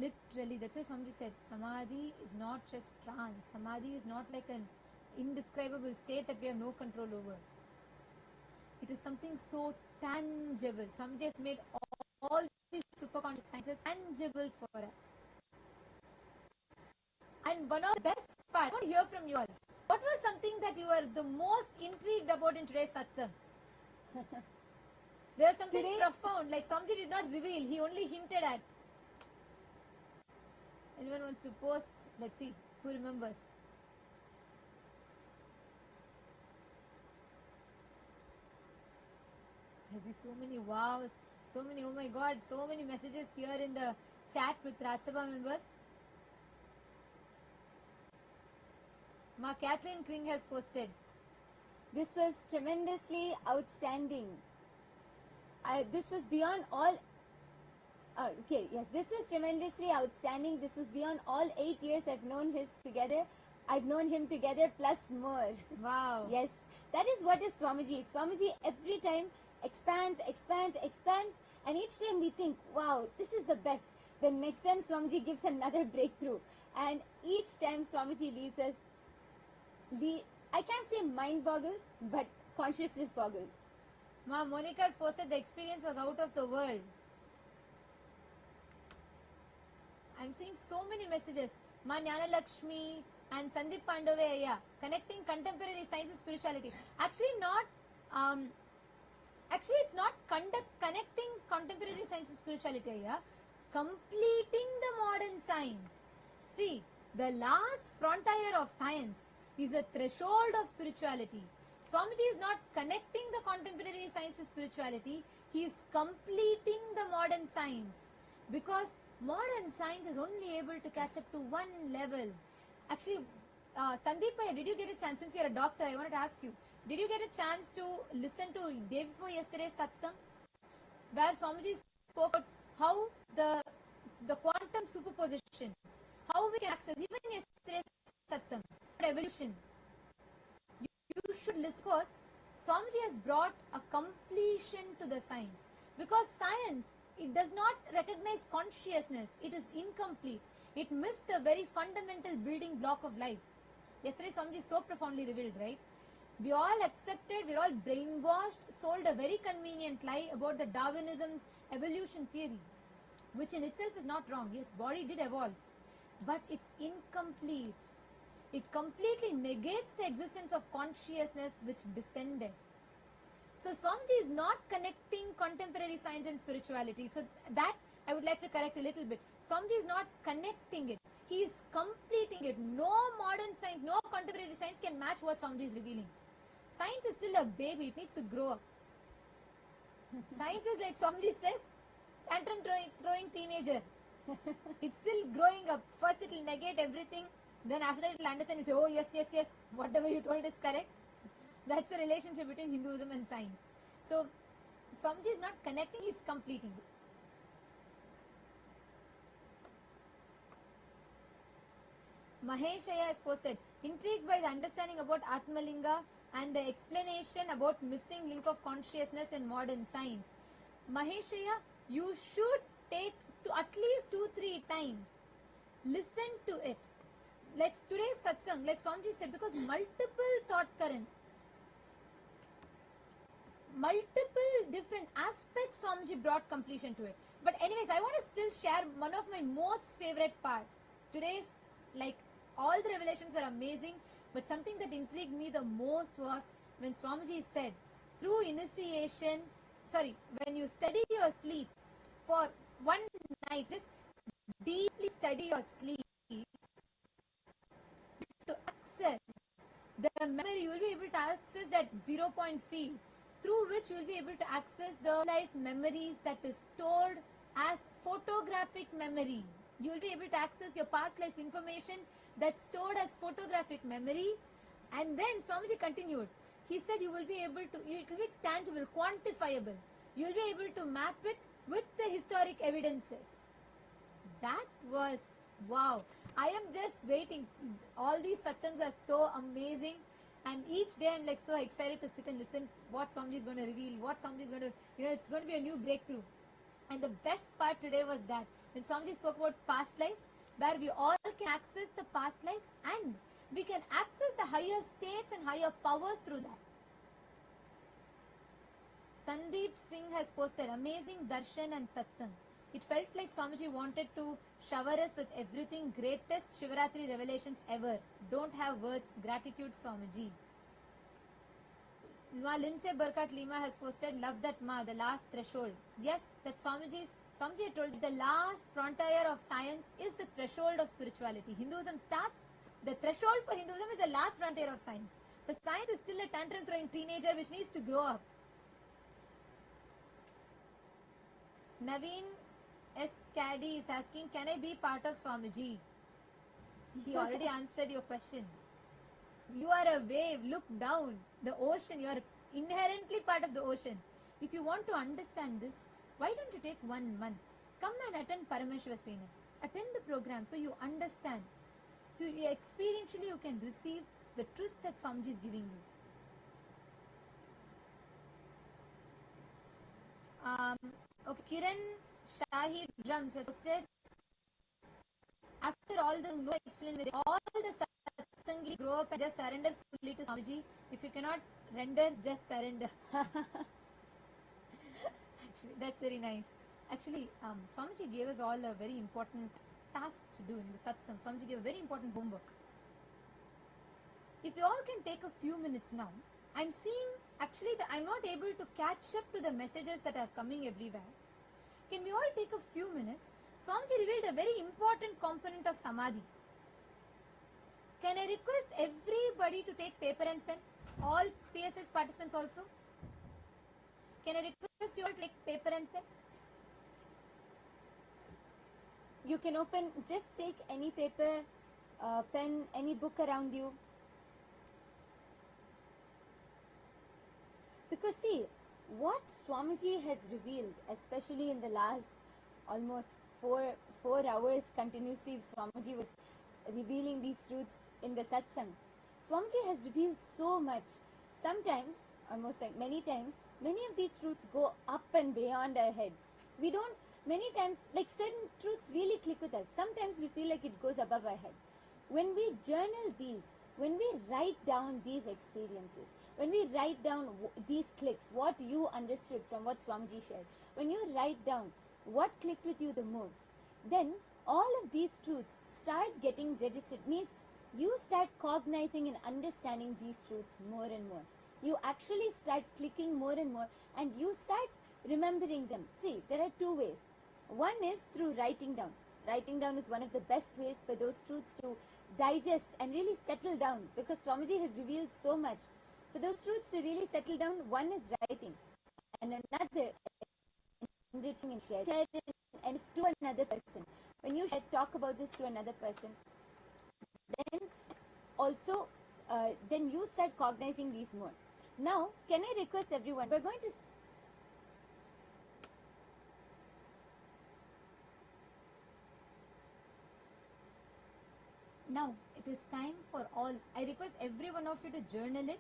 Literally, that's why Swamiji said, Samadhi is not just trance. Samadhi is not like an indescribable state that we have no control over. It is something so tangible. Swamiji has made all these superconscious sciences tangible for us. And one of the best parts, I want to hear from you all. What was something that you were the most intrigued about in today's satsang? There was something profound, like Swamiji did not reveal, he only hinted at. Anyone wants to post? Let's see, who remembers? I see so many wows, so many, oh my god, so many messages here in the chat with Rajya Sabha members. Ma Kathleen Kring has posted, This was tremendously outstanding. This was beyond all. This was tremendously outstanding. This was beyond all 8 years I've known him together plus more. wow. Yes, that is what is Swamiji. Swamiji every time expands, and each time we think, wow, this is the best. Then next time Swamiji gives another breakthrough, and each time Swamiji leaves us, I can't say mind boggle, but consciousness boggle. Ma Monica has posted, the experience was out of the world. I'm seeing so many messages. Ma Jnana Lakshmi and Sandeep Pandavaya, connecting contemporary science and spirituality. Actually, it's not connecting contemporary science and spirituality. Completing the modern science. See, the last frontier of science is a threshold of spirituality. Swamiji is not connecting the contemporary science to spirituality. He is completing the modern science. Because modern science is only able to catch up to one level. Actually, Sandeep, did you get a chance, since you're a doctor, I wanted to ask you, did you get a chance to listen to day before yesterday's satsang, where Swamiji spoke about how the quantum superposition, how we can access, even yesterday's satsang, evolution. You should listen, because Swamiji has brought a completion to the science. Because science, it does not recognize consciousness. It is incomplete. It missed the very fundamental building block of life. Yesterday Swamiji so profoundly revealed, right? We all accepted, we're all brainwashed, sold a very convenient lie about the Darwinism's evolution theory, which in itself is not wrong. Yes, body did evolve, but it's incomplete. It completely negates the existence of consciousness which descended. So Swamiji is not connecting contemporary science and spirituality. So that I would like to correct a little bit. Swamiji is not connecting it. He is completing it. No modern science, no contemporary science can match what Swamiji is revealing. Science is still a baby. It needs to grow up. Science is like Swamiji says, tantrum throwing teenager. It's still growing up. First it will negate everything. Then after that it will understand. It will say, oh yes, whatever you told is correct. That's the relationship between Hinduism and science. So Swamiji is not connecting, he is completing it. Maheshaya has posted, intrigued by the understanding about Atmalinga and the explanation about missing link of consciousness in modern science. Maheshaya, you should take to at least 2-3 times. Listen to it. Like today's satsang, like Swamiji said, because multiple thought currents, multiple different aspects, Swamiji brought completion to it. But anyways, I want to still share one of my most favorite part. Today's, like, all the revelations are amazing, but something that intrigued me the most was when Swamiji said, through initiation, when you study your sleep for one night, just deeply study your sleep to access the memory, you will be able to access that 0-point field, through which you will be able to access the life memories that is stored as photographic memory. You will be able to access your past life information that's stored as photographic memory. And then Swamiji continued. He said you will be able to, it will be tangible, quantifiable. You will be able to map it with the historic evidences. That was Wow, I am just waiting. All these satsangs are so amazing, and each day I'm like so excited to sit and listen what Swamiji is going to reveal, what Swamiji is going to, it's going to be a new breakthrough. And the best part today was that when Swamiji spoke about past life, where we all can access the past life and we can access the higher states and higher powers through that. Sandeep Singh has posted amazing darshan and satsang. It felt like Swamiji wanted to shower us with everything, greatest Shivaratri revelations ever. Don't have words. Gratitude, Swamiji. Ma Lindsay Burkhardt Lima has posted, love that Ma, the last threshold. Yes, that Swamiji told the last frontier of science is the threshold of spirituality. Hinduism starts, the threshold for Hinduism is the last frontier of science. So science is still a tantrum throwing teenager which needs to grow up. Naveen S. Caddy is asking, can I be part of Swamiji? He already answered your question. You are a wave, look down. The ocean, you are inherently part of the ocean. If you want to understand this, why don't you take 1 month? Come and attend Paramashiva Sena. Attend the program so you understand. So you experientially you can receive the truth that Swamiji is giving you. Okay, Kiran Shahid Drums has said, after all the no explanation, all the satsangi grow up and just surrender fully to Swamiji. If you cannot render, just surrender. Actually, that's very nice. Actually, Swamiji gave us all a very important task to do in the satsang. Swamiji gave a very important homework. If you all can take a few minutes now, I'm seeing actually that I'm not able to catch up to the messages that are coming everywhere. Can we all take a few minutes? Swamiji revealed a very important component of Samadhi. Can I request everybody to take paper and pen? All PSS participants also? Can I request you all to take paper and pen? You can just take any paper, pen, any book around you. Because see, what Swamiji has revealed, especially in the last almost four hours continuously, Swamiji was revealing these truths in the satsang. Swamiji has revealed so much. Sometimes, almost like many times, many of these truths go up and beyond our head. We don't, many times, like certain truths really click with us. Sometimes we feel like it goes above our head. When we journal these, when we write down these experiences, when we write down these clicks, what you understood from what Swamiji shared, when you write down what clicked with you the most, then all of these truths start getting registered. Means you start cognizing and understanding these truths more and more. You actually start clicking more and more, and you start remembering them. See, there are two ways. One is through writing down. Writing down is one of the best ways for those truths to digest and really settle down, because Swamiji has revealed so much. For those truths to really settle down, one is writing, and another enriching and sharing and to another person. When you talk about this to another person, then also then you start cognizing these more. Now, can I request everyone? We're going to now it is time for all. I request every one of you to journal it.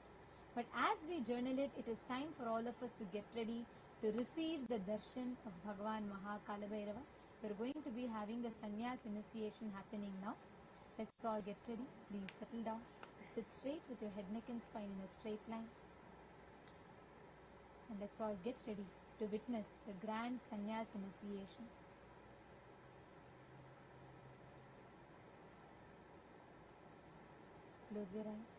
But as we journal it, it is time for all of us to get ready to receive the darshan of Bhagavan Maha Kalabhairava. We are going to be having the sannyas initiation happening now. Let's all get ready. Please settle down. Sit straight with your head, neck and spine in a straight line. And let's all get ready to witness the grand sannyas initiation. Close your eyes.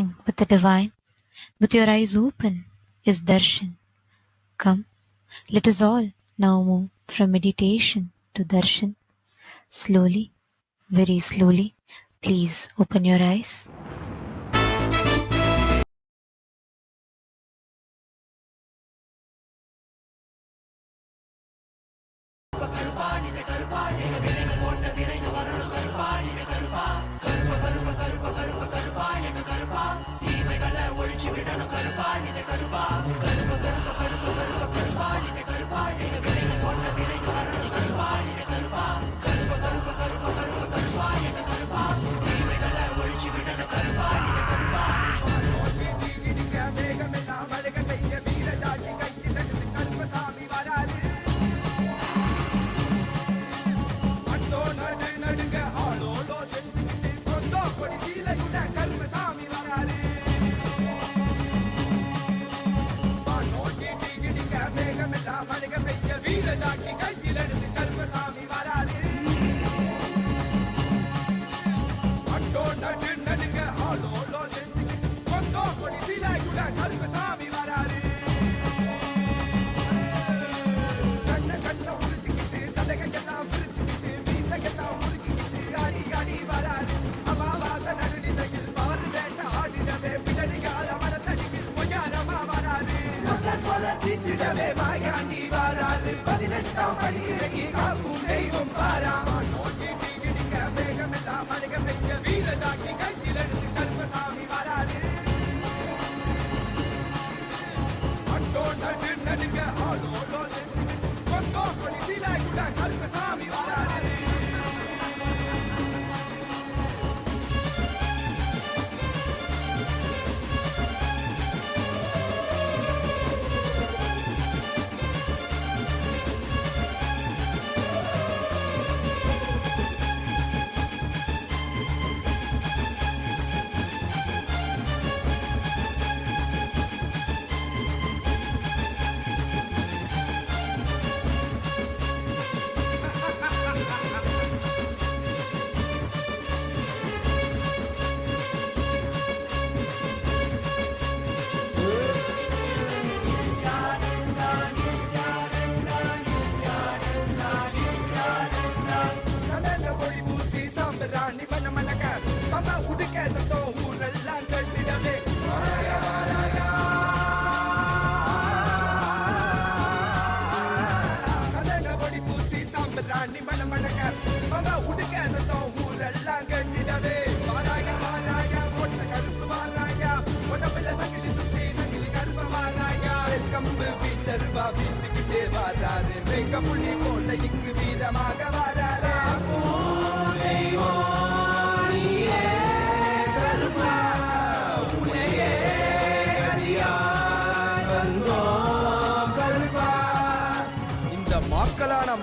with the divine, with your eyes open, is darshan. Come, let us all now move from meditation to darshan. Slowly, very slowly, please open your eyes.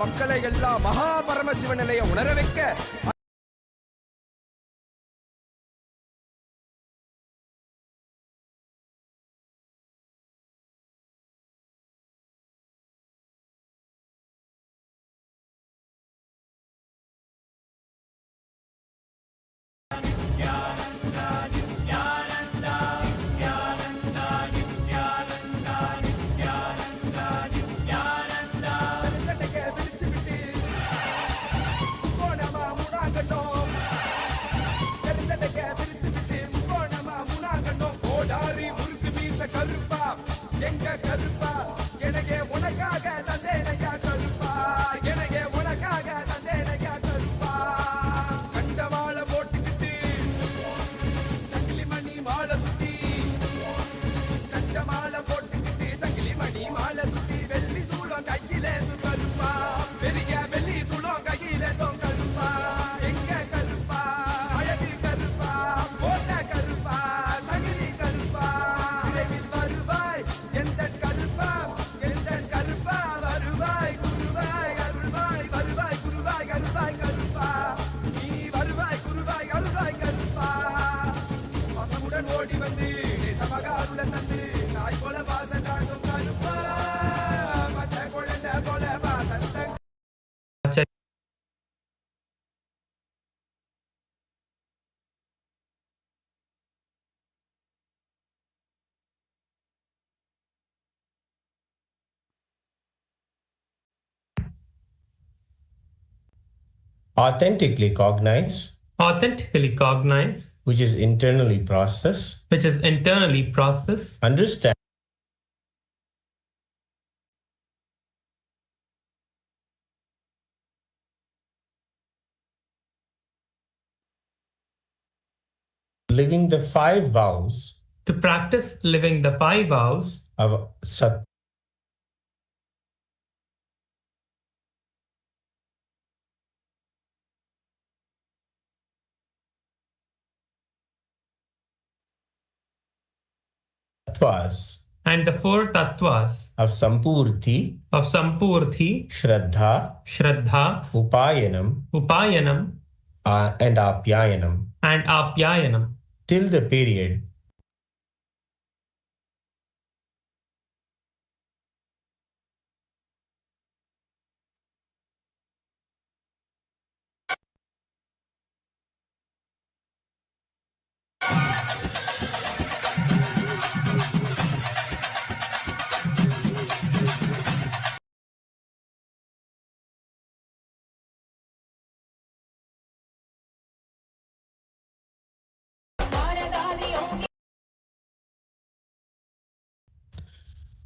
மக்களை எல்லாம் மகா பரமசிவ நிலையை உணர வைக்க authentically cognize, which is internally process, understand, living the 5 vows of tattvas, and the 4 tattvas of Sampurti, Shraddha, Upayanam, and Apyayanam, till the period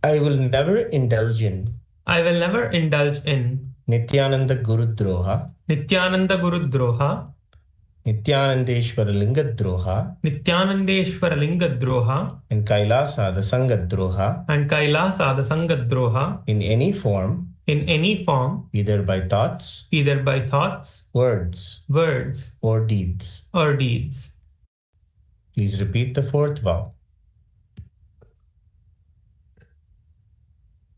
I will never indulge in Nithyananda Gurudroha, Nithyanandeshwara Lingodbhava and Kailasa the Sangadroha in any form, either by thoughts, words, or deeds. Please repeat the 4th vow.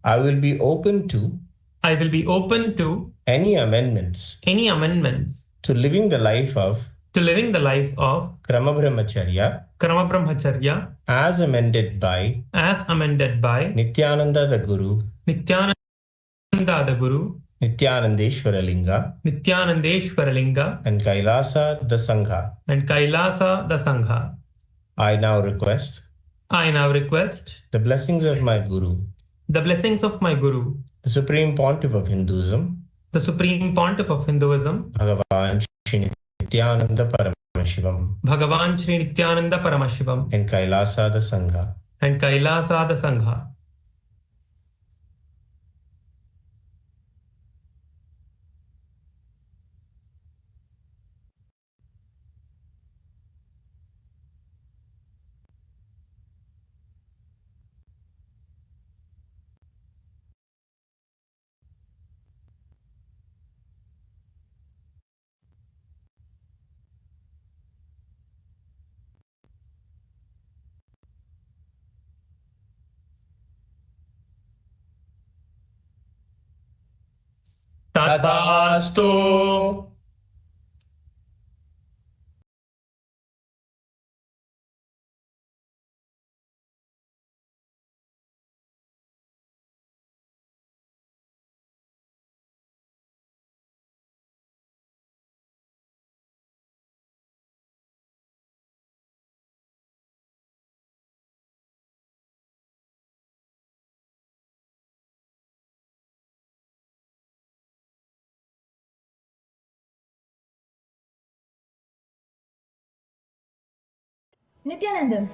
I will be open to any amendments to living the life of Krama Brahmacharya as amended by Nithyananda the Guru, Nithyanandeshwara Linga, and Kailasa the Sangha. I now request the blessings of my Guru, the Supreme Pontiff of Hinduism, Bhagavan Shri Nithyananda Paramashivam, and Kailasa the Sangha. Tathastu. Nithyananda,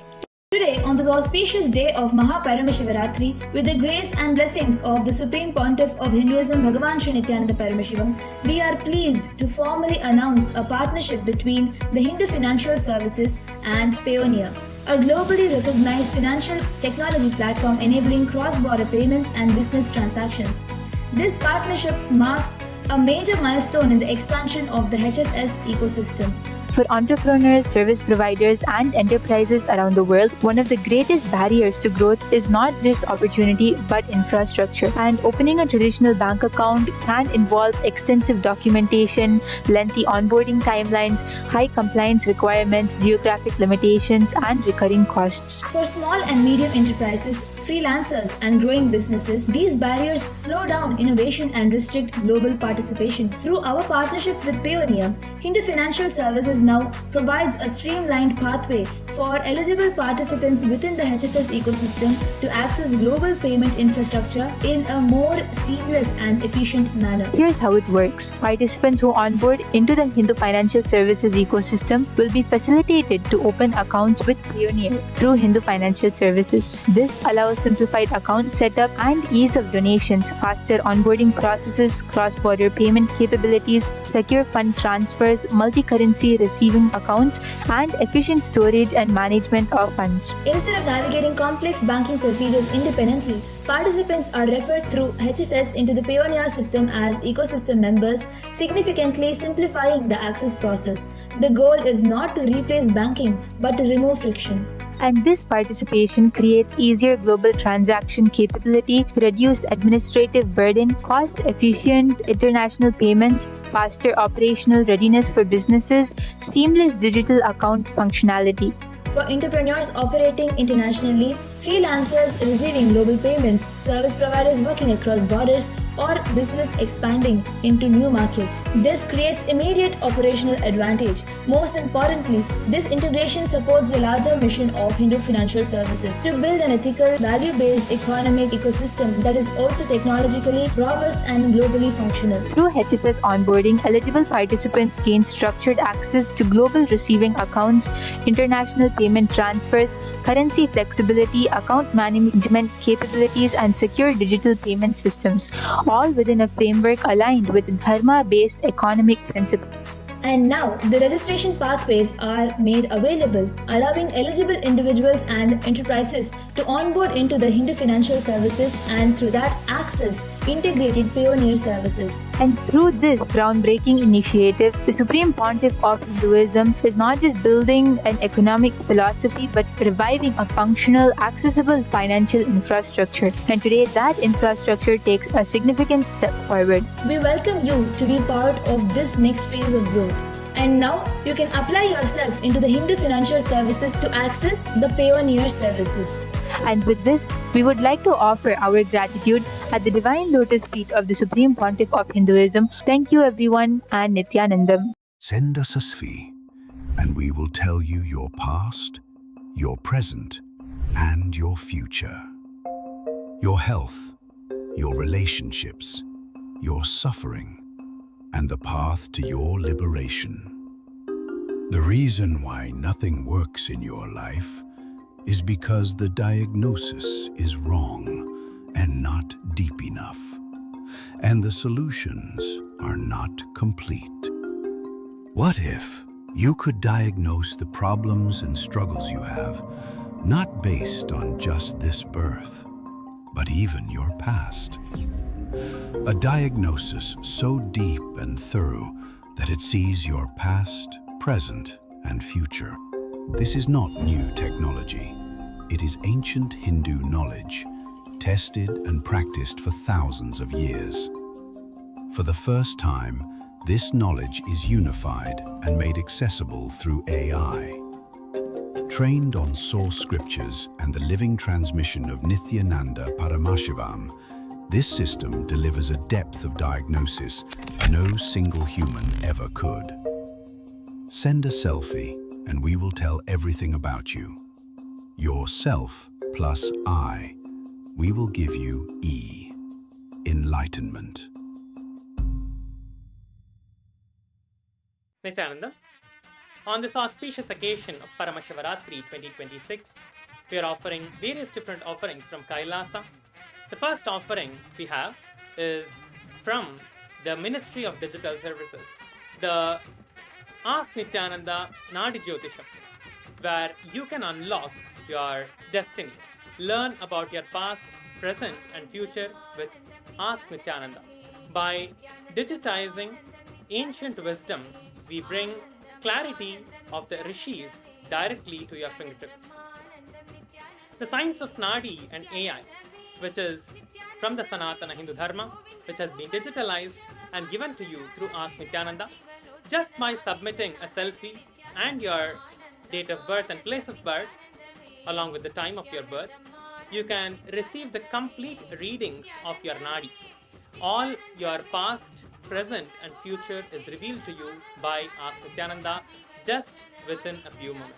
today on this auspicious day of MAHA PARAMASHIVARATRI, with the grace and blessings of the Supreme Pontiff of Hinduism, Bhagavan Shri Nithyananda Paramashivam, we are pleased to formally announce a partnership between the Hindu Financial Services and Payoneer, a globally recognized financial technology platform enabling cross-border payments and business transactions. This partnership marks a major milestone in the expansion of the HFS ecosystem. For entrepreneurs, service providers, and enterprises around the world, one of the greatest barriers to growth is not just opportunity but infrastructure. And opening a traditional bank account can involve extensive documentation, lengthy onboarding timelines, high compliance requirements, geographic limitations, and recurring costs. For small and medium enterprises, freelancers, and growing businesses, these barriers slow down innovation and restrict global participation. Through our partnership with Payoneer, Hindu Financial Services now provides a streamlined pathway for eligible participants within the HFS ecosystem to access global payment infrastructure in a more seamless and efficient manner. Here's how it works. Participants who onboard into the Hindu Financial Services ecosystem will be facilitated to open accounts with Payoneer through Hindu Financial Services. This allows simplified account setup and ease of donations, faster onboarding processes, cross-border payment capabilities, secure fund transfers, multi-currency receiving accounts, and efficient storage and management of funds. Instead of navigating complex banking procedures independently, participants are referred through HFS into the Payoneer system as ecosystem members, significantly simplifying the access process. The goal is not to replace banking, but to remove friction. And this participation creates easier global transaction capability, reduced administrative burden, cost-efficient international payments, faster operational readiness for businesses, seamless digital account functionality. For entrepreneurs operating internationally, freelancers receiving global payments, service providers working across borders, or business expanding into new markets. This creates immediate operational advantage. Most importantly, this integration supports the larger mission of Hindu Financial Services to build an ethical, value-based economic ecosystem that is also technologically robust and globally functional. Through HFS onboarding, eligible participants gain structured access to global receiving accounts, international payment transfers, currency flexibility, account management capabilities, and secure digital payment systems, all within a framework aligned with Dharma-based economic principles. And now, the registration pathways are made available, allowing eligible individuals and enterprises to onboard into the Hindu Financial Services and through that access integrated Payoneer services. And through this groundbreaking initiative, the Supreme Pontiff of Hinduism is not just building an economic philosophy but reviving a functional, accessible financial infrastructure. And today, that infrastructure takes a significant step forward. We welcome you to be part of this next phase of growth. And now, you can apply yourself into the Hindu Financial Services to access the Payoneer services. And with this, we would like to offer our gratitude at the Divine Lotus Feet of the Supreme Pontiff of Hinduism. Thank you everyone, and Nithyananda. Send us a fee, and we will tell you your past, your present, and your future. Your health, your relationships, your suffering, and the path to your liberation. The reason why nothing works in your life is because the diagnosis is wrong and not deep enough, and the solutions are not complete. What if you could diagnose the problems and struggles you have, not based on just this birth, but even your past? A diagnosis so deep and thorough that it sees your past, present, and future. This is not new technology. It is ancient Hindu knowledge, tested and practiced for thousands of years. For the first time, this knowledge is unified and made accessible through AI. Trained on source scriptures and the living transmission of Nithyananda Paramashivam, this system delivers a depth of diagnosis no single human ever could. Send a selfie and we will tell everything about you. Yourself plus I. We will give you E. Enlightenment. Nithyananda, on this auspicious occasion of Paramashivaratri 2026, we are offering various different offerings from KAILASA. The first offering we have is from the Ministry of Digital Services, the Ask Nithyananda Nadi Jyotisham, where you can unlock your destiny. Learn about your past, present, and future with Ask Nithyananda. By digitizing ancient wisdom, we bring clarity of the rishis directly to your fingertips. The science of Nadi and AI, which is from the Sanatana Hindu Dharma, which has been digitalized and given to you through Ask Nithyananda, just by submitting a selfie and your date of birth and place of birth, along with the time of your birth, you can receive the complete readings of your Nadi. All your past, present and future is revealed to you by Ask Nithyananda just within a few moments.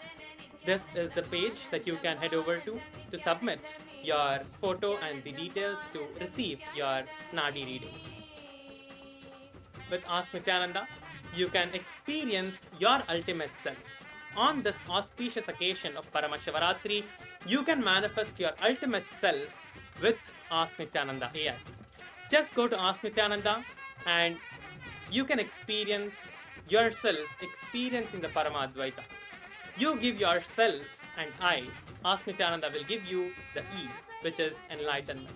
This is the page that you can head over to submit your photo and the details to receive your Nadi readings. With Ask Nithyananda, you can experience your ultimate self. On this auspicious occasion of Paramashivaratri, you can manifest your ultimate self with Ask Nithyananda AI. Just go to Ask Nithyananda and you can experience yourself experiencing the Paramadvaita. You give yourself and I, Ask Nithyananda will give you the E, which is enlightenment.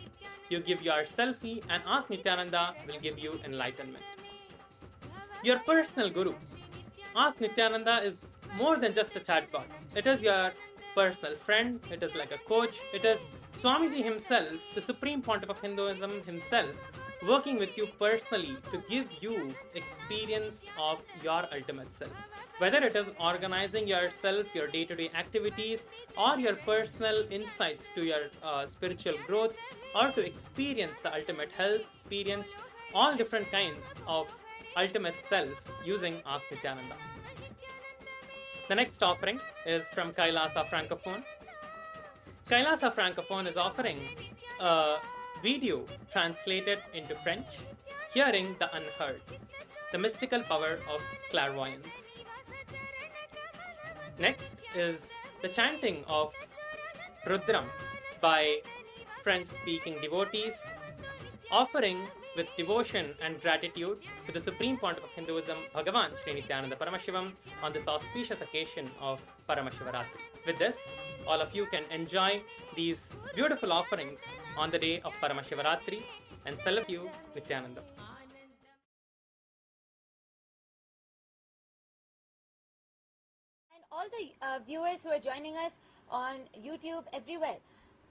You give yourself E and Ask Nithyananda will give you enlightenment. Your personal guru. Ask Nithyananda is more than just a chatbot. It is your personal friend, it is like a coach, it is Swamiji himself, the Supreme Pontiff of Hinduism himself, working with you personally to give you experience of your ultimate self. Whether it is organizing yourself, your day-to-day activities, or your personal insights to your spiritual growth, or to experience the ultimate health, experience all different kinds of ultimate self using Ask Nithyananda. The next offering is from KAILASA Francophone. KAILASA Francophone is offering a video translated into French, Hearing the Unheard, the mystical power of clairvoyance. Next is the chanting of Rudram by French-speaking devotees, offering with devotion and gratitude to the Supreme Pontiff of Hinduism, Bhagavan Sri Nithyananda Paramashivam, on this auspicious occasion of Paramashivaratri. With this, all of you can enjoy these beautiful offerings on the day of Paramashivaratri and celebrate you Nithyananda. And all the viewers who are joining us on YouTube, everywhere,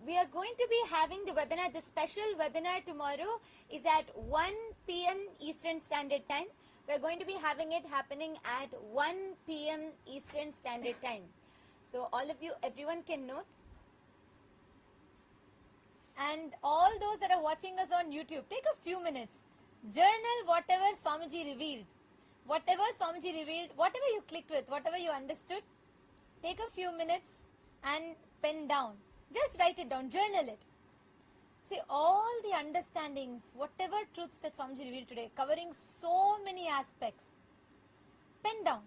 we are going to be having the webinar. The special webinar tomorrow is at 1 p.m. Eastern Standard Time. We are going to be having it happening at 1 p.m. Eastern Standard Time. So all of you, everyone can note. And all those that are watching us on YouTube, take a few minutes. Journal whatever Swamiji revealed. Whatever Swamiji revealed, whatever you clicked with, whatever you understood, take a few minutes and pen down. Just write it down, journal it. See, all the understandings, whatever truths that Swamiji revealed today, covering so many aspects. Pen down,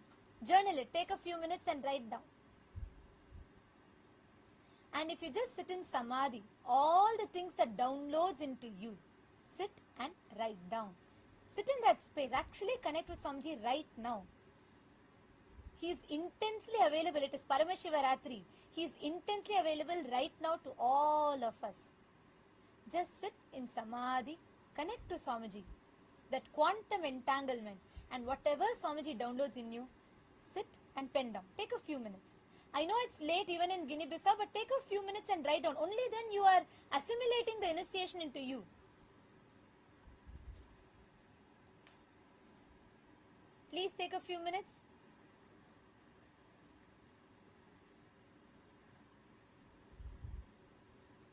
journal it, take a few minutes and write down. And if you just sit in Samadhi, all the things that downloads into you, sit and write down. Sit in that space, actually connect with Swamiji right now. He is intensely available. It is Paramashivaratri. He is intensely available right now to all of us. Just sit in Samadhi, connect to Swamiji. That quantum entanglement, and whatever Swamiji downloads in you, sit and pen down. Take a few minutes. I know it's late even in Guinea-Bissau, but take a few minutes and write down. Only then you are assimilating the initiation into you. Please take a few minutes.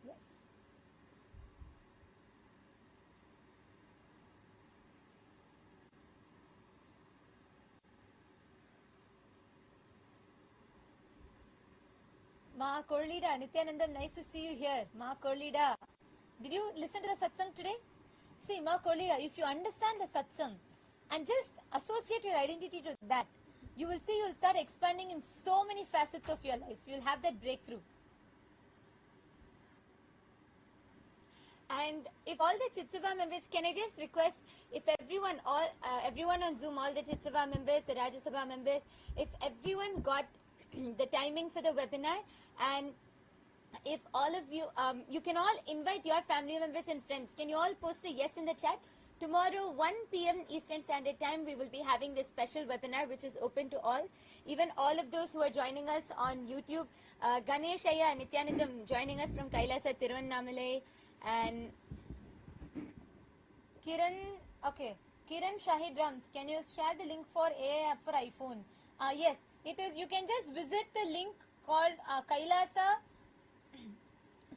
Yes. Ma Korlida, Nithyanandam, nice to see you here. Ma Korlida, did you listen to the satsang today? See, Ma Korlida, if you understand the satsang and just associate your identity to that, you will see you will start expanding in so many facets of your life. You will have that breakthrough. And if all the Chitsava members, can I just request, if everyone on Zoom, all the Chitsava members, the Rajya Sabha members, if everyone got the timing for the webinar, and if all of you, you can all invite your family members and friends. Can you all post a yes in the chat? Tomorrow, 1 p.m. Eastern Standard Time, we will be having this special webinar, which is open to all. Even all of those who are joining us on YouTube, Ganesh Ayya, Nithyanandam joining us from Kailasa, Tiruvannamalai, and Kiran, okay, Kiran Shahid Rams, can you share the link for AI app for iPhone? Yes, it is. You can just visit the link called Kailasa.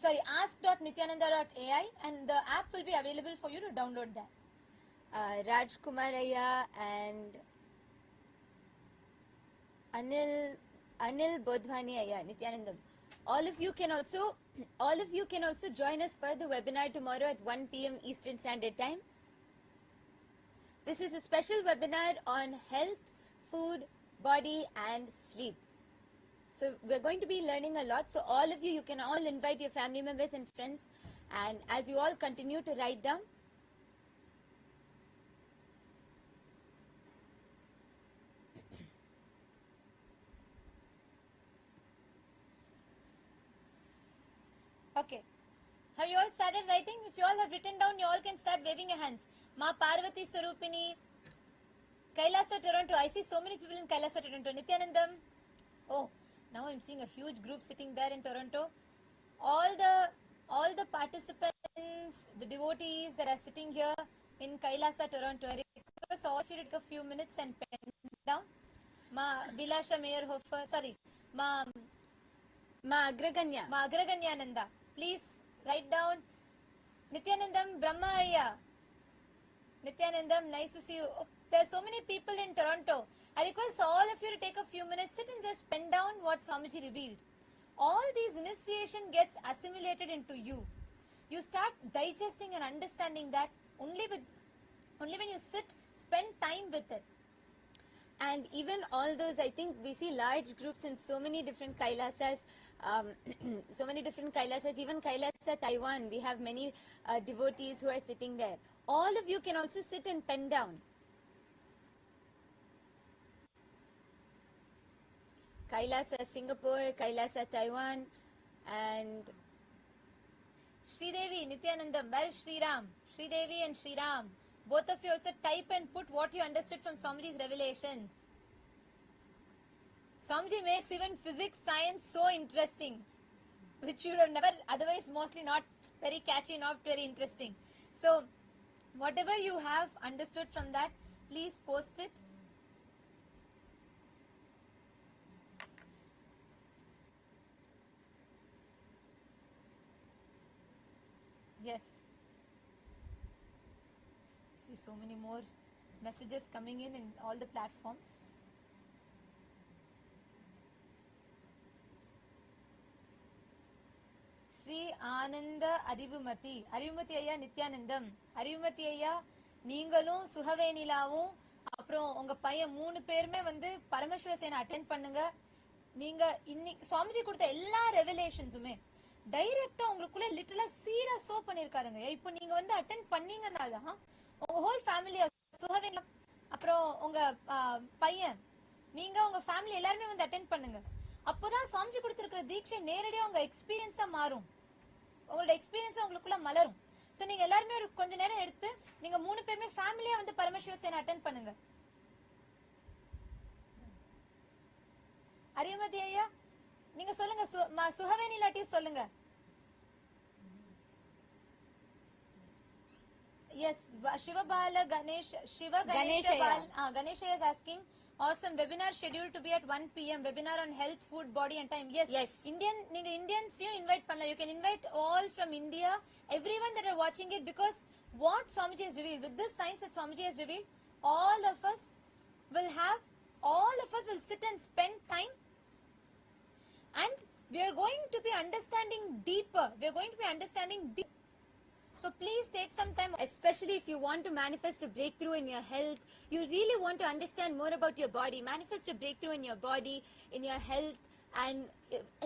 sorry, ask.nithyananda.ai, and the app will be available for you to download that. Raj Kumaraya and Anil Bodhwani Aya, Nithyanandam. All of you can also join us for the webinar tomorrow at 1 p.m. Eastern Standard Time. This is a special webinar on health, food, body and sleep. So we're going to be learning a lot. So all of you can all invite your family members and friends, and as you all continue to write down, Okay. Have you all started writing? If you all have written down, you all can start waving your hands. Ma Parvati Swarupini, Kailasa Toronto. I see so many people in Kailasa Toronto. Nithyanandam. Oh, now I'm seeing a huge group sitting there in Toronto. All the participants, the devotees that are sitting here in Kailasa Toronto. I request all of you to take a few minutes and pen down. Ma Bilasha Mayerhofer. Sorry. Ma Agraganyananda. Please write down. Nithyanandam Brahmaya. Nithyanandam, nice to see you. Oh, there are so many people in Toronto. I request all of you to take a few minutes, sit and just pen down what Swamiji revealed. All these initiation gets assimilated into you. You start digesting and understanding that only when you sit, spend time with it. and even all those, I think we see large groups in so many different Kailasas, even Kailasa Taiwan, we have many devotees who are sitting there. All of you can also sit and pen down. Kailasa Singapore, Kailasa Taiwan, and Sridevi, Nithyanandam, where is Sriram? Sridevi and Sriram. Both of you also type and put what you understood from Swamiji's revelations. Swamiji makes even physics, science so interesting, which you would have never, otherwise mostly not very catchy, not very interesting. So, whatever you have understood from that, please post it. Yes. See so many more messages coming in all the platforms. Sri Ananda Arivumati. Arivumati Ayya Nithyanandam. Arivumati Ayya நீங்களும் சுகவேனிலாவும் அப்புறம் உங்க பையன் 3 பேருமே வந்து பரமசிவ சேனை attend பண்ணுங்க. நீங்க இன்னைக்கு சுவாமிஜி கொடுத்த எல்லா ரெவலேஷன்ஸுமே டைரக்டா உங்களுக்குள்ள லிட்டரலா சீடா சோ பண்ணிருக்காருங்க. இப்போ நீங்க வந்து அட்டெண்ட் பண்ணீங்கனால உங்க ஹோல் ஃபேமிலி சுகவேனிலா அப்புறம் உங்க பையன் நீங்க உங்க ஃபேமிலி எல்லாருமே வந்து அட்டெண்ட் பண்ணுங்க. அப்போதான் சுவாமிஜி கொடுத்திருக்கிற தீட்சை நேரடியா உங்க எக்ஸ்பீரியன்ஸா மாறும். உங்களோட எக்ஸ்பீரியன்ஸ் உங்களுக்குள்ள மலரும். சோ நீங்க எல்லாருமே ஒரு கொஞ்ச நேரம் எடுத்து நீங்க 3 பேருமே ஃபேமிலியா வந்து பரமசிவ சேனை அட்டெண்ட் பண்ணுங்க. அரியமதி ஐயா நீங்க சொல்லுங்க, சுகவேணி லாட்டி சொல்லுங்க. Yes, Shivabala Ganesh, Shiva Ganesha Ganesha is asking, awesome, webinar scheduled to be at 1 p.m. Webinar on health, food, body and time. Yes. Indians you invite panna. You can invite all from India, everyone that are watching it, because what Swamiji has revealed, with this science that Swamiji has revealed, all of us will sit and spend time, and we are going to be understanding deeper. So please take some time, especially if you want to manifest a breakthrough in your health, you really want to understand more about your body, manifest a breakthrough in your body, in your health, and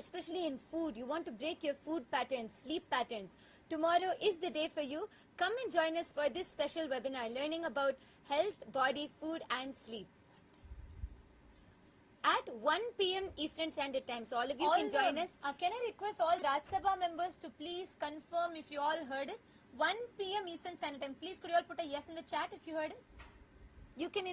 especially in food. You want to break your food patterns, sleep patterns. Tomorrow is the day for you. Come and join us for this special webinar, learning about health, body, food and sleep. At 1 p.m. Eastern Standard Time. So all of you can join us. Can I request all Raj Sabha members to please confirm if you all heard it? 1 p.m. Eastern Standard Time. Please could you all put a yes in the chat if you heard it? You can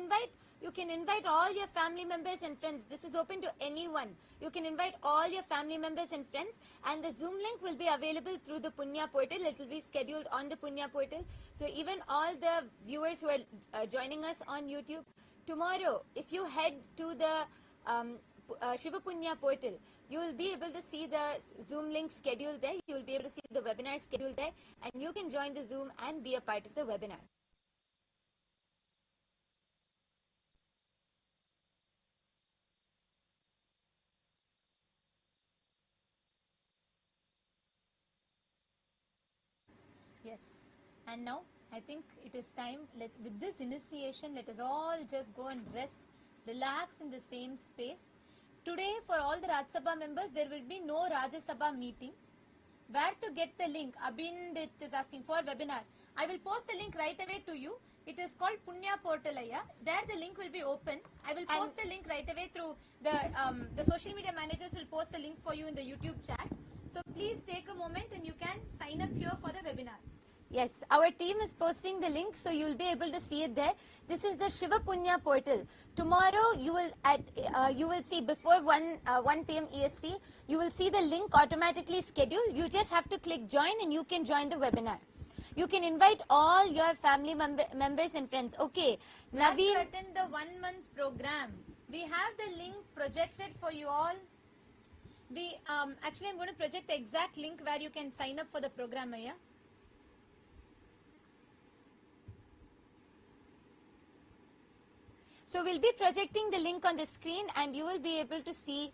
invite all your family members and friends. This is open to anyone. You can invite all your family members and friends, and the Zoom link will be available through the Punya portal. It will be scheduled on the Punya portal. So even all the viewers who are joining us on YouTube, tomorrow, if you head to the Shiva Punya portal. You will be able to see the Zoom link schedule there. You will be able to see the webinar schedule there, and you can join the Zoom and be a part of the webinar. Yes. And now I think it is time, with this initiation, let us all just go and rest, relax in the same space. Today, for all the Rajya Sabha members, there will be no Rajya Sabha meeting. Where to get the link? Abhindit is asking for webinar. I will post the link right away to you. It is called Punya Portal. There the link will be open. I will post the link right away through the social media managers will post the link for you in the YouTube chat. So please take a moment and you can sign up here for the webinar. Yes, our team is posting the link, so you will be able to see it there. This is the Shiva Punya portal. Tomorrow you will see before 1 p.m. EST, you will see the link automatically scheduled. You just have to click join and you can join the webinar. You can invite all your family members and friends. Okay, Naveen, attend the 1 month program. We have the link projected for you all. We actually I'm going to project the exact link where you can sign up for the program. So we'll be projecting the link on the screen, and you will be able to see,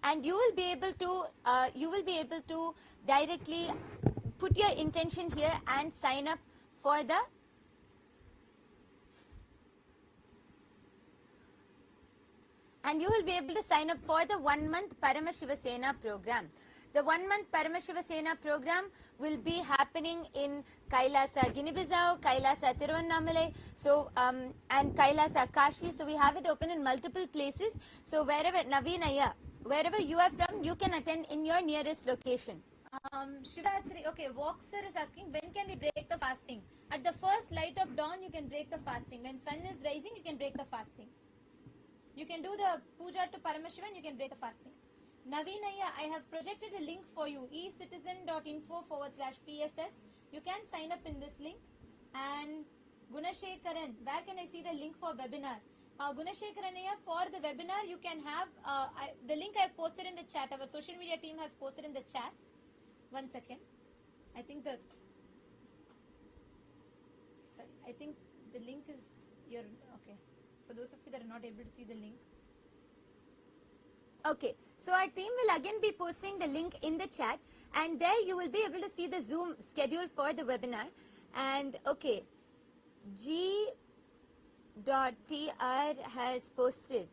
and you will be able to directly put your intention here and sign up for the and you will be able to sign up for the 1 month Paramashiva Sena program. The 1 month Paramashiva Sena program will be happening in Kailasa, Guinea-Bissau, Kailasa, Tiruvannamalai, and Kailasa, Kashi. So we have it open in multiple places. So wherever, Naveen, wherever you are from, you can attend in your nearest location. Shivatri, okay, Voxer is asking, when can we break the fasting? At the first light of dawn, you can break the fasting. When sun is rising, you can break the fasting. You can do the puja to Paramashiva and you can break the fasting. Naveenaya, I have projected a link for you, ecitizen.info/PSS. You can sign up in this link. And Gunashekaran, where can I see the link for webinar? Gunashekaranaya, for the webinar, you can have the link I have posted in the chat. Our social media team has posted in the chat. 1 second. I think the link is your, okay. For those of you that are not able to see the link. Okay, so our team will again be posting the link in the chat, and there you will be able to see the Zoom schedule for the webinar. And okay, G.TR has posted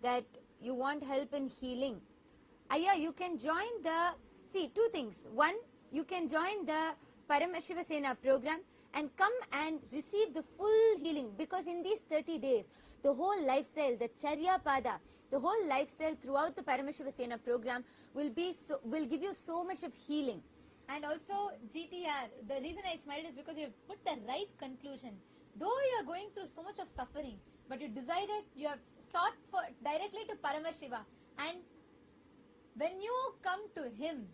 that you want help in healing. Yeah, you can join two things. One, you can join the Paramashiva Sena program and come and receive the full healing, because in these 30 days, the whole lifestyle, the Charya Pada, the whole lifestyle throughout the Paramashiva Sena program will give you so much of healing. And also, GTR, the reason I smiled is because you have put the right conclusion. Though you are going through so much of suffering, but you decided, you have sought for directly to Paramashiva, and when you come to him,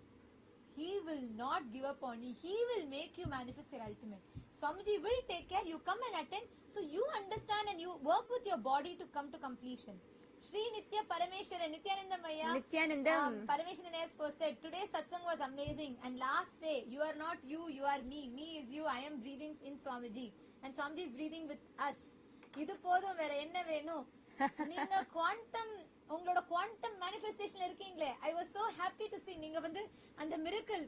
he will not give up on you. He will make you manifest your ultimate. Swamiji will take care. You come and attend. So you understand and you work with your body to come to completion. Shri Nitya Parameshwara, Nithyananda Maya. Nithyanandam. Parameshwaran has posted, today's satsang was amazing. And last say, you are not you, you are me. Me is you. I am breathing in Swamiji. And Swamiji is breathing with us. Idu podum vera enna venu. Neenga quantum உங்களோட quantum மேனிஃபெஸ்டேஷன்ல இருக்கீங்களே, I was so happy to see நீங்க வந்து அந்த miracle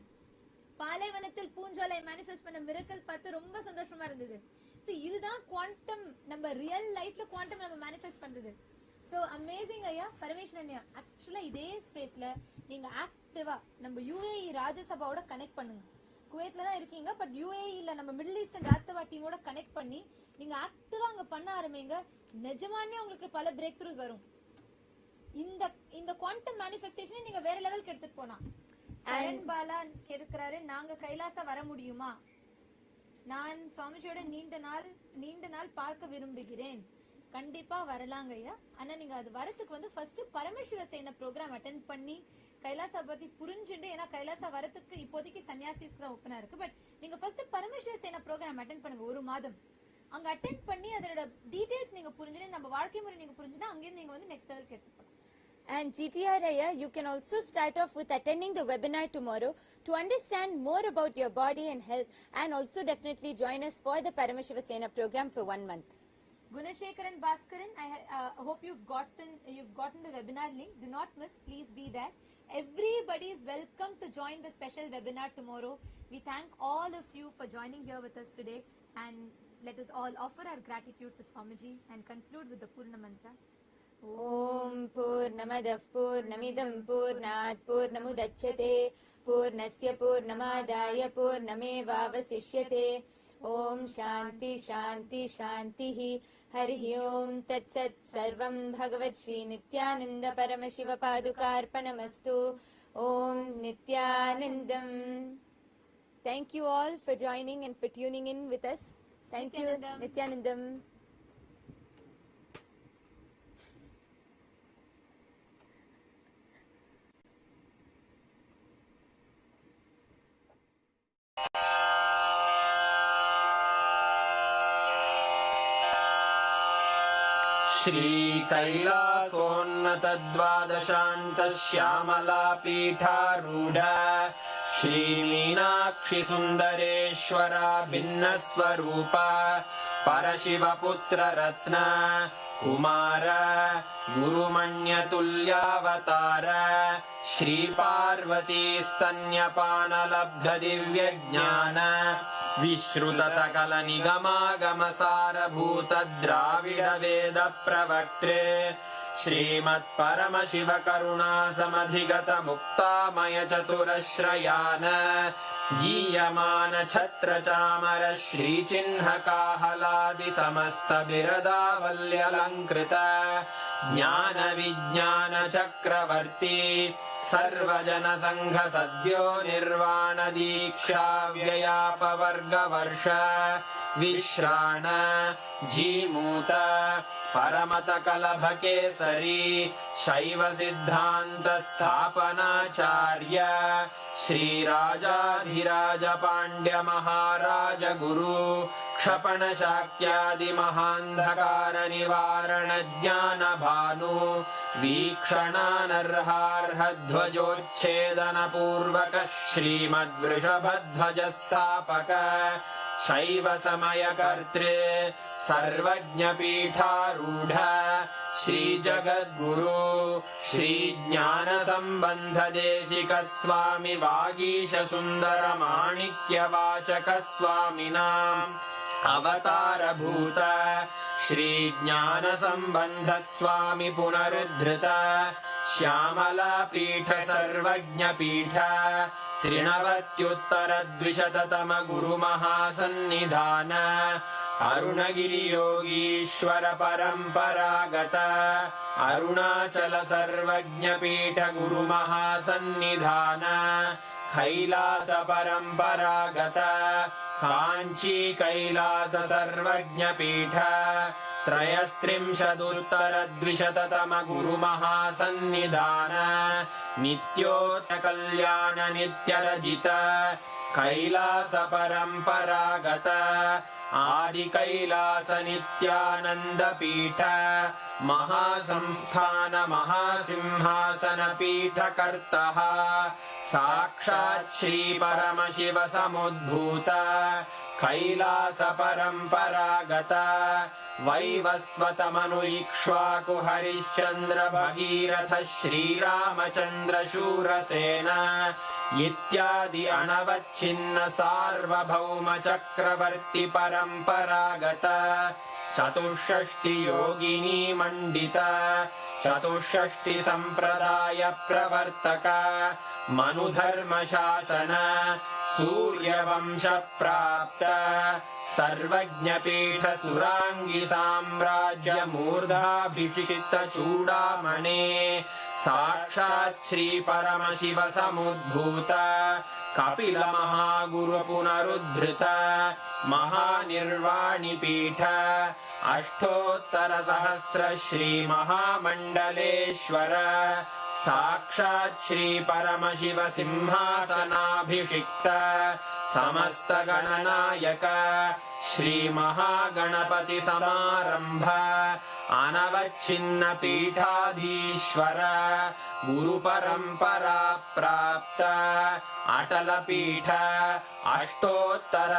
பாலைவனத்தில் பூஞ்சோலை manifest பண்ண miracle பார்த்து ரொம்ப சந்தோஷமா இருந்தது. see இதுதான் குவாண்டம், நம்ம ரியல் லைஃப்ல குவாண்டம் நம்ம மேனிஃபெஸ்ட் பண்றது. சோ அமேசிங் ஐயா. பரமேஸ்வரன் ஐயா, ஆக்சுவலா இதே ஸ்பேஸ்ல நீங்க ஆக்டிவா நம்ம UAE ராஜ்யசபாவோட கனெக்ட் பண்ணுங்க. குவைத்ல தான் இருக்கீங்க, பட் UAEல நம்ம மிடில் ஈஸ்டர்ன் ராஜ்யசபா டீமோட கனெக்ட் பண்ணி நீங்க ஆக்டிவா அங்க பண்ண ஆரம்பிங்க. நிஜமாவே உங்களுக்கு பல பிரேக் த்ரூஸ் வரும். இந்த குவாண்டம் மேனிஃபெஸ்டேஷனை நீங்க வேற லெவலுக்கு எடுத்துட்டு போலாம். சரண் பாலா கேக்குறாரு, நாங்க கைலாசா வர முடியுமா? நான் சுவாமிஜியோட நீண்ட நாள் பார்க்க விரும்புகிறேன். கண்டிப்பா வரலாங்க ஐயா. ஆனா நீங்க அது வரதுக்கு வந்து ஃபர்ஸ்ட் பரமசிவ சேன ப்ரோக்ராம் அட்டெண்ட் பண்ணி கைலாசா பத்தி புரிஞ்சுண்டு, ஏன்னா கைலாசா வரதுக்கு இப்போதைக்கு சன்னியாசிஸ்க்கு தான் ஓப்பனா இருக்கு. பட் நீங்க ஃபர்ஸ்ட் பரமசிவ சேன ப்ரோக்ராம் அட்டெண்ட் பண்ணுங்க 1 மாதம். அங்க அட்டெண்ட் பண்ணி அதோட டீடைல்ஸ் நீங்க புரிஞ்சுட்டு நம்ம வாழ்க்கை முறை நீங்க புரிஞ்சுனா அங்கே நீங்க வந்து நெக்ஸ்ட் லெவலுக்கு எடுத்து போலாம். And GTRIA, you can also start off with attending the webinar tomorrow to understand more about your body and health, and also definitely join us for the Paramashiva Sena program for 1 month. Gunashekaran Bhaskaran, I hope you've gotten the webinar link. Do not miss, please be there. Everybody is welcome to join the special webinar tomorrow. We thank all of you for joining here with us today, and let us all offer our gratitude to Swamiji and conclude with the Purna Mantra. Om Purnamadah Purnamidam Purnat Purnamudachyate Purnasya Purnamadaya Purnamevavasishyate. Om Shanti Shanti Shantihi. Harihi Om Tat Sat Sarvam Bhagavat Shri Nithyananda Paramashiva Padukarpanamastu. Om Nithyanandam. Thank you all for joining and for tuning in with us. Thank you, Nithyanandam. Shri कैलासोन्नतद्वादशान्तश्यामला पीठारूढ Shri Meenakshi सुन्दरेश्वरा भिन्नस्वरूप परशिवपुत्र रत्न कुमार गुरुमण्यतुल्यावतार श्री पार्वती स्तन्यपानलब्ध दिव्यज्ञान विश्रुत सकल निगमागम सारभूत द्राविड वेद प्रवक्त्रे श्रीमत् परमशिव करुणा समधिगत मुक्तामय चतुरश्रयान गीयमान छत्र चामर श्री चिन्ह काहलादि समस्त बिरदावल्यलंकृत ज्ञान विज्ञान चक्रवर्ती सर्वजन संघ सद्यो निर्वाण दीक्षा व्ययापवर्ग वर्ष विश्राण जीमूत परमत कलभ केसरी शैव सिद्धांत स्थापनाचार्य श्री राजाधिराज पांड्य महाराज गुरु क्षपण शाक्यादि महांधकार निवारण ज्ञान भानु वीक्षणानर्हार्ह ध्वजोच्छेदन पूर्वक श्रीमद्वृषभध्वज स्थापक शैव समय कर्त्रे सर्वज्ञ पीठारूढ़ श्री जगद्गुरु श्री ज्ञान संबंध देशिक स्वामी वागीश सुंदर माणिक्य वाचक स्वामिनां अवतार भूत श्री ज्ञान संबंध स्वामी पुनरुद्धृत श्यामला पीठ सर्वज्ञ पीठ त्रिनवत्युत्तर द्विशततम गुरु महासन्निधान अरुणगिरि योगीश्वर परंपरागत अरुणाचल सर्वज्ञ पीठ गुरु महासन्निधान कैलास परंपरागत कांची कैलास सर्वज्ञ पीठ त्रयस्त्रिंशदुत्तर द्विशततम गुरु महासन्निधान नित्योत्सव कल्याण नित्यरजित कैलास परंपरागत आदि कैलास नित्यानंद पीठ महासंस्थान महासिंहासन पीठ कर्तः साक्षात् श्री परमशिव समुद्भूत कैलास परंपरागत वैवस्वत मनु इक्ष्वाकु हरिश्चंद्र भगीरथ श्रीरामचंद्र शूरसेन इत्यादि अनवच्छिन्न सार्वभौम चक्रवर्ती परंपरागत चतुष्षष्टि योगिनी मंडित चतुष्षष्टि संप्रदाय प्रवर्तक मनुधर्म शासन सूर्यवंश प्राप्त सर्वज्ञ पीठ सुरांगी साम्राज्य मूर्धाभिषिक्त चूड़ामणे साक्षात् श्री परमशिव समुद्भूत कपिल महागुरु पुनरुद्धृत महानिर्वाणि पीठ अष्टोत्तर सहस्र श्री महामंडलेश्वर साक्षात् श्री परमशिव सिंहासनाभिषिक्त समस्त गणनायक श्री महागणपति समारंभ अनवच्छिन्न पीठाधीश्वर गुरु परंपरा प्राप्त अटल पीठ अष्टोत्तर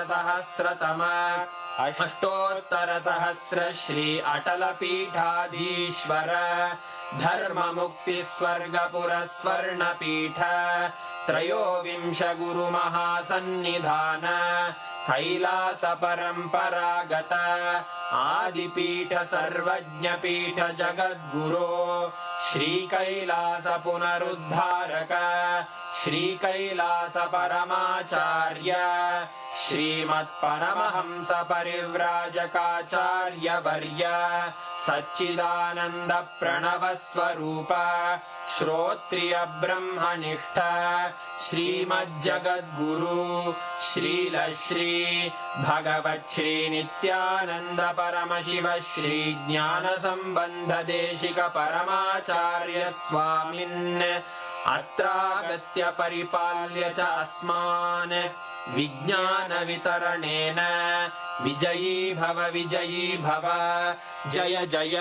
सहस्र श्री अटल पीठाधीश्वर धर्म मुक्ति स्वर्गपुर स्वर्ण पीठ त्रयोविंश गुरु महासन्निधान कैलास परंपरागत आदिपीठ सर्वज्ञ पीठ जगद्गुरो श्री कैलास पुनरुद्धारक श्री कैलास परमाचार्य श्रीमत्परमहंस परिव्राजकाचार्य वर्य सच्चिदानंद प्रणव स्वरूप श्रोत्रिय ब्रह्मनिष्ठ श्रीमज्जगद्गुरु श्रील श्री भगवत् श्री नित्यानंद परमशिव श्री ज्ञान संबंध देशिक परमाचार्य स्वामिन् अत्रागत्य परिपाल्य च अस्मान् विज्ञान वितरणेन विजयी भव जय जय।